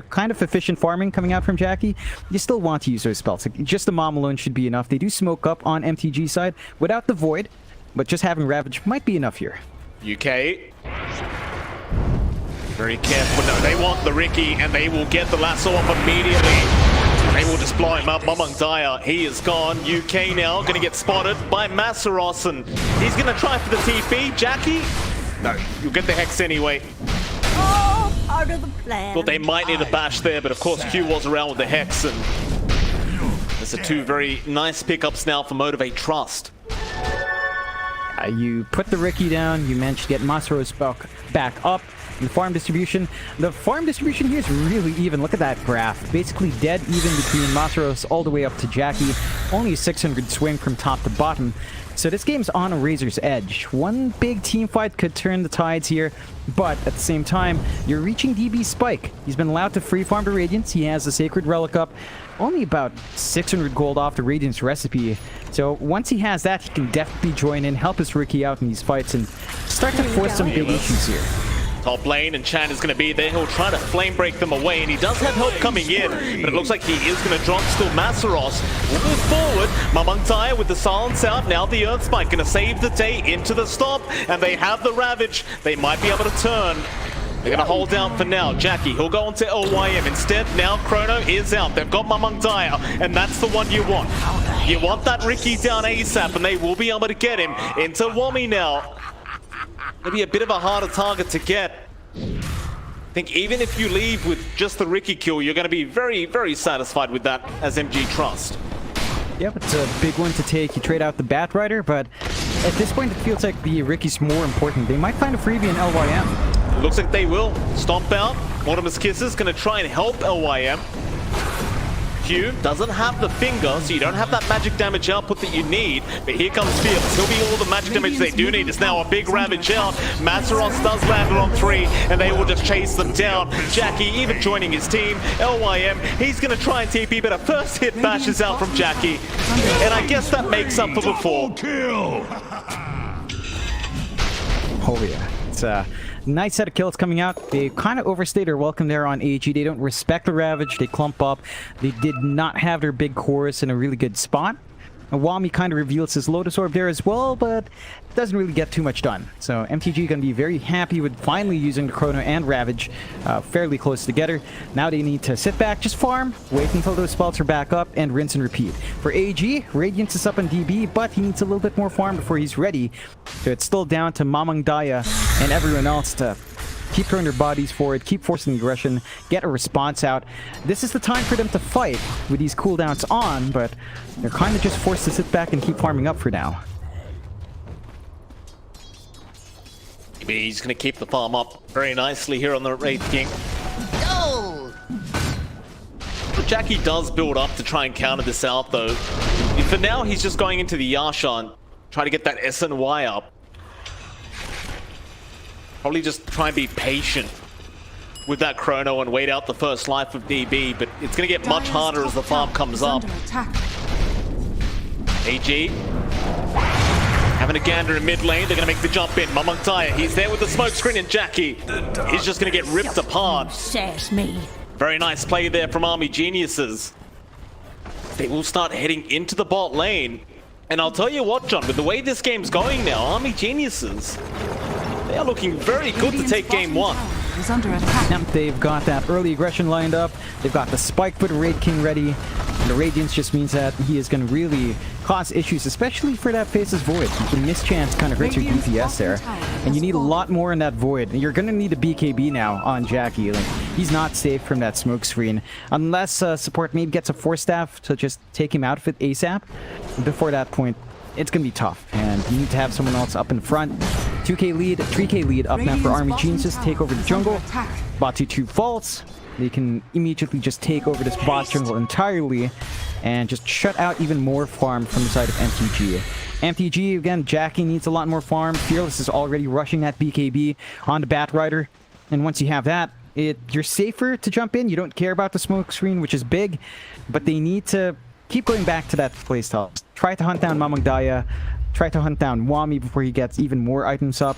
kind of efficient farming coming out from Jackie, you still want to use those spells. Like, just the Mom alone should be enough. They do smoke up on MTG side without the Void, but just having Ravage might be enough here. UK. Very careful. No, they want the Riki, and they will get the lasso up immediately. They will just blow him up. Mamang Daya, he is gone. UK now going to get spotted by Masaros, and he's going to try for the TP. Jackie? No, you'll get the Hex anyway. Oh, part of the plan. Thought they might need a bash there, but of course Q was around with the Hex, and the These are two very nice pickups now for Motivate Trust. You put the Ricky down, you managed to get Masaros back up. The farm distribution. The farm distribution here is really even. Look at that graph. Basically dead even between Masaros all the way up to Jackie. Only a 600 swing from top to bottom. So this game's on a razor's edge. One big team fight could turn the tides here, but at the same time, you're reaching DB's spike. He's been allowed to free farm the Radiance. He has the Sacred Relic up. Only about 600 gold off the Radiance recipe. So once he has that, he can definitely join in, help his rookie out in these fights, and start to force some big issues here. Top lane, and Chan is going to be there. He'll try to flame break them away, and he does have help coming in, but it looks like he is going to drop still. Masaros will move forward. Mamangtaya with the silence out. Now the Earth Spike going to save the day into the stop, and they have the Ravage. They might be able to turn. They're going to hold down for now. Jackie, he'll go on to LYM. Instead, now Chrono is out. They've got Mamangtaya, and that's the one you want. You want that Ricky down ASAP, and they will be able to get him into Wami now. Maybe a bit of a harder target to get. I think even if you leave with just the Ricky kill, you're going to be very, very satisfied with that as MG Trust. Yep, it's a big one to take. You trade out the Batrider, but at this point it feels like the Ricky's more important. They might find a freebie in LYM. Looks like they will. Stomp out. Mortimer's Kisses going to try and help LYM. Q doesn't have the finger, so you don't have that magic damage output that you need. But here comes Fearless. He'll be all the magic damage they do need. It's now a big Ravage out. Masaros does land it on 3, and they will just chase them down. Jackie even joining his team. LYM, he's going to try and TP, but a first hit bashes out from Jackie. And I guess that makes up for before. Oh yeah, it's nice set of kills coming out. They kind of overstayed their welcome there on AG. They don't respect the Ravage. They clump up. They did not have their big chorus in a really good spot. And Wami kind of reveals his Lotus Orb there as well, but doesn't really get too much done. So MTG going to be very happy with finally using the Chrono and Ravage fairly close together. Now they need to sit back, just farm, wait until those spells are back up, and rinse and repeat. For AG, Radiance is up on DB, but he needs a little bit more farm before he's ready. So it's still down to Mamangtaya and everyone else to keep throwing their bodies forward, keep forcing aggression, get a response out. This is the time for them to fight with these cooldowns on, but they're kind of just forced to sit back and keep farming up for now. He's going to keep the farm up very nicely here on the Wraith King. Gold! But Jackie does build up to try and counter this out, though. For now, he's just going into the Yasha and try to get that SNY up. Probably just try and be patient with that Chrono and wait out the first life of DB, but it's going to get much harder as the farm comes up. AG having a gander in mid lane. They're going to make the jump in. Mamangtaya, he's there with the smoke screen, and Jackie, he's just going to get ripped apart. Sass me. Very nice play there from Army Geniuses. They will start heading into the bot lane. And I'll tell you what, John, with the way this game's going now, Army Geniuses, they are looking very good to take game 1. Is under attack. Yep, they've got that early aggression lined up. They've got the spike for the Raid King ready. And the Radiance just means that he is going to really cause issues, especially for that Faceless Void. The mischance kind of hurts your DPS there. And you need a lot more in that Void. And you're going to need a BKB now on Jackie. Like, he's not safe from that smoke screen. Unless support maybe gets a Force Staff to just take him out of it ASAP. Before that point, it's going to be tough. And you need to have someone else up in front. 2k lead, 3k lead up now for Army Geniuses. Take over the jungle. Bot 2 falls. They can immediately just take over this bot jungle entirely and just shut out even more farm from the side of MTG. MTG, again, Jackie needs a lot more farm. Fearless is already rushing that BKB on the Batrider. And once you have that, you're safer to jump in. You don't care about the smoke screen, which is big. But they need to keep going back to that playstyle. Try to hunt down Mamangtaya. Try to hunt down Wami before he gets even more items up.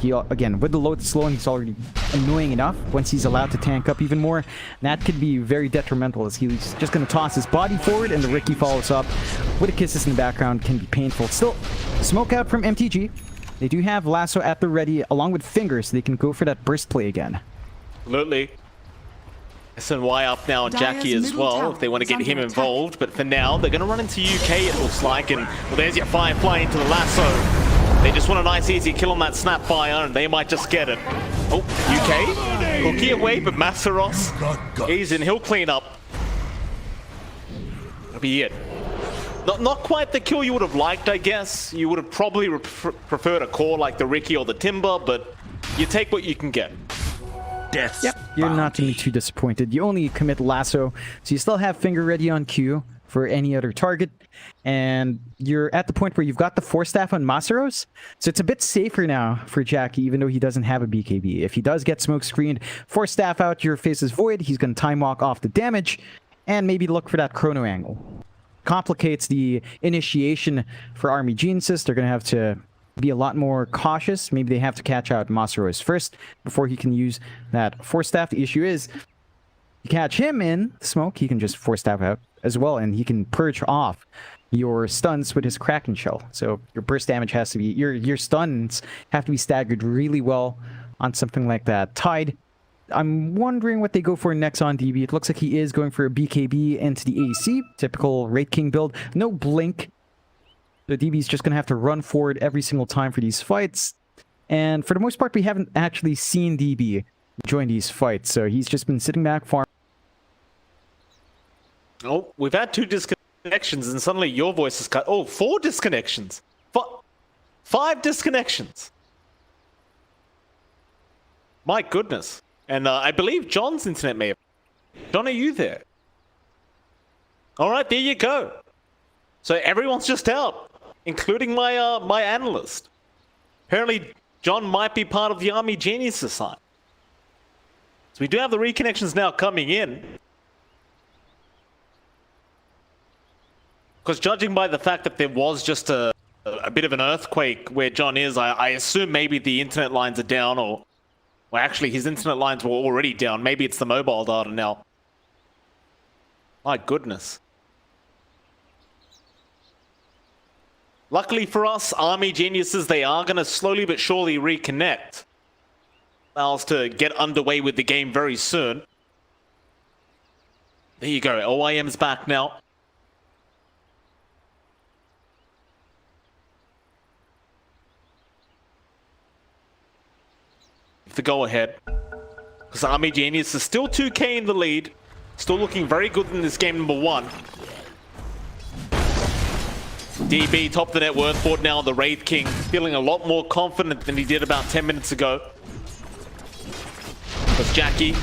He, again, with the Lotus slow, he's already annoying enough. Once he's allowed to tank up even more, that could be very detrimental, as he's just going to toss his body forward and the Ricky follows up. With the kisses in the background can be painful. Still, smoke out from MTG. They do have Lasso at the ready, along with Fingers, so they can go for that burst play again. Absolutely. SNY up now on Jackie as well, if they want to get him involved. But for now, they're going to run into UK, it looks like. And, well, there's your Firefly into the Lasso. They just want a nice easy kill on that Snapfire, and they might just get it. Oh, UK. Cookie away, but Masaros, he's in. He'll clean up. That'll be it. Not quite the kill you would have liked, I guess. You would have probably preferred a core like the Ricky or the Timber, but you take what you can get. Death's Yep, you're not bounty. going to be too disappointed. You only commit lasso, so you still have finger ready on Q for any other target, and you're at the point where you've got the Force Staff on Masaros, so it's a bit safer now for Jackie, even though he doesn't have a BKB. If he does get smoke screened, Force Staff out, your face is void, he's going to time walk off the damage, and maybe look for that chrono angle. Complicates the initiation for Army Geniuses. They're going to have to be a lot more cautious. Maybe they have to catch out Masaros first before he can use that Force Staff. The issue is, you catch him in smoke, he can just Force Staff out as well, and he can purge off your stuns with his Kraken Shell. So your burst damage has to be, your stuns have to be staggered really well on something like that. Tide, I'm wondering what they go for next on DB. It looks like he is going for a BKB into the AC, typical Wraith King build. No blink. The DB's just going to have to run forward every single time for these fights. And for the most part, we haven't actually seen DB join these fights, so he's just been sitting back farming. Oh, we've had 2 disconnections, and suddenly your voice is cut. Oh, 4 disconnections. 5 disconnections. My goodness. And I believe John's internet may have... John, are you there? All right, there you go. So everyone's just out, including my my analyst. Apparently, John might be part of the Army Geniuses side. So we do have the reconnections now coming in. Because judging by the fact that there was just a bit of an earthquake where John is, I assume maybe the internet lines are down, or... Well, actually, his internet lines were already down. Maybe it's the mobile data now. My goodness. Luckily for us, Army Geniuses, they are going to slowly but surely reconnect. Allows to get underway with the game very soon. There you go. OIM's back now. The go-ahead, because Army Genius is still 2k in the lead, still looking very good in this game number 1. DB top of the net worth board now, the Wraith King, feeling a lot more confident than he did about 10 minutes ago. As Jackie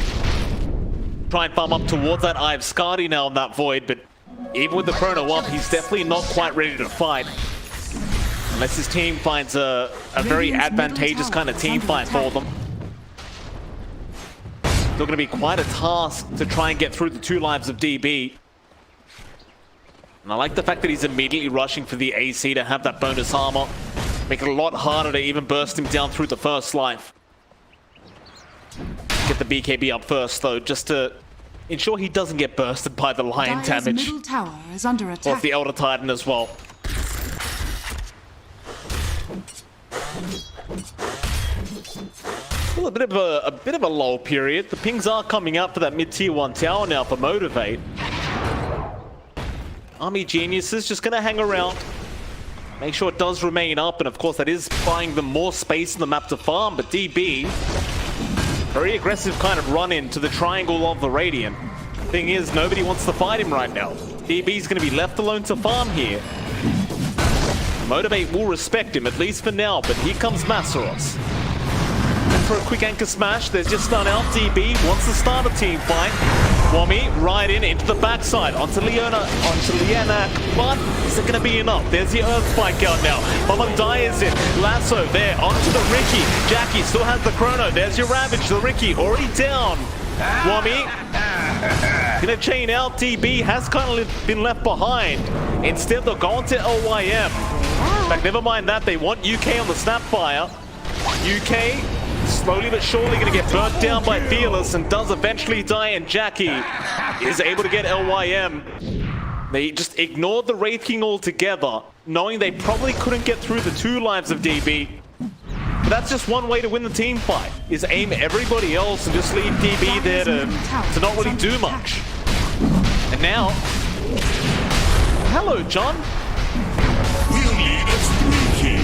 try and farm up towards that Eye of Skadi now in that Void, but even with the Chrono up, he's definitely not quite ready to fight. Unless his team finds a very advantageous kind of team fight for them. Still going to be quite a task to try and get through the 2 lives of DB. And I like the fact that he's immediately rushing for the AC to have that bonus armor. Make it a lot harder to even burst him down through the first life. Get the BKB up first though, just to ensure he doesn't get bursted by the lion Dire's damage. middle tower is under Or attack. the Elder Titan as well. Well, a bit of a lull period. The pings are coming up for that mid-tier 1 tower now for Motivate. Army Geniuses just gonna hang around. Make sure it does remain up, and of course that is buying them more space in the map to farm, but DB, very aggressive kind of run into the triangle of the Radiant. Thing is, nobody wants to fight him right now. DB's gonna be left alone to farm here. Motivate will respect him, at least for now, but here comes Masaros. For a quick anchor smash, there's just stun out. DB wants to start a team fight. Wami right into the backside, onto Liana, but is it going to be enough? There's the Earth Spike out now. Mamandai is in. Lasso there, onto the Ricky. Jackie still has the Chrono. There's your Ravage, the Ricky already down. Wami gonna chain out. DB has kind of been left behind. Instead, they'll go on to LYM. In fact, never mind that. They want UK on the Snapfire. UK slowly but surely going to get burnt down by Fearless and does eventually die, and Jackie is able to get LYM. They just ignored the Wraith King altogether, knowing they probably couldn't get through the 2 lives of DB. But that's just one way to win the team fight, is aim everybody else and just leave DB there to not really do much. And now... Hello, John. We'll need a 3 king.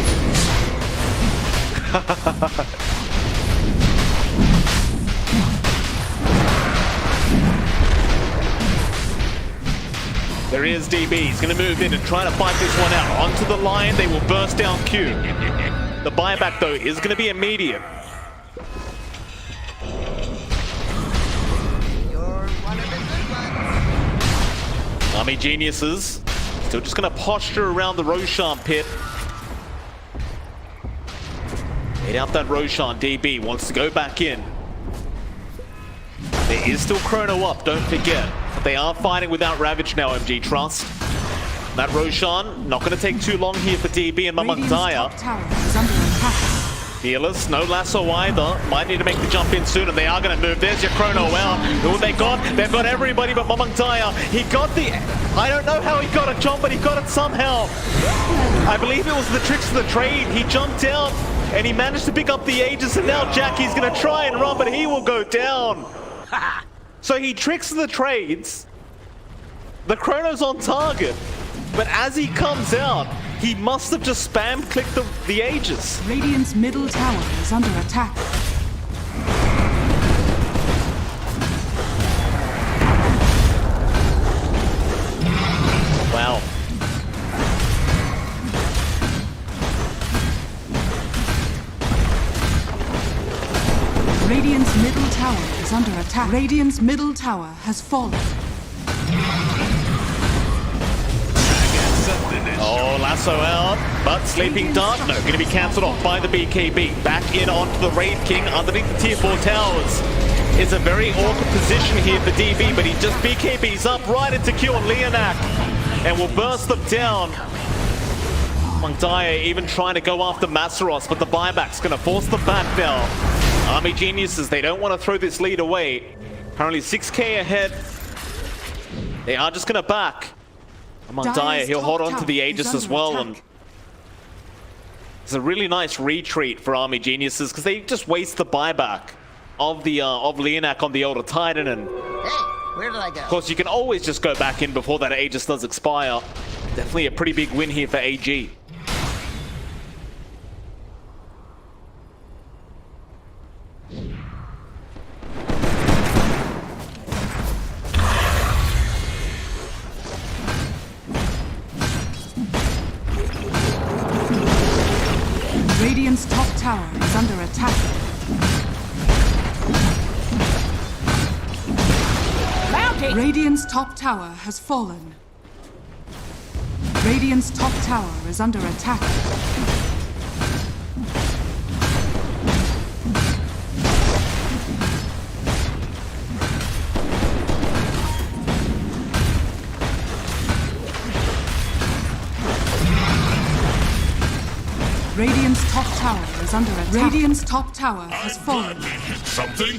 There There is DB. He's going to move in and try to fight this one out. Onto the line, they will burst down Q. The buyback, though, is going to be immediate. Army Geniuses still just going to posture around the Roshan pit. Get out that Roshan. DB wants to go back in. There is still Chrono up, don't forget. But they are fighting without Ravage now, MG Trust. That Roshan, not going to take too long here for DB and Radiant's Mamangdaya. top tower is under attack. Fearless, no lasso either. Might need to make the jump in soon, and they are going to move. There's your Chrono out. Who they got? They've got everybody but Mamangdaya. He got the... I don't know how he got it, John, but he got it somehow. I believe it was the tricks of the trade. He jumped out, and he managed to pick up the Aegis, and now Jackie's going to try and run, but he will go down. So he tricks the trades. The Chrono's on target. But as he comes out, he must have just spam clicked the Aegis. Radiant's middle tower is under attack. Wow. Radiant's middle tower is under attack. Radiant's middle tower has fallen. Oh, lasso out, but Sleeping Dart, no, going to be cancelled off by the BKB. Back in onto the Raid King underneath the tier 4 towers. It's a very awkward position here for DB, but he just BKBs up right into Q on Leonak and will burst them down. Mamangdaya even trying to go after Masaros, but the buyback's going to force them back now. Army Geniuses, they don't want to throw this lead away. Currently 6k ahead. They are just going to back. Mamangdaya, he'll hold on to the Aegis as well, and it's a really nice retreat for Army Geniuses because they just waste the buyback of the of Leonak on the Elder Titan, and Hey, where did I go? of course you can always just go back in before that Aegis does expire. Definitely a pretty big win here for AG. Radiant's top tower is under attack. Mounting! Radiant's top tower has fallen. Radiant's top tower is under attack. Radiant's top tower is under attack. Radiant's top tower has fallen. Something?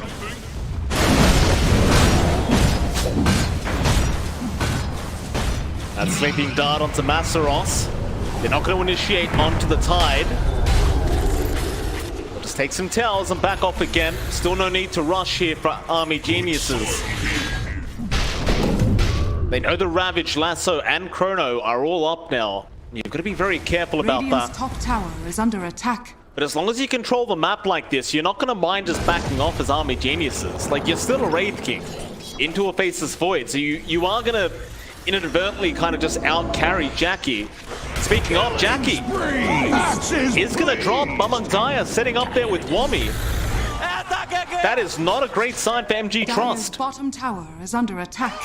That Sleeping Dart onto Masaros. They're not going to initiate onto the Tide. They'll just take some towers and back off again. Still no need to rush here for Army Geniuses. They know the Ravage, Lasso, and Chrono are all up now. You've got to be very careful about Radiant's that. top tower is under attack. But as long as you control the map like this, you're not going to mind just backing off as Army Geniuses. Like, you're still a Raid King into a Faceless Void, so you are going to inadvertently kind of just out-carry Jackie. Speaking of, Jackie is going to drop Mamangdaya setting up there with Wami. That is not a great sign for MG Dire's Trust. bottom tower is under attack.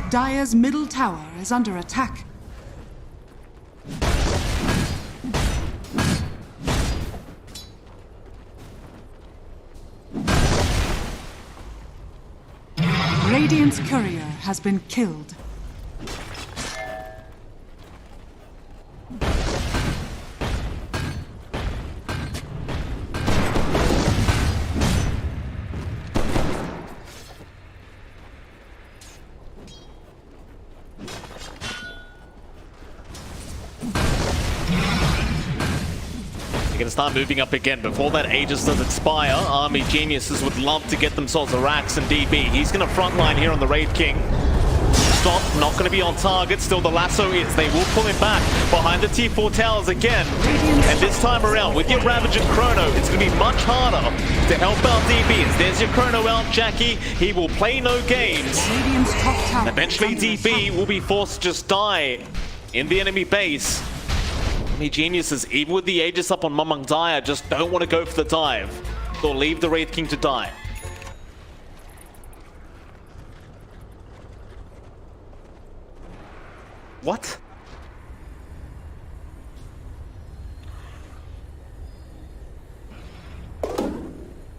Dire's middle tower is under attack. Radiant's courier has been killed. They're going to start moving up again before that Aegis does expire. Army Geniuses would love to get themselves a Rax and DB. He's going to frontline here on the Raid King. stop, not going to be on target. Still, the lasso is. They will pull him back behind the T4 towers again. And this time around, with your Ravage and Chrono, it's going to be much harder to help out DBs. There's your Chrono out, Jackie. He will play no games. Radiant's top tower. Eventually, is under DB attack. will be forced to just die in the enemy base. Many geniuses, even with the Aegis up on Mamang Daya, just don't want to go for the dive. They'll leave the Wraith King to die. What?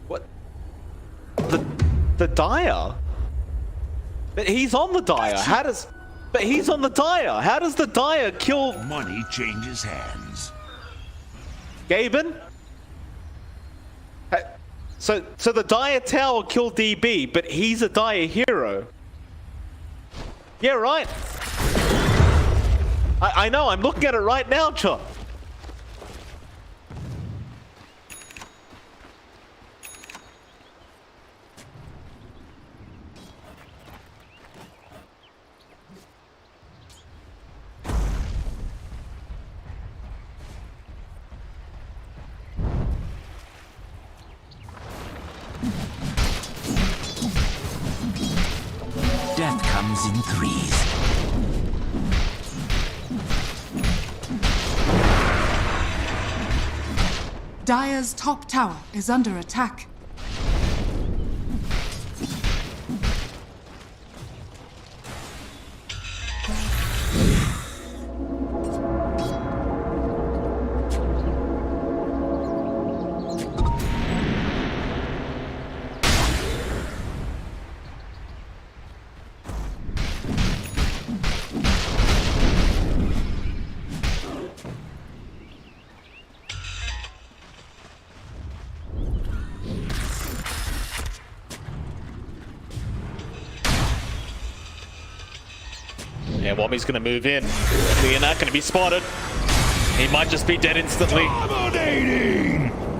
What? The Dire? But he's on the Dire. How does... But he's on the Dire. How does the Dire kill... Money changes hands. Gaben? So the Dire Tower killed DB, but he's a Dire hero. Yeah, right. I know, I'm looking at it right now, Chop. Death comes in threes. Dire's top tower is under attack. Yeah, Wami's gonna move in. Leonard gonna be spotted. He might just be dead instantly.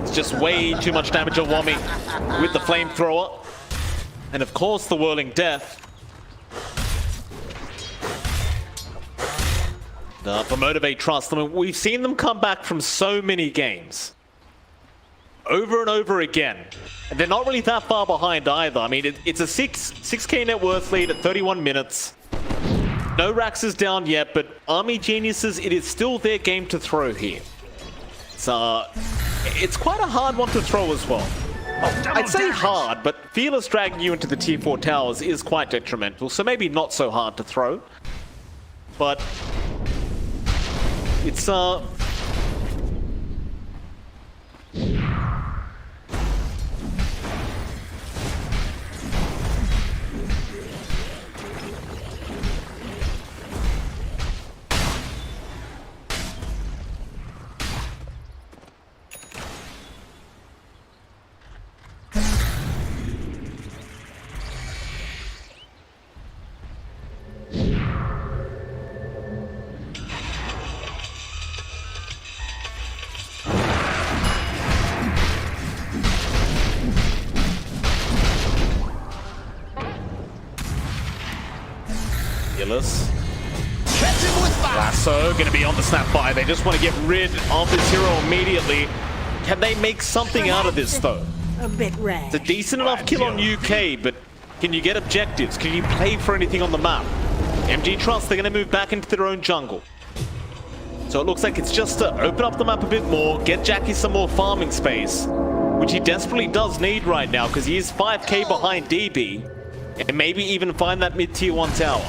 It's just way too much damage on Wami with the flamethrower. And of course the whirling death. For Motivate Trust, I mean, we've seen them come back from so many games. Over and over again. And they're not really that far behind either. I mean, it's a 6k net worth lead at 31 minutes. No Rax is down yet, but Army Geniuses, it is still their game to throw here. It's quite a hard one to throw as well. I'd say hard, but Fearless dragging you into the T4 towers is quite detrimental, so maybe not so hard to throw. But it's Lasso gonna be on the snapfire. They just want to get rid of this hero immediately. Can they make something out of this though? A bit rare. It's a decent enough kill on UK, but can you get objectives? Can you play for anything on the map? MG Trust, they're gonna move back into their own jungle. So it looks like it's just to open up the map a bit more, get Jackie some more farming space, which he desperately does need right now because he is 5k behind DB, and maybe even find that mid-tier 1 tower.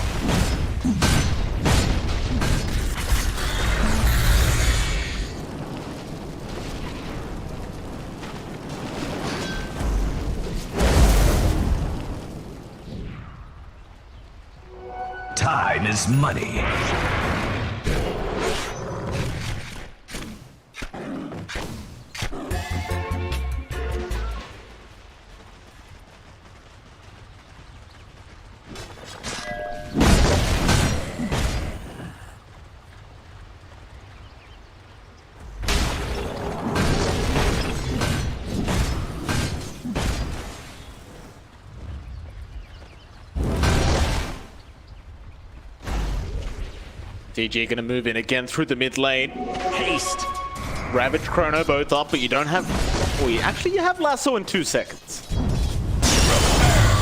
Time is money. DG gonna move in again through the mid lane. Haste. Ravage, Chrono both up, but you don't have... Oh, you have Lasso in 2 seconds.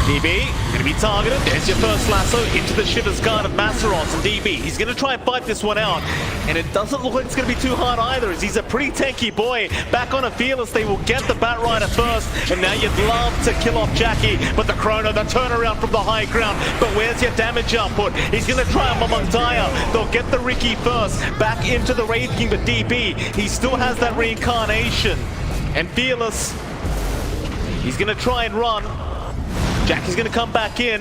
DB, gonna be targeted. There's your first lasso into the Shivers Guard of Maceros and DB. He's gonna try and fight this one out. And it doesn't look like it's gonna be too hard either, as he's a pretty tanky boy. Back on a Fearless, they will get the Bat Rider first. And now you'd love to kill off Jackie, but the Chrono, the turnaround from the high ground. But where's your damage output? He's gonna try on Mamangdaya. They'll get the Ricky first. Back into the Wraith King, but DB, he still has that reincarnation. And Fearless, he's gonna try and run. Jackie's going to come back in.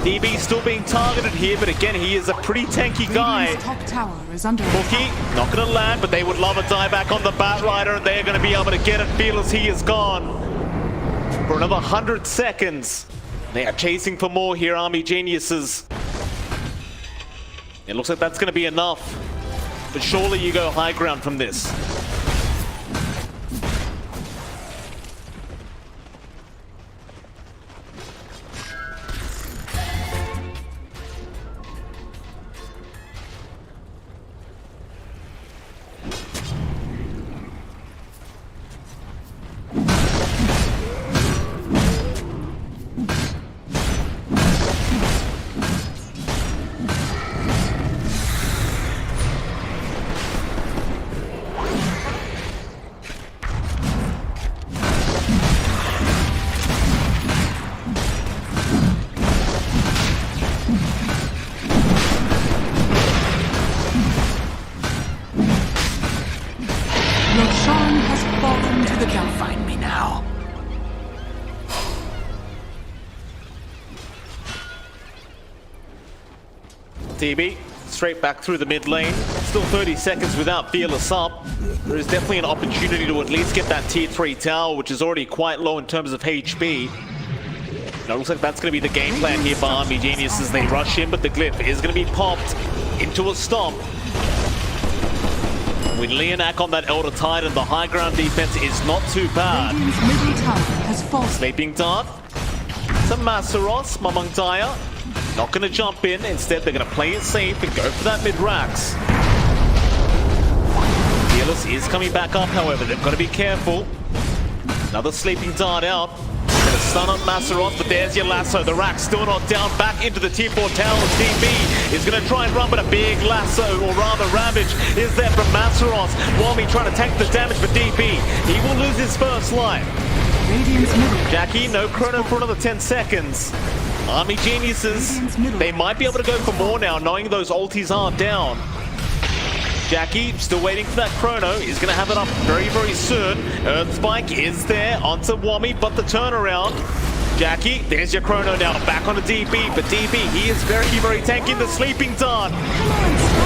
DB still being targeted here, but again, he is a pretty tanky guy. Radiant's top tower is under Bookie, not going to land, but they would love a dieback on the Bat Rider, and they're going to be able to get it. Fearless, he is gone for another 100 seconds. They are chasing for more here, Army Geniuses. It looks like that's going to be enough, but surely you go high ground from this. Find me now. DB, straight back through the mid lane. Still 30 seconds without Fearless up. There is definitely an opportunity to at least get that tier 3 tower, which is already quite low in terms of HP. Now, it looks like that's going to be the game plan here by Army Genius as they rush in, but the glyph is going to be popped into a stomp. With Leonak on that Elder Titan, the high ground defense is not too bad. Radiant's middle tower has fallen. Sleeping Dart. Some Maceros, Mamangdaya. Not going to jump in. Instead, they're going to play it safe and go for that mid-Rax. Fearless is coming back up, however. They've got to be careful. Another Sleeping Dart out. Gonna stun on Maceros, but there's your lasso. The Rax still not down. Back into the tier 4 towers. DB is gonna try and run, but a big lasso, or rather Ravage, is there from Maceros. Wami trying to tank the damage, but DB, he will lose his first life. Radiant's middle. Jackie, no chrono for another 10 seconds. Army Geniuses, they might be able to go for more now, knowing those ultis are down. Jackie, still waiting for that chrono, is going to have it up very, very soon. Earth Spike is there onto Wami, but the turnaround. Jackie, there's your chrono now, back on the DB, but DB, he is very, very tanky. The Sleeping Dart.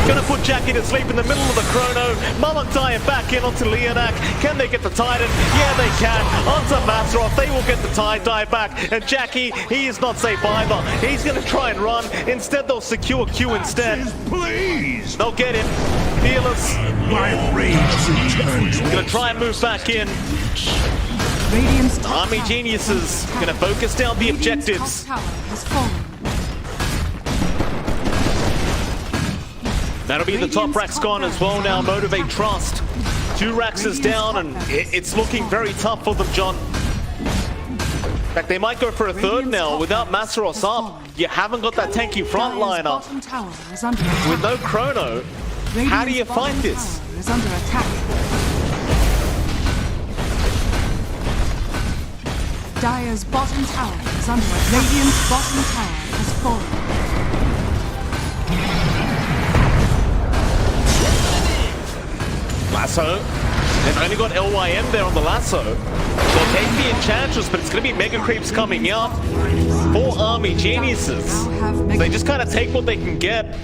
Gonna put Jackie to sleep in the middle of the chrono. Mamangdaya back in onto Leonak. Can they get the Titan? Yeah, they can. Onto Maceros, they will get the tie back. And Jackie, he is not safe either. He's gonna try and run. Instead, they'll secure Q instead. Please. They'll get him. Fearless. My rage returns. Gonna try and move back in. Radiant's top Army tower Geniuses has gonna focus down the Radiant's objectives. top tower has fallen. That'll be the top Rax gone as well now. Motivate Trust. 2 Raxes down, and it's looking very tough for them, John. In fact, they might go for a third now. Without Maceros up, you haven't got that tanky front line up. Bottom tower is under attack. With no chrono, how do you fight this? Tower is under attack. Dire's bottom tower is under attack. Radiant's bottom tower has fallen. Lasso. They've only got LYM there on the lasso. They'll take the Enchantress, but it's going to be Mega Creeps coming up for Army Geniuses. They just kind of take what they can get.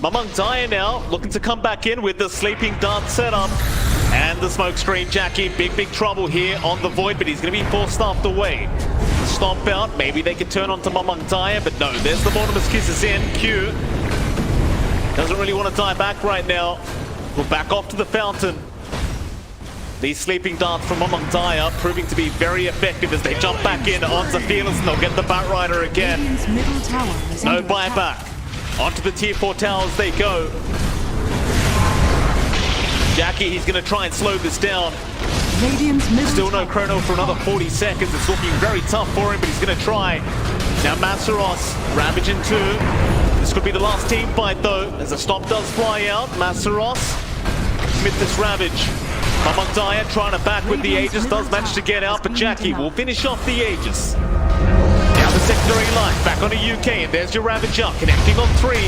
Mamangdaya now looking to come back in with the Sleeping Dart setup. And the smoke screen. Jackie, big trouble here on the Void, but he's going to be forced off the way. Stomp out. Maybe they could turn onto Mamangdaya, but no. There's the Mortimer's Kisses in. Q doesn't really want to die back right now. We'll back off to the fountain. These Sleeping Darts from Mamangdaya proving to be very effective as they jump back in onto Fearless, and they'll get the Bat Rider again. Radiant's middle tower is No under attack. buyback. Onto the tier 4 towers they go. Jackie, he's going to try and slow this down. Radiant's middle Still no tower chrono for another 40 seconds. It's looking very tough for him, but he's going to try. Now Massaros, Ravage in 2. This could be the last team fight though, as the stop does fly out. Massaros, commit this Ravage. Mamangdaya trying to back with the Aegis, does manage to get out, but Jackie will finish off the Aegis. Now the secondary line, back on the UK, and there's your Ravager, connecting on 3.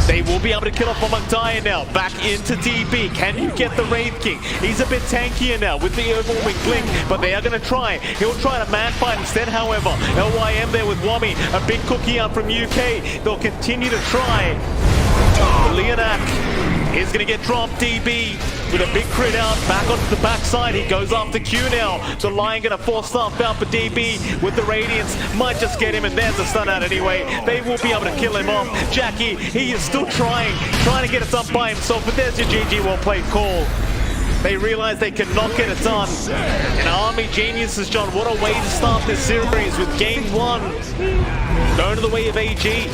They will be able to kill off Mamangdaya now, back into DB. Can you get the Wraith King? He's a bit tankier now with the overwhelming blink, but they are going to try. He'll try to man fight instead, however. LYM there with Wami, a big cookie out from UK. They'll continue to try. Leonak is going to get dropped. DB with a big crit out, back onto the backside. He goes after Q now. The Lion going to force stuff out, but DB with the Radiance might just get him, and there's a stun out anyway. They will be able to kill him off. Jackie, he is still trying to get it done by himself, but there's your GG well played call. They realize they cannot get it done. And Army Geniuses, John, what a way to start this series with game 1. Going to the way of AG.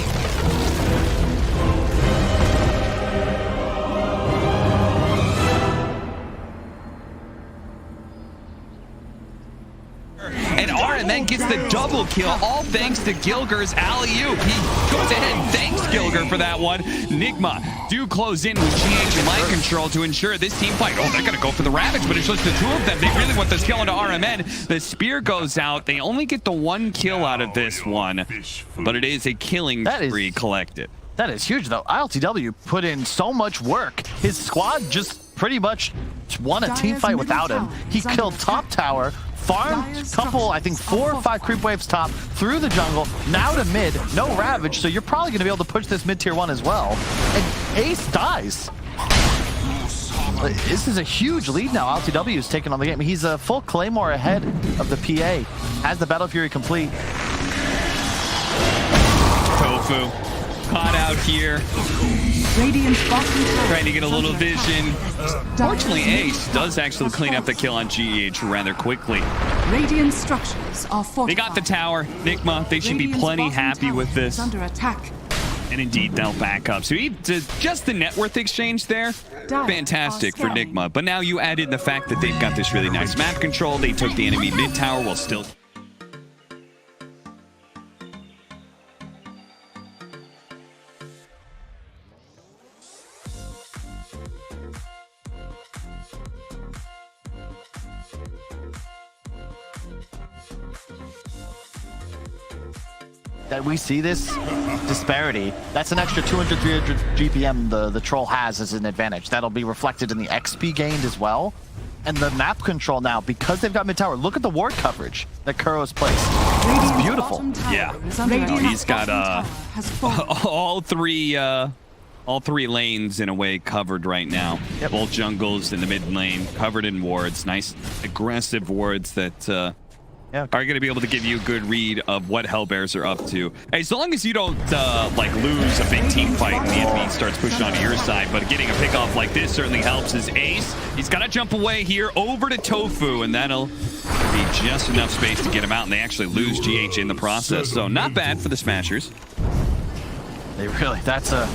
And RMN gets the double kill, all thanks to Gilger's alley-oop. He goes ahead and thanks Gilger for that one. Nigma do close in with GH and mind control to ensure this team fight. Oh, they're going to go for the Ravage, but it's just the 2 of them. They really want this kill into RMN. The spear goes out. They only get the 1 kill out of this one, but it is a killing spree collected. That is huge, though. AlcodeTV put in so much work. His squad just pretty much won a team fight without him. He killed top tower, farmed a couple, I think 4 or 5 creep waves top, through the jungle, now to mid, no Ravage, so you're probably going to be able to push this mid tier 1 as well. And Ace dies. This is a huge lead now. AlcodeTV is taking on the game. He's a full Claymore ahead of the PA. Has the Battle Fury complete. Tofu caught out here. Trying to get a little vision. Fortunately, Ace does actually clean up the kill on GH rather quickly. Radiant structures are fortified. They got the tower. Nigma, they should be plenty happy with this. Under attack. And indeed, they'll back up. So just the net worth exchange there, fantastic for Nigma. But now you add in the fact that they've got this really nice map control. They took the enemy mid tower while still... that we see this disparity. That's an extra 200, 300 GPM the troll has as an advantage. That'll be reflected in the XP gained as well. And the map control now, because they've got mid-tower, look at the ward coverage that Kuro's placed. It's beautiful. Yeah. Oh, he's got all three lanes in a way covered right now. Yep. Both jungles in the mid lane covered in wards. Nice aggressive wards that are going to be able to give you a good read of what Hellbears are up to. Hey, so long as you don't like lose a big team fight and the enemy starts pushing onto your side, but getting a pick off like this certainly helps. His Ace, he's got to jump away here over to Tofu, and that'll be just enough space to get him out, and they actually lose GH in the process. So not bad for the Smashers. They really, that's a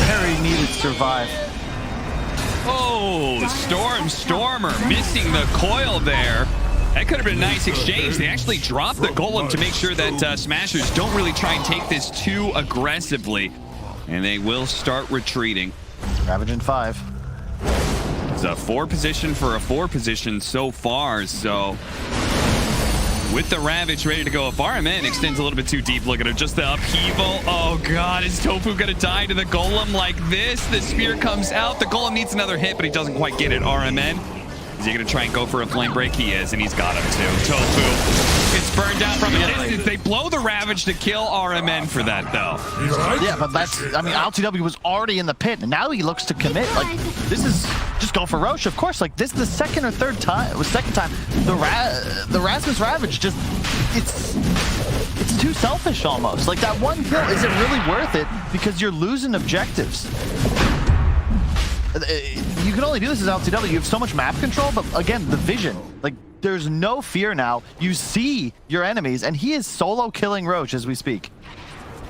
very needed survive. Oh, Stormer missing the coil there. That could have been a nice exchange. They actually dropped the golem to make sure that Smashers don't really try and take this too aggressively. And they will start retreating. Ravage in 5. It's a 4 position for a 4 position so far, so... With the Ravage ready to go, if RMN extends a little bit too deep, look at him, just the upheaval. Oh god, is Tofu gonna die to the golem like this? The spear comes out, the golem needs another hit, but he doesn't quite get it. RMN, is he gonna try and go for a flame break? He is, and he's got him too. Tofu gets burned out from a distance. They blow the Ravage to kill RMN for that though. Yeah, but that's, I mean, AlcodeTV was already in the pit, and now he looks to commit. Like, this is just go for Roche, of course. Like, this is the second or third time, it was second time, the Rasmus Ravage just, it's too selfish almost. Like, that one kill isn't really worth it because you're losing objectives. You can only do this as AlcodeTV. You have so much map control, but again, the vision. Like, there's no fear now. You see your enemies, and he is solo killing Roche as we speak.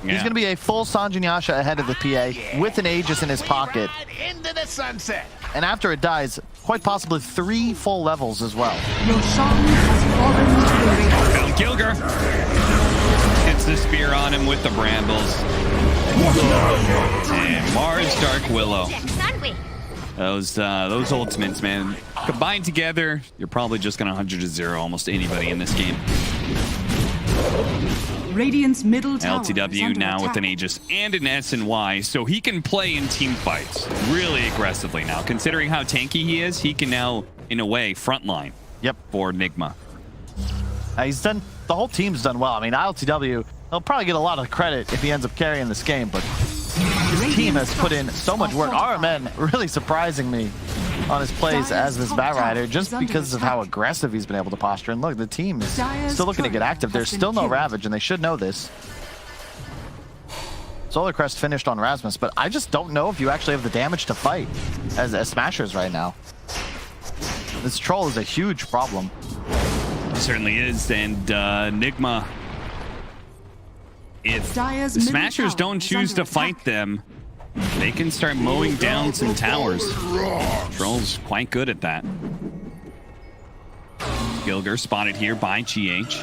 Yeah. He's going to be a full Sanjin Yasha ahead of the PA with an Aegis in his pocket. Into the sunset. And after it dies, quite possibly 3 full levels as well. Roshan has fallen to the Radiant. Gilger hits the spear on him with the brambles. And Mars Dark Willow. Those ultimates, man, combined together, you're probably just gonna 100-0 almost anybody in this game. Radiant's middle tower is LTW under now attack. with an Aegis and an SNY, so he can play in team fights really aggressively now. Considering how tanky he is, he can now, in a way, frontline. Yep. For Nigma. He's done. The whole team's done well. I mean, ILTW, he'll probably get a lot of credit if he ends up carrying this game, but his team has put in so much work. RMN really surprising me on his plays as this Batrider just because of how aggressive he's been able to posture. And look, the team is still looking to get active. There's still no Ravage, and they should know this. Solar Crest finished on Rasmus, but I just don't know if you actually have the damage to fight as Smashers right now. This troll is a huge problem. It certainly is, and Nigma, if Dire's the middle Smashers tower don't is choose to under fight attack. them, they can start mowing down some towers. Troll's quite good at that. Gilger spotted here by GH.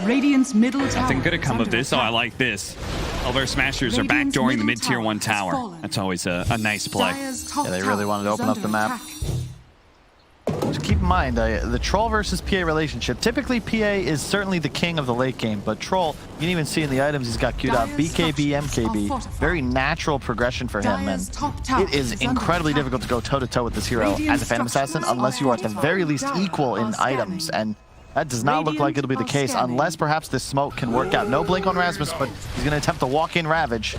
Radiant's middle tower. Nothing could have is come of under this. Oh, I attack. like this. Elder Smashers are Radiant's backdooring the middle mid-tier 1 tower has tower. fallen. That's always a nice play. Dire's top Yeah, they really tower wanted to is open up under the map. attack. Just keep in mind, the Troll versus PA relationship. Typically, PA is certainly the king of the late game, but Troll, you can even see in the items he's got queued up, Dire's BKB, structures are MKB. fortified. Very natural progression for him, Dire's and top tower it is is under incredibly attack. difficult to go toe-to-toe with this hero Radiant as a Phantom Assassin structures unless are you are at the fortified. very least Dire equal in are scanning. items, and that does not look like Radiant it'll be the are case scanning. unless perhaps this smoke can work out. No blink on Rasmus, but he's going to attempt to walk in Ravage.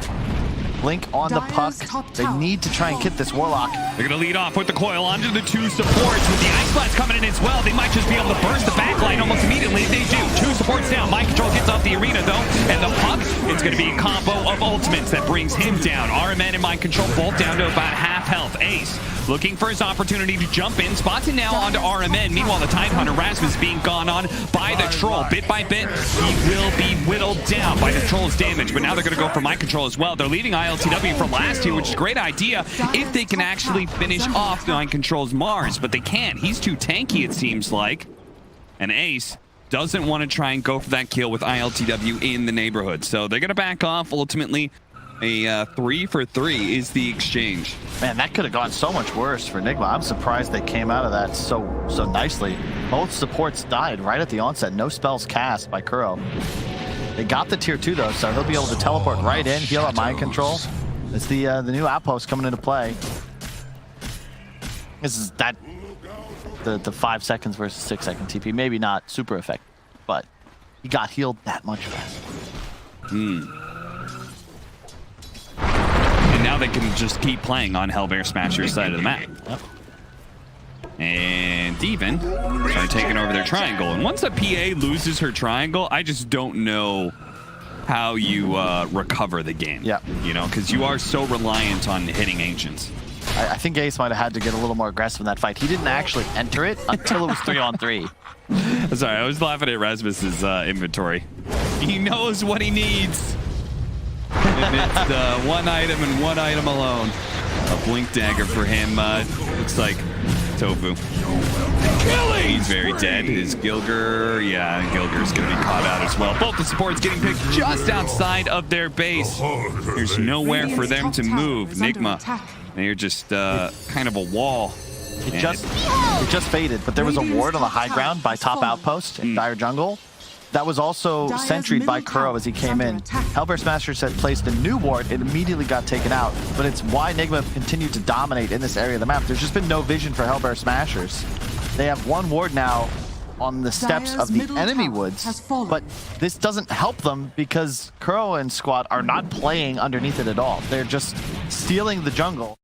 Blink on the puck. Dire's top They tower need to try and is get this Warlock. They're going to lead off with the coil onto the 2 supports. With the Ice Blast coming in as well, they might just be able to burst the backline almost immediately. They do. 2 supports down. Mind Control gets off the arena, though. And the puck, it's going to be a combo of ultimates that brings him down. RMN and Mind Control both down to about half health. Ace looking for his opportunity to jump in. Spots it now onto RMN. Meanwhile, the Tidehunter Rasmus being gone on by the Troll. Bit by bit, he will be whittled down by the Troll's damage. But now they're going to go for Mind Control as well. They're leaving ILTW for last here, which is a great idea if they can actually finish off Mind Control's Mars. But they can't. He's too tanky, it seems like. And Ace doesn't want to try and go for that kill with ILTW in the neighborhood. So they're going to back off. Ultimately, a 3 for 3 is the exchange. Man, that could have gone so much worse for Nigma. I'm surprised they came out of that so nicely. Both supports died right at the onset. No spells cast by Kuro. They got the tier 2 though, so he'll be able to teleport right in, heal up Mind Control. It's the new outpost coming into play. This is the 5 seconds versus 6 second TP. Maybe not super effective, but he got healed that much faster. And now they can just keep playing on Hellbear Smasher's side of the map. Yep. And even start taking over their triangle. And once a PA loses her triangle, I just don't know how you recover the game. Yeah. You know, because you are so reliant on hitting Ancients. I think Ace might have had to get a little more aggressive in that fight. He didn't actually enter it until it was 3-on-3. Sorry, I was laughing at Rasmus's inventory. He knows what he needs. And it's 1 item and 1 item alone. A blink dagger for him. Looks like Tofu. He's very dead. Is Gilger? Yeah, Gilger's going to be caught out as well. Both the supports getting picked just outside of their base. There's nowhere for them to move. Nigma, they're just kind of a wall. It just faded, but there was a ward on the high ground by top outpost in Dire Jungle. That was also Dire's sentried by middle Kuro tower as he is came under in. attack. Hellbear Smashers had placed a new ward. It immediately got taken out, but it's why Nigma continued to dominate in this area of the map. There's just been no vision for Hellbear Smashers. They have 1 ward now on the steps Dire's of the middle enemy tower woods, has fallen. but this doesn't help them because Kuro and squad are not playing underneath it at all. They're just stealing the jungle.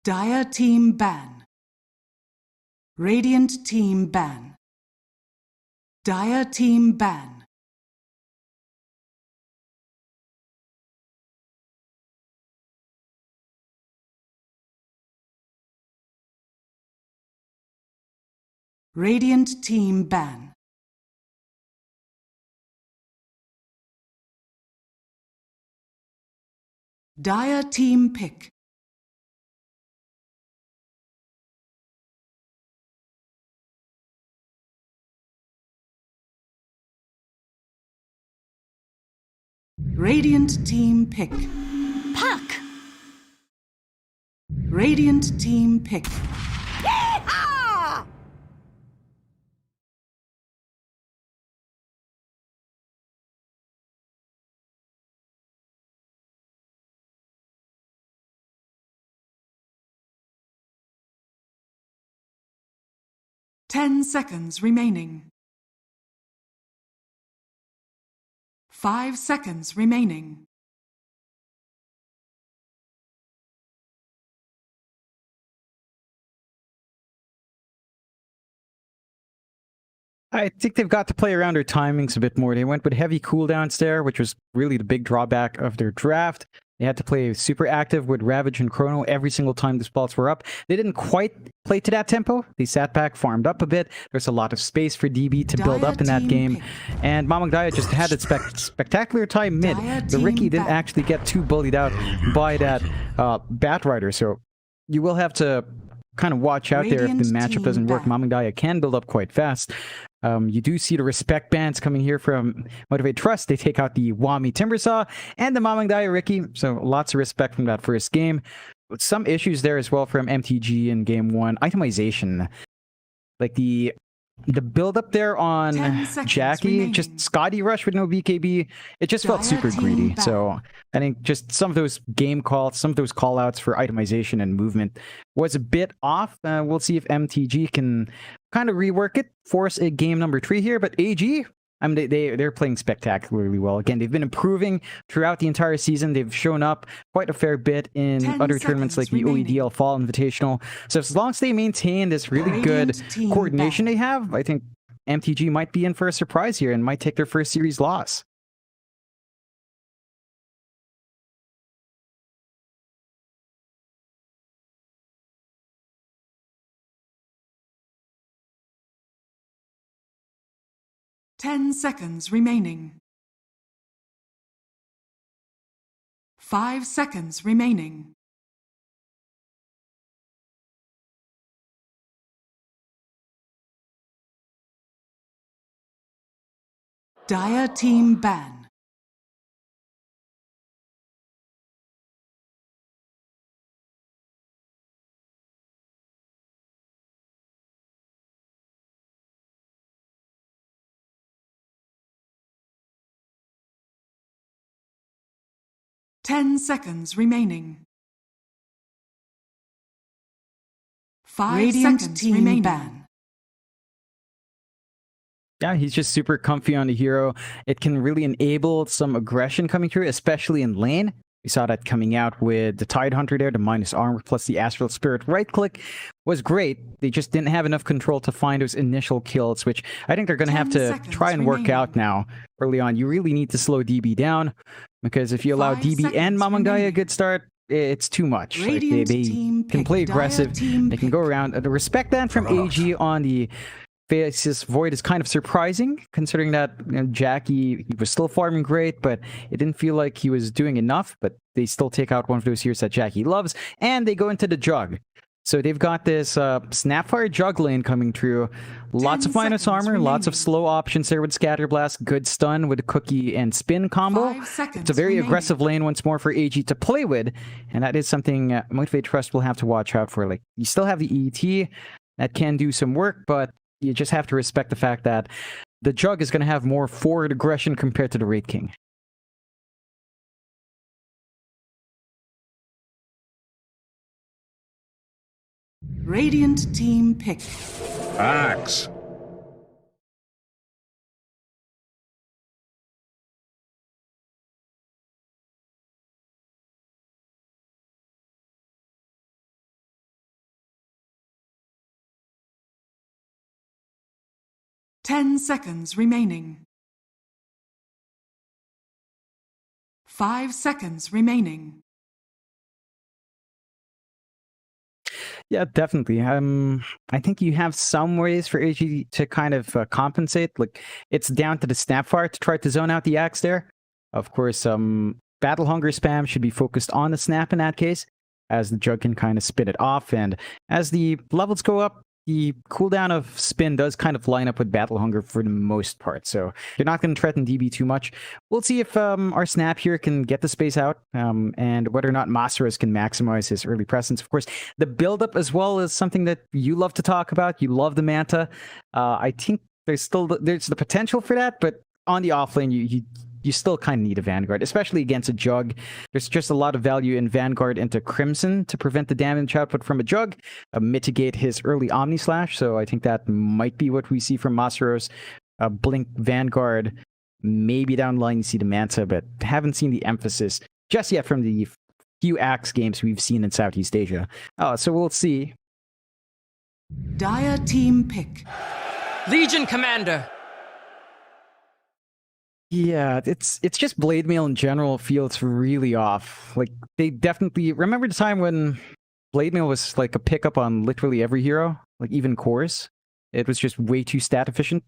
Dire team ban. Radiant team ban. Dire team ban. Radiant team ban. Dire team pick. Radiant team pick. Puck! Radiant team pick. Yeehaw! 10 seconds remaining. 5 seconds remaining. I think they've got to play around their timings a bit more. They went with heavy cooldowns there, which was really the big drawback of their draft. They had to play super active with Ravage and Chrono every single time the spots were up. They didn't quite play to that tempo. They sat back, farmed up a bit. There's a lot of space for DB to build up in that game. And Mamang Daya just had a spectacular time mid. The Ricky didn't actually get too bullied out by that Bat Rider. So you will have to kind of watch out there if the matchup doesn't work. Mamang Daya can build up quite fast. You do see the respect bans coming here from Motivate Trust. They take out the Wami Timbersaw and the Mamang Daya Ricky. So lots of respect from that first game. Some issues there as well from MTG in game one. Itemization. Like the build-up there on Jackie, remaining. just Scotty Rush with no BKB, it just felt super greedy. So I think just some of those game calls, some of those call-outs for itemization and movement was a bit off. We'll see if MTG can kind of rework it, force a game number 3 here. But AG, I mean, they're playing spectacularly well. Again, they've been improving throughout the entire season. They've shown up quite a fair bit in other tournaments like the OEDL Fall Invitational. So as long as they maintain this really good coordination they have, I think MTG might be in for a surprise here and might take their first series loss. Ten seconds remaining. 5 seconds remaining. Dire team ban. Ten seconds remaining. 5 seconds remaining. Ban. Yeah, he's just super comfy on the hero. It can really enable some aggression coming through, especially in lane. We saw that coming out with the Tidehunter there, the minus armor plus the Astral Spirit. Right click was great. They just didn't have enough control to find those initial kills, which I think they're going to have to try and work out now early on. You really need to slow DB down, because if you allow DB and Mamang Daya a good start, it's too much. Like they can play aggressive. They can go around. The respect ban from AG on the Faceless Void is kind of surprising, considering that Jackie, he was still farming great, but it didn't feel like he was doing enough. But they still take out one of those heroes that Jackie loves, and they go into the Jug. So they've got this Snapfire Jug lane coming through. Lots of minus armor, lots of slow options there with Scatter Blast, good stun with Cookie and Spin combo. It's a very aggressive lane once more for AG to play with, and that is something Motivate Trust will have to watch out for. Like, you still have the ET that can do some work, but you just have to respect the fact that the Jug is going to have more forward aggression compared to the Raid King. Radiant team pick. Axe. 10 seconds remaining. 5 seconds remaining. Yeah, definitely. I think you have some ways for AG to kind of compensate. Like, it's down to the Snapfire to try to zone out the axe there. Of course, Battle Hunger spam should be focused on the snap in that case, as the Jug can kind of spin it off. And as the levels go up, the cooldown of spin does kind of line up with Battle Hunger for the most part. So you're not going to threaten DB too much. We'll see if our snap here can get the space out, and whether or not Masaros can maximize his early presence. Of course, the build-up as well is something that you love to talk about. You love the Manta. I think there's the potential for that, but on the offlane, you still kind of need a Vanguard, especially against a Jug. There's just a lot of value in Vanguard into Crimson to prevent the damage output from a Jug, mitigate his early Omni Slash. So I think that might be what we see from Masaros. Blink Vanguard, maybe down the line you see the Manta, but haven't seen the emphasis just yet from the few Axe games we've seen in Southeast Asia. So we'll see. Dire team pick. Legion Commander. Yeah, it's just Blade Mail in general feels really off. Like, they definitely remember the time when Blade Mail was like a pickup on literally every hero, like even cores. It was just way too stat efficient.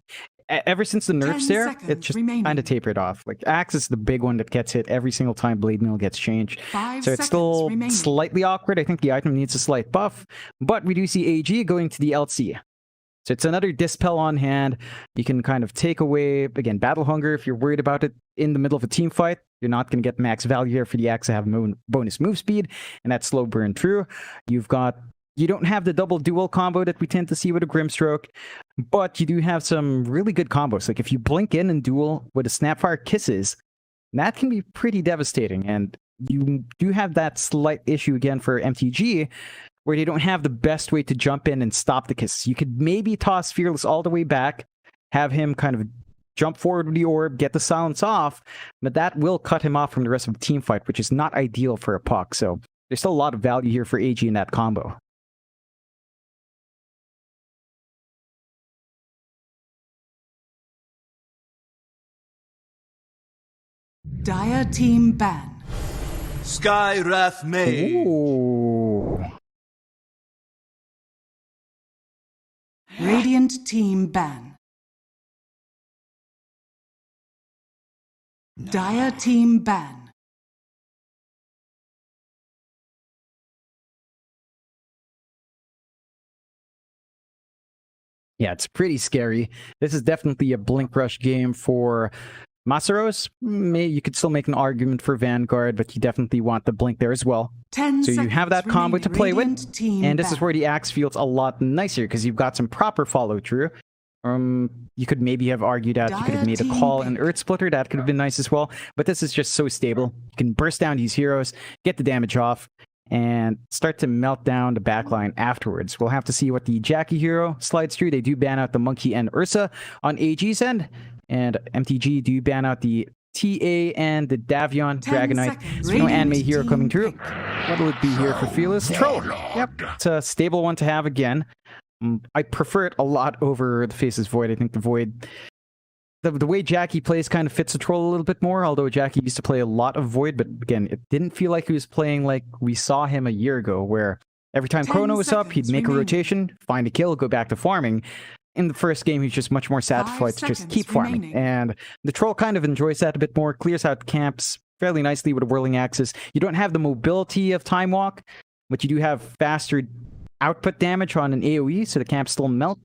Ever since the nerfs there, it just kind of tapered off. Like, Axe is the big one that gets hit every single time Blade Mail gets changed. 5 So it's still remaining. slightly awkward. I think the item needs a slight buff, but we do see AG going to the LC. So it's another Dispel on hand. You can kind of take away, again, Battle Hunger if you're worried about it in the middle of a team fight. You're not going to get max value here for the Axe to have bonus move speed, and that slow burn through. You don't have the double dual combo that we tend to see with a Grimstroke, but you do have some really good combos. Like, if you blink in and duel with a Snapfire Kisses, that can be pretty devastating. And you do have that slight issue again for MTG, where they don't have the best way to jump in and stop the kisses. You could maybe toss Fearless all the way back, have him kind of jump forward with the orb, get the silence off, but that will cut him off from the rest of the team fight, which is not ideal for a puck. So there's still a lot of value here for AG in that combo. Dire team ban. Sky Wrath May. Ooh. Radiant team ban. Dire team ban. Yeah, it's pretty scary. This is definitely a Blink Rush game for Masaros. You could still make an argument for Vanguard, but you definitely want the Blink there as well. 10 So you have that seconds combo to play with, Radiant team and this is ban. where the Axe feels a lot nicer, because you've got some proper follow-through. You could maybe have argued that you could have made a call and Earth Splitter. That could have been nice as well, but this is just so stable. You can burst down these heroes, get the damage off, and start to melt down the backline afterwards. We'll have to see what the Jackie hero slides through. They do ban out the Monkey and Ursa on AG's end, and MTG do ban out the TA and the Davion 10 Dragonite. seconds. So no anime Radiant hero team coming through. pick. What'll it be here for Fearless? Troll. Yep, it's a stable one to have again. I prefer it a lot over the Faceless Void. I think the Void, the way Jackie plays kind of fits the Troll a little bit more, although Jackie used to play a lot of Void, but again, it didn't feel like he was playing like we saw him a year ago, where every time 10 Chrono was up, he'd seconds make a remaining. rotation, find a kill, go back to farming. In the first game, he's just much more 5 satisfied to just seconds keep farming. remaining. And the Troll kind of enjoys that a bit more, clears out camps fairly nicely with a Whirling Axis. You don't have the mobility of Time Walk, but you do have faster output damage on an AoE, so the camps still melt.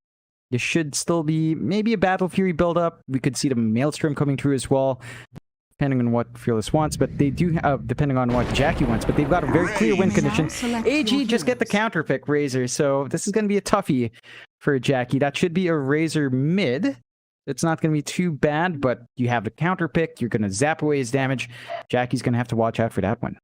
There should still be maybe a Battle Fury build-up. We could see the Maelstrom coming through as well, depending on what Fearless wants, but they do have, depending on what Jackie wants, but they've got a very clear win condition. Select AG, your just get the heroes. counter pick Razor, so this is going to be a toughie for Jackie. That should be a Razor mid. It's not going to be too bad, but you have the counter pick. You're going to zap away his damage. Jackie's going to have to watch out for that one.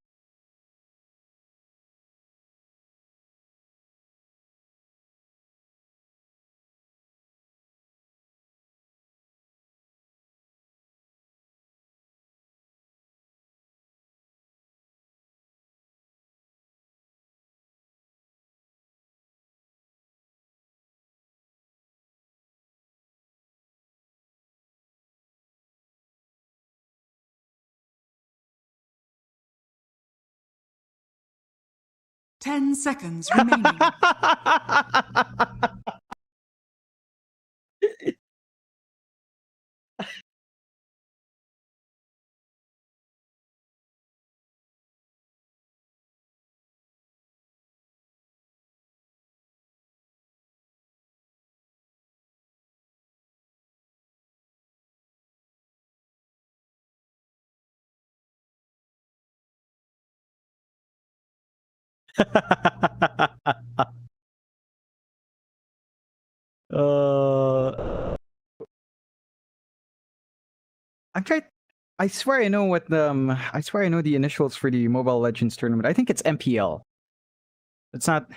10 seconds remaining. I'm trying. I swear I know what the. I swear I know the initials for the Mobile Legends tournament. I think it's MPL. It's not.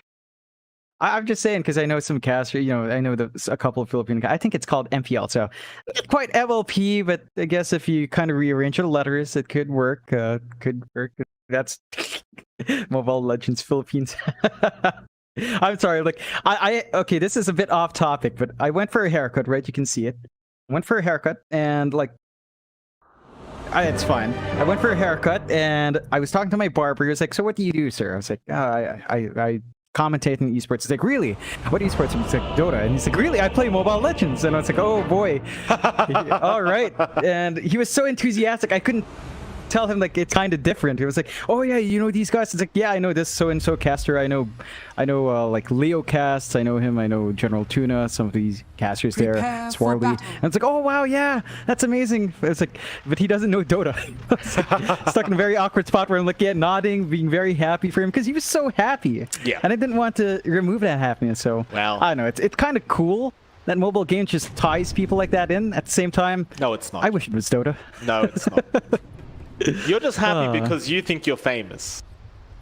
I'm just saying because I know some casters. You know, I know a couple of Filipino guys. I think it's called MPL. So not quite MLP, but I guess if you kind of rearrange the letters, it could work. Could work. That's Mobile Legends Philippines. I'm sorry. Like I okay. This is a bit off topic, but I went for a haircut. Right, you can see it. I went for a haircut and like. It's fine. I went for a haircut and I was talking to my barber. He was like, "So what do you do, sir?" I was like, I commentate in esports." He's like, "Really? What esports?" He's like, "Dota." And he's like, "Really? I play Mobile Legends." And I was like, "Oh boy." All right. And he was so enthusiastic. I couldn't tell him like it's kind of different. He was like, "Oh yeah, you know these guys?" It's like, "Yeah, I know this so and so caster. I know like Leo casts. I know him. I know General Tuna. Some of these casters there, Swarly." And it's like, "Oh wow, yeah, that's amazing." It's like, but he doesn't know Dota. Like, stuck in a very awkward spot where I'm like, yeah, nodding, being very happy for him because he was so happy. Yeah. And I didn't want to remove that happiness. So wow. I don't know. It's kind of cool that mobile game just ties people like that in. At the same time, No, it's not. I wish it was Dota. No, it's not. You're just happy because you think you're famous.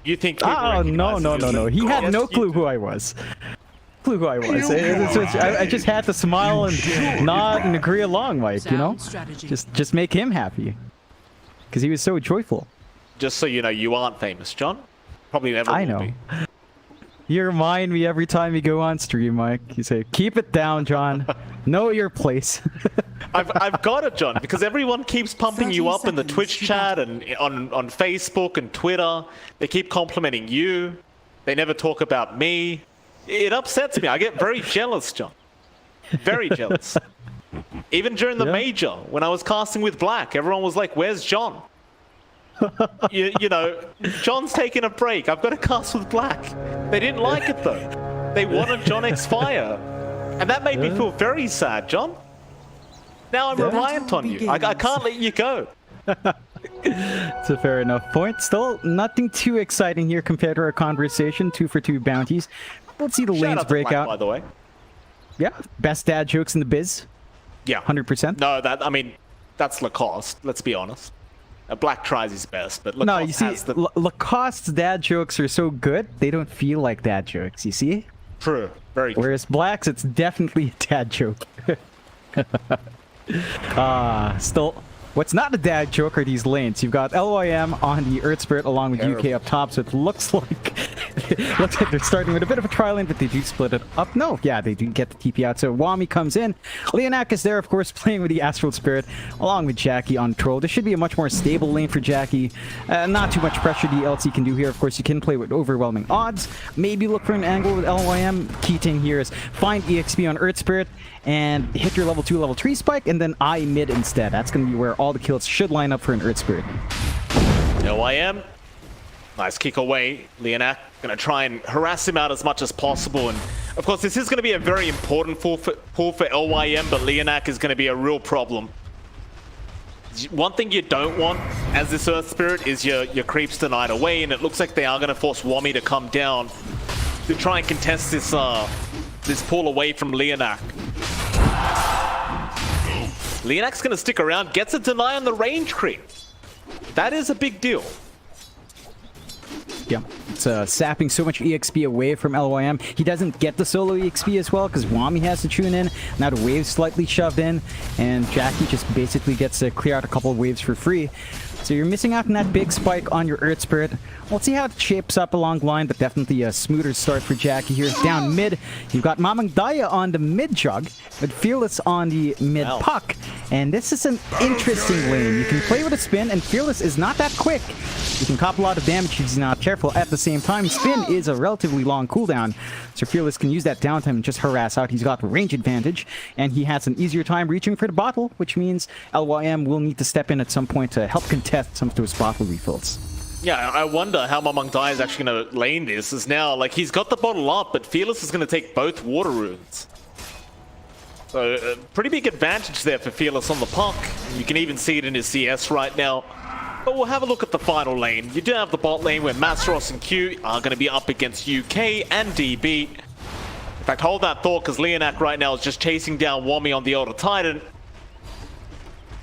You think people Oh no. He had no clue who I was. I just had to smile and nod and agree along, like, you know, just make him happy because he was so joyful. Just so you know, you aren't famous, John. Probably never. I will know. Be. You remind me every time you go on stream, Mike. You say, "Keep it down, John. Know your place." I've got it, John, because everyone keeps pumping you up in the Twitch chat and on Facebook and Twitter. They keep complimenting you. They never talk about me. It upsets me. I get very jealous, John. Very jealous. Even during the major, when I was casting with Black, everyone was like, "Where's John?" you know, John's taking a break. I've got to cast with Black. They didn't like it though. They wanted John X Fire, and that made me feel very sad, John. Now I'm reliant on you. I can't let you go. It's a fair enough point. Still, nothing too exciting here compared to our conversation. 2 for 2 bounties. Let's see the lanes break out. By the way. Yeah, best dad jokes in the biz. Yeah, 100%. No, that's Lacoste. Let's be honest. Black tries his best, but Lacoste no, you see, has the... Lacoste's dad jokes are so good they don't feel like dad jokes. You see? True. Very true. Whereas Black's, it's definitely a dad joke. Still, what's not a dad joke are these lanes. You've got LYM on the Earth Spirit along with UK up top, so it looks like they're starting with a bit of a tri lane, but they do split it up. No, yeah, they do get the TP out. So Wami comes in. Leonak is there, of course, playing with the Astral Spirit along with Jackie on Troll. This should be a much more stable lane for Jackie. Not too much pressure the LT can do here. Of course, you can play with overwhelming odds. Maybe look for an angle with LYM. Key thing here is find EXP on Earth Spirit and hit your level 2, level 3 spike, and then I mid instead. That's going to be where all the kills should line up for an Earth Spirit. LYM. Nice kick away. Leonak going to try and harass him out as much as possible. And of course, this is going to be a very important pull for LYM, but Leonak is going to be a real problem. One thing you don't want as this Earth Spirit is your creeps denied away, and it looks like they are going to force Wami to come down to try and contest this this pull away from Leonak. Leonak's going to stick around, gets a deny on the range creep. That is a big deal. Yeah, it's sapping so much EXP away from LYM. He doesn't get the solo EXP as well because Wami has to tune in. Now the wave's slightly shoved in, and Jackie just basically gets to clear out a couple of waves for free. So you're missing out on that big spike on your Earth Spirit. We'll see how it shapes up along the line, but definitely a smoother start for Jackie here. Down mid, you've got Mamang Daya on the mid jug, but Fearless on the mid puck. And this is an interesting lane. You can play with a spin, and Fearless is not that quick. You can cop a lot of damage if he's not careful. At the same time, spin is a relatively long cooldown, so Fearless can use that downtime and just harass out. He's got range advantage, and he has an easier time reaching for the bottle, which means LYM will need to step in at some point to help contest some of those bottle refills. Yeah, I wonder how Mamang Dai is actually going to lane this. Is now, like, he's got the bottle up, but Fearless is going to take both water runes. So, pretty big advantage there for Fearless on the puck. You can even see it in his CS right now. But we'll have a look at the final lane. You do have the bot lane where Masros and Q are going to be up against UK and DB. In fact, hold that thought, because Leonak right now is just chasing down Wami on the Elder Titan.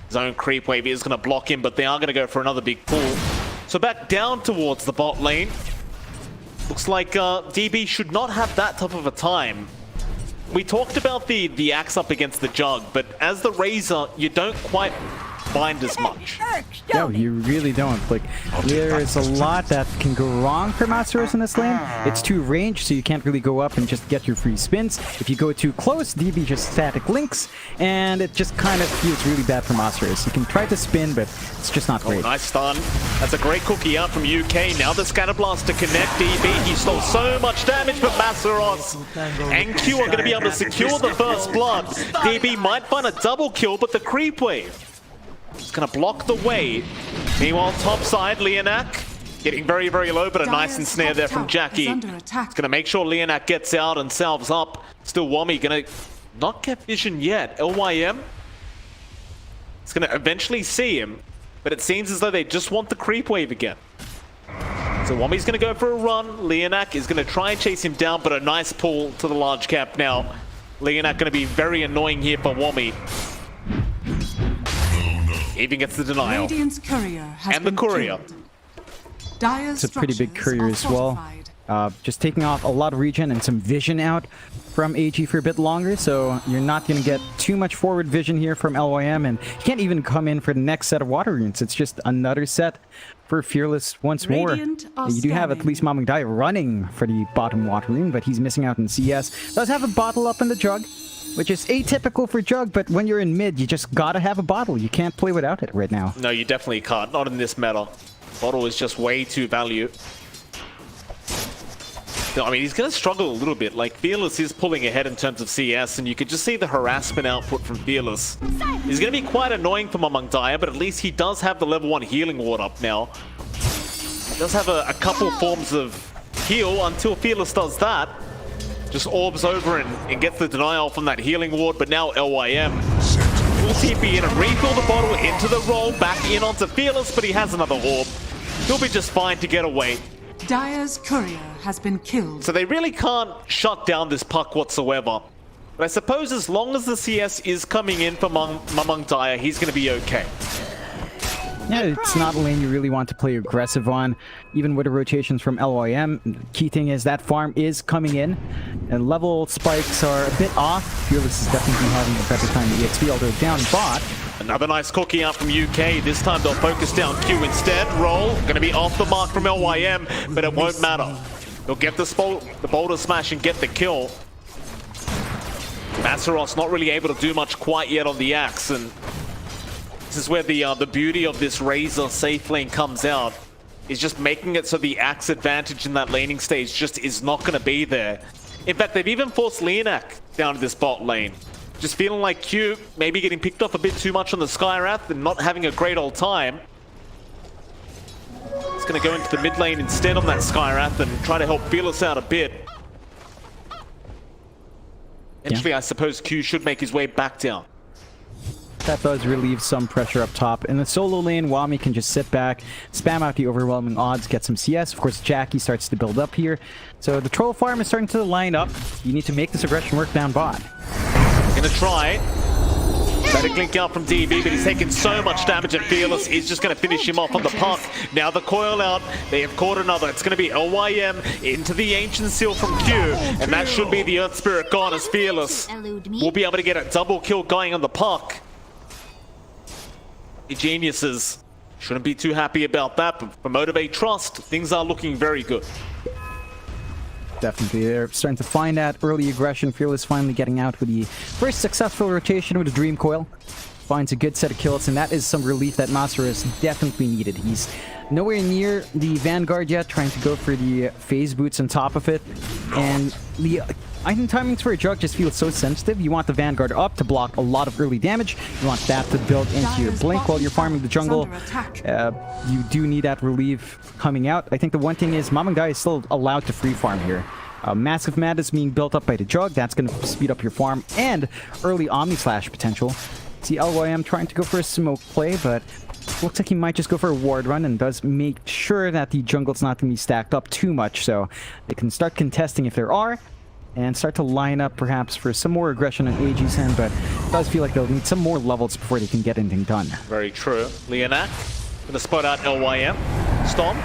His own creep wave is going to block him, but they are going to go for another big pull. So back down towards the bot lane. Looks like DB should not have that tough of a time. We talked about the axe up against the jug, but as the Razor, you don't quite find as much. No, you really don't. Like, there's a lot that can go wrong for Masteros in this lane. It's too ranged, so you can't really go up and just get your free spins. If you go too close, DB just static links, and it just kind of feels really bad for Masteros. You can try to spin, but it's just not great. Nice stun. That's a great cookie out from UK. Now the Scatter Blast to connect DB. He stole so much damage, but Masteros and Q are going to be able to secure the first blood. DB might find a double kill, but the creep wave it's going to block the way. Meanwhile, top side, Leonak getting very, very low, but a nice ensnare there from Jackie. It's going to make sure Leonak gets out and salves up. Still Wami going to not get vision yet. LYM it's going to eventually see him, but it seems as though they just want the creep wave again. So Wami's going to go for a run. Leonak is going to try and chase him down, but a nice pull to the large cap now. Leonak going to be very annoying here for Wami. Even gets the denial. Radiant's courier has and the courier. It's a pretty big courier as well. Just taking off a lot of regen and some vision out from AG for a bit longer, so you're not going to get too much forward vision here from LYM, and you can't even come in for the next set of water runes. It's just another set for Fearless once more. You do have at least Mamang Dai running for the bottom water rune, but he's missing out in CS. Does have a bottle up in the jug, which is atypical for jug, but when you're in mid, you just gotta have a bottle. You can't play without it right now. No, you definitely can't. Not in this meta. Bottle is just way too value. I mean, he's going to struggle a little bit. Like, Fearless is pulling ahead in terms of CS, and you could just see the harassment output from Fearless. He's going to be quite annoying for Mamang Dai, but at least he does have the level 1 healing ward up now. He does have a couple forms of heal until Fearless does that. Just orbs over and gets the denial from that healing ward, but now LYM will TP in and refill the bottle into the roll, back in onto Fearless, but he has another orb. He'll be just fine to get away. Dire's courier has been killed. So they really can't shut down this puck whatsoever. But I suppose as long as the CS is coming in for Mamang Dai, he's going to be okay. Yeah, it's not a lane you really want to play aggressive on, even with the rotations from LYM. The key thing is that farm is coming in, and level spikes are a bit off. Fearless is definitely having a better time in EXP, although down bot. Another nice cookie out from UK. This time they'll focus down Q instead. Roll, going to be off the mark from LYM, but it won't matter. They'll get the boulder smash and get the kill. Masaros not really able to do much quite yet on the axe, and this is where the beauty of this Razor safe lane comes out, is just making it so the axe advantage in that laning stage just is not going to be there. In fact, they've even forced Leonak down to this bot lane. Just feeling like Q maybe getting picked off a bit too much on the Skywrath and not having a great old time. He's going to go into the mid lane instead on that Skywrath and try to help Fearless out a bit. Eventually, I suppose Q should make his way back down. That does relieve some pressure up top. In the solo lane, Wami can just sit back, spam out the overwhelming odds, get some CS. Of course, Jackie starts to build up here. So the troll farm is starting to line up. You need to make this aggression work down bot. Gonna try. Better link out from DB, but he's taking so much damage at Fearless. He's just going to finish him off on the puck. Now the coil out. They have caught another. It's going to be LYM into the Ancient Seal from Q. And that should be the Earth Spirit gone as Fearless will be able to get a double kill going on the puck. The geniuses shouldn't be too happy about that, but for Motivate Trust, things are looking very good. Definitely, they're starting to find that early aggression. Fearless finally getting out with the first successful rotation with the Dream Coil. finds a good set of kills, and that is some relief that Masaros definitely needed. He's nowhere near the Vanguard yet, trying to go for the phase boots on top of it, and the item timings for a Jug just feels so sensitive. You want the Vanguard up to block a lot of early damage. You want that to build into your blink while you're farming the jungle. You do need that relief coming out. I think the one thing is Mamangdai is still allowed to free farm here. Massive Madness being built up by the Jug, that's going to speed up your farm, and early Omni Slash potential. See LYM trying to go for a smoke play, but looks like he might just go for a ward run, and does make sure that the jungle's not going to be stacked up too much, so they can start contesting if there are, and start to line up perhaps for some more aggression on AG's end, but it does feel like they'll need some more levels before they can get anything done. Very true. Leonak gonna spot out LYM. Stomp.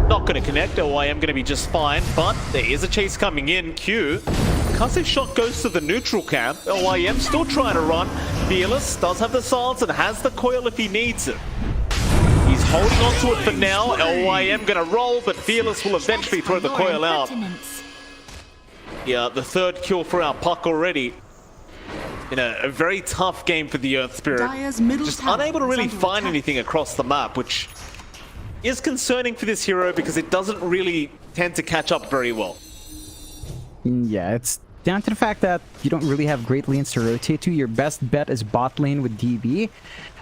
Not gonna connect. LYM gonna be just fine, but there is a chase coming in. Q. Kase shot goes to the neutral camp. LYM still trying to run. Fearless does have the silence and has the coil if he needs it. He's holding on to it for now. LYM gonna roll, but Fearless will eventually throw the coil out. Yeah, the third kill for our Puck already. In a very tough game for the Earth Spirit. Just unable to really find anything across the map, which is concerning for this hero because it doesn't really tend to catch up very well. Yeah, it's down to the fact that you don't really have great lanes to rotate to. Your best bet is bot lane with DB.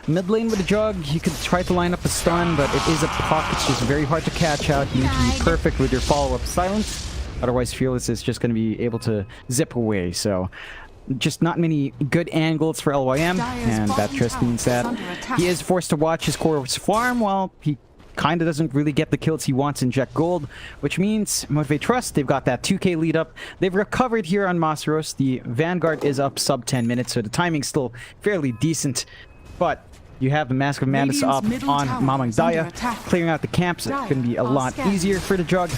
Mid lane with the Jug, you could try to line up a stun, but it is a Puck. It's just very hard to catch out. You need to be perfect with your follow-up silence. Otherwise, Fearless is just going to be able to zip away. So, just not many good angles for LYM, and that just means that he is forced to watch his course farm while he kind of doesn't really get the kills he wants in Jack Gold, which means Motivate Trust, they've got that 2k lead up. They've recovered here on Masaros. The Vanguard is up sub 10 minutes, so the timing's still fairly decent, but you have the Mask of Madness up on Mamangdaya. Clearing out the camps can be a lot easier for the Jug,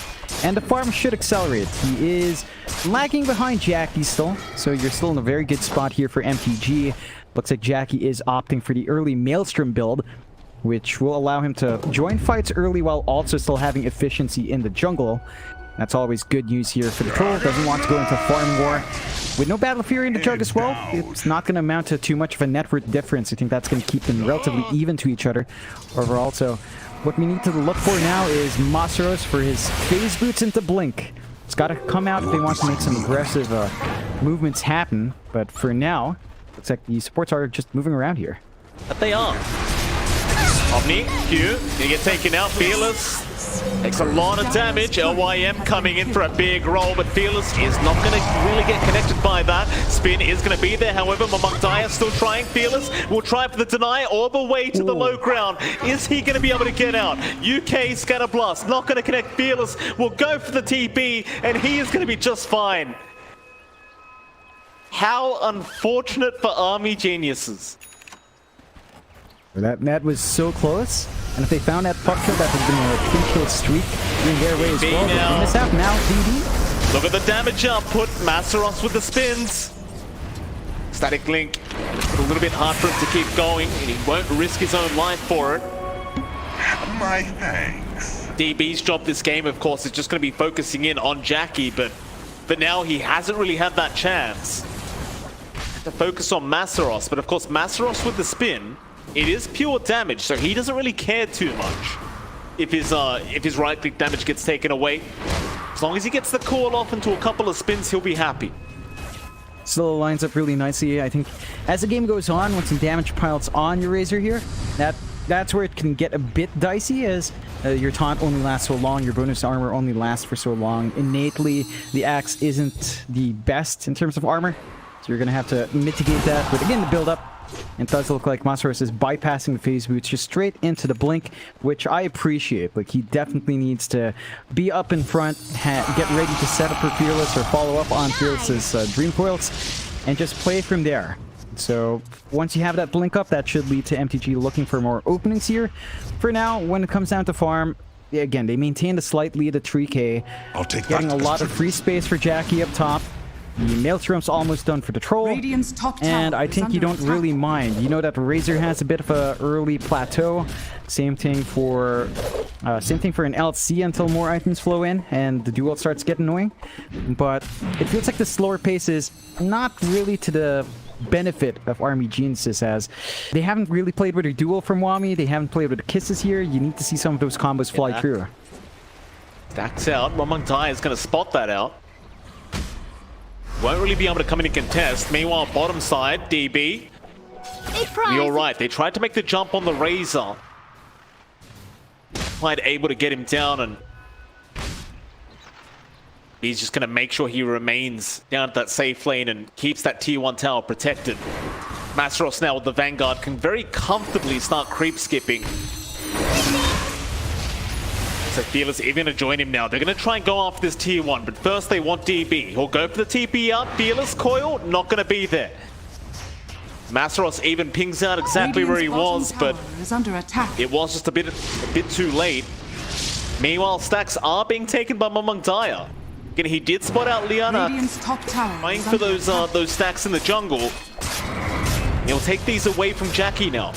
and the farm should accelerate. He is lagging behind Jackie still, so you're still in a very good spot here for MTG. Looks like Jackie is opting for the early Maelstrom build, which will allow him to join fights early while also still having efficiency in the jungle. That's always good news here for the Troll. Doesn't want to go into farm war. With no Battle Fury in the Jug as well, it's not going to amount to too much of a net worth difference. I think that's going to keep them relatively even to each other overall. So what we need to look for now is Masaros for his phase boots into Blink. It's got to come out if they want to make some aggressive movements happen. But for now, looks like the supports are just moving around here. But they are. Omni, Q, gonna get taken out. Fearless takes a lot of damage. LYM coming in for a big roll, but Fearless is not gonna really get connected by that. Spin is gonna be there, however, Mamangdaya still trying. Fearless will try for the deny all the way to the low ground. Is he gonna be able to get out? UK Scatter Blast, not gonna connect. Fearless will go for the TP, and he is gonna be just fine. How unfortunate for Army Geniuses. That was so close, and if they found that Puck kill, that would have been a 3-kill streak in their way as well. They miss out now, DD. Look at the damage output. Masaros with the spins. Static Link, a little bit hard for him to keep going, and he won't risk his own life for it. My thanks. DB's job this game, of course, is just going to be focusing in on Jackie, but for now, he hasn't really had that chance to focus on Masaros. But of course, Masaros with the spin, it is pure damage, so he doesn't really care too much if his right click damage gets taken away. As long as he gets the call off into a couple of spins, he'll be happy. Still lines up really nicely. I think as the game goes on, when some damage piles on your Razor here, that's where it can get a bit dicey, as your taunt only lasts so long, your bonus armor only lasts for so long. Innately, the axe isn't the best in terms of armor, so you're going to have to mitigate that. But again, the build up, it does look like Masaros is bypassing the phase boots just straight into the Blink, which I appreciate. Like, he definitely needs to be up in front, get ready to set up for Fearless or follow up on Fearless's Dream Coils, and just play from there. So once you have that Blink up, that should lead to MTG looking for more openings here. For now, when it comes down to farm, again, they maintained a slight lead at 3k, getting a lot of free space for Jackie up top. The Maelstrom's almost done for the Troll, and I think you don't really mind. You know that Razor has a bit of a early plateau. Same thing for an LC until more items flow in and the duel starts getting annoying. But it feels like the slower pace is not really to the benefit of Army Geniuses, as they haven't really played with a duel from Wami. They haven't played with the kisses here. You need to see some of those combos fly through. Stacks out. Mamang Dai is going to spot that out. Won't really be able to come in and contest. Meanwhile, bottom side, DB. You're right. They tried to make the jump on the Razor. Quite able to get him down, and he's just going to make sure he remains down at that safe lane and keeps that tier 1 tower protected. Masteros now with the Vanguard can very comfortably start creep skipping. So Fearless even going to join him now. They're going to try and go after this tier 1, but first they want DB. He'll go for the TP out. Fearless coil, not going to be there. Masteros even pings out exactly where he was, but it was just a bit too late. Meanwhile, stacks are being taken by Mamang Daya. Again, he did spot out Liana, trying for those stacks in the jungle. He'll take these away from Jackie now.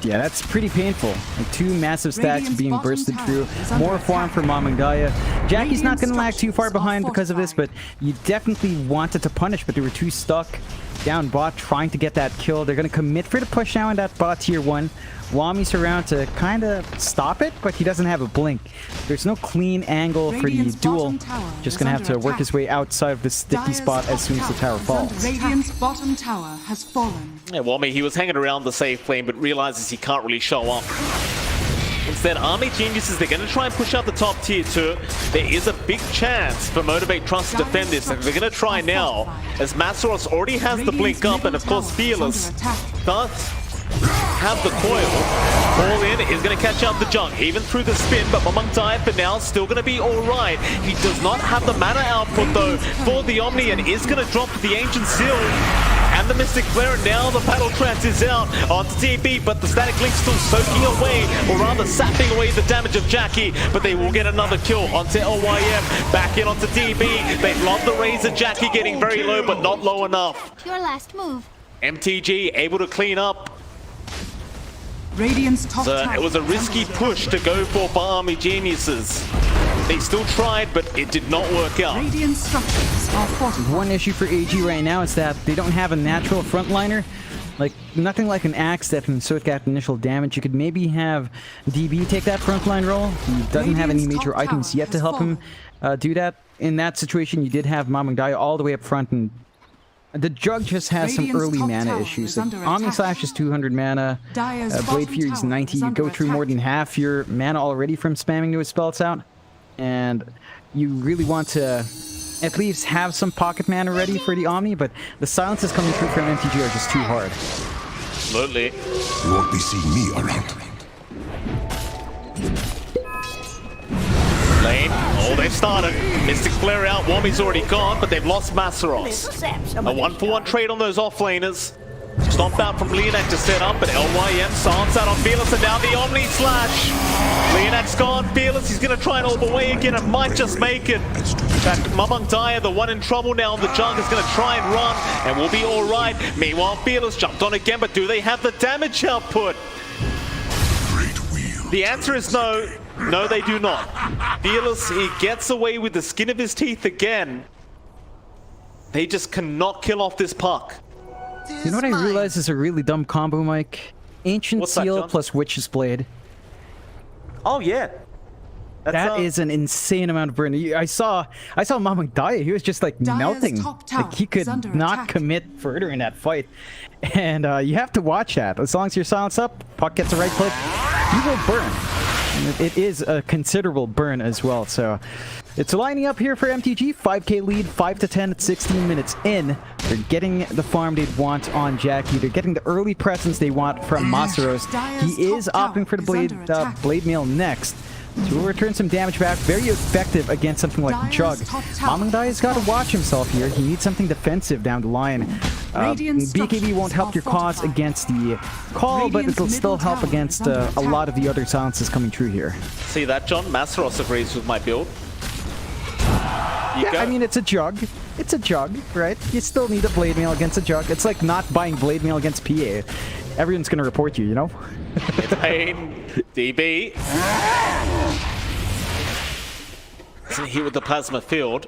Yeah, that's pretty painful. Like 2 massive stacks being bursted through. More farm for Mamang Daya. Jackie's not going to lag too far behind because of this, but you definitely wanted to punish, but they were too stuck down bot trying to get that kill. They're going to commit for the push now in that bot tier 1. Wami's around to kind of stop it, but he doesn't have a blink. There's no clean angle for the duel. Just going to have to work his way outside of this sticky spot as soon as the tower falls. Radiant's bottom tower has fallen. Yeah, Wami, he was hanging around the safe lane, but realizes he can't really show up. Instead, Army Geniuses, they're going to try and push out the top tier 2. There is a big chance for Motivate Trust to defend this, and they're going to try now, as Masteros already has the blink up, and of course Fearless does have the coil. All in is going to catch out the junk, even through the spin, but Mamang Daya for now still going to be alright. He does not have the mana output though for the Omni, and is going to drop the Ancient Seal and the Mystic Flare, and now the Battle Trance is out onto TP, but the Static Link's still soaking away, or rather sapping away the damage of Jackie, but they will get another kill onto LYM, back in onto DB. They've lobbed the Razor, Jackie getting very low, but not low enough. Your last move. MTG able to clean up. Radiant's top So tower it was a risky push to go for Army Geniuses. They still tried, but it did not work out. Radiant structures are fortified. One issue for AG right now is that they don't have a natural frontliner. Like, nothing like an axe that can soak that initial damage. You could maybe have DB take that frontline role. He doesn't have any major items yet to help him do that. In that situation, you did have Mamang Daya all the way up front, and the Jug just has some early mana issues. Like, Omni Slash is 200 mana, Blade Fury is 90. You go through more than half your mana already from spamming those spells out, and you really want to at least have some pocket mana ready for the Omni, but the silences coming through from MTG are just too hard. Absolutely. You won't be seeing me around. Lane. Oh, they've started. Mystic Flare out. Wami's already gone, but they've lost Masteros. A 1-for-1 trade on those offlaners. Stomp out from Leonac to set up, but LYM silence out on Fearless, and now the Omni Slash. Leonac's gone. Fearless, he's going to try and orb away again and might just make it. In fact, Mamang Daya, the one in trouble now on the junk, is going to try and run, and will be alright. Meanwhile, Fearless jumped on again, but do they have the damage output? The answer is no. No, they do not. Fearless, he gets away with the skin of his teeth again. They just cannot kill off this puck. You know what I realize is a really dumb combo, Mike? Ancient Seal plus Witch's Blade. Oh, yeah. That is an insane amount of burn. I saw Mamang Daya. He was just like melting. Like, he could not commit further in that fight. And you have to watch that. As long as you're silenced up, puck gets the right click, he will burn. And it is a considerable burn as well. So it's lining up here for MTG. 5k lead, 5-10 at 16 minutes in. They're getting the farm they want on Jackie. They're getting the early presence they want from Masteros. He is opting for the blade mail next. So we'll return some damage back. Very effective against something like Jug. Mamang Daya's got to watch himself here. He needs something defensive down the line. BKB won't help your cause against the call, but it'll still help against a lot of the other silences coming through here. See that, John? Masteros agrees with my build. Yeah, I mean, it's a Jug. It's a Jug, right? You still need a blade mail against a Jug. It's like not buying blade mail against PA. Everyone's going to report you, you know? Pain. DB. Isn't he with the plasma field?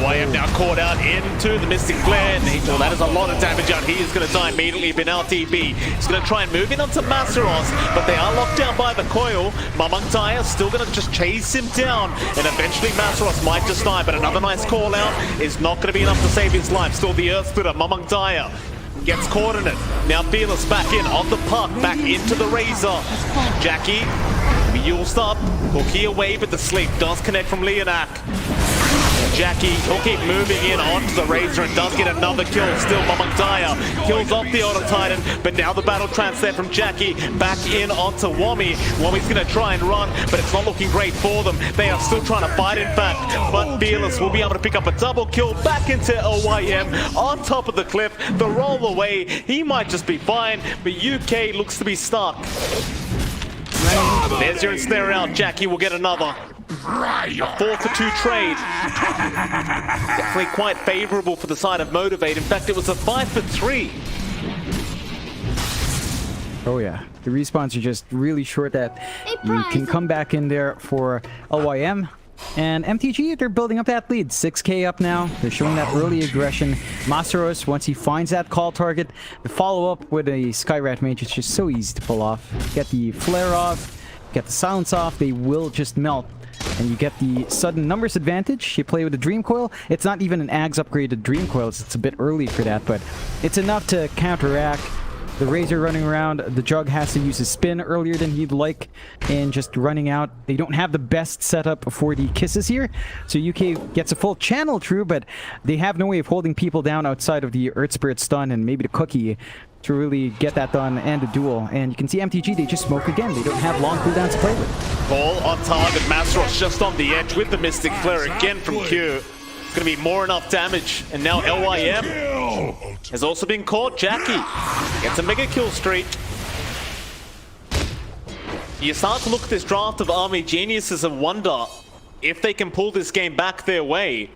LYM now caught out into the Mystic Flare. Well, that is a lot of damage out. He is going to die immediately. Benal DB is going to try and move in onto Masaros, but they are locked down by the coil. Mamangtai is still going to just chase him down, and eventually Masaros might just die, but another nice call out is not going to be enough to save his life. Still the Earth Splitter. Mamangtai gets caught in it. Now Fearless back in on the puck, back into the Razor. Jackie, Yule's up, Hooky away, but the sleep does connect from Leonak. Jackie, he'll keep moving in onto the Razor and does get another kill. Still Mamangtai kills off the Auto Titan, but now the battle trance there from Jackie back in onto Wami. Wami's going to try and run, but it's not looking great for them. They are still trying to fight, in fact, but Fearless will be able to pick up a double kill back into LYM on top of the cliff. The roll away, he might just be fine, but UK looks to be stuck. There's your ensnare out. Jackie will get another. A 4-for-2 trade. Definitely quite favorable for the side of Motivate. In fact, it was a 5-for-3. Oh yeah, the respawns are just really short that you can come back in there for LYM. And MTG, they're building up that lead. 6k up now. They're showing that early aggression. Masaros, once he finds that call target, the follow-up with a Skyrat Mage is just so easy to pull off. Get the flare off, get the silence off, they will just melt. And you get the sudden numbers advantage. You play with the Dream Coil. It's not even an Ags upgraded Dream Coil. It's a bit early for that, but it's enough to counteract the Razor running around. The Jug has to use his spin earlier than he'd like and just running out. They don't have the best setup for the kisses here, so UK gets a full channel through, but they have no way of holding people down outside of the Earth Spirit stun and maybe the Cookie to really get that done, and the duel. And you can see MTG, they just smoke again. They don't have long cooldowns to play with. Ball on target. Masaros just on the edge with the Mystic Flare again from Q. Going to be more enough damage, and now LYM has also been caught. Jackie gets a mega kill streak. You start to look at this draft of Army Geniuses and wonder if they can pull this game back their way.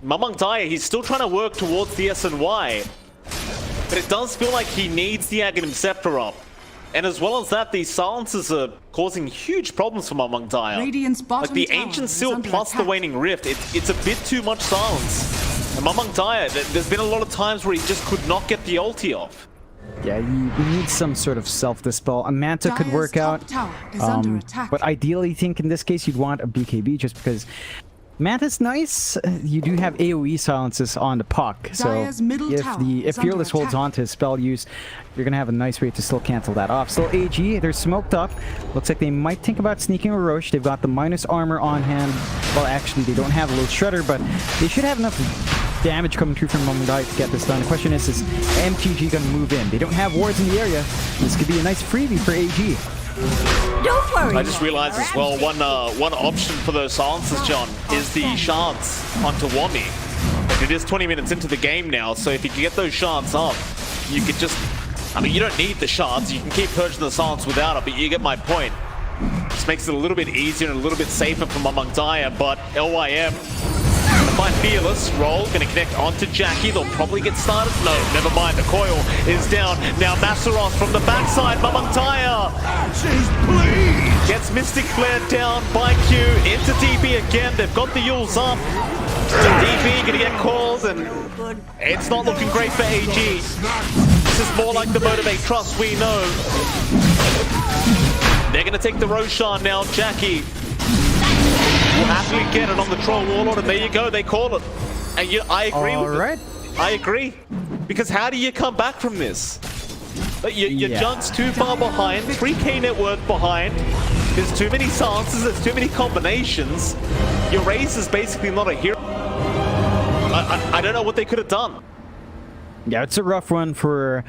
Mamangtai, he's still trying to work towards the SNY, but it does feel like he needs the Aghanim Scepter up. And as well as that, these silences are causing huge problems for Mamangtai. Like the Ancient Seal plus the Waning Rift, it's a bit too much silence. And Mamangtai, there's been a lot of times where he just could not get the ulti off. Yeah, you need some sort of self-dispel. A Manta could work out, but ideally I think in this case you'd want a BKB just because Manta's nice. You do have AoE silences on the puck, so if Fearless holds on to his spell use, you're gonna have a nice way to still cancel that off. Still AG, they're smoked up. Looks like they might think about sneaking a Roche. They've got the minus armor on hand. Well, actually, they don't have a low shredder, but they should have enough damage coming through from Mamangtai to get this done. The question is MTG gonna move in? They don't have wards in the area. This could be a nice freebie for AG. Don't worry. I just realized as well, one option for those silences, John, is the shards onto Wami. It is 20 minutes into the game now, so if you can get those shards up, you could just... I mean, you don't need the shards. You can keep purging the silence without it, but you get my point. This makes it a little bit easier and a little bit safer for Mamangtai, but LYM find Fearless. Roll, gonna connect onto Jackie. They'll probably get started. No, never mind. The coil is down. Now Masaros from the backside. Mamangtai gets Mystic Flare down by Q into DB again. They've got the Yules up. DB gonna get called, and it's not looking great for AG. This is more like the Motivate Trust we know. They're gonna take the Roshan now. Jackie will happily get it on the Troll Warlord, and there you go, they call it. And I agree with it. I agree. Because how do you come back from this? Your Junk's too far behind, 3k net worth behind, there's too many silences, there's too many combinations. Your Raze is basically not a hero. I don't know what they could have done. Yeah, it's a rough one for...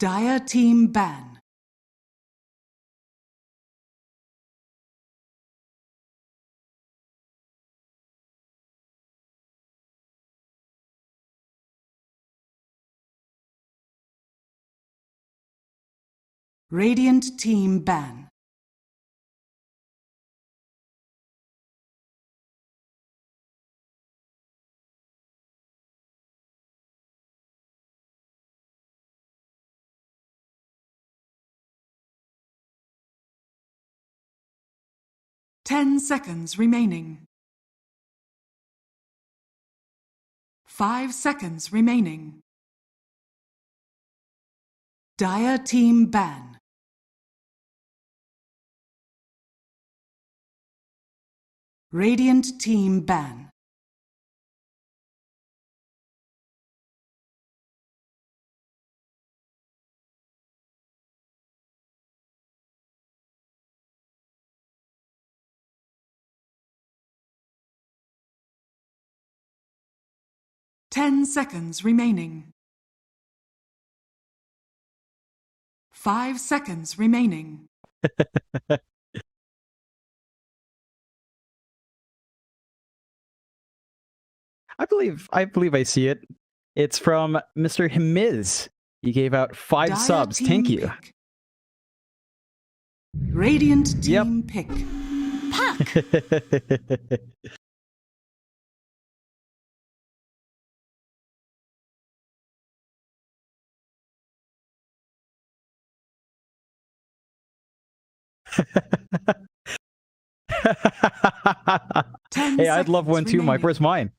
Dire team ban. Radiant team ban. Ten seconds remaining. 5 seconds remaining. Dire team ban. Radiant team ban. Ten seconds remaining. 5 seconds remaining. I believe I see it. It's from Mr. Himiz. He gave out 5 Dire subs. team Thank you. pick. Radiant team pick. Hey, I'd love one too. My remaining. first mine.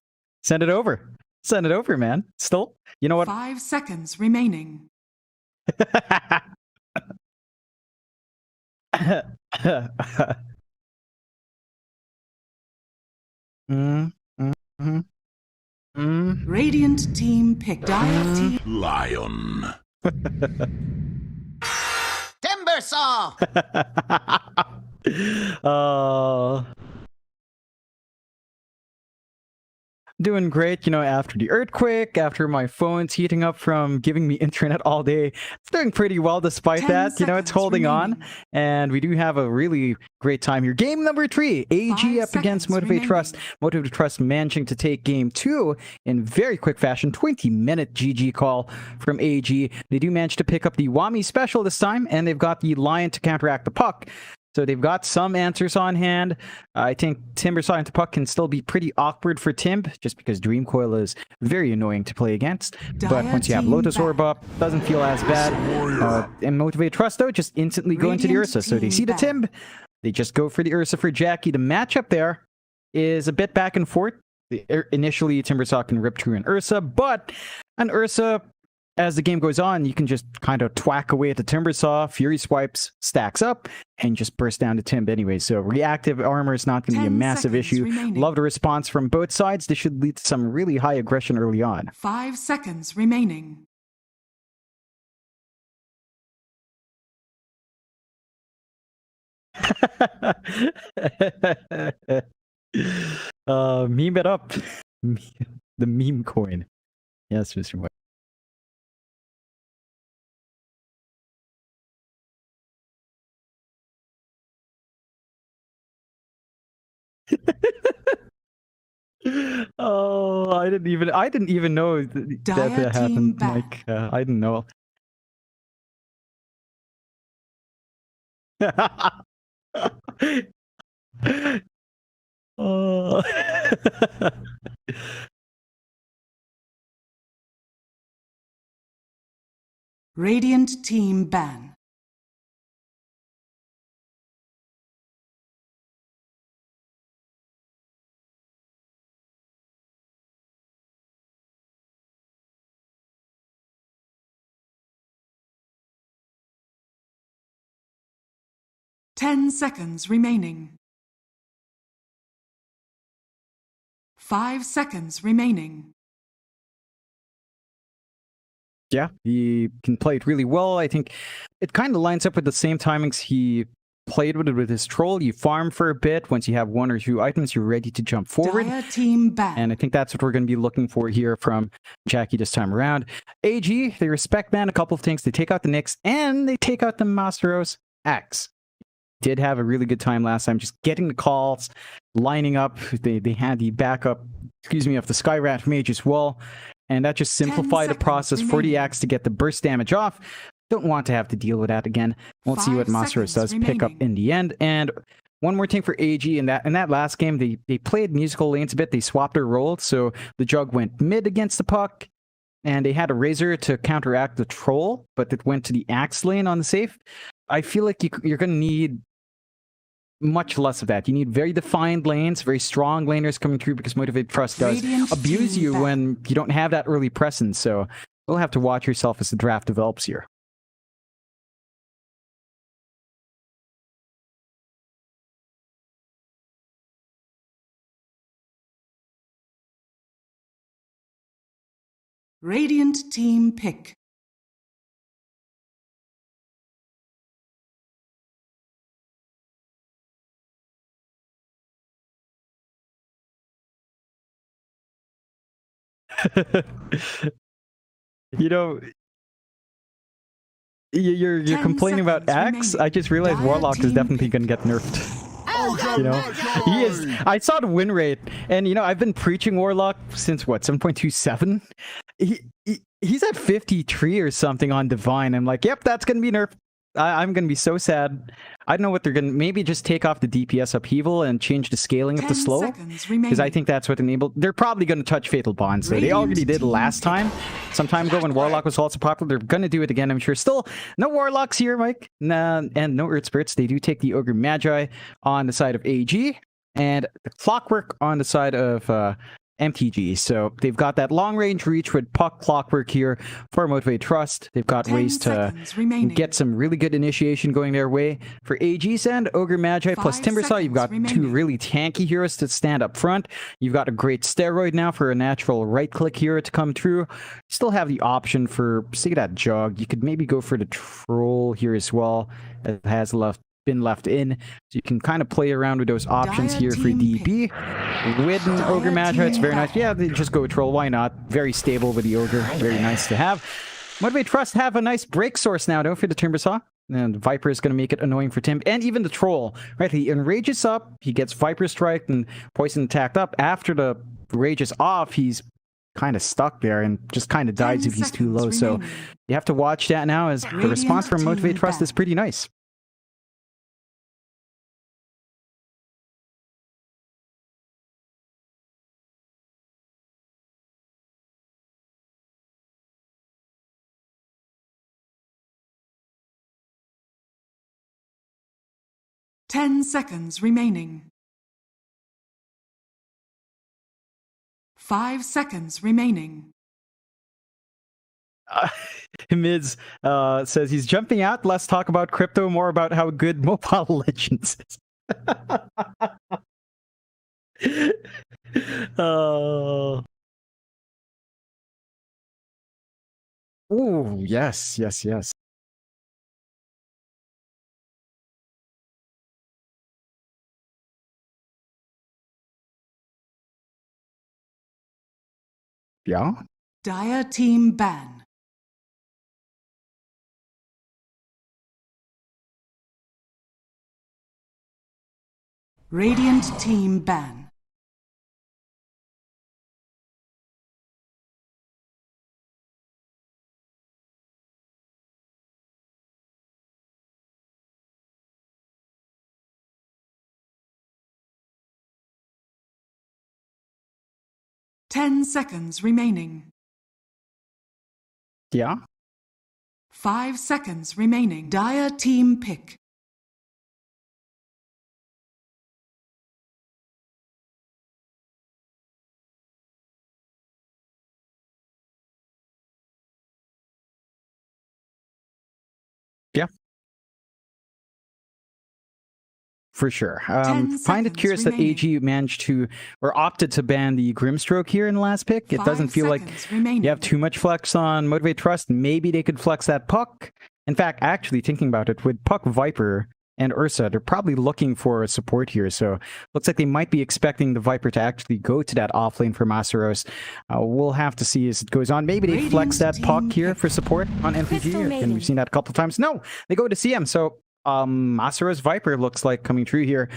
Send it over. Send it over, man. Still, you know what? 5 seconds remaining. Radiant team pick. Dire team. Lion. Timber saw. Doing great, you know, after the earthquake, after my phone's heating up from giving me internet all day. It's doing pretty well despite 10 that. You know, it's seconds holding on. remaining. And we do have a really great time here. Game number 3, AG 5 up against seconds Motivate remaining. Trust. Motivate Trust managing to take game 2 in very quick fashion. 20-minute GG call from AG. They do manage to pick up the Wami special this time, and they've got the Lion to counteract the puck. So they've got some answers on hand. I think Timbersaw into puck can still be pretty awkward for Timb, just because Dream Coil is very annoying to play against. But Dire once you have team Lotus back. Orb up, doesn't feel as bad. And Motivate Trust, though, just instantly go into the Radiant Ursa. So they team see the back. Timb, they just go for the Ursa for Jackie. The matchup there is a bit back and forth. Initially, Timbersaw can rip through an Ursa, but an Ursa, as the game goes on, you can just kind of twack away at the Timbersaw, Fury Swipes, stacks up, and just burst down to Timb anyway. So reactive armor is not going to be a 10 massive seconds issue. remaining. Love the response from both sides. This should lead to some really high aggression early on. 5 seconds remaining. Meme it up. The meme coin. Yes, Mr. White. Oh, I didn't even know that Dire that team happened. back. Like, I didn't know. Oh. Radiant team ban. Ten seconds remaining. 5 seconds remaining. Yeah, he can play it really well. I think it kind of lines up with the same timings he played with it with his troll. You farm for a bit. Once you have 1 or 2 items, you're ready to jump forward. Dire team ban. And I think that's what we're going to be looking for here from Jackie this time around. AG, they respect ban a couple of things. They take out the Nyx and they take out the Masteros X. Did have a really good time last time, just getting the calls, lining up. They had the backup, of the Skyrat Mage as well. And that just simplified the process for the Axe to get the burst damage off. Don't want to have to deal with that again. We'll see what Masteros does pick up in the end. And one more thing for AG, in that last game, they played musical lanes a bit. They swapped their roles, so the Jug went mid against the puck, and they had a Razor to counteract the Troll, but it went to the Axe lane on the safe. I feel like you're going to need much less of that. You need very defined lanes, very strong laners coming through, because Motivate Trust does abuse you when you don't have that early presence. So you'll have to watch yourself as the draft develops here. Radiant team pick. You know, you're complaining about Axe. I just realized Warlock is definitely going to get nerfed. You know, he is. I saw the win rate, and you know, I've been preaching Warlock since what, 7.27. He's at 53 or something on Divine. I'm like, yep, that's gonna be nerfed. I'm gonna be so sad. I don't know what they're gonna. Maybe just take off the DPS upheaval and change the scaling of the slow, because I think that's what enabled. They're probably gonna touch Fatal Bonds. So they already did last time, some time ago when Warlock was also popular. They're gonna do it again, I'm sure. Still, no Warlocks here, Mike, and no Earth Spirits. They do take the Ogre Magi on the side of AG, and the Clockwork on the side of MTG. So they've got that long range reach with Puck Clockwork here for Motivate Trust. They've got ways to get some really good initiation going their way. For AG's end, Ogre Magi plus Timbersaw, you've got two really tanky heroes to stand up front. You've got a great Steroid now for a natural right click hero to come through. You still have the option for, say, that Jug. You could maybe go for the Troll here as well. It has been left in, so you can kind of play around with those options here for DP. With an Ogre Magi, it's very nice. Yeah, they just go with Troll, why not? Very stable with the Ogre, very nice to have. Motivate Trust have a nice break source now, though, for the Timbersaw. And Viper is going to make it annoying for Tim, and even the Troll, right? He enrages up, he gets Viper Strike and Poison attacked up. After the rage is off, he's kind of stuck there and just kind of dies if he's too low. So you have to watch that now, as the response from Motivate Trust is pretty nice. Ten seconds remaining. 5 seconds remaining. Mids says he's jumping out. Let's talk about crypto, more about how good Mobile Legends is. Oh, yes, yes, yes. Yeah. Dire team ban. Radiant team ban. Ten seconds remaining. Yeah. 5 seconds remaining. Dire team pick. Yeah. For sure. Find it curious that AG managed to, or opted to ban the Grimstroke here in the last pick. It doesn't feel like you have too much flex on Motivate Trust. Maybe they could flex that Puck. In fact, actually thinking about it, with Puck Viper, and Ursa, they're probably looking for a support here. So looks like they might be expecting the Viper to actually go to that offlane for Masaros. We'll have to see as it goes on. Maybe they flex that puck here for support on MTG, and we've seen that a couple of times. No, they go to CM. So Masaros Viper looks like coming through here.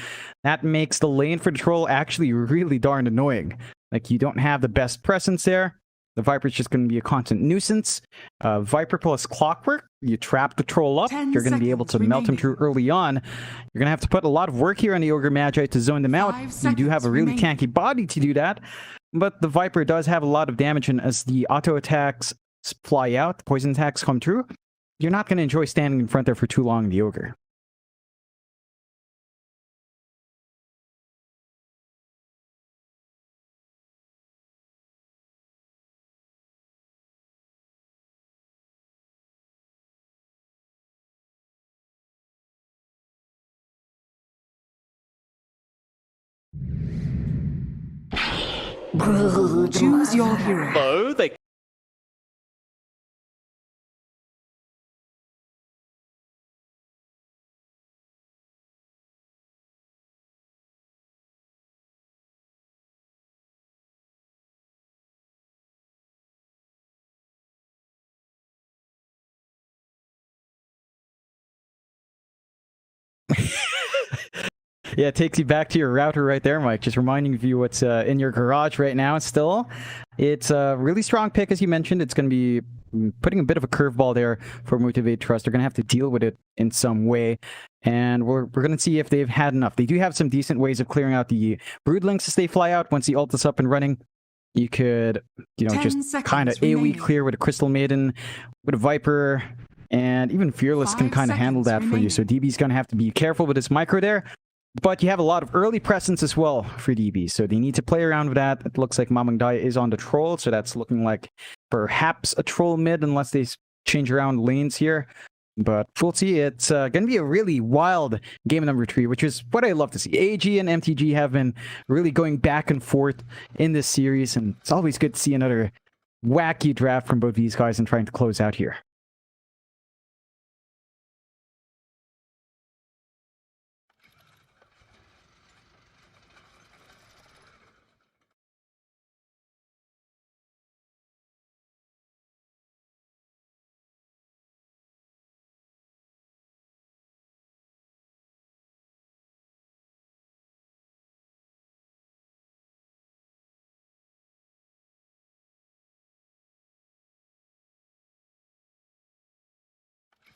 That makes the lane for the troll actually really darn annoying. Like, you don't have the best presence there. The Viper's just going to be a constant nuisance. Viper plus Clockwork, you trap the troll up. You're going to be able to melt him through early on. You're going to have to put a lot of work here on the Ogre Magi to zone them out. You do have a really tanky body to do that. But the Viper does have a lot of damage, and as the auto attacks fly out, the poison attacks come through, you're not going to enjoy standing in front there for too long, the Ogre. Choose your hero. Hello, they Yeah, it takes you back to your router right there, Mike. Just reminding you what's in your garage right now still. It's a really strong pick, as you mentioned. It's going to be putting a bit of a curveball there for Motivate Trust. They're going to have to deal with it in some way. And we're going to see if they've had enough. They do have some decent ways of clearing out the Broodlings as they fly out. Once the ult is up and running, you could, just kind of AoE clear with a Crystal Maiden, with a Viper, and even Fearless can kind of handle that for you. So DB's going to have to be careful with his micro there. But you have a lot of early presence as well for DB, so they need to play around with that. It looks like Mamang Daya is on the troll, so that's looking like perhaps a troll mid unless they change around lanes here. But we'll see. It's going to be a really wild game number 3, which is what I love to see. AG and MTG have been really going back and forth in this series, and it's always good to see another wacky draft from both these guys and trying to close out here.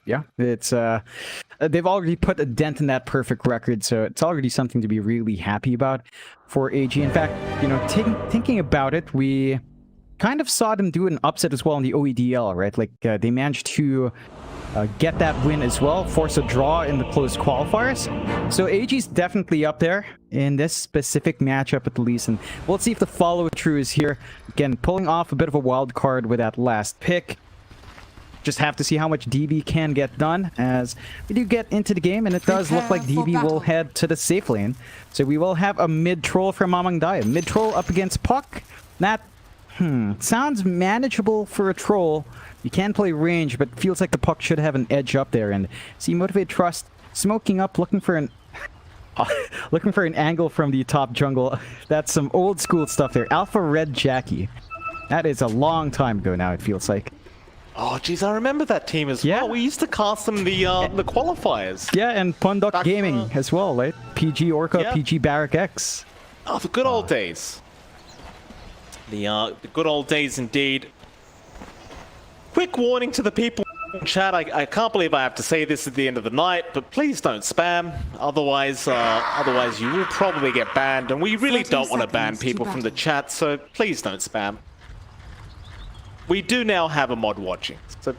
Yeah, it's they've already put a dent in that perfect record, so it's already something to be really happy about for AG. In fact, thinking about it, we kind of saw them do an upset as well in the OEDL, right? Like they managed to get that win as well, force a draw in the closed qualifiers. So AG's definitely up there in this specific matchup at the least, and we'll see if the follow-through is here. Again, pulling off a bit of a wild card with that last pick. Just have to see how much DB can get done as we do get into the game, and it does look like DB will head to the safe lane. So we will have a mid-troll from Mamang Daya. Mid-troll up against Puck. That, sounds manageable for a troll. You can play range, but feels like the Puck should have an edge up there. And see Motivate Trust smoking up, looking for an angle from the top jungle. That's some old school stuff there. Alpha Red Jackie. That is a long time ago now, it feels like. Oh, geez, I remember that team as well. We used to cast them the qualifiers. Yeah, and Pondok Gaming as well, right? PG Orca, PG Barrack X. Oh, the good old days. The good old days indeed. Quick warning to the people in chat. I can't believe I have to say this at the end of the night, but please don't spam. Otherwise you will probably get banned, and we really don't want to ban people from the chat, so please don't spam. We do now have a mod watching, so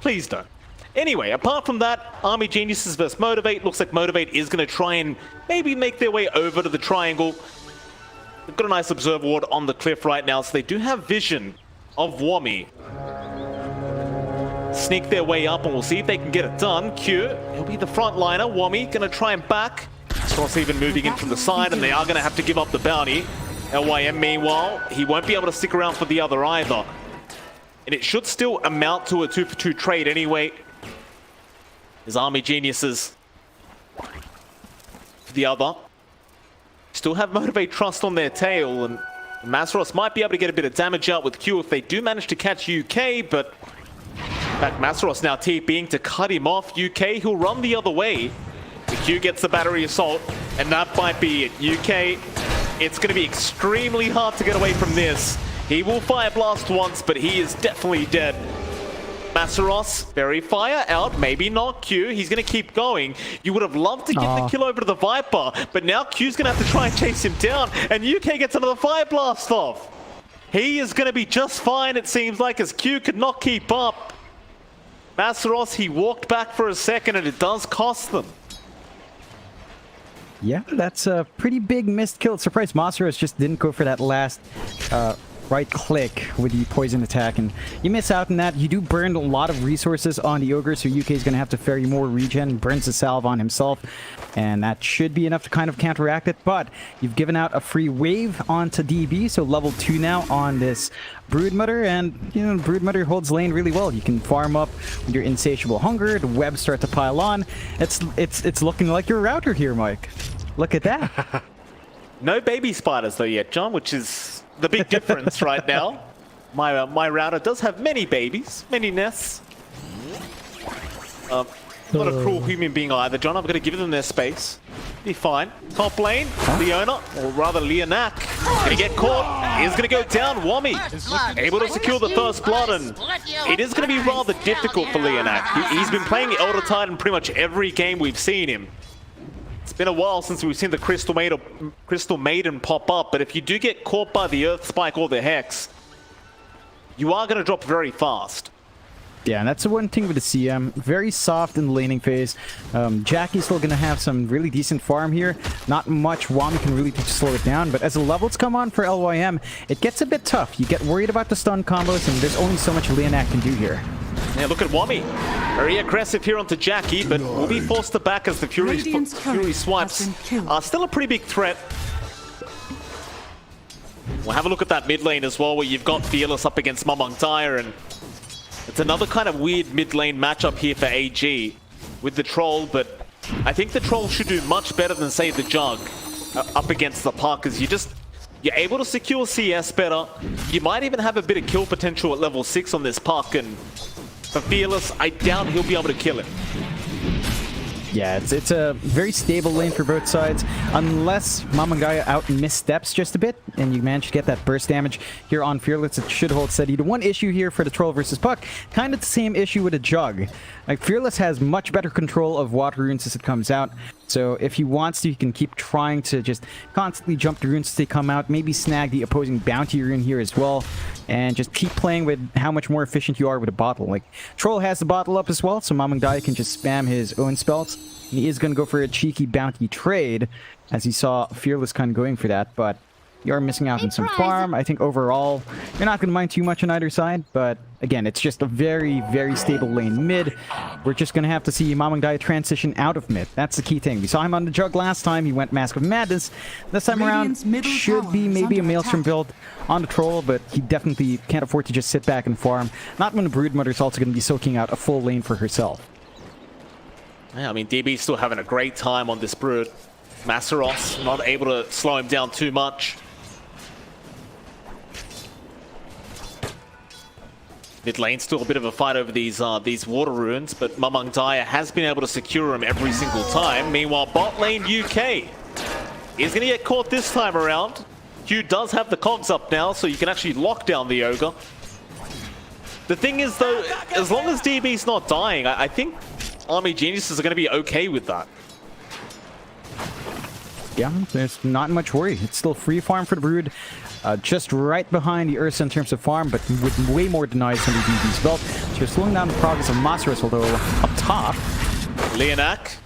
please don't. Anyway, apart from that, Army Geniuses versus Motivate. Looks like Motivate is going to try and maybe make their way over to the triangle. They've got a nice observer ward on the cliff right now, so they do have vision of Wami. Sneak their way up, and we'll see if they can get it done. Q, he'll be the front liner. Wami going to try and back. Cross even moving in from the side, and they are going to have to give up the bounty. LYM, meanwhile, he won't be able to stick around for the other either. And it should still amount to a 2-for-2 trade anyway. His Army Geniuses for the other. Still have Motivate Trust on their tail, and Masaros might be able to get a bit of damage out with Q if they do manage to catch UK, but in fact, Masaros now TPing to cut him off. UK, he'll run the other way. The Q gets the battery assault, and that might be it. UK, it's going to be extremely hard to get away from this. He will fire blast once, but he is definitely dead. Masaros, very fire out, maybe not Q. He's going to keep going. You would have loved to get the kill over to the Viper, but now Q's going to have to try and chase him down, and UK gets another fire blast off. He is going to be just fine, it seems like, as Q could not keep up. Masaros, he walked back for a second, and it does cost them. Yeah, that's a pretty big missed kill. Surprised Masaros just didn't go for that last right click with the poison attack, and you miss out on that. You do burn a lot of resources on the Ogre, so UK is going to have to ferry more regen, burns the salve on himself, and that should be enough to kind of counteract it, but you've given out a free wave onto DB, so level 2 now on this Broodmother, and you know, Broodmother holds lane really well. You can farm up with your insatiable hunger, the webs start to pile on. It's looking like your router here, Mike. Look at that. No baby spiders though yet, John, which is the big difference right now. My router does have many babies, many nests. Not a cruel human being either, John. I'm going to give them their space. Be fine. Top lane, Leona, or rather Leonak, going to get caught. He's going to go down. Wami able to secure the first blood, and it is going to be rather difficult for Leonak. He's been playing Elder Titan pretty much every game we've seen him. It's been a while since we've seen the Crystal Maiden pop up, but if you do get caught by the Earth Spike or the Hex, you are going to drop very fast. Yeah, and that's the one thing with the CM. Very soft in the laning phase. Jackie's still going to have some really decent farm here. Not much Wami can really do to slow it down, but as the levels come on for LYM, it gets a bit tough. You get worried about the stun combos, and there's only so much Leonak can do here. Yeah, look at Wami. Very aggressive here onto Jackie, but will be forced to back as the Fury swipes are still a pretty big threat. We'll have a look at that mid lane as well, where you've got Fearless up against Mamang Dyer, and it's another kind of weird mid lane matchup here for AG with the Troll, but I think the Troll should do much better than, say, the Jug up against the Puck, because you're able to secure CS better. You might even have a bit of kill potential at level 6 on this Puck, and for Fearless, I doubt he'll be able to kill it. Yeah, it's a very stable lane for both sides, unless Mamangaya out missteps just a bit, and you manage to get that burst damage here on Fearless. It should hold steady. The one issue here for the Troll versus Puck, kind of the same issue with a Jug. Like, Fearless has much better control of water runes as it comes out, so if he wants to, he can keep trying to just constantly jump the runes as they come out, maybe snag the opposing bounty rune here as well, and just keep playing with how much more efficient you are with a bottle. Like, Troll has the bottle up as well, so Mamangaya can just spam his own spells. And he is going to go for a cheeky bounty trade, as he saw Fearless kind of going for that, but you are missing out on some farm. I think overall, you're not going to mind too much on either side, but again, it's just a very, very stable lane mid. We're just going to have to see Mamangaya transition out of mid. That's the key thing. We saw him on the Jug last time. He went Mask of Madness. This time around, should be maybe a Maelstrom build on the Troll, but he definitely can't afford to just sit back and farm. Not when the Broodmother's also going to be soaking out a full lane for herself. Yeah, I mean, DB's still having a great time on this Brood. Masaros not able to slow him down too much. Mid lane still a bit of a fight over these water runes, but Mamang Dyer has been able to secure him every single time. Meanwhile, bot lane UK is going to get caught this time around. Q does have the cogs up now, so you can actually lock down the Ogre. The thing is, though, as long as DB's not dying, I think Army Geniuses are going to be okay with that. Yeah, there's not much worry. It's still free farm for the Brood. Just right behind the Ursa in terms of farm, but with way more denies under DB's belt. So you're slowing down the progress of Masaros, although up top. Leonak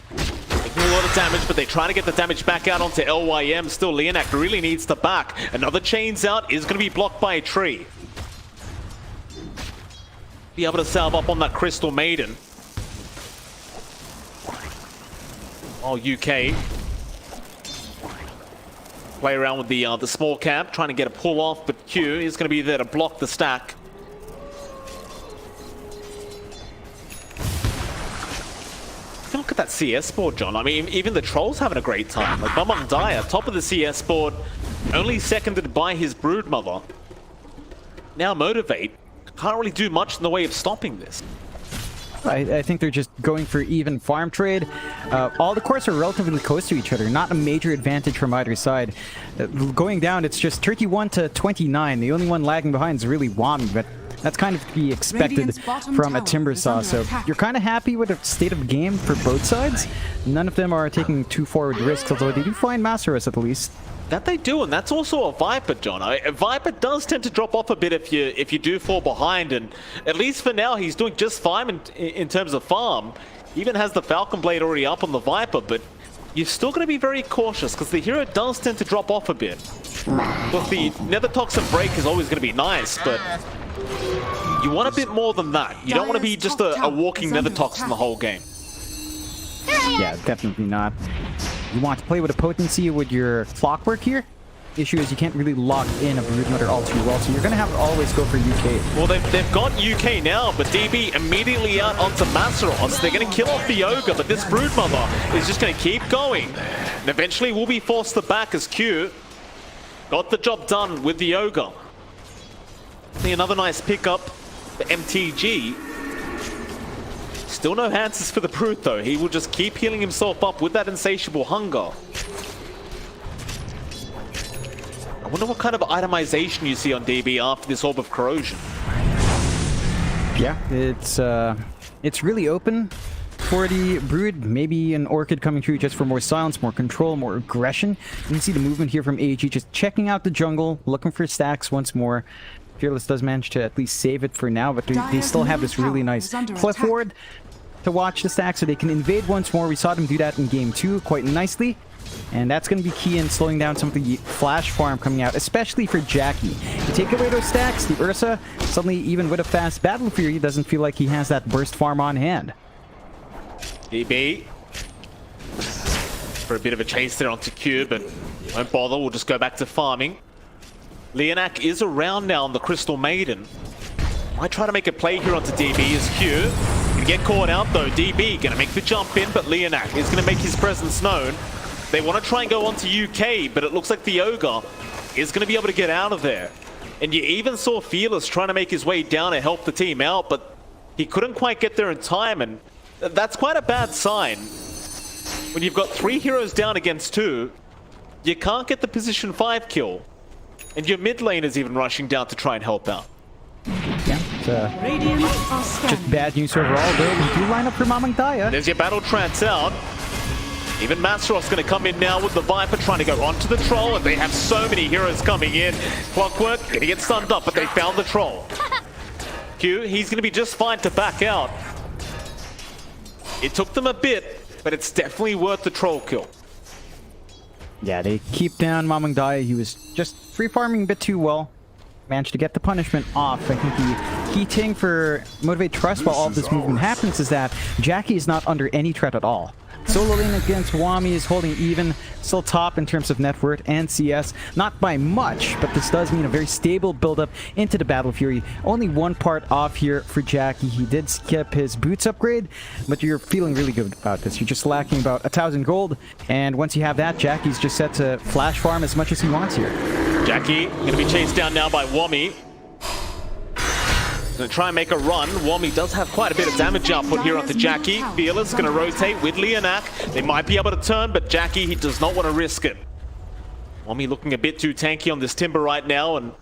taking a lot of damage, but they're trying to get the damage back out onto LYM. Still, Leonak really needs to back. Another chains out is going to be blocked by a tree. Be able to salve up on that Crystal Maiden. Oh, UK play around with the small cap, trying to get a pull off, but Q is going to be there to block the stack. Look at that CS board, John. I mean, even the Troll's having a great time. Like, Mamang Daya, top of the CS board, only seconded by his Broodmother. Now Motivate can't really do much in the way of stopping this. I think they're just going for even farm trade. All the cores are relatively close to each other, not a major advantage from either side. Going down, it's just 31 to 29. The only one lagging behind is really Wami, but that's kind of to be expected from a Timbersaw. So you're kind of happy with the state of the game for both sides. None of them are taking too forward risks, although they do find Masteros at least. That they do, and that's also a Viper, John. A Viper does tend to drop off a bit if you do fall behind, and at least for now, he's doing just fine in terms of farm. He even has the Falcon Blade already up on the Viper, but you're still going to be very cautious because the hero does tend to drop off a bit. Because the Nether Toxin Break is always going to be nice, but you want a bit more than that. You don't want to be just a walking Nether Toxin the whole game. Yeah, definitely not. You want to play with a potency with your clockwork here. Issue is you can't really lock in a Broodmother all too well, so you're going to have to always go for UK. Well, they've got UK now, but DB immediately out onto Masteros. They're going to kill off the Ogre, but this Broodmother is just going to keep going. And eventually will be forced to back as Q got the job done with the Ogre. See, another nice pickup for MTG. Still no answers for the Brood though. He will just keep healing himself up with that insatiable hunger. I wonder what kind of itemization you see on DB after this Orb of Corrosion. Yeah, it's really open for the Brood. Maybe an Orchid coming through just for more silence, more control, more aggression. You can see the movement here from AG, just checking out the jungle, looking for stacks once more. Fearless does manage to at least save it for now, but they still have this really nice cliff ward to watch the stack so they can invade once more. We saw them do that in game 2 quite nicely, and that's going to be key in slowing down some of the flash farm coming out, especially for Jackie. You take away those stacks, the Ursa, suddenly even with a fast Battle Fury, doesn't feel like he has that burst farm on hand. DB for a bit of a chase there onto Q, but won't bother. We'll just go back to farming. Leonak is around now on the Crystal Maiden. Might try to make a play here onto DB as Q. Gonna get caught out though. DB gonna make the jump in, but Leonak is gonna make his presence known. They want to try and go onto UK, but it looks like the Ogre is gonna be able to get out of there. And you even saw Fearless trying to make his way down to help the team out, but he couldn't quite get there in time, and that's quite a bad sign. When you've got 3 heroes down against 2, you can't get the position 5 kill. And your mid lane is even rushing down to try and help out. Yeah, it's just bad news overall, though. You do line up for Mamang Daya. There's your battle trance out. Even Masteros going to come in now with the Viper trying to go onto the Troll, and they have so many heroes coming in. Clockwork going to get stunned up, but they found the Troll. Q, he's going to be just fine to back out. It took them a bit, but it's definitely worth the Troll kill. Yeah, they keep down Mamang Daya. He was just free farming a bit too well. Managed to get the punishment off. I think the key thing for Motivate Trust while all this movement happens is that Jackie is not under any threat at all. Solo lane against Wami is holding even, still top in terms of net worth and CS. Not by much, but this does mean a very stable build-up into the Battle Fury. Only one part off here for Jackie. He did skip his boots upgrade, but you're feeling really good about this. You're just lacking about 1,000 gold, and once you have that, Jackie's just set to flash farm as much as he wants here. Jackie going to be chased down now by Wami. Gonna try and make a run. Wami does have quite a bit of damage output here onto Jackie. Fearless gonna rotate with Leonak. They might be able to turn, but Jackie, he does not want to risk it. Wami looking a bit too tanky on this Timber right now, and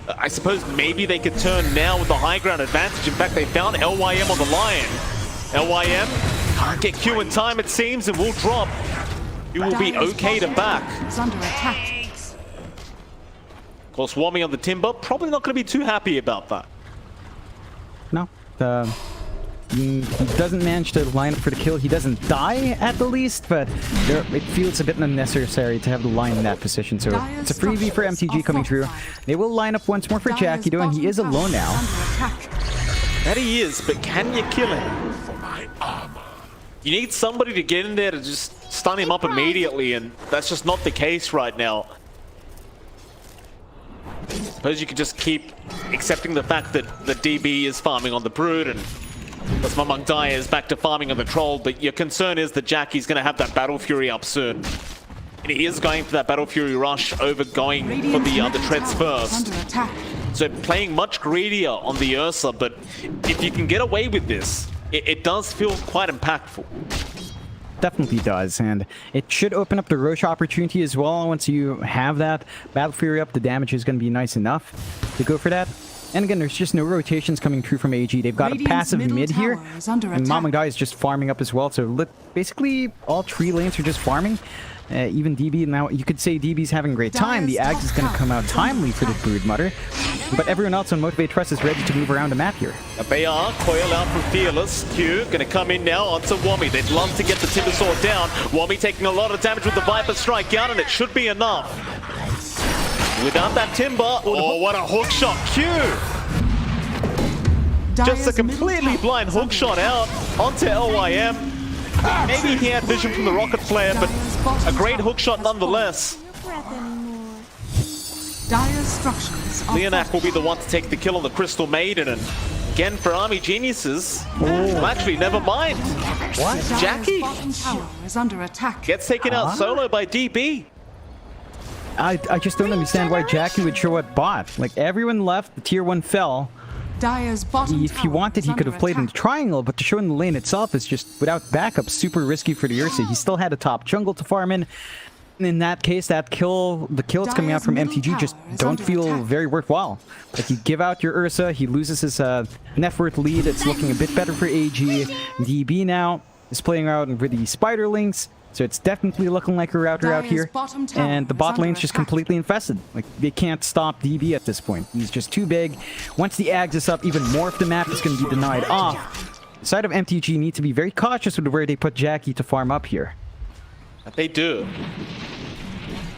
I suppose maybe they could turn now with the high ground advantage. In fact, they found LYM on the Lion. LYM can't get Q in time, it seems, and will drop. You will be okay to back. Of course, Wami on the Timber, probably not going to be too happy about that. No. He doesn't manage to line up for the kill. He doesn't die at the least, but it feels a bit unnecessary to have the line in that position. So it's a freebie for MTG coming through. They will line up once more for Jackie, though, and he is alone now. That he is, but can you kill him? You need somebody to get in there to just stun him up immediately, and that's just not the case right now. Suppose you could just keep accepting the fact that the DB is farming on the Brood, and As Mamang Daya is back to farming on the troll, but your concern is that Jackie's going to have that Battle Fury up soon. And he is going for that Battle Fury rush over going for the treads first. So playing much greedier on the Ursa, but if you can get away with this, it does feel quite impactful. Definitely does, and it should open up the Roche opportunity as well. Once you have that Battle Fury up, the damage is going to be nice enough to go for that. And again, there's just no rotations coming through from AG. They've got a passive mid here, and Mamang is just farming up as well. So basically, all 3 lanes are just farming. Even DB, now you could say DB's having a great time. The Ags is going to come out timely for the Broodmother. But everyone else on Motivate Trust is ready to move around the map here. A Bayar, coil out from Fearless. Q going to come in now onto Wommy. They'd love to get the Timber Sword down. Wommy taking a lot of damage with the Viper Strike out, and it should be enough. Without that Timber, oh, what a hook shot. Q! Just a completely blind hook shot out onto LYM. Maybe he had vision from the rocket flare, but a great hook shot nonetheless. Leonak will be the one to take the kill on the Crystal Maiden, and again for Army Geniuses, well, actually never mind. What? Jackie gets taken out solo by DB. I just don't understand why Jackie would show at bot. Like, everyone left, the tier 1 fell. If he wanted, he could have played in the triangle, but to show in the lane itself is just, without backup, super risky for the Ursa. He still had a top jungle to farm in. In that case, the kill that's coming out from MTG just don't feel very worthwhile. Like, you give out your Ursa, he loses his net worth lead. It's looking a bit better for AG. DB now is playing out with the Spiderlings. So it's definitely looking like a router out here, and the bot lane's just completely infested. Like, they can't stop DB at this point. He's just too big. Once the Ags is up, even more of the map is going to be denied off. The side of MTG need to be very cautious with where they put Jackie to farm up here. They do.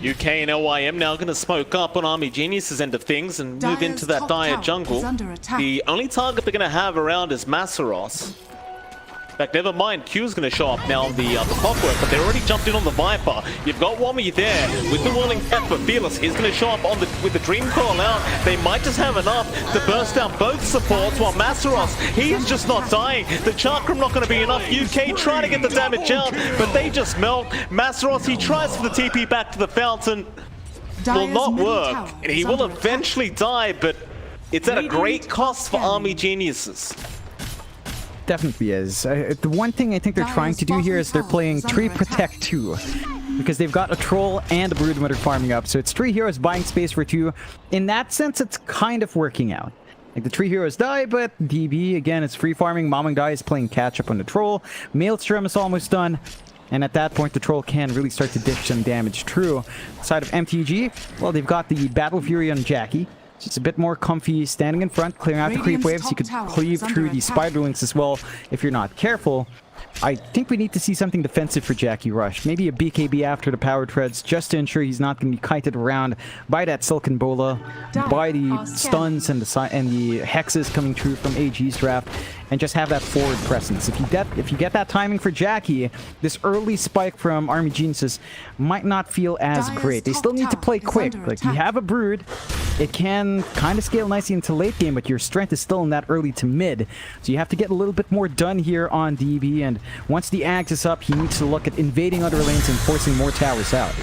UK and LYM now going to smoke up on Army Genius's end of things and move into that dire jungle. The only target they're going to have around is Masaros. In fact, never mind, Q's going to show up now on the Clockwork, but they're already jumped in on the Viper. You've got Wommy there with the Whirling Pet, but Fearless is going to show up on with the Dream Coil out. They might just have enough to burst down both supports, while Masaros, he's just not dying. The Chakram not going to be enough. UK trying to get the damage out, but they just melt. Masaros, he tries for the TP back to the fountain. Will not work, and he will eventually die, but it's at a great cost for Army Geniuses. Definitely is. The one thing I think they're trying to do here is they're playing 3 Protect 2. Because they've got a Troll and a Broodmother farming up. So it's 3 heroes buying space for 2. In that sense, it's kind of working out. Like, the 3 heroes die, but DB, again, is free farming. Mamang is playing catch up on the Troll. Maelstrom is almost done. And at that point, the Troll can really start to dish some damage through. Side of MTG, well, they've got the Battle Fury on Jackie. It's a bit more comfy standing in front, clearing out the creep waves. You could cleave through the Spiderlings as well if you're not careful. I think we need to see something defensive for Jackie Rush. Maybe a BKB after the power treads, just to ensure he's not going to be kited around by that Silken Bola, by the stuns and the hexes coming through from AG's draft, and just have that forward presence. If you get that timing for Jackie, this early spike from Army Geniuses might not feel as great. They still need to play quick. Like, you have a Brood, it can kind of scale nicely into late game, but your strength is still in that early to mid. So you have to get a little bit more done here on DB, and once the Axe is up, he needs to look at invading other lanes and forcing more towers out.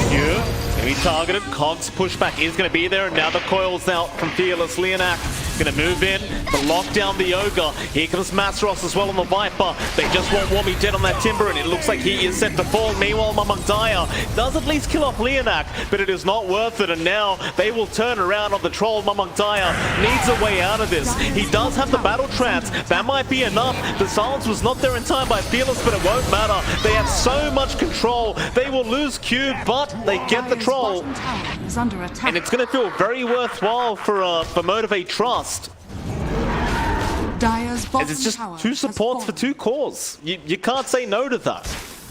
Yeah, gonna be targeted. Cog's pushback is gonna be there, and now the coil's out from Fearless. Leonak gonna move in to lock down the Ogre. Here comes Masaros as well on the Viper. They just want Wommy dead on that Timber, and it looks like he is set to fall. Meanwhile, Mamang does at least kill off Leonak, but it is not worth it, and now they will turn around on the Troll. Mamang needs a way out of this. He does have the Battle Trance. That might be enough. The silence was not there in time by Fearless, but it won't matter. They have so much control. They will lose Q, but they get the Troll. And it's going to feel very worthwhile for Motivate Trust. As it's just 2 supports for 2 cores. You can't say no to that.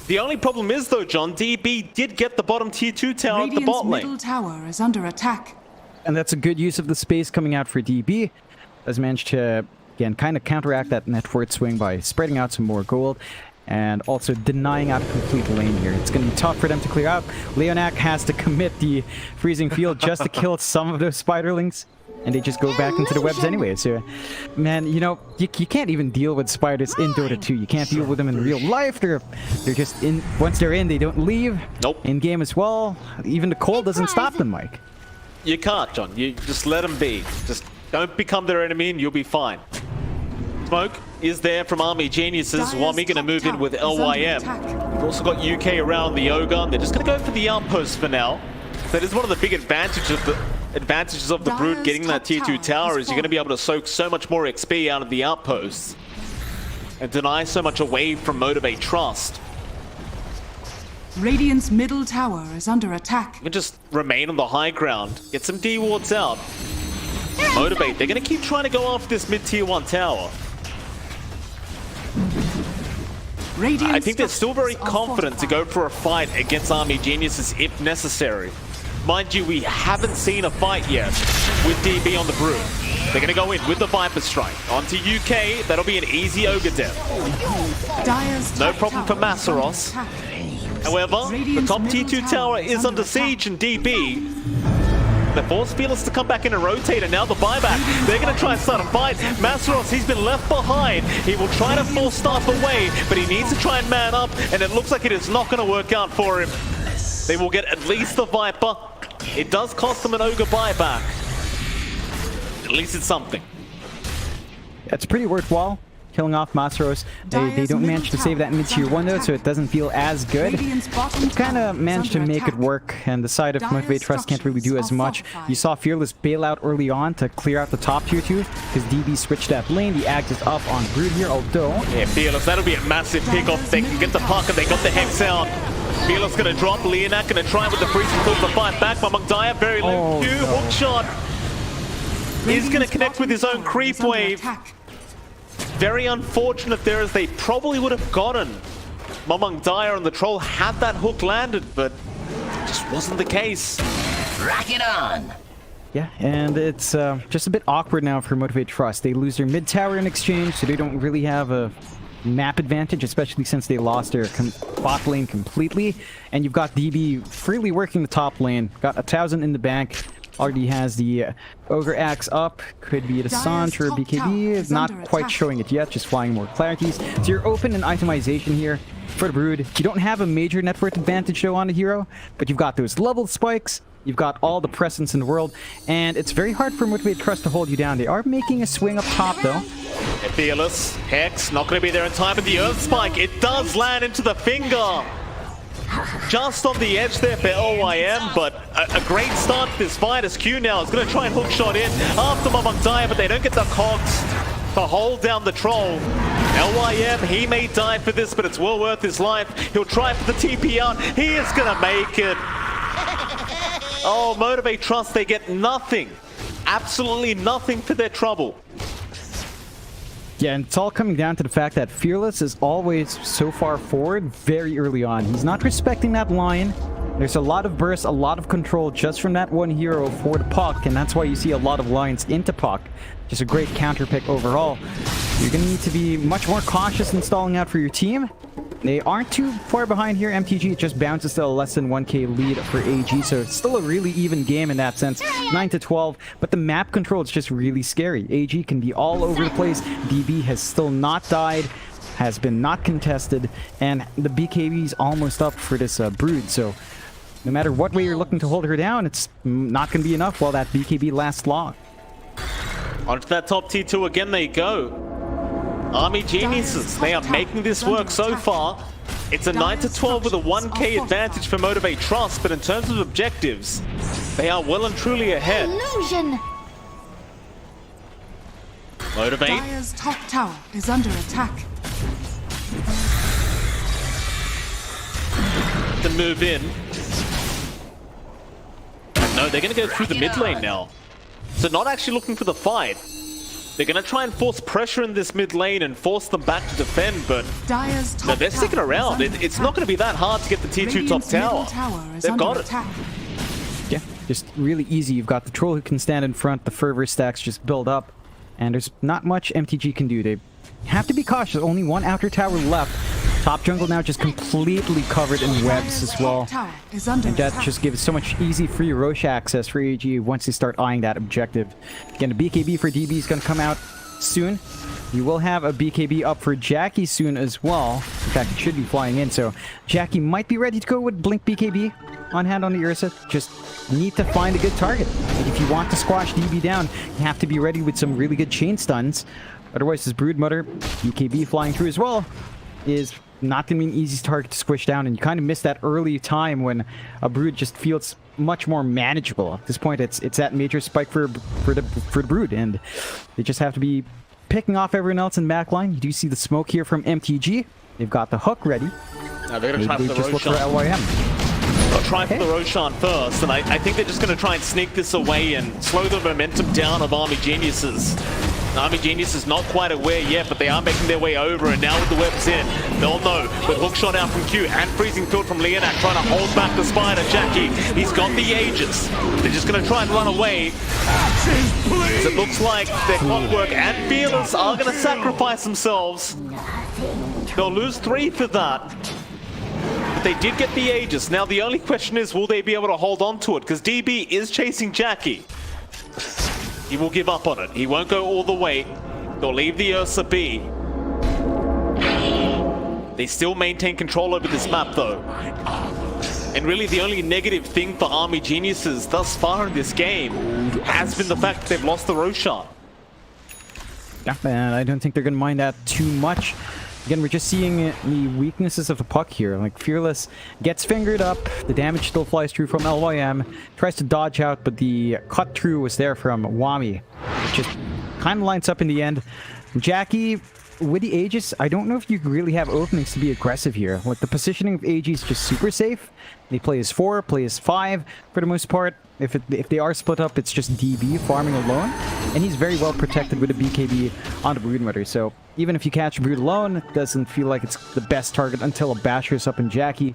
The only problem is, though, John, DB did get the bottom tier 2 tower at the bot lane. Middle tower is under attack. And that's a good use of the space coming out for DB. Has managed to, again, kind of counteract that net worth swing by spreading out some more gold and also denying out a complete lane here. It's going to be tough for them to clear out. Leonak has to commit the freezing field just to kill some of those Spiderlings. and they just go back into the webs anyway. So, man, you know, you can't even deal with spiders in Dota 2. You can't deal with them in real life. They're just in. Once they're in, they don't leave. Nope. In game as well. Even the cold doesn't stop them, Mike. You can't, John. You just let them be. Just don't become their enemy and you'll be fine. Smoke is there from Army Geniuses. Wami going to move in with LYM. We've also got UK around the Ogre. They're just going to go for the outpost for now. That is one of the big advantages of the Brood getting that tier 2 tower is you're going to be able to soak so much more XP out of the outposts and deny so much away from Motivate Trust. Radiant's middle tower is under attack. You can just remain on the high ground, get some D wards out. Motivate, they're going to keep trying to go after this mid-tier 1 tower. I think they're still very confident to go for a fight against Army Geniuses if necessary. Mind you, we haven't seen a fight yet with DB on the Brood. They're going to go in with the Viper Strike. Onto UK, that'll be an easy Ogre death. No problem for Masseros. However, the top tier 2 tower is under siege and DB. They force Fearless to come back in and rotate, and now the buyback. They're going to try and start a fight. Masseros, he's been left behind. He will try to force staff away, but he needs to try and man up, and it looks like it is not going to work out for him. They will get at least the Viper. It does cost them an Ogre buyback. At least it's something. It's pretty worthwhile. Killing off Masseros. They don't manage to save that mid-tier 1 though, so it doesn't feel as good. Kind of managed to make it work, and the side of Motivate Trust can't really do as much. You saw Fearless bail out early on to clear out the top tier 2, because DB switched that lane. The Axe is up on Brood here, although... Yeah, Fearless, that'll be a massive pick-off. They can get the puck and they got the Hex out. Fearless gonna drop, Leonak gonna try with the freeze and the fight back. Mamang Daya, very low Q, hook shot. He's gonna connect with his own creep wave. Very unfortunate there, as they probably would have gotten Mamang Daya, and the Troll had that hook landed, but it just wasn't the case. Rock it on! Yeah, and it's just a bit awkward now for Motivate Trust. They lose their mid tower in exchange, so they don't really have a map advantage, especially since they lost their bot lane completely. And you've got DB freely working the top lane. Got 1,000 in the bank. Already has the Ogre Axe up. Could be the Sanch or BKB. Not quite showing it yet, just flying more clarities. So you're open in itemization here for the Brood. You don't have a major net worth advantage though on the hero, but you've got those level spikes. You've got all the presence in the world, and it's very hard for Motivate Trust to hold you down. They are making a swing up top though. Fearless, Hex, not going to be there in time, but the Earth Spike, it does land into the finger. Just on the edge there for LYM, but a great start to this fight as Q now is going to try and hook shot in after Mamang Daya, but they don't get the cogs to hold down the Troll. LYM, he may die for this, but it's well worth his life. He'll try for the TP out. He is going to make it. Oh, Motivate Trust, they get nothing. Absolutely nothing for their trouble. Yeah, and it's all coming down to the fact that Fearless is always so far forward very early on. He's not respecting that line. There's a lot of burst, a lot of control just from that one hero for the puck, and that's why you see a lot of lines into puck. Just a great counter pick overall. You're going to need to be much more cautious in stalling out for your team. They aren't too far behind here. MTG just bounces to a less than 1k lead for AG, so it's still a really even game in that sense. 9-12, but the map control is just really scary. AG can be all over the place. DB has still not died, has been not contested, and the BKB is almost up for this Brood, so no matter what way you're looking to hold her down, it's not going to be enough while that BKB lasts long. Onto that top tier 2 again they go. Army Geniuses, they are making this work so far. It's a 9-12 with a 1k advantage for Motivate Trust, but in terms of objectives, they are well and truly ahead. Illusion. Motivate. Dire's top tower is under attack. To move in. No, they're going to go through the mid lane now. So not actually looking for the fight. They're going to try and force pressure in this mid lane and force them back to defend, but no, they're sticking around. It's not going to be that hard to get the tier 2 top tower. They've got it. Yeah, just really easy. You've got the Troll who can stand in front, the fervor stacks just build up, and there's not much MTG can do. They have to be cautious. Only one outer tower left. Top jungle now just completely covered in webs as well. Tower is under And that attack. just gives so much easy free Roche access for AG once they start eyeing that objective. Again, a BKB for DB is going to come out soon. You will have a BKB up for Jackie soon as well. In fact, it should be flying in, so Jackie might be ready to go with Blink BKB on hand on the Ursa. Just need to find a good target. Like, if you want to squash DB down, you have to be ready with some really good chain stuns. Otherwise, this Broodmother, BKB flying through as well, is not going to be an easy target to squish down, and you kind of miss that early time when a Brood just feels much more manageable. At this point, it's that major spike for the Brood, and they just have to be picking off everyone else in backline. You do see the smoke here from MTG. They've got the hook ready. Now they're going to try for the just look for Roshan. LYM. They'll try for the Roshan first, and I think they're just going to try and sneak this away and slow the momentum down of Army Geniuses. Army Genius is not quite aware yet, but they are making their way over, and now with the webs in, they'll know. With hookshot out from Q and freezing field from Leonak trying to hold back the Spider. Jackie, he's got the Aegis. They're just going to try and run away. As it looks like their Clockwork and Fearless are going to sacrifice themselves. They'll lose 3 for that. But they did get the Aegis. Now the only question is, will they be able to hold on to it? Because DB is chasing Jackie. He will give up on it. He won't go all the way. They'll leave the Ursa be. They still maintain control over this map, though. And really, the only negative thing for Army Geniuses thus far in this game has been the fact that they've lost the Roshan. Yeah, and I don't think they're going to mind that too much. Again, we're just seeing the weaknesses of the puck here. Like, Fearless gets fingered up, the damage still flies through from LYM, tries to dodge out, but the cut through was there from Wami. It just kind of lines up in the end. Jackie, with the Aegis, I don't know if you really have openings to be aggressive here. Like, the positioning of AG is just super safe. They play as 4, play as 5 for the most part. If they are split up, it's just DB farming alone. And he's very well protected with a BKB on the Broodmother. So even if you catch Brood alone, it doesn't feel like it's the best target until a Basher is up in Jackie.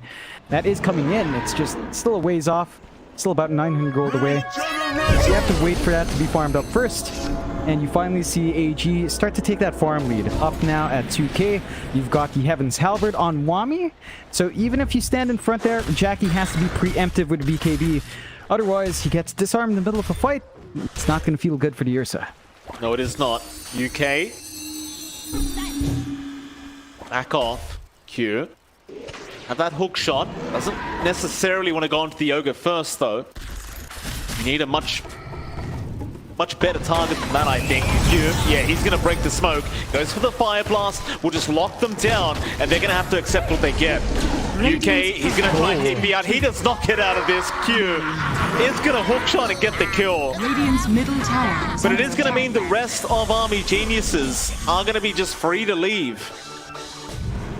That is coming in. It's just still a ways off. Still about 900 gold away. So you have to wait for that to be farmed up first. And you finally see AG start to take that farm lead. Up now at 2k. You've got the Heaven's Halberd on Wami. So even if you stand in front there, Jackie has to be preemptive with BKB. Otherwise, he gets disarmed in the middle of a fight. It's not going to feel good for the Ursa. No, it is not. UK. Back off. Q. Have that hook shot. Doesn't necessarily want to go into the Ogre first, though. You need a much better target than that, I think. Q, yeah, he's going to break the smoke. Goes for the Fire Blast. Will just lock them down, and they're going to have to accept what they get. UK, he's going to try and TP out. He does not get out of this. Q is going to hookshot and get the kill. Radiant's middle tower. But it is going to mean the rest of Army Geniuses are going to be just free to leave.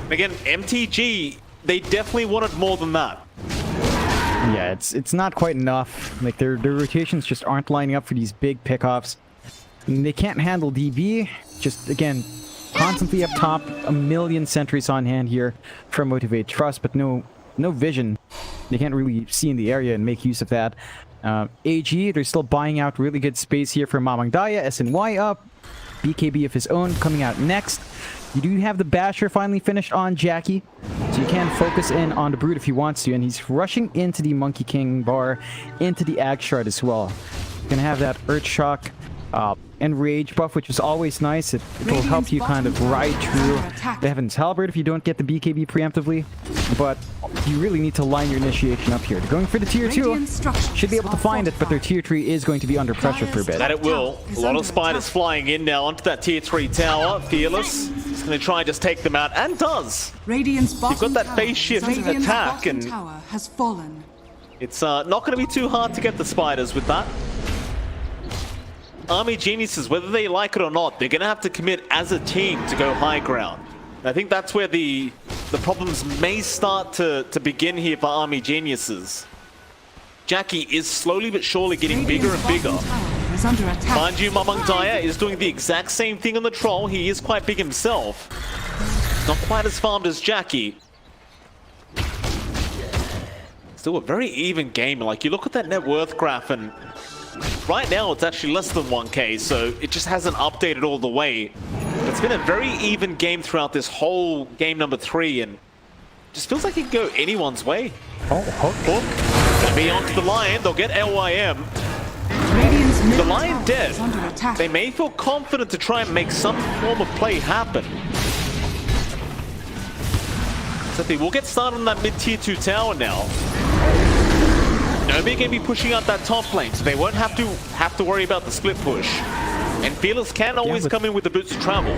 Again, MTG, they definitely wanted more than that. Yeah, it's not quite enough. Like, their rotations just aren't lining up for these big pickoffs. And they can't handle DB. Just, again, constantly up top. A million sentries on hand here for Motivate Trust, but no vision. They can't really see in the area and make use of that. AG, they're still buying out really good space here for Mamang Daya. SNY up. BKB of his own coming out next. You do have the Basher finally finished on Jackie, so you can focus in on the Brood if he wants to, and he's rushing into the Monkey King bar, into the Ag Shard as well. You're gonna have that Earth Shock and Rage buff, which is always nice. It will help you kind of ride through the Heaven's Halberd if you don't get the BKB preemptively, but you really need to line your initiation up here. They're going for the tier 2, should be able to find it, but their tier 3 is going to be under pressure for a bit. That it will. A lot of spiders flying in now onto that tier 3 tower. Fearless is going to try and just take them out, and does. Radiant's You've got that phase shift attack, and tower has fallen. it's not going to be too hard to get the spiders with that. Army Geniuses, whether they like it or not, they're going to have to commit as a team to go high ground. And I think that's where the problems may start to begin here for Army Geniuses. Jackie is slowly but surely getting bigger and bigger. Mind you, Mamang Daya is doing the exact same thing on the Troll. He is quite big himself. Not quite as farmed as Jackie. Still a very even game. Like, you look at that net worth graph, and right now it's actually less than 1k, so it just hasn't updated all the way. But it's been a very even game throughout this whole game number 3, and just feels like it can go anyone's way. Oh, Hook. Gonna be onto the Lion. They'll get LYM. Radiant's The middle Lion tower dead. is under attack. They may feel confident to try and make some form of play happen. So they will get started on that mid-tier 2 tower now. Nobody can be pushing out that top lane, so they won't have to worry about the split push. And Fearless can always come in with the boots of travel.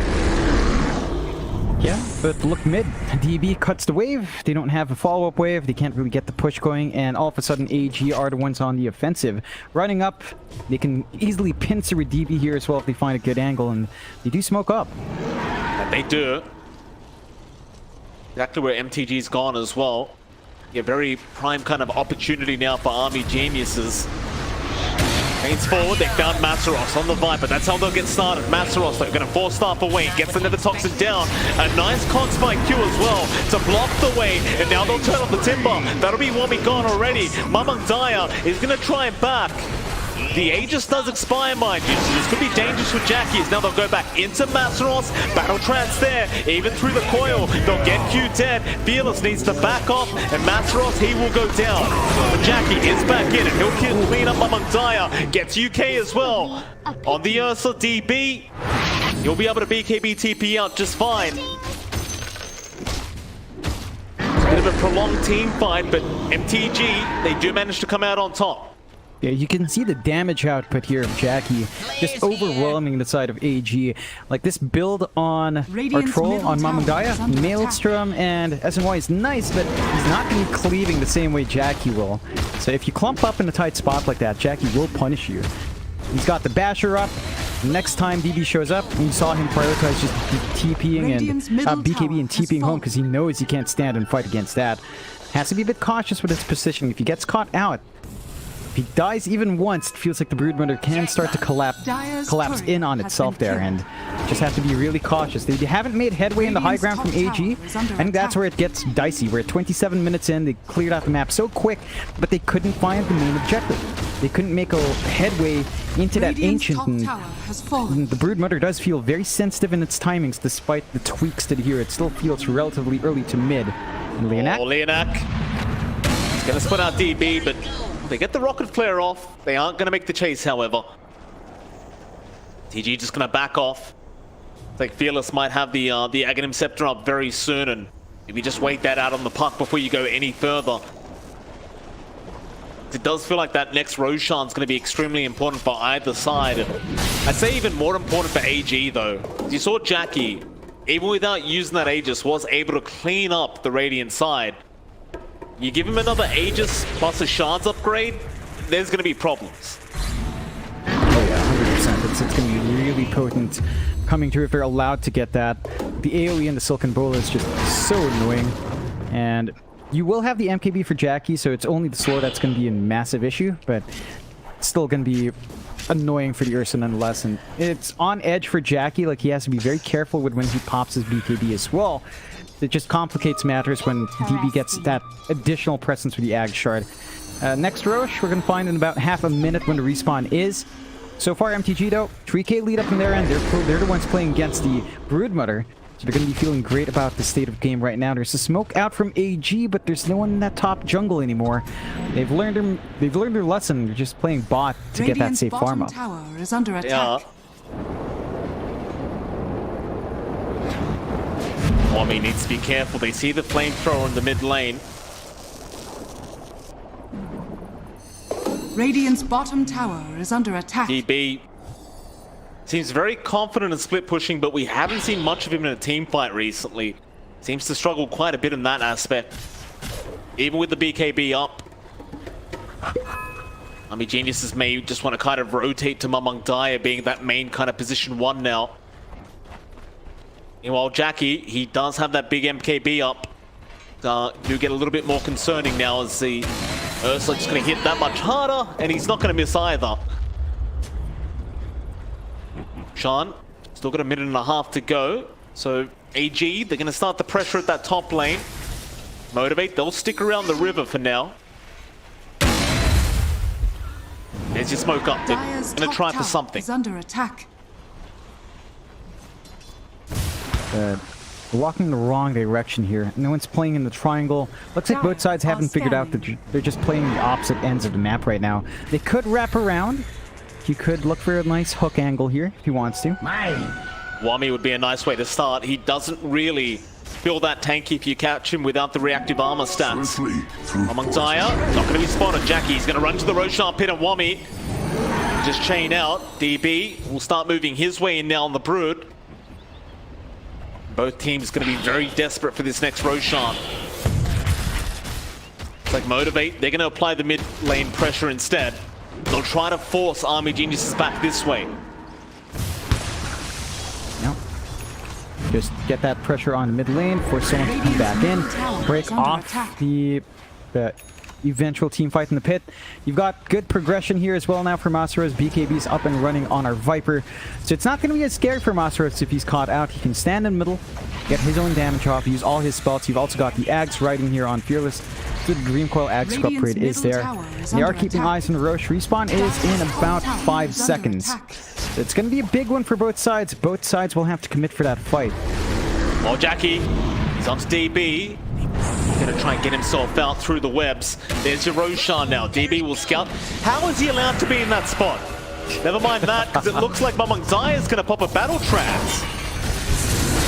Yeah, but look mid. DB cuts the wave. They don't have a follow-up wave. They can't really get the push going. And all of a sudden, AG are the ones on the offensive. Running up, they can easily pincer with DB here as well if they find a good angle. And they do smoke up. And they do. Exactly where MTG's gone as well. A very prime kind of opportunity now for Army Geniuses. Paints forward, they found Masaros on the Viper. That's how they'll get started. Masaros, they're going to force staff away. Gets the Nether Toxin down. A nice con spike Q as well to block the way. And now they'll turn on the Timber. That'll be one we gone already. Mamang Daya is going to try and back. The Aegis does expire, mind you, so this could be dangerous for Jackie. Now they'll go back into Masaros. Battle Trance there, even through the coil. They'll get Q dead. Fearless needs to back off, and Masaros, he will go down. But Jackie is back in, and he'll clean up Mamang. Gets UK as well. On the Ursa DB, he'll be able to BKB TP out just fine. It's a bit of a prolonged team fight, but MTG, they do manage to come out on top. Yeah, you can see the damage output here of Jackie just overwhelming the side of AG. Like this build on our troll on Mamandaya, Maelstrom and SNY is nice, but he's not going to be cleaving the same way Jackie will. So if you clump up in a tight spot like that, Jackie will punish you. He's got the Basher up. Next time DB shows up, you saw him prioritize just TPing and BKB and TPing home because he knows he can't stand and fight against that. Has to be a bit cautious with his positioning. If he gets caught out, if he dies even once, it feels like the Broodmother can start to collapse in on itself there, and just have to be really cautious. They haven't made headway in the high ground from AG. I think that's where it gets dicey. We're at 27 minutes in, they cleared out the map so quick, but they couldn't find the main objective. They couldn't make a headway into that Ancient, and the Broodmother does feel very sensitive in its timings, despite the tweaks to the hero. It still feels relatively early to mid. And Leonak? Oh, Leonak. He's going to split out DB, but they get the rocket flare off. They aren't going to make the chase, however. TG just going to back off. I think Fearless might have the Aghanim Scepter up very soon, and maybe just wait that out on the puck before you go any further. It does feel like that next Roshan's going to be extremely important for either side. And I'd say even more important for AG, though. You saw Jackie, even without using that Aegis, was able to clean up the Radiant side. You give him another Aegis plus a Shards upgrade, there's going to be problems. Oh yeah, 100%. It's going to be really potent coming through if they're allowed to get that. The AoE and the Silken Bowl is just so annoying. And you will have the MKB for Jackie, so it's only the slow that's going to be a massive issue, but it's still going to be annoying for the Ursa nonetheless. And it's on edge for Jackie, like he has to be very careful with when he pops his BKB as well. It just complicates matters when DB gets that additional presence with the Ag Shard. Next Roche, we're going to find in about half a minute when the respawn is. So far, MTG though, 3k lead up in their end. They're the ones playing against the Broodmother. So they're going to be feeling great about the state of game right now. There's a smoke out from AG, but there's no one in that top jungle anymore. They've learned their lesson. They're just playing bot to get that safe farm up. Tower is under attack. Yeah. Wami needs to be careful. They see the flamethrower in the mid lane. Radiant's bottom tower is under attack. DB seems very confident in split pushing, but we haven't seen much of him in a team fight recently. Seems to struggle quite a bit in that aspect. Even with the BKB up. I mean, Geniuses may just want to kind of rotate to Mamang Daya being that main kind of position 1 now. Meanwhile, Jackie, he does have that big MKB up. Do get a little bit more concerning now as the Ursa just going to hit that much harder, and he's not going to miss either. Sean, still got a minute and a half to go. So AG, they're going to start the pressure at that top lane. Motivate, they'll stick around the river for now. There's your smoke up. They're going to try for something. Is under attack. walking in the wrong direction here. No one's playing in the triangle. Looks like both sides haven't figured out that they're just playing the opposite ends of the map right now. They could wrap around. He could look for a nice hook angle here if he wants to. Wami would be a nice way to start. He doesn't really feel that tanky if you catch him without the reactive armor stats. Among Zaya, not going to be spotted. Jackie, he's going to run to the Roshan pit, and Wami just chain out. DB will start moving his way in now on the Brood. Both teams going to be very desperate for this next Roshan. It's like Motivate. They're going to apply the mid lane pressure instead. They'll try to force Army Geniuses back this way. Yep. Just get that pressure on the mid lane, force someone to come back in, break off the eventual team fight in the pit. You've got good progression here as well now for Masaros. BKB's up and running on our Viper. So it's not going to be as scary for Masaros if he's caught out. He can stand in the middle, get his own damage off, use all his spells. You've also got the Ags riding here on Fearless. So the Dream Coil Ags upgrade is there. They are keeping eyes on the Roche. Respawn is in about 5 seconds. It's going to be a big one for both sides. Both sides will have to commit for that fight. Oh, Jackie, he's on to DB. He's going to try and get himself out through the webs. There's your Roshan now. DB will scout. How is he allowed to be in that spot? Never mind that, because it looks like Mamang Zaya is going to pop a battle trance.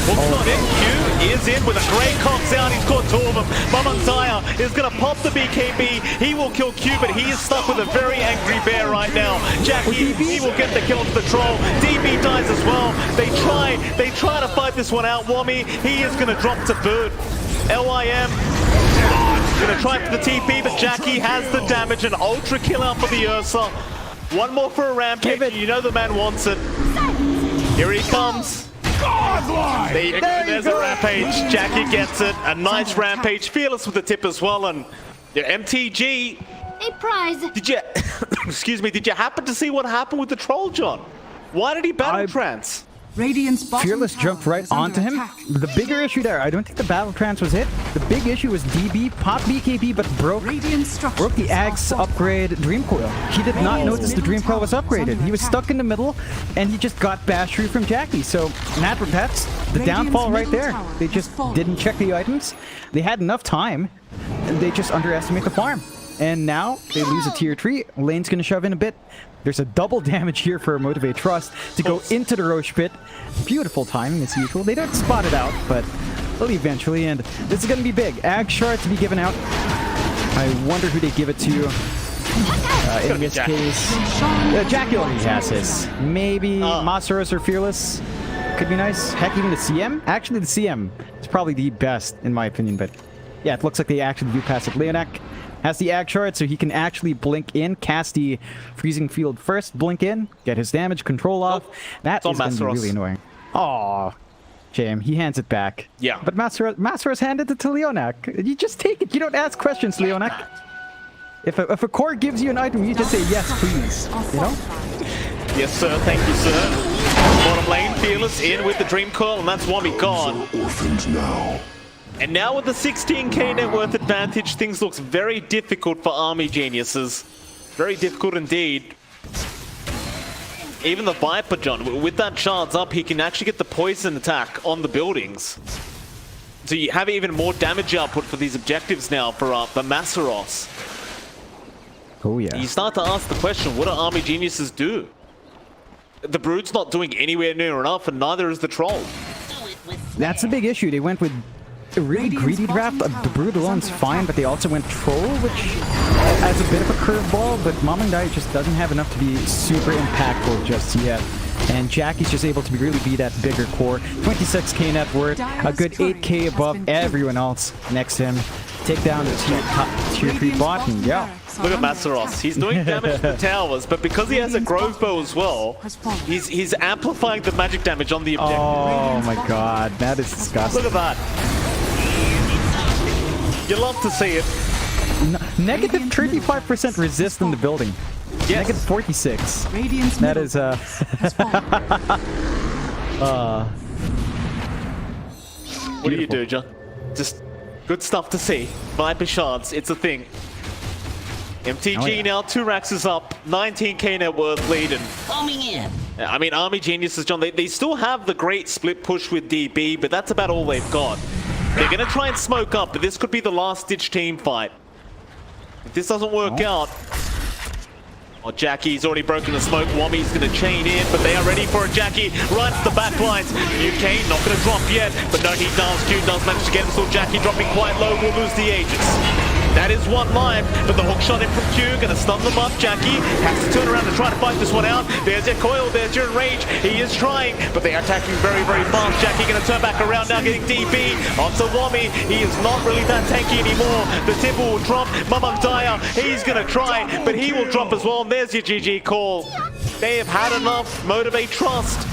Hooks on in. Q is in with a great cox out. He's caught 2 of them. Mamang Zaya is going to pop the BKB. He will kill Q, but he is stuck with a very angry bear right now. Jackie, he will get the kill to the troll. DB dies as well. They try to fight this one out. Wami, he is going to drop to boot. LYM going to try for the TP, but Jackie has the damage. An ultra kill out for the Ursa. One more for a rampage. You know the man wants it. Here he comes. There's a rampage. Jackie gets it. A nice rampage. Fearless with the tip as well. And your MTG. A prize. Did you, excuse me, did you happen to see what happened with the troll, John? Why did he battle trance? Radiant's bottom Fearless tower jumped right is under onto him. attack. The bigger issue there, I don't think the battle trance was hit. The big issue was DB popped BKB but broke the Axe upgrade Dream Coil. He did not notice the Dream Coil was upgraded. He was stuck in the middle and he just got bashed through from Jackie. So that's the downfall right there. They just didn't check the items. They had enough time and they just underestimate the farm. And now they lose a tier 3. Lane's gonna shove in a bit. There's a double damage here for Motivate Trust to go into the Roche pit. Beautiful timing as usual. They don't spot it out, but they'll eventually. And this is going to be big. Ag Shard to be given out. I wonder who they give it to. In this case, Jackie already has this. Maybe Masaros or Fearless. Could be nice. Heck, even the CM? Actually, the CM is probably the best, in my opinion. But yeah, it looks like they actually do pass it. Leonak has the Ag Shard, so he can actually blink in, cast the Freezing Field first, blink in, get his damage control off. That is going to be really annoying. Aw, shame. He hands it back. Yeah. But Masaros handed it to Leonak. You just take it. You don't ask questions, Leonak. If a core gives you an item, you just say, yes, please. You know? Yes, sir. Thank you, sir. Bottom lane, Fearless in with the Dream Coil, and that's Wami gone. Orphans now. And now with the 16k net worth advantage, things looks very difficult for Army Geniuses. Very difficult indeed. Even the Viper, John, with that shards up, he can actually get the poison attack on the buildings. So you have even more damage output for these objectives now for Masaros. Oh yeah. You start to ask the question, what do Army Geniuses do? The Brood's not doing anywhere near enough, and neither is the Troll. That's the big issue. They went with a really greedy draft. The Brood alone's fine, but they also went Troll, which has a bit of a curveball, but Mamandai just doesn't have enough to be super impactful just yet. And Jackie's just able to really be that bigger core. 26k net worth, a good 8k above everyone else next to him. Take down the tier 3 bot, and yeah. Look at Masaros. He's doing damage to the towers, but because he has a Grove Bow as well, he's amplifying the magic damage on the objective. Oh my god, that is disgusting. Look at that. You love to see it. Negative 35% resist in the building. Yes. Negative 46. That is what do you do, John? Just good stuff to see. Viper shards, it's a thing. MTG now 2 racks is up, 19k net worth lead, and Coming in. I mean, Army Geniuses, John, they still have the great split push with DB, but that's about all they've got. They're going to try and smoke up, but this could be the last-ditch team fight. If this doesn't work out... Oh, Jackie's already broken the smoke. Wami's going to chain in, but they are ready for a Jackie. Right to the back lines. UK not going to drop yet, but no, he does. Q does manage to get him, so Jackie dropping quite low will lose the Aegis. That is one life, but the hook shot in from Q, going to stun them up. Jackie has to turn around and try to fight this one out. There's your coil, there's your enrage. He is trying, but they are attacking very, very fast. Jackie going to turn back around now, getting DB onto Wami. He is not really that tanky anymore. The Tipple will drop. Mamam Daya, he's going to try, but he will drop as well. And there's your GG call. They have had enough. Motivate Trust.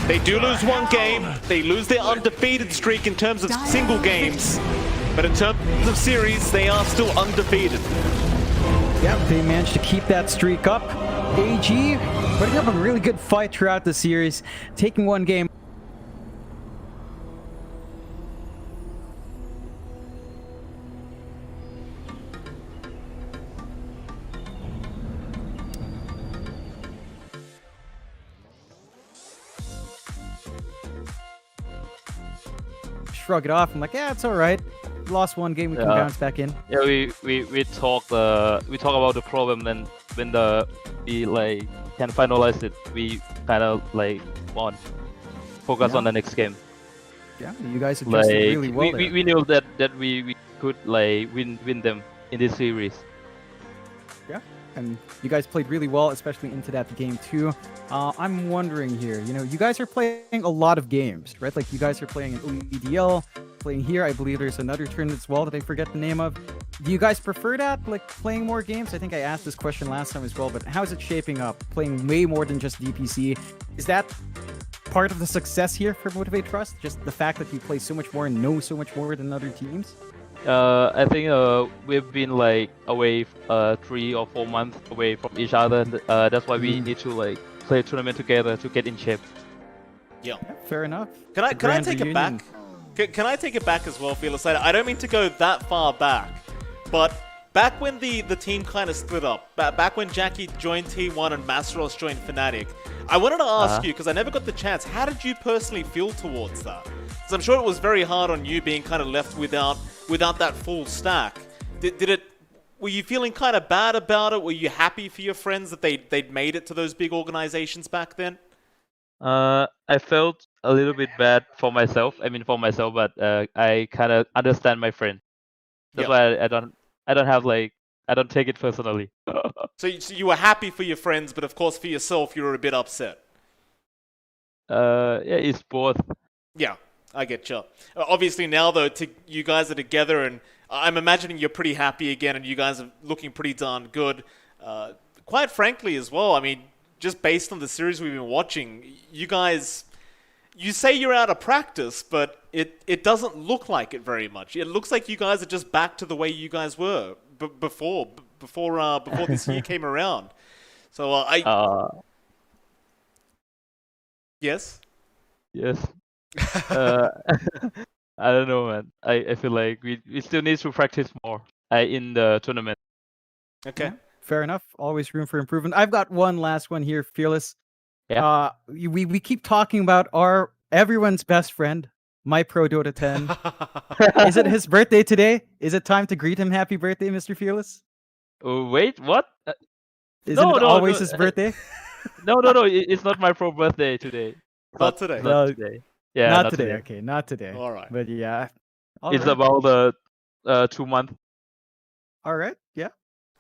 They do lose one game. They lose their undefeated streak in terms of single games. But in terms of series, they are still undefeated. Yeah, they managed to keep that streak up. AG putting up a really good fight throughout the series, taking one game. Shrug it off. I'm like, yeah, it's all right. Lost one game, we can bounce back in. Yeah, we talk about the problem, then when we like can finalize it, we kind of like focus on the next game. Yeah, you guys adjusted really well. We knew that we could like win them in this series. Yeah, and you guys played really well, especially into that game too. I'm wondering here, you guys are playing a lot of games, right? Like you guys are playing in EDL, playing here. I believe there's another tournament as well that I forget the name of. Do you guys prefer that, like playing more games? I think I asked this question last time as well, but how is it shaping up? Playing way more than just DPC. Is that part of the success here for Motivate Trust? Just the fact that you play so much more and know so much more than other teams? I think we've been like away 3 or 4 months away from each other. That's why we need to like play a tournament together to get in shape. Yeah, fair enough. Can I take it back? Can I take it back as well, Fearless? I don't mean to go that far back, but back when the team kind of split up, back when Jackie joined T1 and Masteros joined Fnatic, I wanted to ask you, because I never got the chance, how did you personally feel towards that? Because I'm sure it was very hard on you being kind of left without that full stack. Were you feeling kind of bad about it? Were you happy for your friends that they'd made it to those big organizations back then? I felt a little bit bad for myself. But I kind of understand my friend. That's why I don't take it personally. So you were happy for your friends, but of course for yourself you were a bit upset. Yeah, it's both. Yeah, I get you. Obviously now though, you guys are together, and I'm imagining you're pretty happy again, and you guys are looking pretty darn good. Quite frankly as well, I mean, just based on the series we've been watching, you guys, you say you're out of practice, but it doesn't look like it very much. It looks like you guys are just back to the way you guys were before this year came around. So Yes? Yes. I don't know, man. I feel like we still need to practice more in the tournament. Okay. Fair enough. Always room for improvement. I've got one last one here, Fearless. Yeah. We keep talking about everyone's best friend, my pro Dota 10. Is it his birthday today? Is it time to greet him happy birthday, Mr. Fearless? Oh, wait, what? Isn't it always his birthday? No. It's not my pro birthday today. Not today. Not today. Yeah, not today. Okay, not today. All right. But yeah. It's about 2 months. All right. Yeah.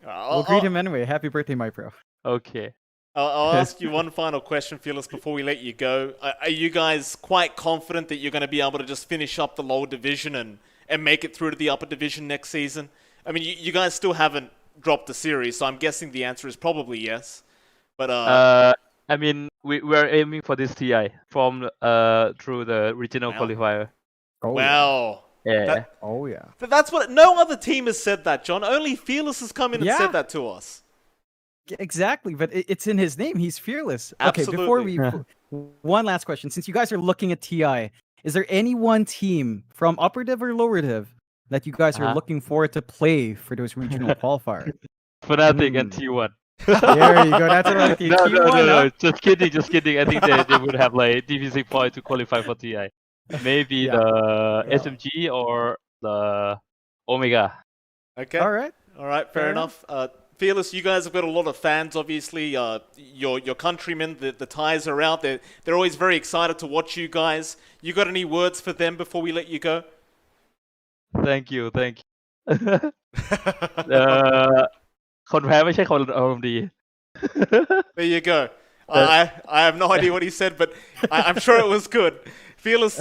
We'll greet him anyway. Happy birthday, my pro. Okay. I'll ask you one final question, Fearless, before we let you go. Are you guys quite confident that you're going to be able to just finish up the lower division and make it through to the upper division next season? I mean, you guys still haven't dropped the series, so I'm guessing the answer is probably yes. But I mean, we're aiming for this TI from through the regional qualifier. Oh, wow. Yeah. That's what no other team has said that, John. Only Fearless has come in and said that to us. Exactly, but it's in his name. He's fearless. Absolutely. Okay, before we one last question. Since you guys are looking at TI, is there any one team from upper div or lower div that you guys are looking forward to play for those regional qualifiers? Fnatic and T1. There you go. That's right. No. Just kidding. I think they would have like DPC point to qualify for TI. Maybe the SMG or the Omega. Okay. All right. Fair enough. Fearless, you guys have got a lot of fans, obviously. Your countrymen, the Thais are out there. They're always very excited to watch you guys. You got any words for them before we let you go? Thank you. คนแพ้ไม่ใช่คนอารมณ์ดี There you go. I have no idea what he said, but I'm sure it was good. Fearless,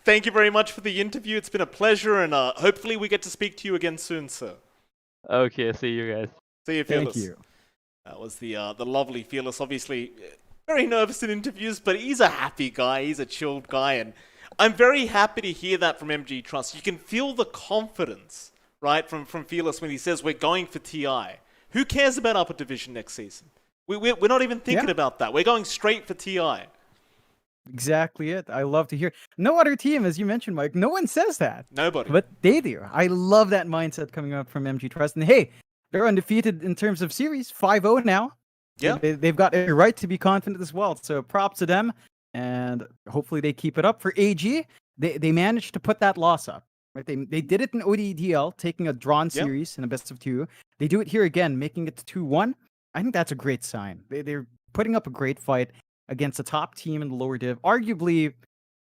thank you very much for the interview. It's been a pleasure, and hopefully we get to speak to you again soon, sir. Okay, see you guys. See you, Fearless. Thank you. That was the lovely Fearless. Obviously, very nervous in interviews, but he's a happy guy. He's a chilled guy, and I'm very happy to hear that from MG Trust. You can feel the confidence, right, from Fearless when he says we're going for TI. Who cares about upper division next season? We're not even thinking about that. We're going straight for TI. Exactly it. I love to hear. No other team, as you mentioned, Mike. No one says that. Nobody. But they do. I love that mindset coming up from MG Trust. And hey, they're undefeated in terms of series, 5-0 now. Yeah. They've got a right to be confident as well. So props to them. And hopefully they keep it up. For AG, they managed to put that loss up. Right? They did it in ODDL, taking a drawn series in a best of 2. They do it here again, making it 2-1. I think that's a great sign. They're putting up a great fight against a top team in the lower div, arguably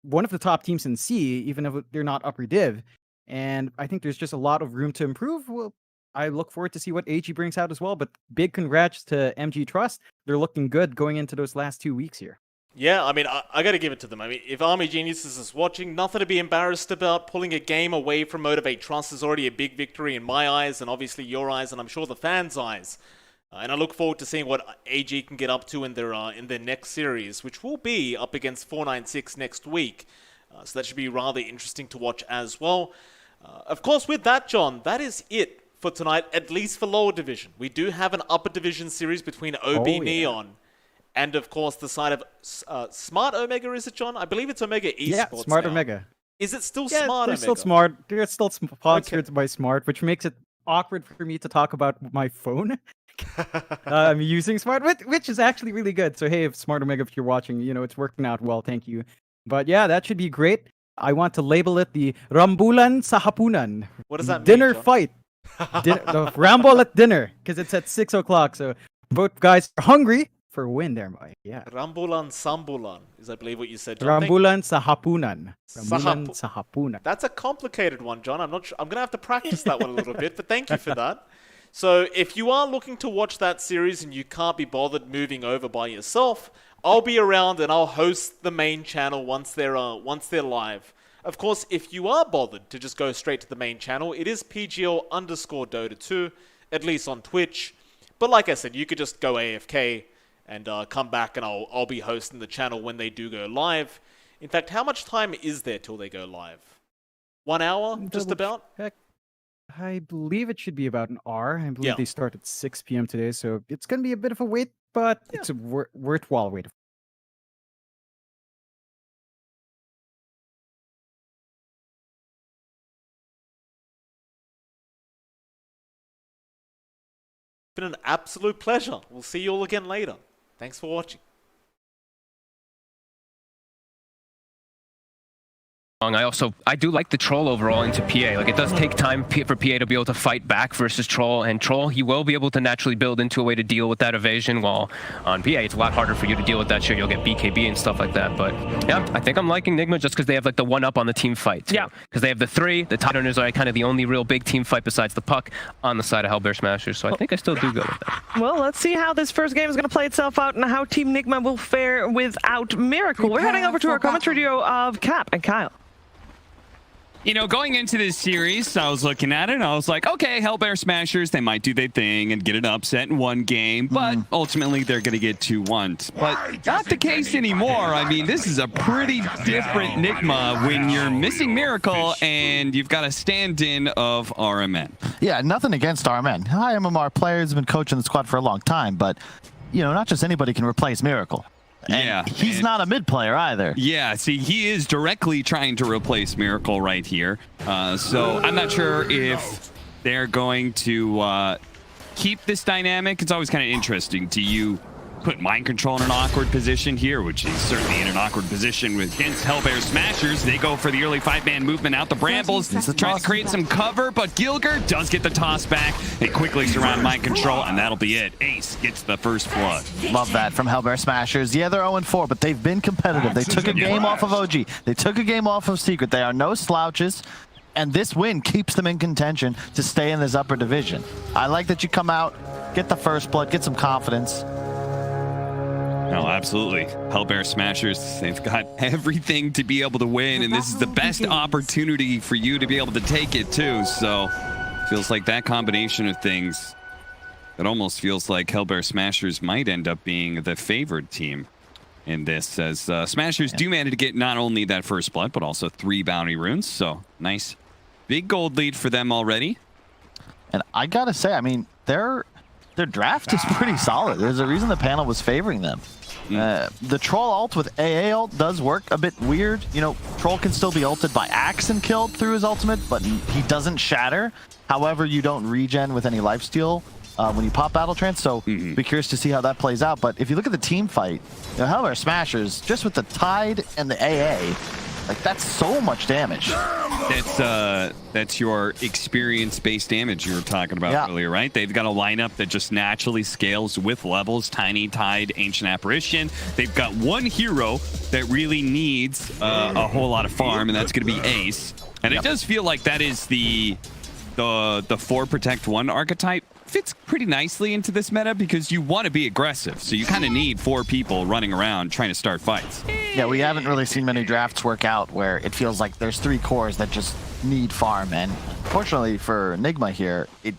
one of the top teams in C, even if they're not upper div. And I think there's just a lot of room to improve. Well, I look forward to see what AG brings out as well. But big congrats to MG Trust. They're looking good going into those last 2 weeks here. Yeah, I mean, I got to give it to them. I mean, if Army Geniuses is watching, nothing to be embarrassed about. Pulling a game away from Motivate Trust is already a big victory in my eyes, and obviously your eyes, and I'm sure the fans' eyes. And I look forward to seeing what AG can get up to in their next series, which will be up against 496 next week. So that should be rather interesting to watch as well. Of course, with that, John, that is it for tonight, at least for lower division. We do have an upper division series between OB Neon and, of course, the side of Smart Omega, is it, John? I believe it's Omega Esports. Yeah, Smart Omega. Is it still Smart Omega? Still Smart. They're still sponsored by Smart, which makes it awkward for me to talk about my phone. I'm using Smart, which is actually really good. So hey, if Smart Omega, if you're watching, it's working out well. Thank you. But yeah, that should be great. I want to label it the Rambulan sa Hapunan. What does that mean? Dinner John? fight. The ramble at dinner, because it's at 6 o'clock. So both guys are hungry for a win there, Mike. Yeah. Rambulan Sambulan is, I believe, what you said, John. Rambulan sa Hapunan. Rambulan sa Hapunan. That's a complicated one, John. I'm not sure. I'm gonna have to practice that one a little bit. But thank you for that. So if you are looking to watch that series and you can't be bothered moving over by yourself, I'll be around and I'll host the main channel once they're live. Of course, if you are bothered to just go straight to the main channel, it is PGL_Dota2, at least on Twitch. But like I said, you could just go AFK and come back and I'll be hosting the channel when they do go live. In fact, how much time is there till they go live? 1 hour, just about? I believe it should be about an hour. I believe Yeah. they start at 6 p.m. today, so it's going to be a bit of a wait, but it's a worthwhile wait. It's been an absolute pleasure. We'll see you all again later. Thanks for watching. I do like the Troll overall into PA. Like, it does take time for PA to be able to fight back versus Troll, and Troll, he will be able to naturally build into a way to deal with that evasion, while on PA, it's a lot harder for you to deal with that. Sure, you'll get BKB and stuff like that, but yeah, I think I'm liking Nigma just because they have like the one-up on the team fight, too. Yeah. Because they have the 3, the Tidoners are kind of the only real big team fight besides the Puck on the side of Hellbear Smashers, so I think I still do go with that. Well, let's see how this first game is going to play itself out and how Team Nigma will fare without Miracle. We're heading over to our commentary duo of Cap and Kyle. You know, going into this series, I was looking at it and I was like, okay, Hellbear Smashers, they might do their thing and get an upset in one game, but ultimately they're going to get 2-1. But not the case anymore. I mean, this is a pretty different Nigma when you're missing Miracle and you've got a stand-in of RMN. Yeah, nothing against RMN. Hi, MMR players have been coaching the squad for a long time, but, not just anybody can replace Miracle. And he's not a mid player either. Yeah, see, he is directly trying to replace Miracle right here. So I'm not sure if they're going to keep this dynamic? It's always kind of interesting. Do you put Mind Control in an awkward position here, which is certainly in an awkward position with against Hellbear Smashers? They go for the early 5-man movement out the Brambles, trying to create some cover, but Gilger does get the toss back. They quickly surround Mind Control, and that'll be it. Ace gets the first blood. Love that from Hellbear Smashers. Yeah, they're 0-4, but they've been competitive. They took a game off of OG. They took a game off of Secret. They are no slouches. And this win keeps them in contention to stay in this upper division. I like that you come out, get the first blood, get some confidence. No, absolutely. Hellbear Smashers, they've got everything to be able to win, and this is the best opportunity for you to be able to take it too. So feels like that combination of things, it almost feels like Hellbear Smashers might end up being the favored team in this, as Smashers do manage to get not only that first blood, but also 3 bounty runes. So nice big gold lead for them already. And I gotta say, I mean, their draft is pretty solid. There's a reason the panel was favoring them. The Troll ult with AA ult does work a bit weird. You know, Troll can still be ulted by Axe and killed through his ultimate, but he doesn't shatter. However, you don't regen with any lifesteal when you pop Battle Trance, so be curious to see how that plays out. But if you look at the team fight, you know, Hellbear Smashers, just with the Tide and the AA, like, that's so much damage. That's your experience-based damage you were talking about earlier, right? They've got a lineup that just naturally scales with levels. Tiny, Tide, Ancient Apparition. They've got one hero that really needs a whole lot of farm, and that's going to be Ace. And it does feel like that is the 4 Protect 1 archetype. Fits pretty nicely into this meta because you want to be aggressive, so you kind of need 4 people running around trying to start fights. Yeah, we haven't really seen many drafts work out where it feels like there's 3 cores that just need farm, and fortunately for Nigma here, it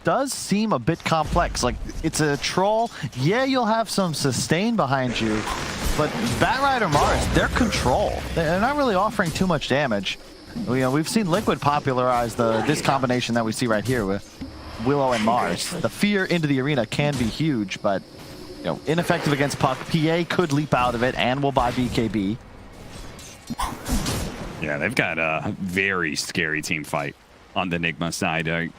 does seem a bit complex. Like, it's a Troll. Yeah, you'll have some sustain behind you, but Batrider Mars, they're control. They're not really offering too much damage. You know, we've seen Liquid popularize this combination that we see right here with Willow and Mars. The fear into the arena can be huge, but you know, ineffective against Puck. PA could leap out of it and will buy BKB. Yeah, they've got a very scary team fight on the Nigma side.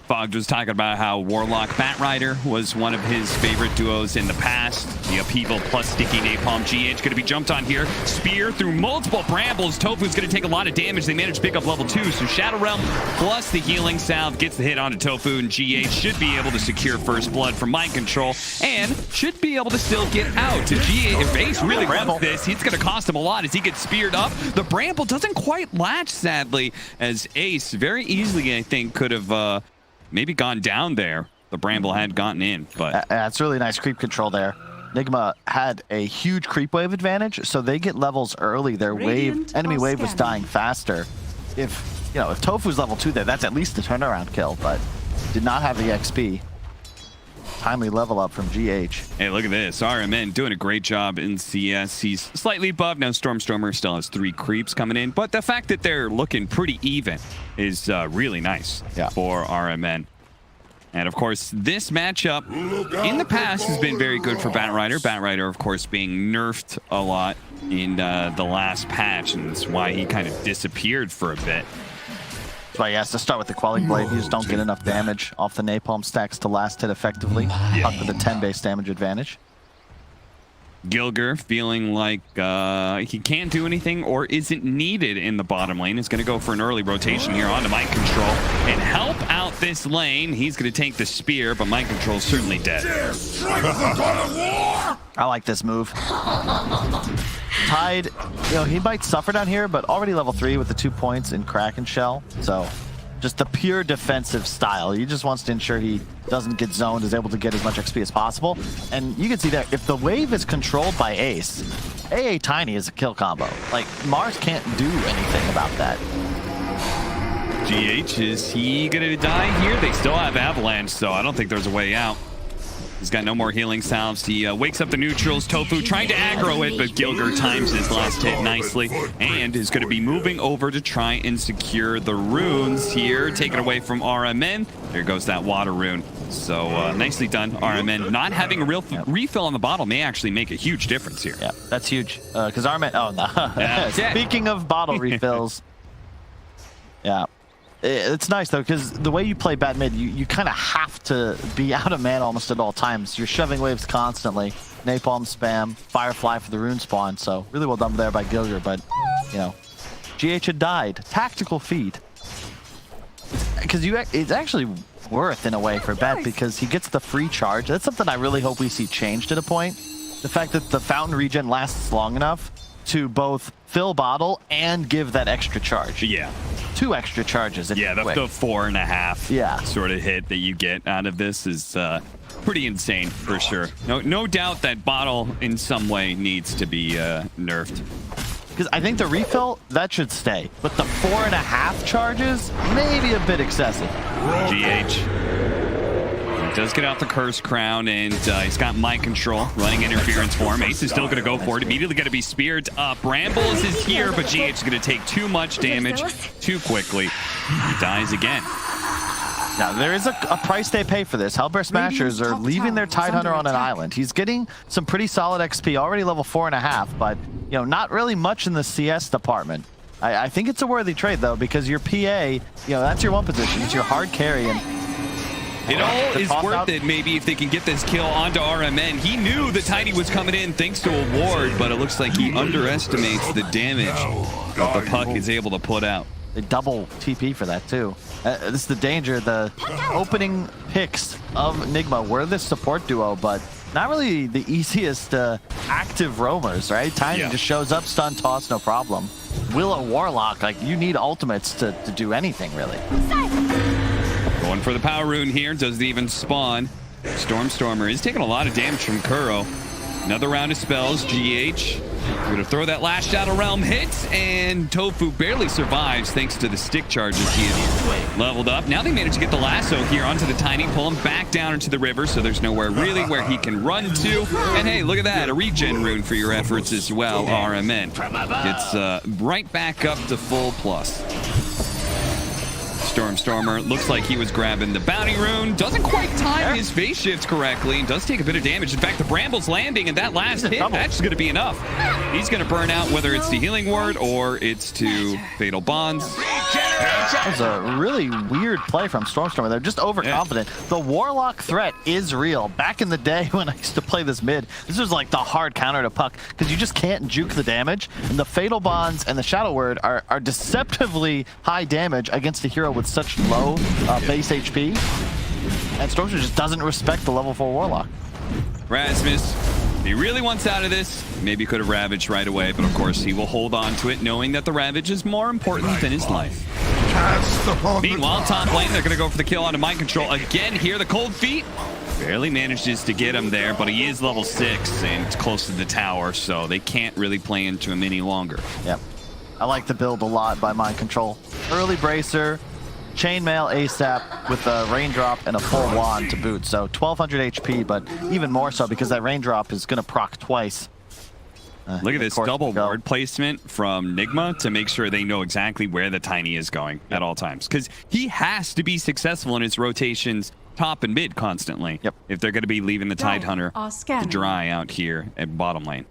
Fogg was talking about how Warlock Batrider was one of his favorite duos in the past. The upheaval plus sticky napalm. GH going to be jumped on here. Spear through multiple brambles. Tofu's going to take a lot of damage. They managed to pick up level 2. So Shadow Realm plus the healing salve gets the hit onto Tofu, and GH should be able to secure first blood from Mind Control and should be able to still get out. To GH, if Ace really wants this, it's going to cost him a lot as he gets speared up. The bramble doesn't quite latch, sadly, as Ace very easily, I think, could have maybe gone down there. The bramble had gotten in, but that's really nice creep control there. Nigma had a huge creep wave advantage, so they get levels early. Their enemy wave was dying faster. If Tofu's level 2 there, that's at least a turnaround kill, but did not have the XP. Timely level up from GH. Hey, look at this. RMN doing a great job in CS. He's slightly above. Now Stormstormer still has 3 creeps coming in, but the fact that they're looking pretty even is really nice for RMN. And of course, this matchup in the past has been very good for Batrider. Batrider, of course, being nerfed a lot in the last patch, and that's why he kind of disappeared for a bit. That's why he has to start with the Quelling Blade. You just don't get enough damage off the napalm stacks to last hit effectively. Puck with a 10 base damage advantage. Gilger feeling like he can't do anything or isn't needed in the bottom lane. Is going to go for an early rotation here onto Mind Control and help out this lane. He's going to take the spear, but Mind Control's certainly dead. I like this move. Tide, he might suffer down here, but already level 3 with the 2 points in Kraken Shell. So just the pure defensive style. He just wants to ensure he doesn't get zoned, is able to get as much XP as possible. And you can see there, if the wave is controlled by Ace, AA Tiny is a kill combo. Like, Mars can't do anything about that. GH, is he gonna die here? They still have Avalanche, so I don't think there's a way out. He's got no more healing salves. He wakes up the neutrals. Tofu trying to aggro it, but Gilger times his last hit nicely and is going to be moving over to try and secure the runes here. Taken away from RMN. There goes that water rune. So nicely done, RMN. Not having a real refill on the bottle may actually make a huge difference here. Yeah, that's huge. Because RMN... Oh, no. Speaking of bottle refills. Yeah. It's nice though, because the way you play bat mid, you kind of have to be out of mana almost at all times. You're shoving waves constantly. Napalm spam, Firefly for the rune spawn. So really well done there by Gilger, but you know, GH had died. Tactical feed. Because it's actually worth in a way for Bet because he gets the free charge. That's something I really hope we see changed at a point. The fact that the fountain regen lasts long enough to both fill bottle and give that extra charge. Yeah. 2 extra charges. Yeah, the 4.5 sort of hit that you get out of this is pretty insane for sure. No doubt that bottle in some way needs to be nerfed. Because I think the refill, that should stay. But the 4.5 charges, maybe a bit excessive. GH. He does get out the Curse Crown, and he's got Mind Control running interference for him. Ace is still going to go for it. Immediately going to be speared up. Brambles is here, but GH is going to take too much damage too quickly. He dies again. Now, there is a price they pay for this. Hellbear Smashers are leaving their Tidehunter on an island. He's getting some pretty solid XP, already level 4.5, but you know, not really much in the CS department. I think it's a worthy trade, though, because your PA, you know, that's your one position. It's your hard carry, and it all is worth it, maybe, if they can get this kill onto RMN. He knew the Tiny was coming in thanks to a ward, but it looks like he underestimates the damage that the puck is able to put out. They double TP for that, too. This is the danger. The opening picks of Nigma were this support duo, but not really the easiest active roamers, right? Tiny just shows up, stun, toss, no problem. Willow Warlock, like, you need ultimates to do anything, really. Going for the power rune here, doesn't even spawn. Stormer is taking a lot of damage from Kuro. Another round of spells, GH. Gonna throw that last Shadow Realm hits, and Tofu barely survives thanks to the stick charges he has leveled up. Now they manage to get the lasso here onto the Tiny, pull him back down into the river, so there's nowhere really where he can run to. And hey, look at that, a regen rune for your efforts as well, RMN. It's right back up to full plus. Stormer looks like he was grabbing the bounty rune. Doesn't quite time his phase shift correctly. Does take a bit of damage. In fact, the Bramble's landing, and that last hit, that's going to be enough. He's going to burn out, whether it's to Healing Word or it's to Fatal Bonds. That was a really weird play from Stormer. They're just overconfident. The Warlock threat is real. Back in the day when I used to play this mid, this was like the hard counter to puck because you just can't juke the damage. And the Fatal Bonds and the Shadow Word are deceptively high damage against a hero with such low base HP. And Stormer just doesn't respect the level 4 Warlock. Rasmus, if he really wants out of this, maybe could have Ravaged right away, but of course he will hold on to it, knowing that the Ravage is more important than his life. Meanwhile, top lane, they're going to go for the kill onto Mind Control. Again here, the Cold Feet barely manages to get him there, but he is level 6 and it's close to the tower, so they can't really play into him any longer. Yep. I like the build a lot by Mind Control. Early Bracer, Chainmail ASAP with a Raindrop and a full wand to boot. So 1200 HP, but even more so because that Raindrop is going to proc twice. Look at this double ward placement from Nigma to make sure they know exactly where the Tiny is going at all times. Because he has to be successful in his rotations top and mid constantly if they're going to be leaving the Tidehunter to dry out here at bottom lane.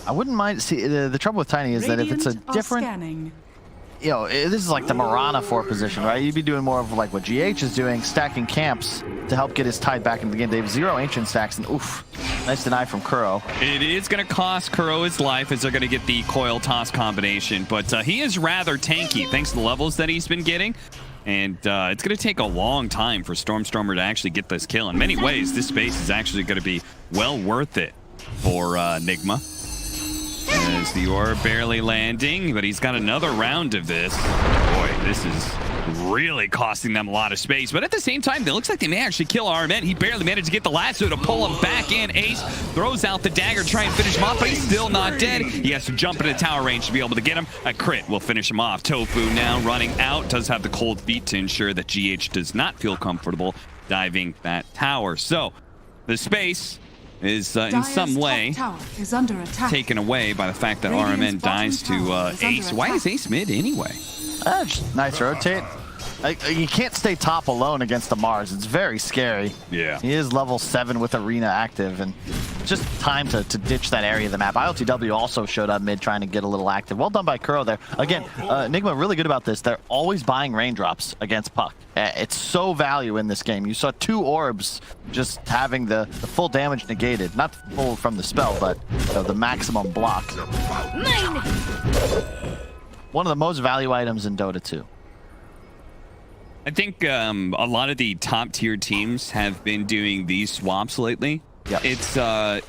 I wouldn't mind. See, the trouble with Tiny is that if it's a different... You know, this is like the Mirana 4 position, right? You'd be doing more of like what GH is doing, stacking camps to help get his Tide back into the game. They have 0 Ancient stacks, and oof, nice deny from Kuro. It is going to cost Kuro his life as they're going to get the coil toss combination, but he is rather tanky thanks to the levels that he's been getting. And it's going to take a long time for Stormer to actually get this kill. In many ways, this space is actually going to be well worth it for Nigma. As the orb barely landing, but he's got another round of this. Boy, this is really costing them a lot of space. But at the same time, it looks like they may actually kill RMN. He barely managed to get the lasso to pull him back in. Ace throws out the dagger, try and finish him off, but he's still not dead. He has to jump into tower range to be able to get him. A crit will finish him off. Tofu now running out. Does have the cold feet to ensure that GH does not feel comfortable diving that tower. So the space is in some way taken away by the fact that RMN dies to Ace. Why is Ace mid anyway? Just nice rotate. You can't stay top alone against the Mars. It's very scary. Yeah. He is level 7 with Arena active, and just time to ditch that area of the map. AlcodeTV also showed up mid trying to get a little active. Well done by Kuro there. Again, Enigma really good about this. They're always buying raindrops against Puck. It's so value in this game. You saw 2 orbs just having the full damage negated. Not full from the spell, but the maximum block. One of the most value items in Dota 2. I think a lot of the top tier teams have been doing these swaps lately. Yep. It's the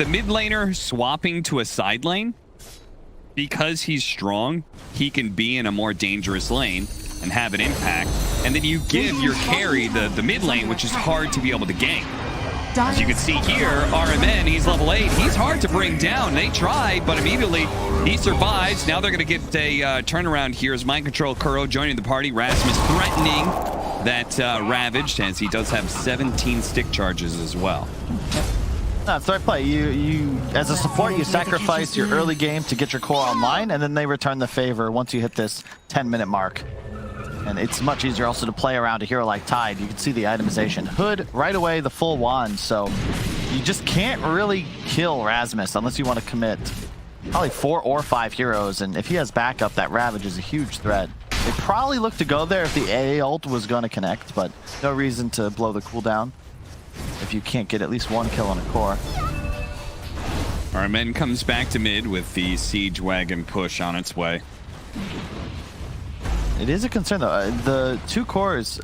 mid laner swapping to a side lane. Because he's strong, he can be in a more dangerous lane and have an impact. And then you give your carry the mid lane, which is hard to be able to gank. As you can see here, RMN, he's level 8. He's hard to bring down. They tried, but immediately he survives. Now they're going to get a turnaround here as Mind Control Kuro joining the party. Rasmus threatening that Ravaged, as he does have 17 stick charges as well. No, it's the right play. You as a support, you sacrifice your early game to get your core online, and then they return the favor once you hit this 10-minute mark. And it's much easier also to play around a hero like Tide. You can see the itemization. Hood, right away, the full wand, so you just can't really kill Rasmus unless you want to commit probably 4 or 5 heroes, and if he has backup, that Ravage is a huge threat. They probably look to go there if the AA ult was going to connect, but no reason to blow the cooldown if you can't get at least 1 kill on a core. RMN comes back to mid with the Siege Wagon push on its way. It is a concern though. The 2 cores,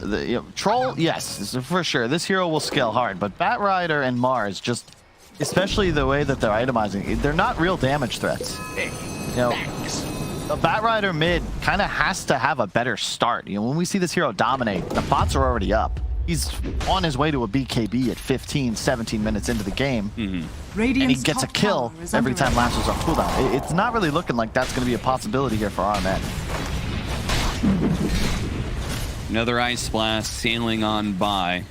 Troll, yes, for sure. This hero will scale hard, but Batrider and Mars, just especially the way that they're itemizing, they're not real damage threats. A Batrider mid kind of has to have a better start. When we see this hero dominate, the bots are already up. He's on his way to a BKB at 15, 17 minutes into the game, and he gets a kill every time Lasso's on cooldown. It's not really looking like that's going to be a possibility here for RMN. Another Ice Blast sailing on by.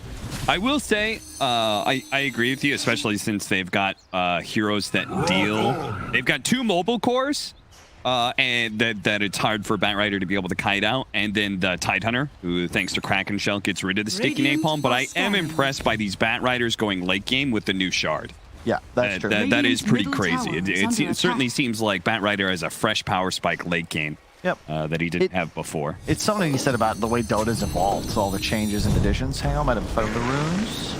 I will say, I agree with you, especially since they've got heroes that deal. They've got 2 mobile cores, and that it's hard for Batrider to be able to kite out. And then the Tidehunter, who thanks to Kraken Shell gets rid of the sticky napalm. But I am impressed by these Batriders going late game with the new shard. Yeah, that's true. That is pretty crazy. It certainly seems like Batrider has a fresh power spike late game. Yep. That he didn't have before. It's something he said about the way Dota's evolved, so all the changes and additions. Hang on, might have found the runes.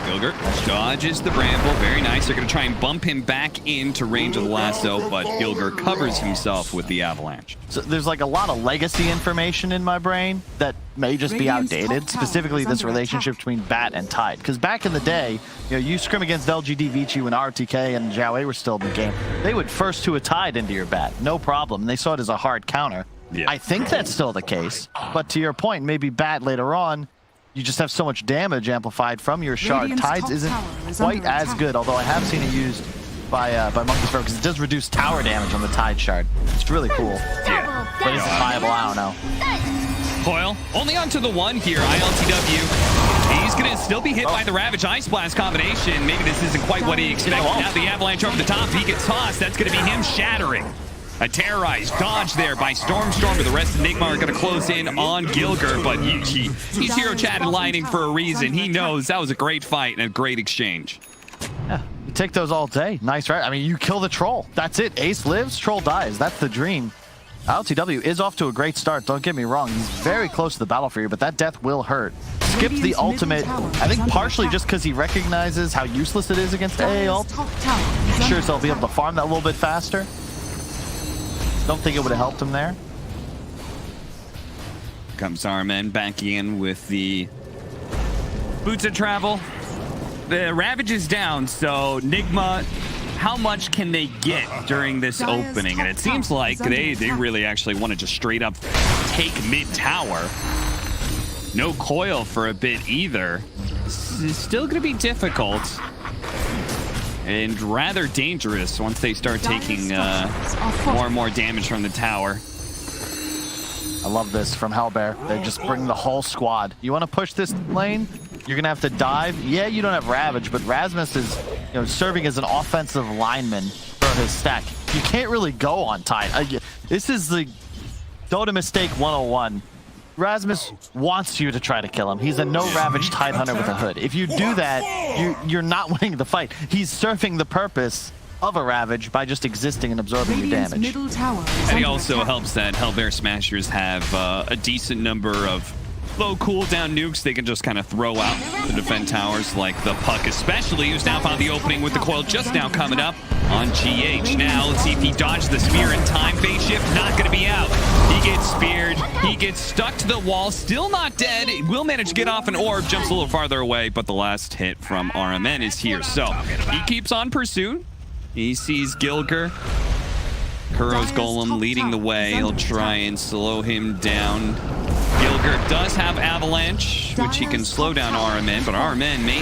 Gilgert dodges the bramble. Very nice. They're going to try and bump him back into range of the lasso, but Gilgert covers himself with the avalanche. So there's like a lot of legacy information in my brain that may just be outdated, specifically this relationship between Bat and Tide. Because back in the day, you scrim against LGD, Vici when RTK and Zhao were still in the game. They would first 2 a Tide into your Bat, no problem. And they saw it as a hard counter. Yeah. I think that's still the case. But to your point, maybe Bat later on, you just have so much damage amplified from your shard. Tides isn't quite as good, although I have seen it used by Monkey's Pro because it does reduce tower damage on the Tide shard. It's really cool. Yeah. But is it viable? I don't know. Coil only onto the 1 here. ILTW. He's going to still be hit by the Ravage Ice Blast combination. Maybe this isn't quite what he expected. Now the avalanche over the top. He gets tossed. That's going to be him shattering. A terrorized dodge there by Stormstormer. The rest of Enigma are going to close in on Gilgert, but he's hero chatted lining for a reason. He knows that was a great fight and a great exchange. Yeah, you take those all day. Nice, right? I mean, you kill the troll. That's it. Ace lives, troll dies. That's the dream. AlcodeTV is off to a great start. Don't get me wrong. He's very close to the battle for you, but that death will hurt. Skips the ultimate, I think partially just because he recognizes how useless it is against AA ult. Sure, so he'll be able to farm that a little bit faster. Don't think it would have helped him there. Comes RMN back in with the boots of travel. The Ravage is down, so Nigma, how much can they get during this opening? And it seems like they really actually want to just straight up take mid tower. No coil for a bit either. It's still going to be difficult. And rather dangerous once they start taking more and more damage from the tower. I love this from Hellbear. They just bring the whole squad. You want to push this lane? You're going to have to dive. Yeah, you don't have Ravage, but Rasmus is serving as an offensive lineman for his stack. You can't really go on Tide. This is the Dota mistake 101. Rasmus wants you to try to kill him. He's a no Ravage Tide Hunter with a hood. If you do that, you're not winning the fight. He's serving the purpose of a Ravage by just existing and absorbing your Radiant's damage. middle tower is And he under also attack. helps that Hellbear Smashers have a decent number of low cooldown nukes they can just kind of throw out to defend towers, like the Puck especially, who's now found the opening with the coil just now coming up on GH. Now, let's see if he dodged the spear in time. Phase shift, not going to be out. He gets speared. He gets stuck to the wall. Still not dead. Will manage to get off an orb. Jumps a little farther away, but the last hit from RMN is here. So, he keeps on pursuit. He sees Gilger. Kuro's Golem leading the way. He'll try and slow him down. Gilger does have Avalanche, which he can slow down RMN, but RMN may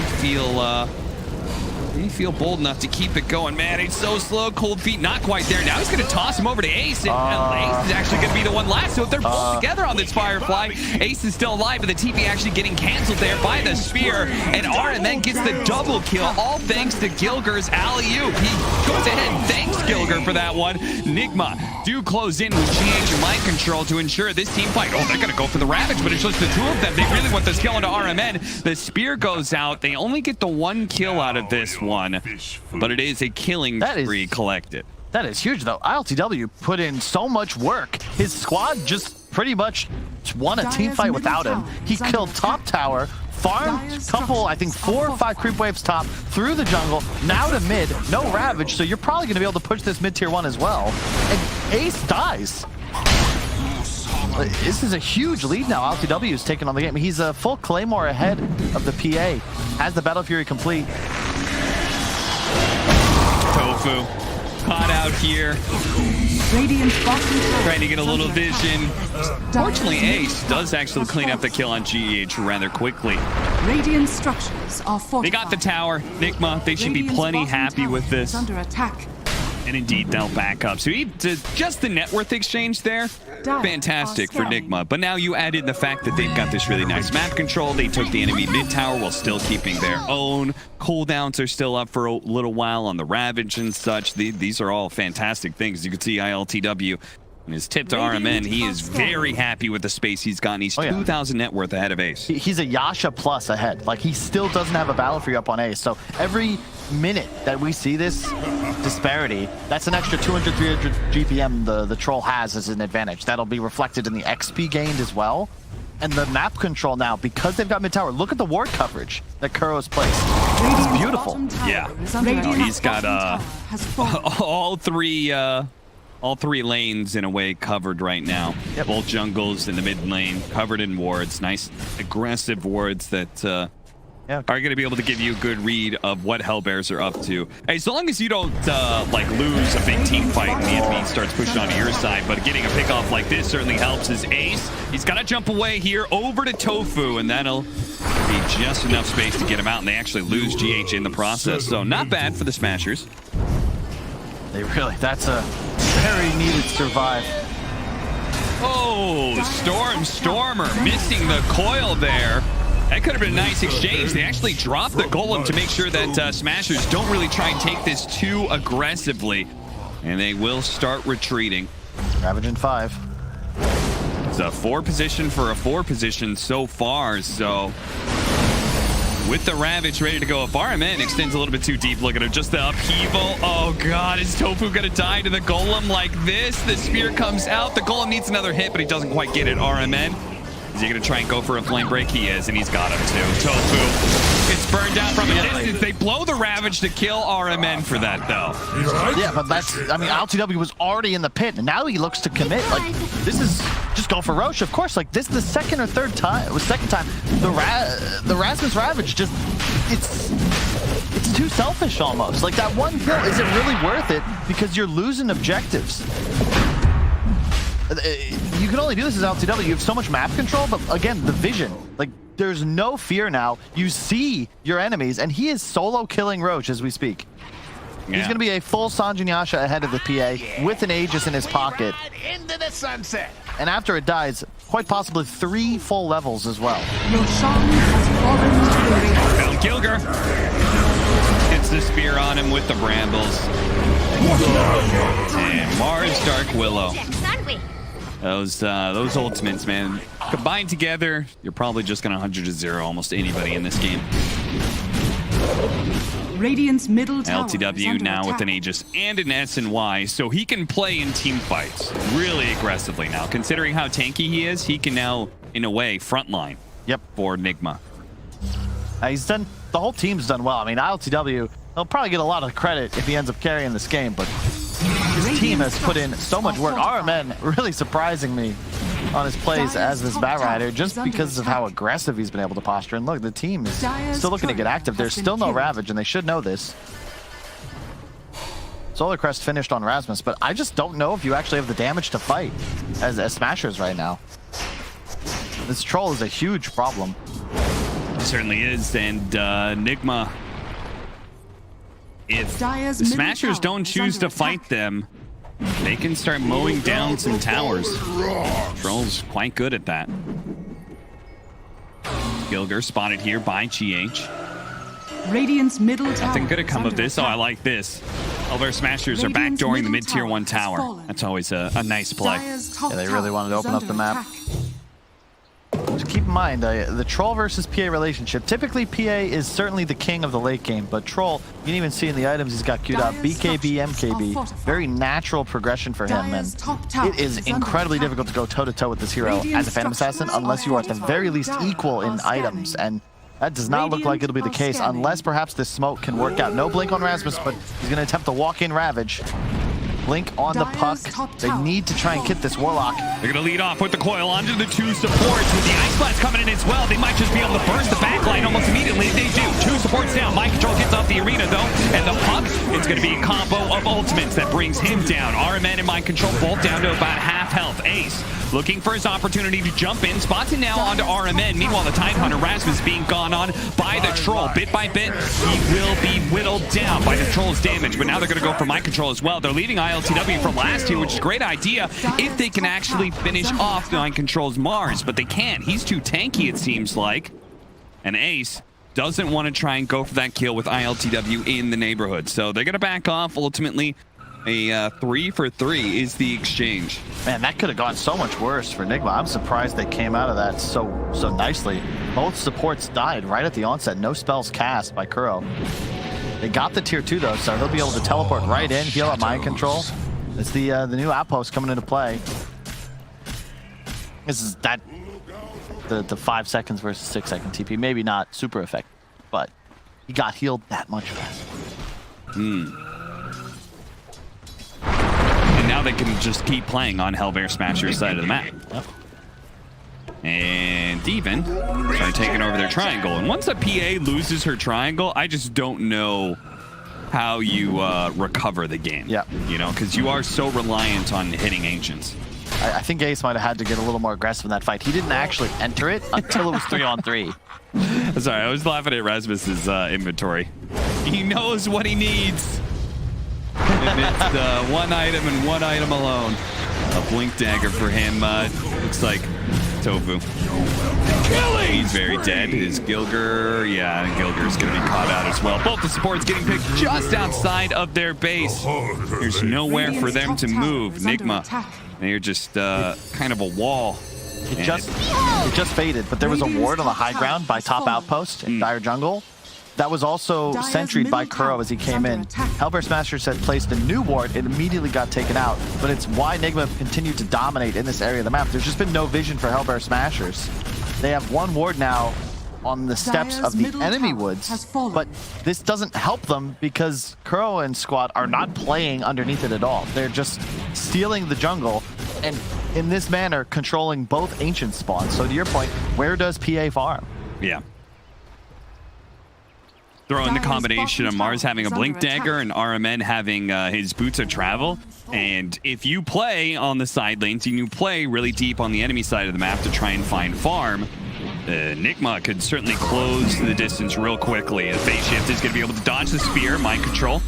feel bold enough to keep it going. Man, he's so slow. Cold feet, not quite there. Now he's going to toss him over to Ace, and Ace is actually going to be the one last. So if they're both together on this Firefly, Ace is still alive, but the TP actually getting canceled there by the spear, and RMN gets the double kill, all thanks to Gilger's alley-oop. He goes ahead and thanks Gilger for that one. Nigma do close in with GH and mind control to ensure this team fight. Oh, they're going to go for the Ravage, but it's just the two of them. They really want this kill into RMN. The spear goes out. They only get the one kill out of this one, but it is a killing spree collected. That is huge, though. AlcodeTV put in so much work. His squad just pretty much won a team fight without him. He killed top tower, farmed a couple, I think 4 or 5 creep waves top, through the jungle, now to mid, no Ravage, so you're probably going to be able to push this mid tier 1 as well. And Ace dies. This is a huge lead now. AlcodeTV is taking on the game. He's a full Claymore ahead of the PA. Has the Battle Fury complete. Tofu caught out here. Trying to get a little vision. Fortunately, Ace does actually clean up the kill on GH rather quickly. Radiant structures are fortified. They got the tower. Nigma, they should be plenty happy with this. Under attack. And indeed, they'll back up. So just the net worth exchange there, fantastic for Nigma. But now you add in the fact that they've got this really nice map control. They took the enemy mid tower while still keeping their own. Cooldowns are still up for a little while on the Ravage and such. These are all fantastic things. You can see AlcodeTV and his tip to RMN. He is very happy with the space he's gotten. He's 2,000 net worth ahead of Ace. He's a Yasha plus ahead. Like, he still doesn't have a battle free up on Ace. So every minute that we see this disparity, that's an extra 200, 300 GPM the troll has as an advantage. That'll be reflected in the XP gained as well. And the map control now, because they've got mid tower, look at the ward coverage that Kuro's placed. It's beautiful. Yeah. He's got all three lanes in a way covered right now. Both jungles in the mid lane covered in wards. Nice aggressive wards that are going to be able to give you a good read of what Hellbears are up to. Hey, so long as you don't like lose a big team fight and the enemy starts pushing onto your side, but getting a pick off like this certainly helps his Ace. He's got to jump away here over to Tofu, and that'll be just enough space to get him out, and they actually lose GH in the process. So not bad for the Smashers. That's a very needed survive. Oh, Stormer missing the coil there. That could have been a nice exchange. They actually dropped the Golem to make sure that Smashers don't really try and take this too aggressively. And they will start retreating. Ravage in 5. It's a 4 position for a 4 position so far, so with the Ravage ready to go, if RMN extends a little bit too deep, look at him, just the upheaval. Oh god, is Tofu gonna die to the Golem like this? The spear comes out, the Golem needs another hit, but he doesn't quite get it. RMN, is he gonna try and go for a flame break? He is, and he's got him too. Tofu gets burned out from a distance. They blow the Ravage to kill RMN for that though. Yeah, but that's, I mean, AlcodeTV was already in the pit, and now he looks to commit. Like, this is just go for Roche, of course. Like, this is the second or third time, it was second time, the Rasmus Ravage just, it's too selfish almost. Like, that one kill, is it really worth it? Because you're losing objectives. You can only do this as AlcodeTV. You have so much map control, but again, the vision. Like, there's no fear now. You see your enemies, and he is solo killing Roche as we speak. Yeah. He's going to be a full Sanjin Yasha ahead of the PA with an Aegis in his pocket. Into the sunset. And after it dies, quite possibly 3 full levels as well. Gilger hits the spear on him with the brambles. And Mars Dark Willow. Those ultimates, man. Combined together, you're probably just going to 100-0 almost anybody in this game. Radiant's middle tower is LTW under now with attack. an Aegis and an SNY, so he can play in team fights really aggressively now. Considering how tanky he is, he can now, in a way, frontline. Yep. For Nigma. He's done. The whole team's done well. I mean, ILTW, they'll probably get a lot of credit if he ends up carrying this game, but his team has put in so much work. RMN really surprising me on his plays as this Batrider just because of how aggressive he's been able to posture. And look, the team is still looking to get active. There's still no Ravage, and they should know this. Solar Crest finished on Rasmus, but I just don't know if you actually have the damage to fight as Smashers right now. This troll is a huge problem. It certainly is, and Nigma, if the Smashers don't choose to fight them, they can start mowing down some towers. Troll's quite good at that. Gilger spotted here by GH. Radiant's middle tower. Nothing good to come of this. Oh, I like this. Elver Smashers are backdooring the mid-tier 1 tower. That's always a nice play. Yeah, they really wanted to open up the map. Just keep in mind, the Troll versus PA relationship. Typically, PA is certainly the king of the late game, but Troll, you can even see in the items he's got queued up, BKB, MKB. Very natural progression for him, and it is incredibly difficult to go toe-to-toe with this hero as a Phantom Assassin unless you are at the very least equal in items, and that does not look like it'll be the case unless perhaps this smoke can work out. No blink on Rasmus, but he's going to attempt to walk in Ravage. Blink on the puck. They need to try and get this Warlock. They're going to lead off with the coil onto the 2 supports. With the Ice Blast coming in as well, they might just be able to burst the backline almost immediately. They do. 2 supports down. Mind Control gets off the arena, though. And the puck, it's going to be a combo of ultimates that brings him down. RMN and Mind Control both down to about half health. Ace looking for his opportunity to jump in. Spots it now onto RMN. Meanwhile, the Tidehunter Rasmus being gone on by the Troll. Bit by bit, he will be whittled down by the Troll's damage. But now they're going to go for Mind Control as well. They're leading ILTW from last year, which is a great idea if they can actually finish off Mind Control's Mars. But they can't. He's too tanky, it seems like. And Ace doesn't want to try and go for that kill with ILTW in the neighborhood. So they're going to back off. Ultimately, a 3 for 3 is the exchange. Man, that could have gone so much worse for Nigma. I'm surprised they came out of that so nicely. Both supports died right at the onset. No spells cast by Kuro. They got the tier 2 though, so he'll be able to teleport right in, heal up Mind Control. It's the new outpost coming into play. This is that the 5 seconds versus 6 second TP. Maybe not super effective, but he got healed that much faster. And now they can just keep playing on Hellbear Smasher's side of the map. Yep. And even start taking over their triangle. And once a PA loses her triangle, I just don't know how you recover the game. Yeah. You know, because you are so reliant on hitting Ancients. I think Ace might have had to get a little more aggressive in that fight. He didn't actually enter it until it was 3-on-3. Sorry, I was laughing at Rasmus's inventory. He knows what he needs. And it's 1 item and 1 item alone. A Blink Dagger for him. Looks like Tofu. He's very dead. Is Gilger? Yeah, Gilger's going to be caught out as well. Both the supports getting picked just outside of their base. There's nowhere for them to move. Nigma, they're just kind of a wall. It just faded, but there was a ward on the high ground by top outpost in Dire Jungle. That was also sentryed by Kuro as he came in. Hellbear Smashers had placed a new ward. It immediately got taken out, but it's why Nigma continued to dominate in this area of the map. There's just been no vision for Hellbear Smashers. They have 1 ward now on the steps of the enemy woods, but this doesn't help them because Kuro and squad are not playing underneath it at all. They're just stealing the jungle and in this manner controlling both ancient spawns. So to your point, where does PA farm? Yeah. Throw in the combination of Mars having a Blink Dagger and RMN having his Boots of Travel. And if you play on the side lanes and you play really deep on the enemy side of the map to try and find farm, Nigma could certainly close the distance real quickly. A Phase Shift is going to be able to dodge the spear, Mind Control.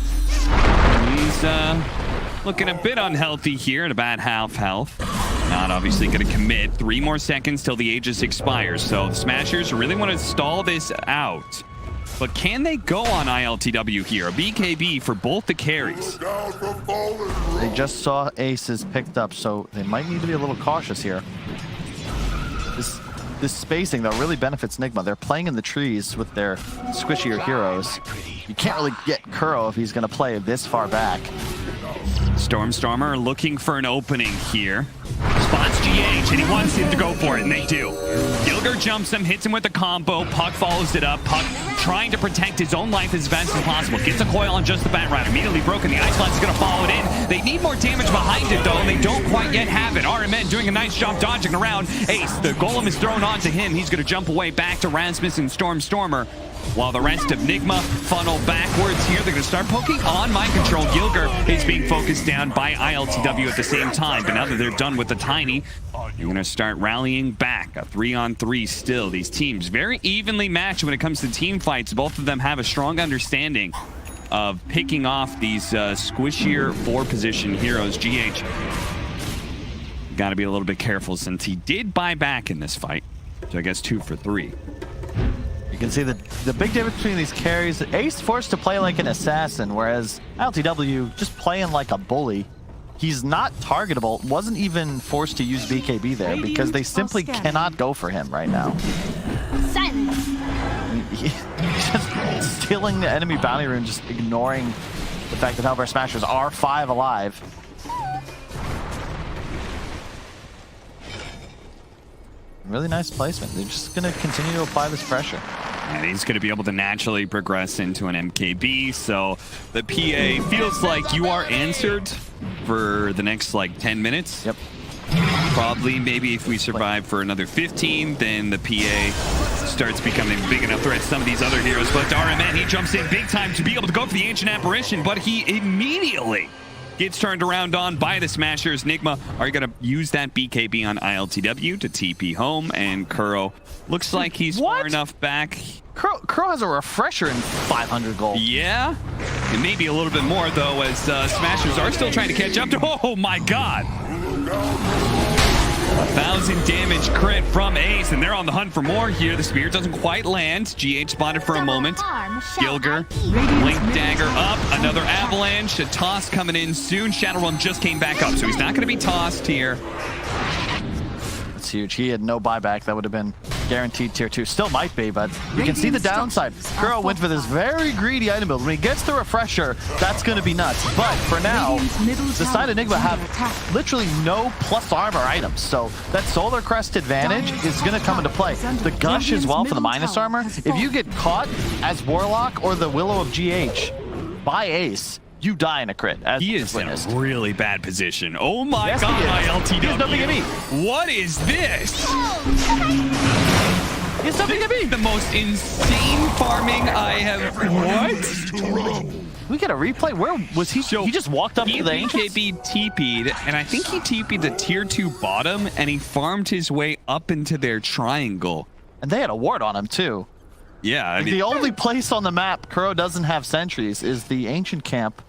He's looking a bit unhealthy here at about half health. Not obviously going to commit. 3 more seconds till the Aegis expires. So the Smashers really want to stall this out. But can they go on ILTW here? A BKB for both the carries. They just saw Aces picked up, so they might need to be a little cautious here. This this spacing, though, really benefits Nigma. They're playing in the trees with their squishier heroes. You can't really get Kuro if he's going to play this far back. Stormer looking for an opening here. Spots GH, and he wants him to go for it, and they do. Gilger jumps him, hits him with a combo. Puck follows it up. Puck trying to protect his own life as best as possible. Gets a coil on just the bat route. Immediately broken. The Ice Blast is going to follow it in. They need more damage behind it, though, and they don't quite yet have it. RMN doing a nice job dodging around. Ace, the golem is thrown onto him. He's going to jump away back to Rasmus and Stormer. While the rest of Nigma funnel backwards here. They're going to start poking on mind control. Gilger is being focused down by ILTW at the same time. But now that they're done with the Tiny, you're going to start rallying back. A 3-on-3 still. These teams very evenly matched when it comes to team fights. Both of them have a strong understanding of picking off these squishier 4-position heroes. GH got to be a little bit careful since he did buy back in this fight. So I guess 2 for 3. You can see the big difference between these carries. Ace forced to play like an assassin, whereas LTW just playing like a bully. He's not targetable. Wasn't even forced to use BKB there because they simply cannot go for him right now. Silence. He's just stealing the enemy bounty rune, just ignoring the fact that Hellbear Smashers are 5 alive. Really nice placement. They're just going to continue to apply this pressure. And he's going to be able to naturally progress into an MKB. So the PA feels like you are answered for the next, like, 10 minutes. Yep. Probably, maybe if we survive for another 15, then the PA starts becoming a big enough threat to some of these other heroes. But RMN, he jumps in big time to be able to go for the Ancient Apparition, but he immediately gets turned around on by the Smashers. Nigma are going to use that BKB on ILTW to TP home, and Kuro looks like he's far enough back. Kuro has a refresher in 500 gold. Yeah, and maybe a little bit more, though, as Smashers are still trying to catch up to... Oh, my God. 1,000 damage crit from Ace, and they're on the hunt for more here. The spear doesn't quite land. GH spotted for a moment. Gilger, Blink Dagger up. Another avalanche. A toss coming in soon. Shadowrun just came back up, so he's not going to be tossed here. That's huge. He had no buyback. That would have been guaranteed tier 2. Still might be, but you can see the downside. Kuro went for this very greedy item build. When he gets the refresher, that's going to be nuts. But for now, the side of Nigma have literally no plus armor items. So that Solar Crest advantage is going to come into play. The Gush as well for the minus armor. If you get caught as Warlock or the Willow of GH by Ace, you die in a crit. As he is in a really bad position. Oh my God, my LTW. He has no BKB. What is this? He has no BKB. The most insane farming I have. What? We get a replay. Where was he? So he just walked up to the BKB TP'd, and I think he TP'd the tier 2 bottom, and he farmed his way up into their triangle. And they had a ward on him too. Yeah, I mean, the only place on the map Kuro doesn't have sentries is the ancient camp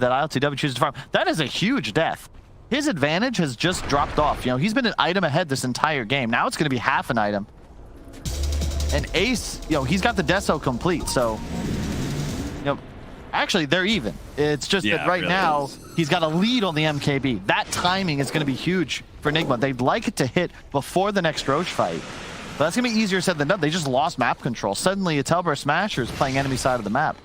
that ILTW chooses to farm. That is a huge death. His advantage has just dropped off. You know, he's been an item ahead this entire game. Now it's going to be half an item. And Ace, you know, he's got the Deso complete, so, you know, actually they're even. It's just that right now he's got a lead on the MKB. That timing is going to be huge for Nigma. They'd like it to hit before the next Roach fight. But that's going to be easier said than done. They just lost map control. Suddenly, it's Hellbear Smashers playing enemy side of the map.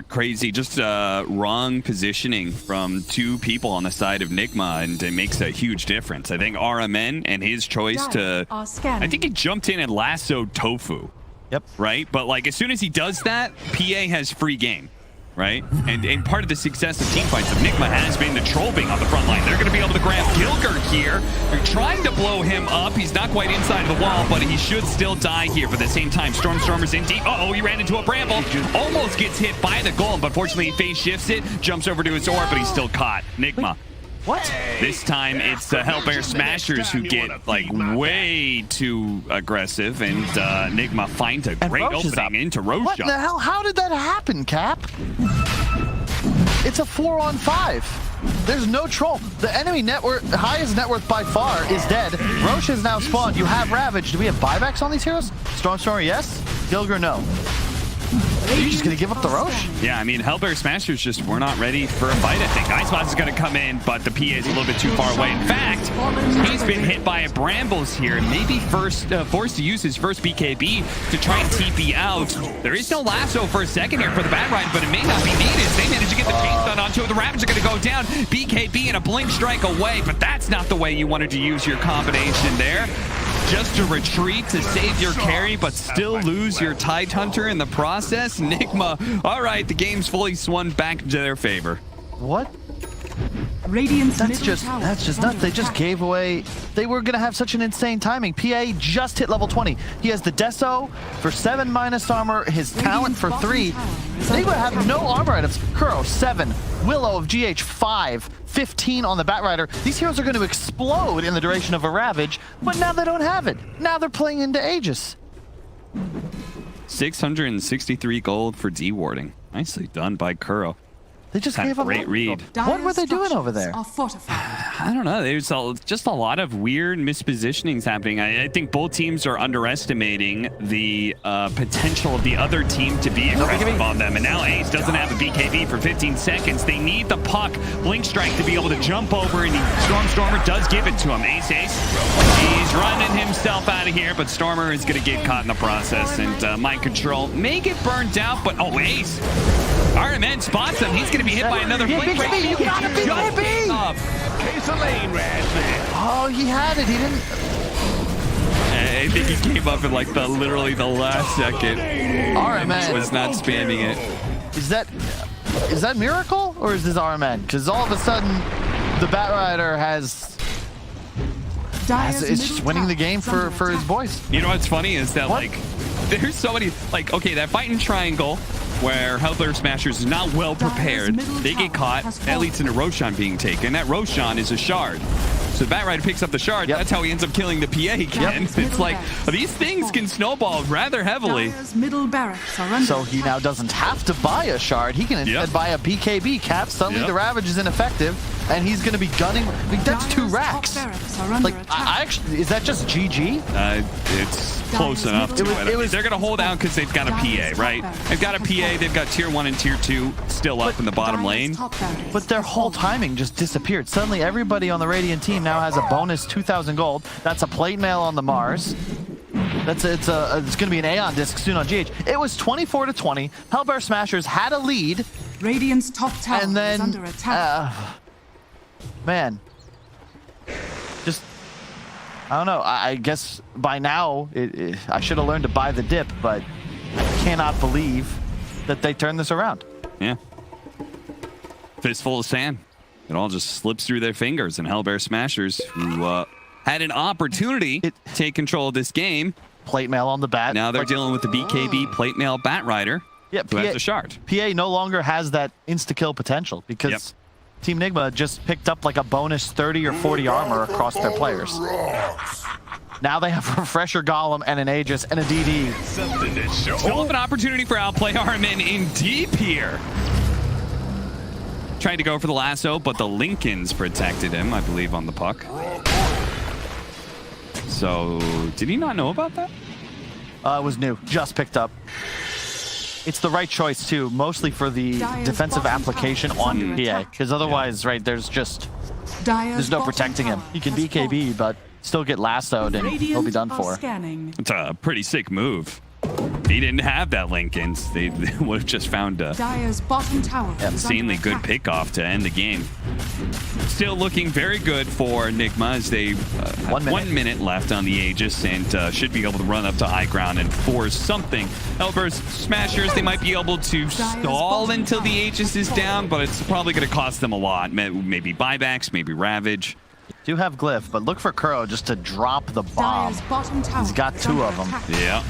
Crazy, just wrong positioning from 2 people on the side of Nigma, and it makes a huge difference. I think RMN and his choice to... I think he jumped in and lassoed Tofu. Yep. Right? But, like, as soon as he does that, PA has free game. Right? And part of the success of teamfights of Nigma has been the troll being on the front line. They're going to be able to grab Gilger here. They're trying to blow him up. He's not quite inside the wall, but he should still die here. But at the same time, Stormer's in deep. Uh-oh, he ran into a bramble. Almost gets hit by the golem, but fortunately he phase shifts it, jumps over to his orb, but he's still caught. Nigma. What? This time it's the Hellbear Smashers who get, like, way too aggressive, and Nigma finds a great opening into Roche. What the hell? How did that happen, Cap? It's a 4-on-5. There's no troll. The enemy highest net worth by far is dead. Roche has now spawned. You have Ravage. Do we have buybacks on these heroes? Stormer, yes. Gilger, no. Are you just going to give up the Roche? Yeah, I mean, Hellbear Smashers just were not ready for a fight, I think. Icebox is going to come in, but the PA is a little bit too far away. In fact, he's been hit by a Brambles here, maybe forced to use his first BKB to try and TP out. There is no lasso for a second here for the Batrider, but it may not be needed. They managed to get the chain stun onto it. The Ravage are going to go down. BKB and a blink strike away, but that's not the way you wanted to use your combination there. Just to retreat to save your carry, but still lose your Tidehunter in the process. Nigma, all right, the game's fully swung back into their favor. What? Radiant's That's just nuts. They just gave away. They were gonna have such an insane timing. PA just hit level 20. He has the Deso for 7 minus armor, his talent for 3. They would have no armor items. Kuro 7, Willow of GH 5, 15 on the Batrider. These heroes are going to explode in the duration of a Ravage, but now they don't have it. Now they're playing into Aegis. 663 gold for dewarding. Nicely done by Kuro. They just gave up. Great read. What were they doing over there? I don't know. There's just a lot of weird mispositionings happening. I think both teams are underestimating the potential of the other team to be aggressive on them. And now Ace doesn't have a BKB for 15 seconds. They need the puck, Blink Strike, to be able to jump over, and Stormer does give it to him. Ace. He's running himself out of here, but Stormer is going to get caught in the process. And Mind Control may get burned out, but Ace. RMN spots him. He's going to be hit by another Blink Strike. You got a BKB! Oh, he had it. He didn't. I think he came up in like literally the last second. RMN was not spamming it. Is that Miracle or is this RMN? Because all of a sudden the Batrider is just winning the game for his boys. You know what's funny is that like there's so many okay, that fight in triangle where Hellbear Smashers is not well prepared. They get caught. That leads into Roshan being taken. That Roshan is a shard. So the Batrider picks up the shard. That's how he ends up killing the PA again. It's like these things can snowball rather heavily. So he now doesn't have to buy a shard. He can instead buy a BKB cap. Suddenly the Ravage is ineffective, and he's going to be gunning. I mean, that's 2 racks. Like, I actually, is that just GG? It's close enough to it. They're going to hold out because they've got a PA, right? They've got a PA. They've got tier 1 and tier 2 still up in the bottom lane. But their whole timing just disappeared. Suddenly, everybody on the Radiant team now has a bonus 2,000 gold. That's a plate mail on the Mars. It's going to be an Aeon disc soon on GH. It was 24-20. Hellbear Smashers had a lead. Radiant's top tower and then, is under attack. Man, just I don't know. I guess by now I should have learned to buy the dip, but I cannot believe that they turned this around. Yeah. Fistful of sand. It all just slips through their fingers, and Hellbear Smashers, who had an opportunity to take control of this game. Plate mail on the bat. Now they're dealing with the BKB plate mail Batrider, who has the shard. PA no longer has that insta-kill potential because Team Nigma just picked up like a bonus 30 or 40 armor across their players. Now they have a Refresher Golem and an Aegis and a DD. Still have an opportunity for outplay RMN in deep here. Tried to go for the lasso, but the Lincolns protected him, I believe, on the puck. So, did he not know about that? It was new, just picked up. It's the right choice too, mostly for the defensive application on PA, because otherwise, there's no protecting him. He can BKB, but still get lassoed and he'll be done for. It's a pretty sick move. He didn't have that Lincolns. They would have just found a insanely good pickoff to end the game. Still looking very good for Nigma as they have 1 minute left on the Aegis and should be able to run up to high ground and force something. Hellbear Smashers, they might be able to stall until the Aegis is down, but it's probably going to cost them a lot. Maybe buybacks, maybe Ravage. Do have Glyph, but look for Kuro just to drop the bomb. He's got 2 of them. Yeah.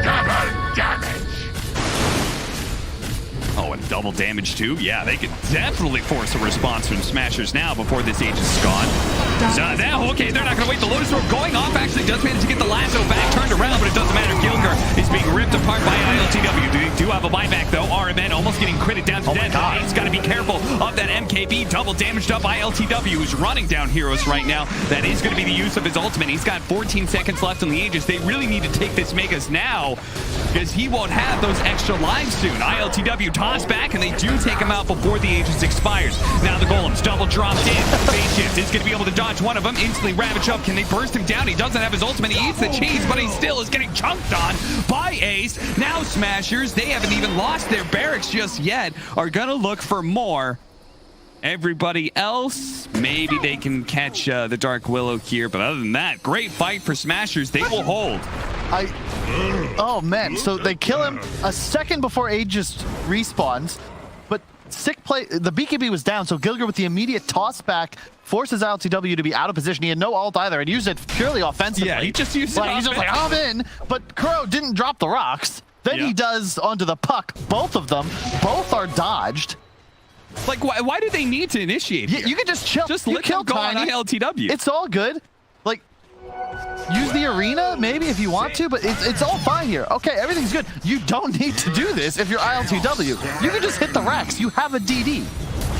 Double damage. Oh, and double damage too? Yeah, they could definitely force a response from Smashers now before this Aegis is gone. Okay, they're not going to wait. The Lotus Orb going off actually does manage to get the lasso back turned around, but it doesn't matter. Gilger is being ripped apart by AlcodeTV. They do have a buyback, though. RMN almost getting critted down to death. He's got to be careful of that MKB. Double damaged up by AlcodeTV, who's running down heroes right now. That is going to be the use of his ultimate. He's got 14 seconds left on the Aegis. They really need to take this Megas now, because he won't have those extra lives soon. AlcodeTV toss back, and they do take him out before the Aegis expires. Now the Golems double dropped in. Phase shift is going to be able to dodge one of them. Instantly ravage up. Can they burst him down? He doesn't have his ultimate. He eats the cheese, but he still is getting chunked on by Ace. Now Smashers, they haven't even lost their barracks just yet, are going to look for more. Everybody else, maybe they can catch the Dark Willow here, but other than that, great fight for Smashers. They will hold. Oh man, so they kill him a second before Aegis respawns, but sick play. The BKB was down, so Gilger with the immediate toss back forces AlcodeTV to be out of position. He had no ult either and used it purely offensively. Yeah, he just used it. He's just like, I'm in, but Kuro didn't drop the rocks. Then he does onto the puck. Both of them, both are dodged. Like, why do they need to initiate here? You can just chill. Just you let kill them go on Tiny. AlcodeTV. It's all good. Like, use the arena maybe if you want to, but it's all fine here. Okay, everything's good. You don't need to do this if you're AlcodeTV. You can just hit the Rex. You have a DD.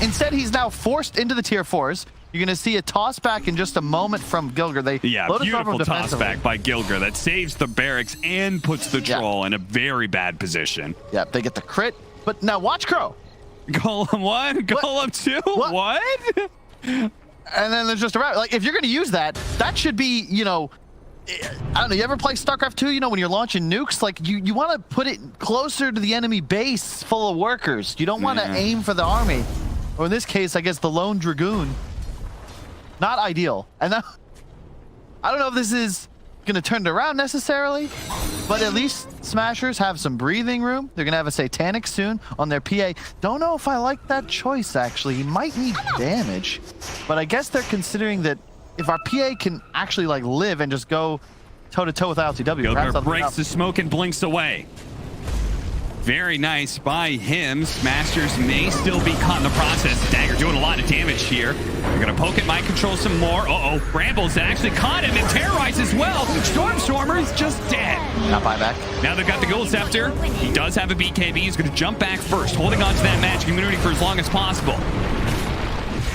Instead, he's now forced into the tier 4s. You're going to see a toss back in just a moment from Gilger. Beautiful toss back by Gilger that saves the barracks and puts the troll in a very bad position. Yep, they get the crit. But now watch Crow. Golem 1, Golem 2, what? And then there's just a wrap. Like, if you're going to use that, that should be, I don't know, you ever play StarCraft 2, when you're launching nukes? Like, you want to put it closer to the enemy base full of workers. You don't want to aim for the army. Or in this case, I guess the lone Dragoon. Not ideal. And now, I don't know if this is going to turn it around necessarily, but at least Smashers have some breathing room. They're going to have a Satanic soon on their PA. Don't know if I like that choice, actually. He might need damage, but I guess they're considering that if our PA can actually live and just go toe-to-toe with AlcodeTV. Gilger breaks the smoke and blinks away. Very nice by him. Smashers may still be caught in the process. Dagger doing a lot of damage here. They're going to poke at mind control some more. Brambles actually caught him and terrorized as well. Stormstormer is just dead. Not buyback. Now they've got the Gold Scepter. He does have a BKB. He's going to jump back first, holding on to that magic immunity for as long as possible.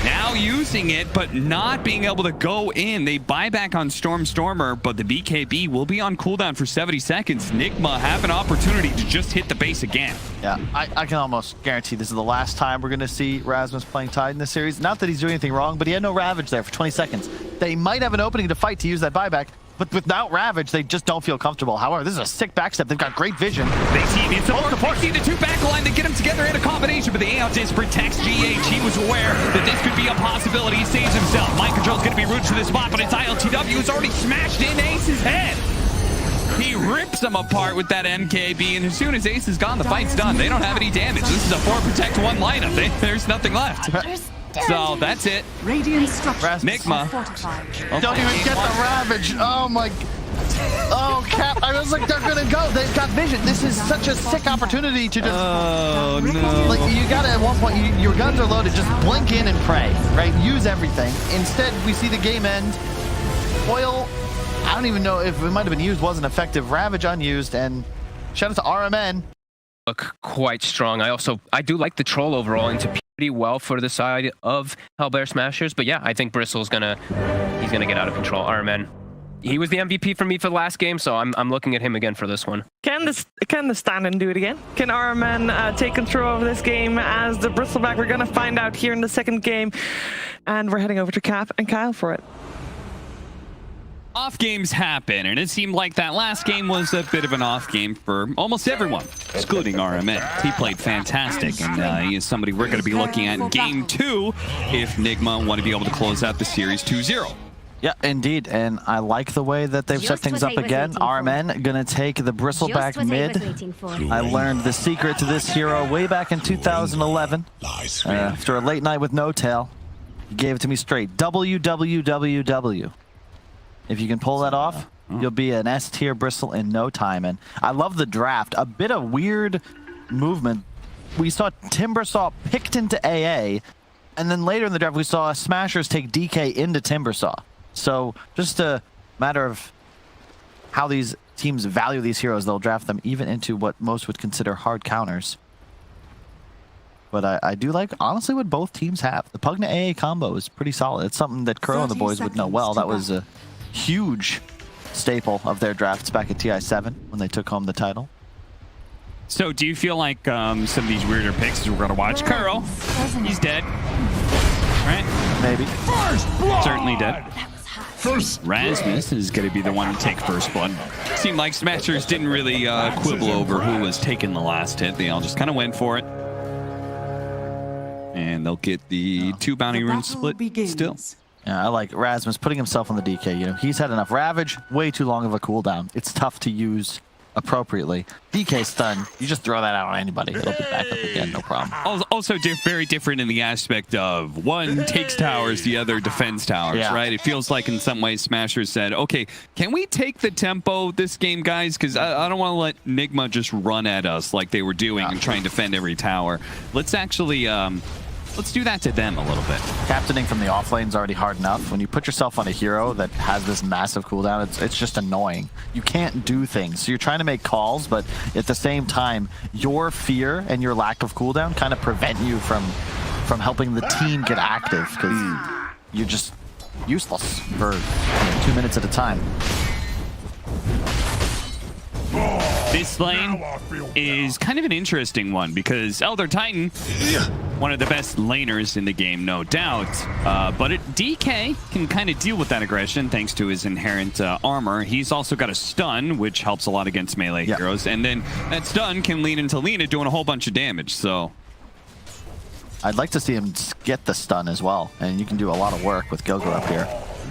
Now using it, but not being able to go in. They buy back on Stormer, but the BKB will be on cooldown for 70 seconds. Nigma have an opportunity to just hit the base again. Yeah, I can almost guarantee this is the last time we're going to see Rasmus playing Tide in this series. Not that he's doing anything wrong, but he had no Ravage there for 20 seconds. They might have an opening to fight to use that buyback, but without Ravage, they just don't feel comfortable. However, this is a sick backstep. They've got great vision. They see the support. They see the two backline. They get them together in a combination, but the AO disc protects GH. He was aware that this could be a possibility. He saves himself. Mind control's going to be rooted to this spot, but it's AlcodeTV who's already smashed in Ace's head. He rips them apart with that MKB, and as soon as Ace is gone, the fight's done. They don't have any damage. This is a 4-protect-1 lineup. There's nothing left. So that's it. Radiant structures Nigma. Don't even get the Ravage. Oh my. Oh, Cap. I was like, they're going to go. They've got vision. This is such a sick opportunity to just. Oh, no. Like, you got to, at one point, your guns are loaded. Just blink in and pray, right? Use everything. Instead, we see the game end. Foil, I don't even know if it might have been used, wasn't effective. Ravage unused, and shout out to RMN. Look quite strong. I do like the troll overall into pretty well for the side of Hellbear Smashers, but yeah, I think Bristle's he's gonna get out of control. RMN. He was the MVP for me for the last game, so I'm looking at him again for this one. Can the stand-in do it again? Can RMN take control of this game as the Bristleback? We're gonna find out here in the second game, and we're heading over to Cap and Kyle for it. Off games happen, and it seemed like that last game was a bit of an off game for almost everyone, excluding RMN. He played fantastic, and he is somebody we're going to be looking at in Game 2 if Nigma want to be able to close out the series 2-0. Yeah, indeed, and I like the way that they've set things up again. RMN gonna take the Bristleback mid. I learned the secret to this hero way back in 2011. After a late night with No Tail, he gave it to me straight. WWWW. If you can pull that off, you'll be an S-tier Bristle in no time. And I love the draft. A bit of weird movement. We saw Timbersaw picked into AA, And then later in the draft, we saw Smashers take DK into Timbersaw. So just a matter of how these teams value these heroes. They'll draft them even into what most would consider hard counters. But I do like, honestly, what both teams have. The Pugna AA combo is pretty solid. It's something that Crow and the boys would know well. That was a huge staple of their drafts back at TI7 when they took home the title. So do you feel like some of these weirder picks we're going to watch? Curl, he's dead. Right? Maybe. Certainly dead. Rasmus is going to be the one to take first blood. Seemed like Smashers didn't really quibble over who was taking the last hit. They all just kind of went for it. And they'll get the 2 bounty runes split still. Yeah, I like Rasmus putting himself on the DK. You know, he's had enough Ravage, way too long of a cooldown. It's tough to use appropriately. DK stun, you just throw that out on anybody. It'll be back up again, no problem. Also very different in the aspect of one takes towers, the other defends towers, right? It feels like in some ways Smashers said, okay, can we take the tempo this game, guys? Because I don't want to let Nigma just run at us like they were doing and try and defend every tower. Let's actually... let's do that to them a little bit. Captaining from the off lane is already hard enough. When you put yourself on a hero that has this massive cooldown, it's just annoying. You can't do things. So you're trying to make calls, but at the same time, your fear and your lack of cooldown kind of prevent you from helping the team get active because you're just useless for 2 minutes at a time. This lane is kind of an interesting one because Elder Titan, one of the best laners in the game, no doubt. But DK can kind of deal with that aggression thanks to his inherent armor. He's also got a stun, which helps a lot against melee heroes. And then that stun can lean into Lina doing a whole bunch of damage. So I'd like to see him get the stun as well. And you can do a lot of work with Gilgar up here.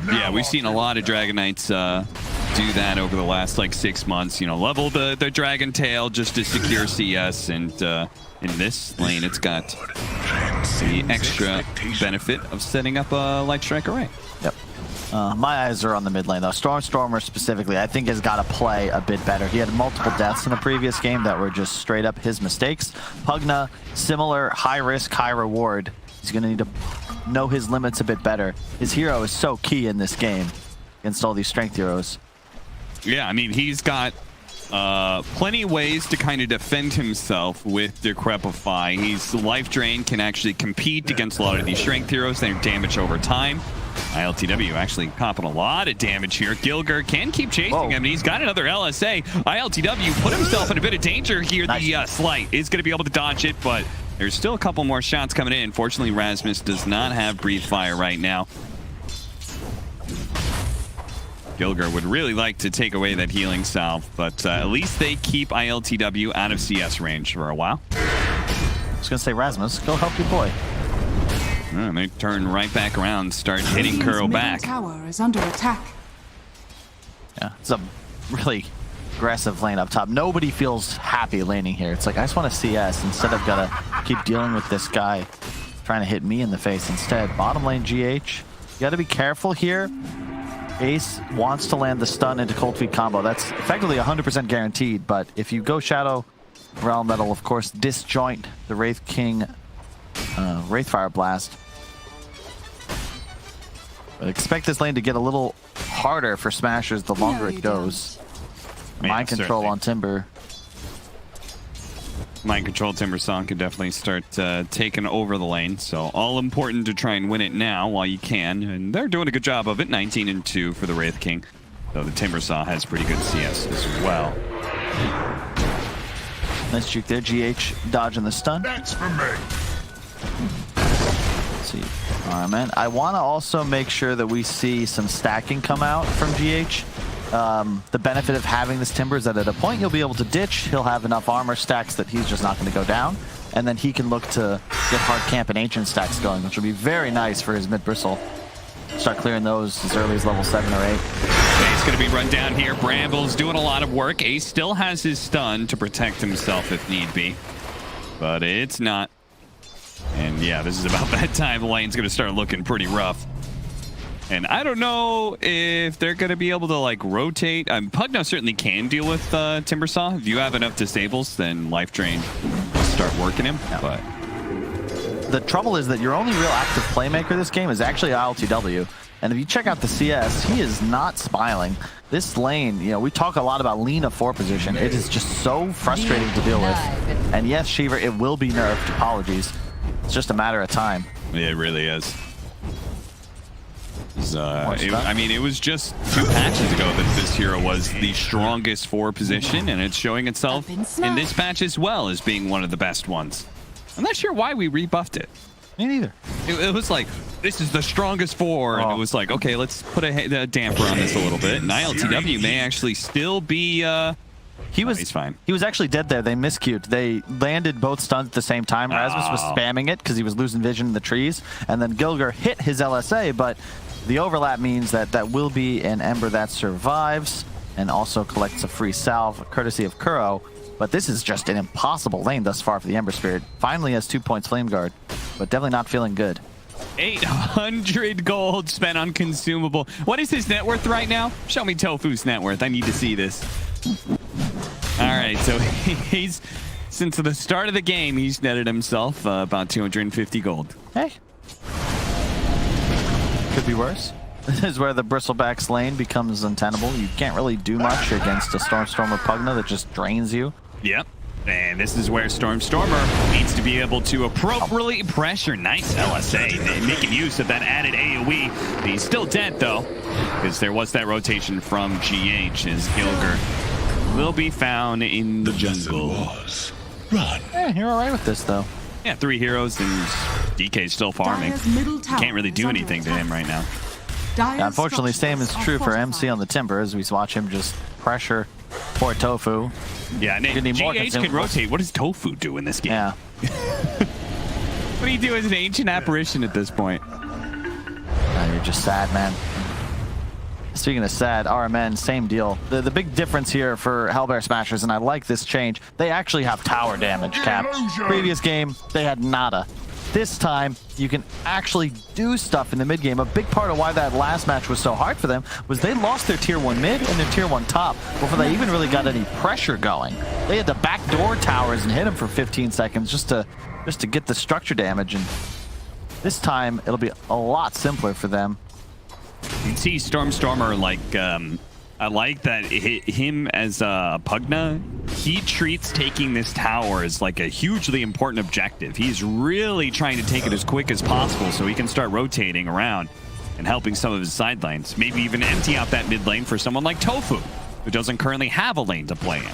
Yeah, we've seen a lot of Dragon Knights do that over the last like 6 months. You know, level the Dragon Tail just to secure CS, and in this lane, it's got the extra benefit of setting up a Light Strike array. Yep. My eyes are on the mid lane though. Stormer specifically, I think has got to play a bit better. He had multiple deaths in the previous game that were just straight up his mistakes. Pugna, similar high risk, high reward. He's going to need to know his limits a bit better. His hero is so key in this game against all these strength heroes. Yeah, I mean, he's got plenty of ways to kind of defend himself with Decrepify. He's life drain, can actually compete against a lot of these strength heroes. They're damage over time. ILTW actually copping a lot of damage here. Gilgar can keep chasing him, and he's got another LSA. ILTW put himself in a bit of danger here. Nice. The Slight is going to be able to dodge it, but there's still a couple more shots coming in. Fortunately, Rasmus does not have Breathe Fire right now. Gilgar would really like to take away that healing salve, but at least they keep ILTW out of CS range for a while. I was going to say, Rasmus, go help your boy. And they turn right back around, start hitting Kuro back. Tower is under attack. Yeah, it's a really aggressive lane up top. Nobody feels happy laning here. It's like, I just want to CS instead of gotta keep dealing with this guy trying to hit me in the face instead. Bottom lane GH, you gotta be careful here. Ace wants to land the stun into Cold Feet combo. That's effectively 100% guaranteed, but if you go Shadow Realm, that'll of course disjoint the Wraith King Wraithfire Blast. But expect this lane to get a little harder for Smashers the longer it goes. Mind control on Timber. Mind control Timbersaw can definitely start taking over the lane. So all important to try and win it now while you can. And they're doing a good job of it. 19-2 for the Wraith King. Though the Timbersaw has pretty good CS as well. Nice juke there. GH dodging the stun. That's for me. Let's see. All right, man. I want to also make sure that we see some stacking come out from GH. The benefit of having this Timber is that at a point you'll be able to ditch. He'll have enough armor stacks that he's just not going to go down. And then he can look to get hard camp and ancient stacks going, which will be very nice for his mid bristle. Start clearing those as early as level 7 or 8. Ace going to be run down here. Bramble's doing a lot of work. Ace still has his stun to protect himself if need be. But it's not. And yeah, this is about that time the lane's going to start looking pretty rough. And I don't know if they're going to be able to like rotate. Pugna certainly can deal with Timbersaw. If you have enough disables, then Life Drain will start working him. But the trouble is that your only real active playmaker this game is actually AlcodeTV. And if you check out the CS, he is not smiling. This lane, you know, we talk a lot about Lina 4 position. It is just so frustrating to deal with. And yes, Shiver, it will be nerfed. Apologies. It's just a matter of time. Yeah, it really is. I mean, it was just 2 patches ago that this hero was the strongest 4 position, and it's showing itself in this patch as well as being one of the best ones. I'm not sure why we rebuffed it. Me neither. It was like, this is the strongest 4, and it was like, okay, let's put a damper on this a little bit. And ILTW may actually still be... he's fine. He was actually dead there. They miscued. They landed both stuns at the same time. Rasmus was spamming it because he was losing vision in the trees. And then Gilger hit his LSA, but the overlap means that that will be an Ember that survives and also collects a free salve courtesy of Kuro. But this is just an impossible lane thus far for the Ember Spirit. Finally has 2 points Flame Guard, but definitely not feeling good. 800 gold spent on consumable. What is his net worth right now? Show me Tofu's net worth. I need to see this. All right, so he's, since the start of the game, he's netted himself about 250 gold. Hey. Could be worse. This is where the Bristleback's lane becomes untenable. You can't really do much against a Stormstormer Pugna that just drains you. Yep. And this is where Stormstormer needs to be able to appropriately pressure. Nice LSA, making use of that added AoE. He's still dead, though, because there was that rotation from GH as Gilger will be found in the jungle. Run. Yeah, you're all right with this, though. Yeah, 3 heroes, and DK's still farming. You can't really do anything to him right now. Yeah, unfortunately, same is true for MC on the Timber, as we watch him just pressure poor Tofu. Yeah, and GH can rotate. What does Tofu do in this game? Yeah. What do you do as an ancient apparition at this point? You're just sad, man. Speaking of sad, RMN, same deal. The big difference here for Hellbear Smashers, and I like this change, they actually have tower damage, Cap. Previous game, they had nada. This time, you can actually do stuff in the mid game. A big part of why that last match was so hard for them was they lost their tier 1 mid and their tier 1 top before they even really got any pressure going. They had to backdoor towers and hit them for 15 seconds just to get the structure damage, and this time it'll be a lot simpler for them. You can see Stormstormer, like, I like that him as a Pugna, he treats taking this tower as like a hugely important objective. He's really trying to take it as quick as possible so he can start rotating around and helping some of his side lanes. Maybe even empty out that mid lane for someone like Tofu, who doesn't currently have a lane to play in.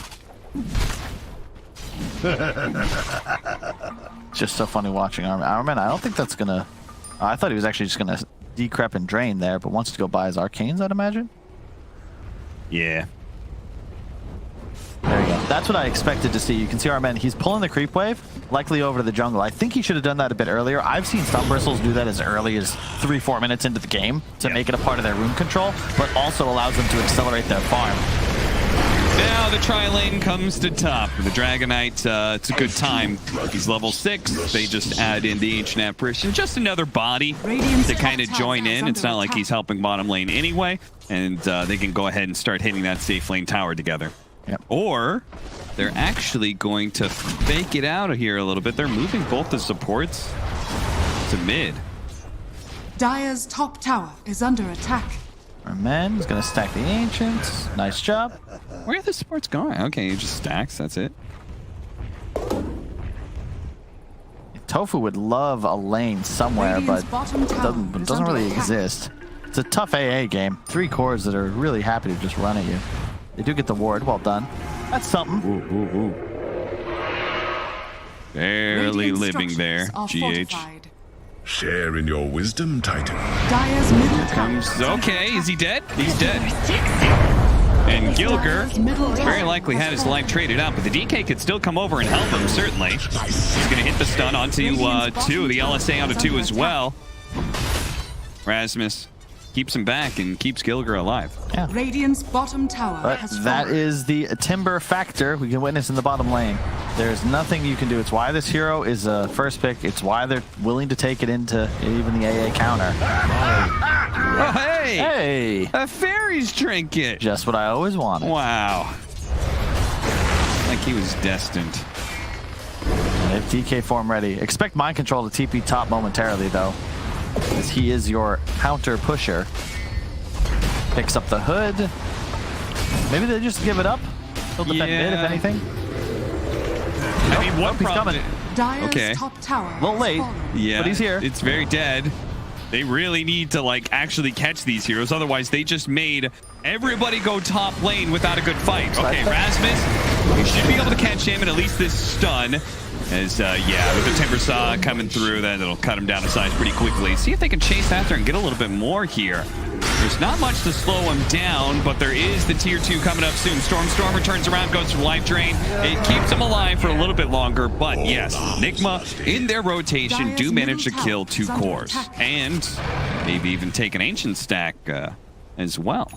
Just so funny watching Armin. I don't think that's gonna... I thought he was actually just gonna decrep and drain there, but wants to go buy his arcanes, I'd imagine. Yeah. There you go. That's what I expected to see. You can see Armen, he's pulling the creep wave, likely over to the jungle. I think he should have done that a bit earlier. I've seen some Bristles do that as early as 3-4 minutes into the game to make it a part of their rune control, but also allows them to accelerate their farm. Now the tri-lane comes to top. The Dragonite, it's a good time. He's level 6. They just add in the Ancient Apparition. Just another body to kind of join in. It's not like he's helping bottom lane anyway. And they can go ahead and start hitting that safe lane tower together. Yep. Or they're actually going to fake it out here a little bit. They're moving both the supports to mid. Dire's top tower is under attack. Armen is going to stack the Ancients. Nice job. Where are the supports going? Okay, he just stacks. That's it. Tofu would love a lane somewhere, but it doesn't really exist. It's a tough AA game. 3 cores that are really happy to just run at you. They do get the ward. Well done. That's something. Ooh. Barely living there, GH. Share in your wisdom, Titan. Dire's middle comes. Okay, is he dead? He's dead. And Gilger very likely had his life traded out, but the DK could still come over and help him, certainly. He's going to hit the stun onto 2, the LSA onto 2 as well. Rasmus keeps him back and keeps Gilger alive. Yeah. Radiant's bottom tower but has that fallen. is the Timber factor we can witness in the bottom lane. There's nothing you can do. It's why this hero is a first pick. It's why they're willing to take it into even the AA counter. Oh, hey! Hey! A fairy's trinket! Just what I always wanted. Wow. Like he was destined. It have DK form ready. Expect Mind Control to TP top momentarily, though, as he is your counter pusher. Picks up the hood. Maybe they just give it up. He'll defend mid, if anything. I mean, what problem? Dire's top tower A little late, yeah, but he's here. It's very dead. They really need to like actually catch these heroes. Otherwise, they just made everybody go top lane without a good fight. Okay, Rasmus, we should be able to catch him and at least this stun. As, yeah, with the Timber Saw coming through, then it'll cut him down to size pretty quickly. See if they can chase after and get a little bit more here. There's not much to slow him down, but there is the tier 2 coming up soon. Storm turns around, goes for life drain. It keeps him alive for a little bit longer, but yes, Nigma in their rotation do manage to kill 2 cores. And maybe even take an Ancient Stack as well.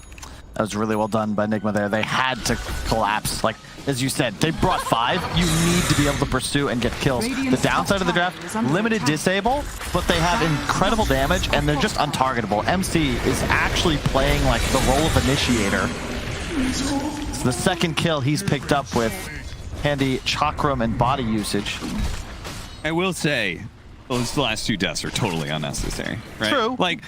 That was really well done by Nigma there. They had to collapse. Like, as you said, they brought 5. You need to be able to pursue and get kills. The downside of the draft, limited disable, but they have incredible damage, and they're just untargetable. MC is actually playing like the role of initiator. So the second kill he's picked up with handy chakram and body usage. I will say, those last 2 deaths are totally unnecessary, right? True. Like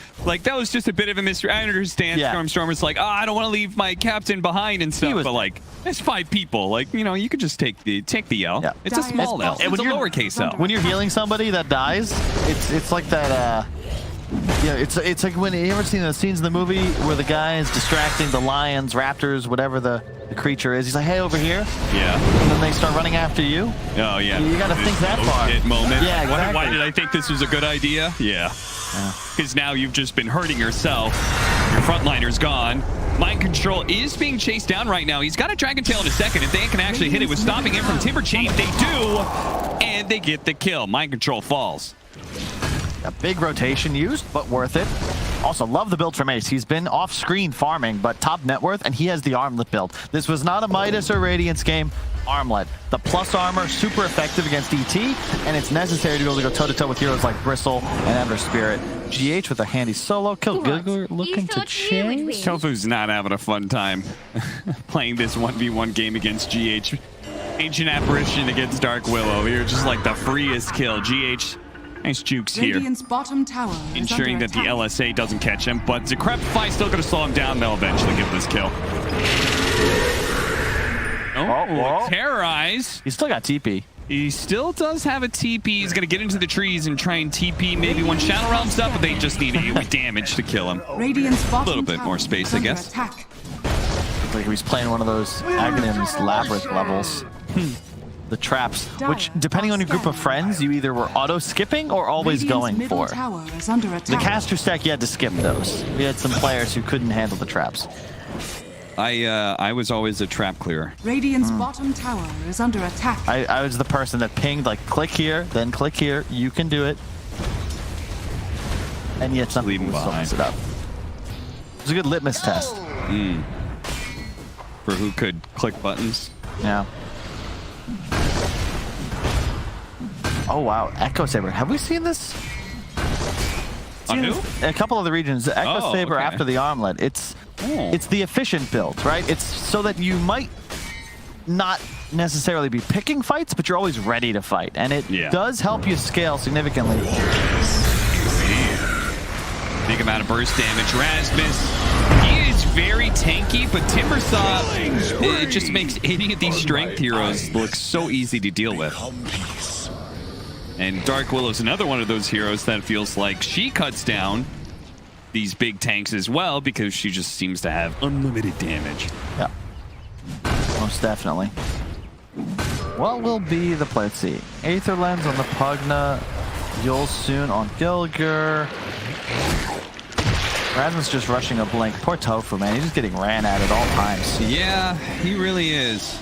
that was just a bit of a mystery. I understand Storm's like, oh, I don't want to leave my captain behind and stuff, but like, there's 5 people. Like, you know, you could just take the L. Yeah. It's a small L. It's a lowercase L. When you're healing somebody that dies, it's like that. Yeah, it's like when you ever seen the scenes in the movie where the guy is distracting the lions, raptors, whatever the creature is. He's like, hey, over here. Yeah. And then they start running after you. Oh, yeah. You got to think that far. Moment. Yeah, exactly. Why did I think this was a good idea? Yeah. Because now you've just been hurting yourself. Your frontliner's gone. Mind Control is being chased down right now. He's got a Dragon Tail in a second. If they can actually hit it with stopping him from Timber Chain, they do. And they get the kill. Mind Control falls. A big rotation used, but worth it. Also, love the build from Ace. He's been off-screen farming, but top net worth, and he has the armlet build. This was not a Midas or Radiance game. Armlet. The plus armor, super effective against ET, and it's necessary to be able to go toe-to-toe with heroes like Bristle and Ember Spirit. GH with a handy solo kill. Gilgler looking to change. Tofu's not having a fun time playing this 1v1 game against GH. Ancient Apparition against Dark Willow. You're just like the freest kill. GH, nice jukes here. Bottom tower ensuring that the LSA doesn't catch him, but Decrepify still going to slow him down. They'll eventually get this kill. Oh, Terrorize. He's still got TP. He still does have a TP. He's going to get into the trees and try and TP maybe one Shadow Realm stuff, but they just need AoE damage to kill him. A little bit more space, I guess. Looks like he's playing one of those Aghanim's Labyrinth levels. The traps, which, depending on your group of friends, you either were auto-skipping or always going for. The caster stack, you had to skip those. We had some players who couldn't handle the traps. I was always a trap clearer. Radiant's bottom tower is under attack. I was the person that pinged, like, click here, then click here. You can do it. And yet some people still mess it up. It was a good litmus test. For who could click buttons. Yeah. Oh wow, Echo Saber. Have we seen this? A couple of the regions. Echo Saber after the armlet. It's the efficient build, right? It's so that you might not necessarily be picking fights, but you're always ready to fight, and it does help you scale significantly. Big amount of burst damage. Rasmus, he is very tanky, but Timbersaw, it just makes any of these strength heroes look so easy to deal with. And Dark Willow's another one of those heroes that feels like she cuts down these big tanks as well because she just seems to have unlimited damage. Yeah, most definitely. What will be the play? Let's see. Aether Lens on the Pugna. Yul soon on Gilger. Rasmus just rushing a blink. Poor Tofu, man. He's just getting ran at all times. Yeah, he really is.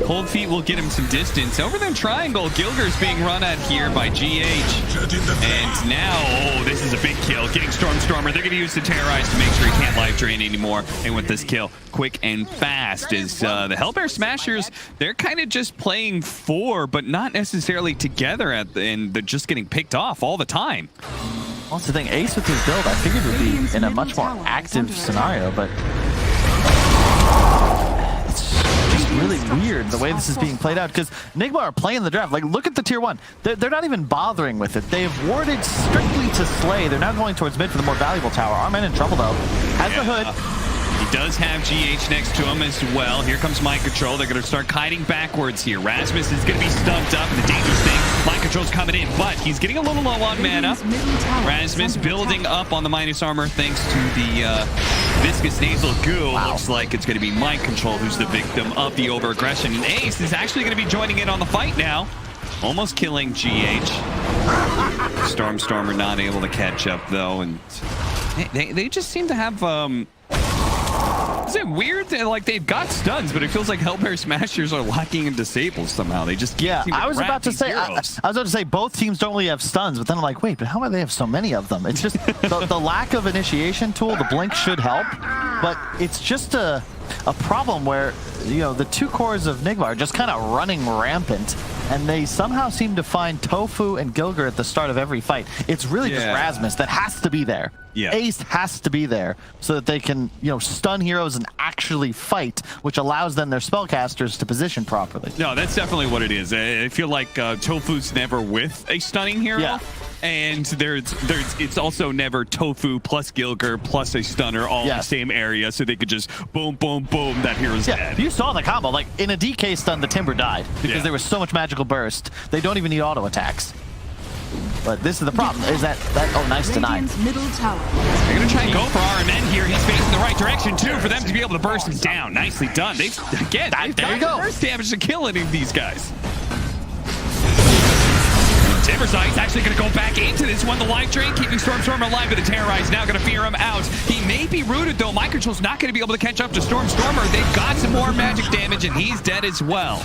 Cold Feet will get him some distance. Over the triangle, Gilger's being run at here by GH. And now, this is a big kill. Getting Stormer. They're going to use the Terrorize to make sure he can't life drain anymore. And with this kill, quick and fast, is the Hellbear Smashers, they're kind of just playing 4, but not necessarily together, and they're just getting picked off all the time. Well, that's the thing. Ace with his build, I figured would be in a much more active scenario, but it's just really really weird the way this is being played out, because Nigma are playing the draft. Like, look at the tier 1. They're not even bothering with it. They've warded strictly to Slay. They're now going towards mid for the more valuable tower. Arman in trouble, though. Has the hood. He does have GH next to him as well. Here comes Mind Control. They're going to start kiting backwards here. Rasmus is going to be stumped up, and the dangerous thing, Mind Control's coming in, but he's getting a little low on mana. Rasmus building up on the minus armor thanks to the viscous nasal goo. Looks like it's going to be Mind Control who's the victim of the over-aggression. And Ace is actually going to be joining in on the fight now. Almost killing GH. Stormer not able to catch up, though, and they just seem to have... Is it weird that, like, they've got stuns, but it feels like Hellbear Smashers are lacking in disables somehow? They just I was about to say both teams don't really have stuns, but then I'm like, wait, but how do they have so many of them? It's just the lack of initiation tool. The blink should help, but it's just a problem where, you know, the two cores of Nigma are just kind of running rampant, and they somehow seem to find Tofu and Gilger at the start of every fight. It's really just Rasmus that has to be there. Ace has to be there so that they can, you know, stun heroes and actually fight, which allows then their spellcasters to position properly. No, that's definitely what it is. I feel like Tofu's never with a stunning hero. And it's also never Tofu plus Gilger plus a stunner all in the same area, so they could just boom, boom, boom, that hero's dead. You saw the combo. Like, in a DK stun, the Timber died because there was so much magical burst. They don't even need auto attacks. But this is the problem, is that oh, nice deny. Middle tower. They're going to try and go for RMN here. He's facing the right direction, too, for them to be able to burst him down. Nicely done. They've got burst damage to kill any of these guys. Timbersite's actually going to go back into this one. The life drain keeping Stormer alive, but the Terrorize now going to fear him out. He may be rooted, though. Mind Control's not going to be able to catch up to Stormer. They've got some more magic damage, and he's dead as well.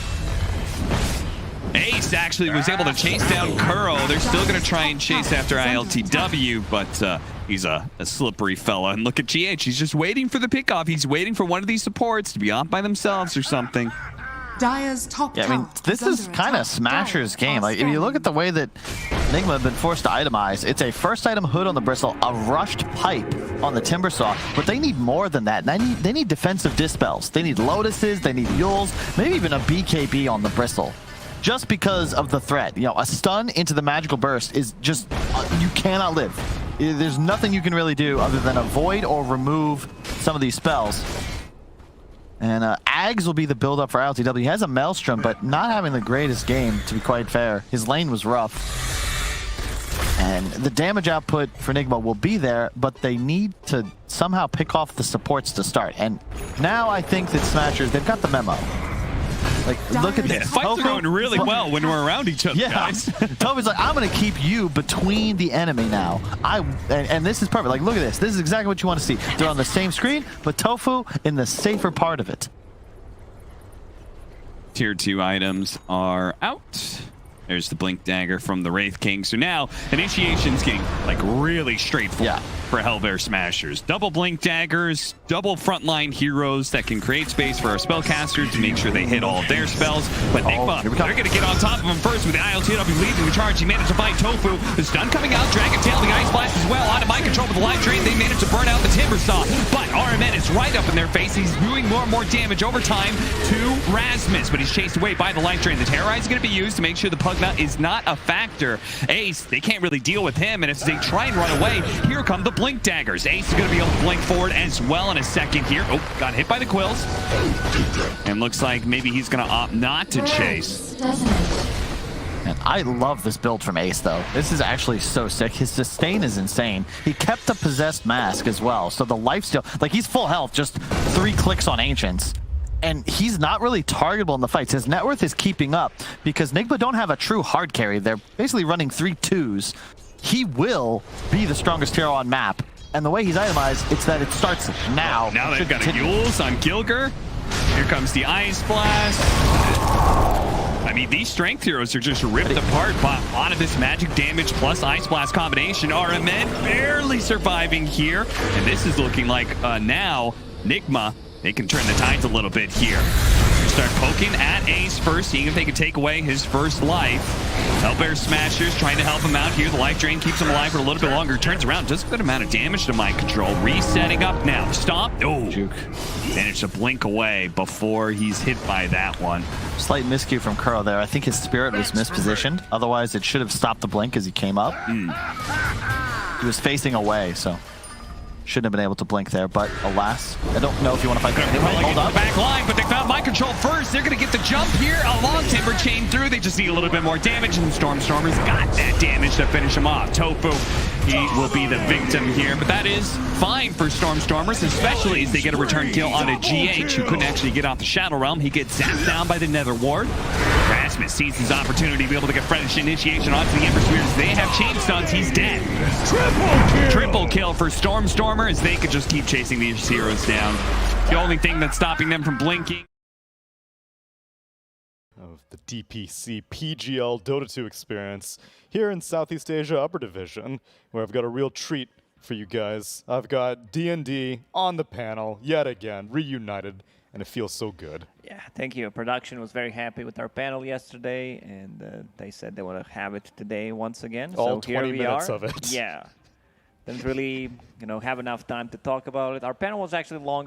Ace actually was able to chase down Kuro. They're still going to try and chase after AlcodeTV, but he's a slippery fella. And look at GH. He's just waiting for the pickoff. He's waiting for one of these supports to be off by themselves or something. Dire's top I mean, this is kind of Smasher's game. Like, if you look at the way that Nigma have been forced to itemize, it's a first item hood on the Bristle, a rushed pipe on the Timbersaw, but they need more than that. And they need defensive dispels. They need Lotuses, they need Yules, maybe even a BKB on the Bristle. Just because of the threat. You know, a stun into the magical burst is just, you cannot live. There's nothing you can really do other than avoid or remove some of these spells. And Ags will be the build-up for AlcodeTV. He has a Maelstrom, but not having the greatest game, to be quite fair. His lane was rough. And the damage output for Nigma will be there, but they need to somehow pick off the supports to start. And now I think that Smashers, they've got the memo. Like, look at this. Fights are going really well when we're around each other, guys. Tofu's like, I'm going to keep you between the enemy now. And this is perfect. Like, look at this. This is exactly what you want to see. They're on the same screen, but Tofu in the safer part of it. Tier 2 items are out. There's the Blink Dagger from the Wraith King. So now, initiation's getting, like, really straightforward for Hellbear Smashers. Double Blink Daggers, double frontline heroes that can create space for our spellcasters to make sure they hit all of their spells. But Nigma, they're going to get on top of him first with the AlcodeTV leading the charge. He managed to find Tofu. The stun coming out, Dragon Tail, the Ice Blast as well. Out of Mind Control with the Life Drain. They managed to burn out the Timbersaw. But RMN is right up in their face. He's doing more and more damage over time to Rasmus, but he's chased away by the Life Drain. The Terrorize is going to be used to make sure the Pugnut is not a factor. Ace, they can't really deal with him, and as they try and run away, here come the Blink Daggers. Ace is going to be able to blink forward as well in a second here. Oh, got hit by the Quills. And looks like maybe he's going to opt not to chase. And I love this build from Ace, though. This is actually so sick. His sustain is insane. He kept the Possessed Mask as well, so the lifesteal, like, he's full health, just 3 clicks on Ancients. And he's not really targetable in the fights. His net worth is keeping up because Nigma don't have a true hard carry. They're basically running 3 2s. He will be the strongest hero on map. And the way he's itemized, it's that it starts now. Now they've got a Yules on Gilger. Here comes the Ice Blast. I mean, these strength heroes are just ripped apart by a lot of this magic damage plus Ice Blast combination. RMN barely surviving here. And this is looking like now Nigma, they can turn the tides a little bit here. start poking at Ace first, seeing if they can take away his first life. Hellbear Smashers trying to help him out here. The life drain keeps him alive for a little bit longer. Turns around, does a good amount of damage to Mind Control. Resetting up now. Stomp. Oh, managed to blink away before he's hit by that one. Slight miscue from Kuro there. I think his spirit was mispositioned. Otherwise, it should have stopped the blink as he came up. He was facing away, so shouldn't have been able to blink there, but alas, I don't know if you want to fight them anyway. Hold up. Back line, but they found Mind Control first. They're going to get the jump here. A long timber chain through. They just need a little bit more damage, and Stormstormers got that damage to finish him off. Tofu, he will be the victim here, but that is fine for Stormstormers, especially as they get a return kill on a GH who couldn't actually get off the Shadow Realm. He gets zapped down by the Nether Ward. Rasmus sees his opportunity to be able to get fresh initiation onto the Ember Spears. They have chain stuns. He's dead. Triple kill for Stormstormer as they could just keep chasing these heroes down. The only thing that's stopping them from blinking of the DPC PGL Dota 2 experience here in Southeast Asia Upper Division, where I've got a real treat for you guys. I've got D&D on the panel yet again, reunited, and it feels so good. Yeah, thank you. Production was very happy with our panel yesterday, and they said they want to have it today once again. All so here 20 we minutes are. of it. Yeah. Didn't really, have enough time to talk about it. Our panel was actually long.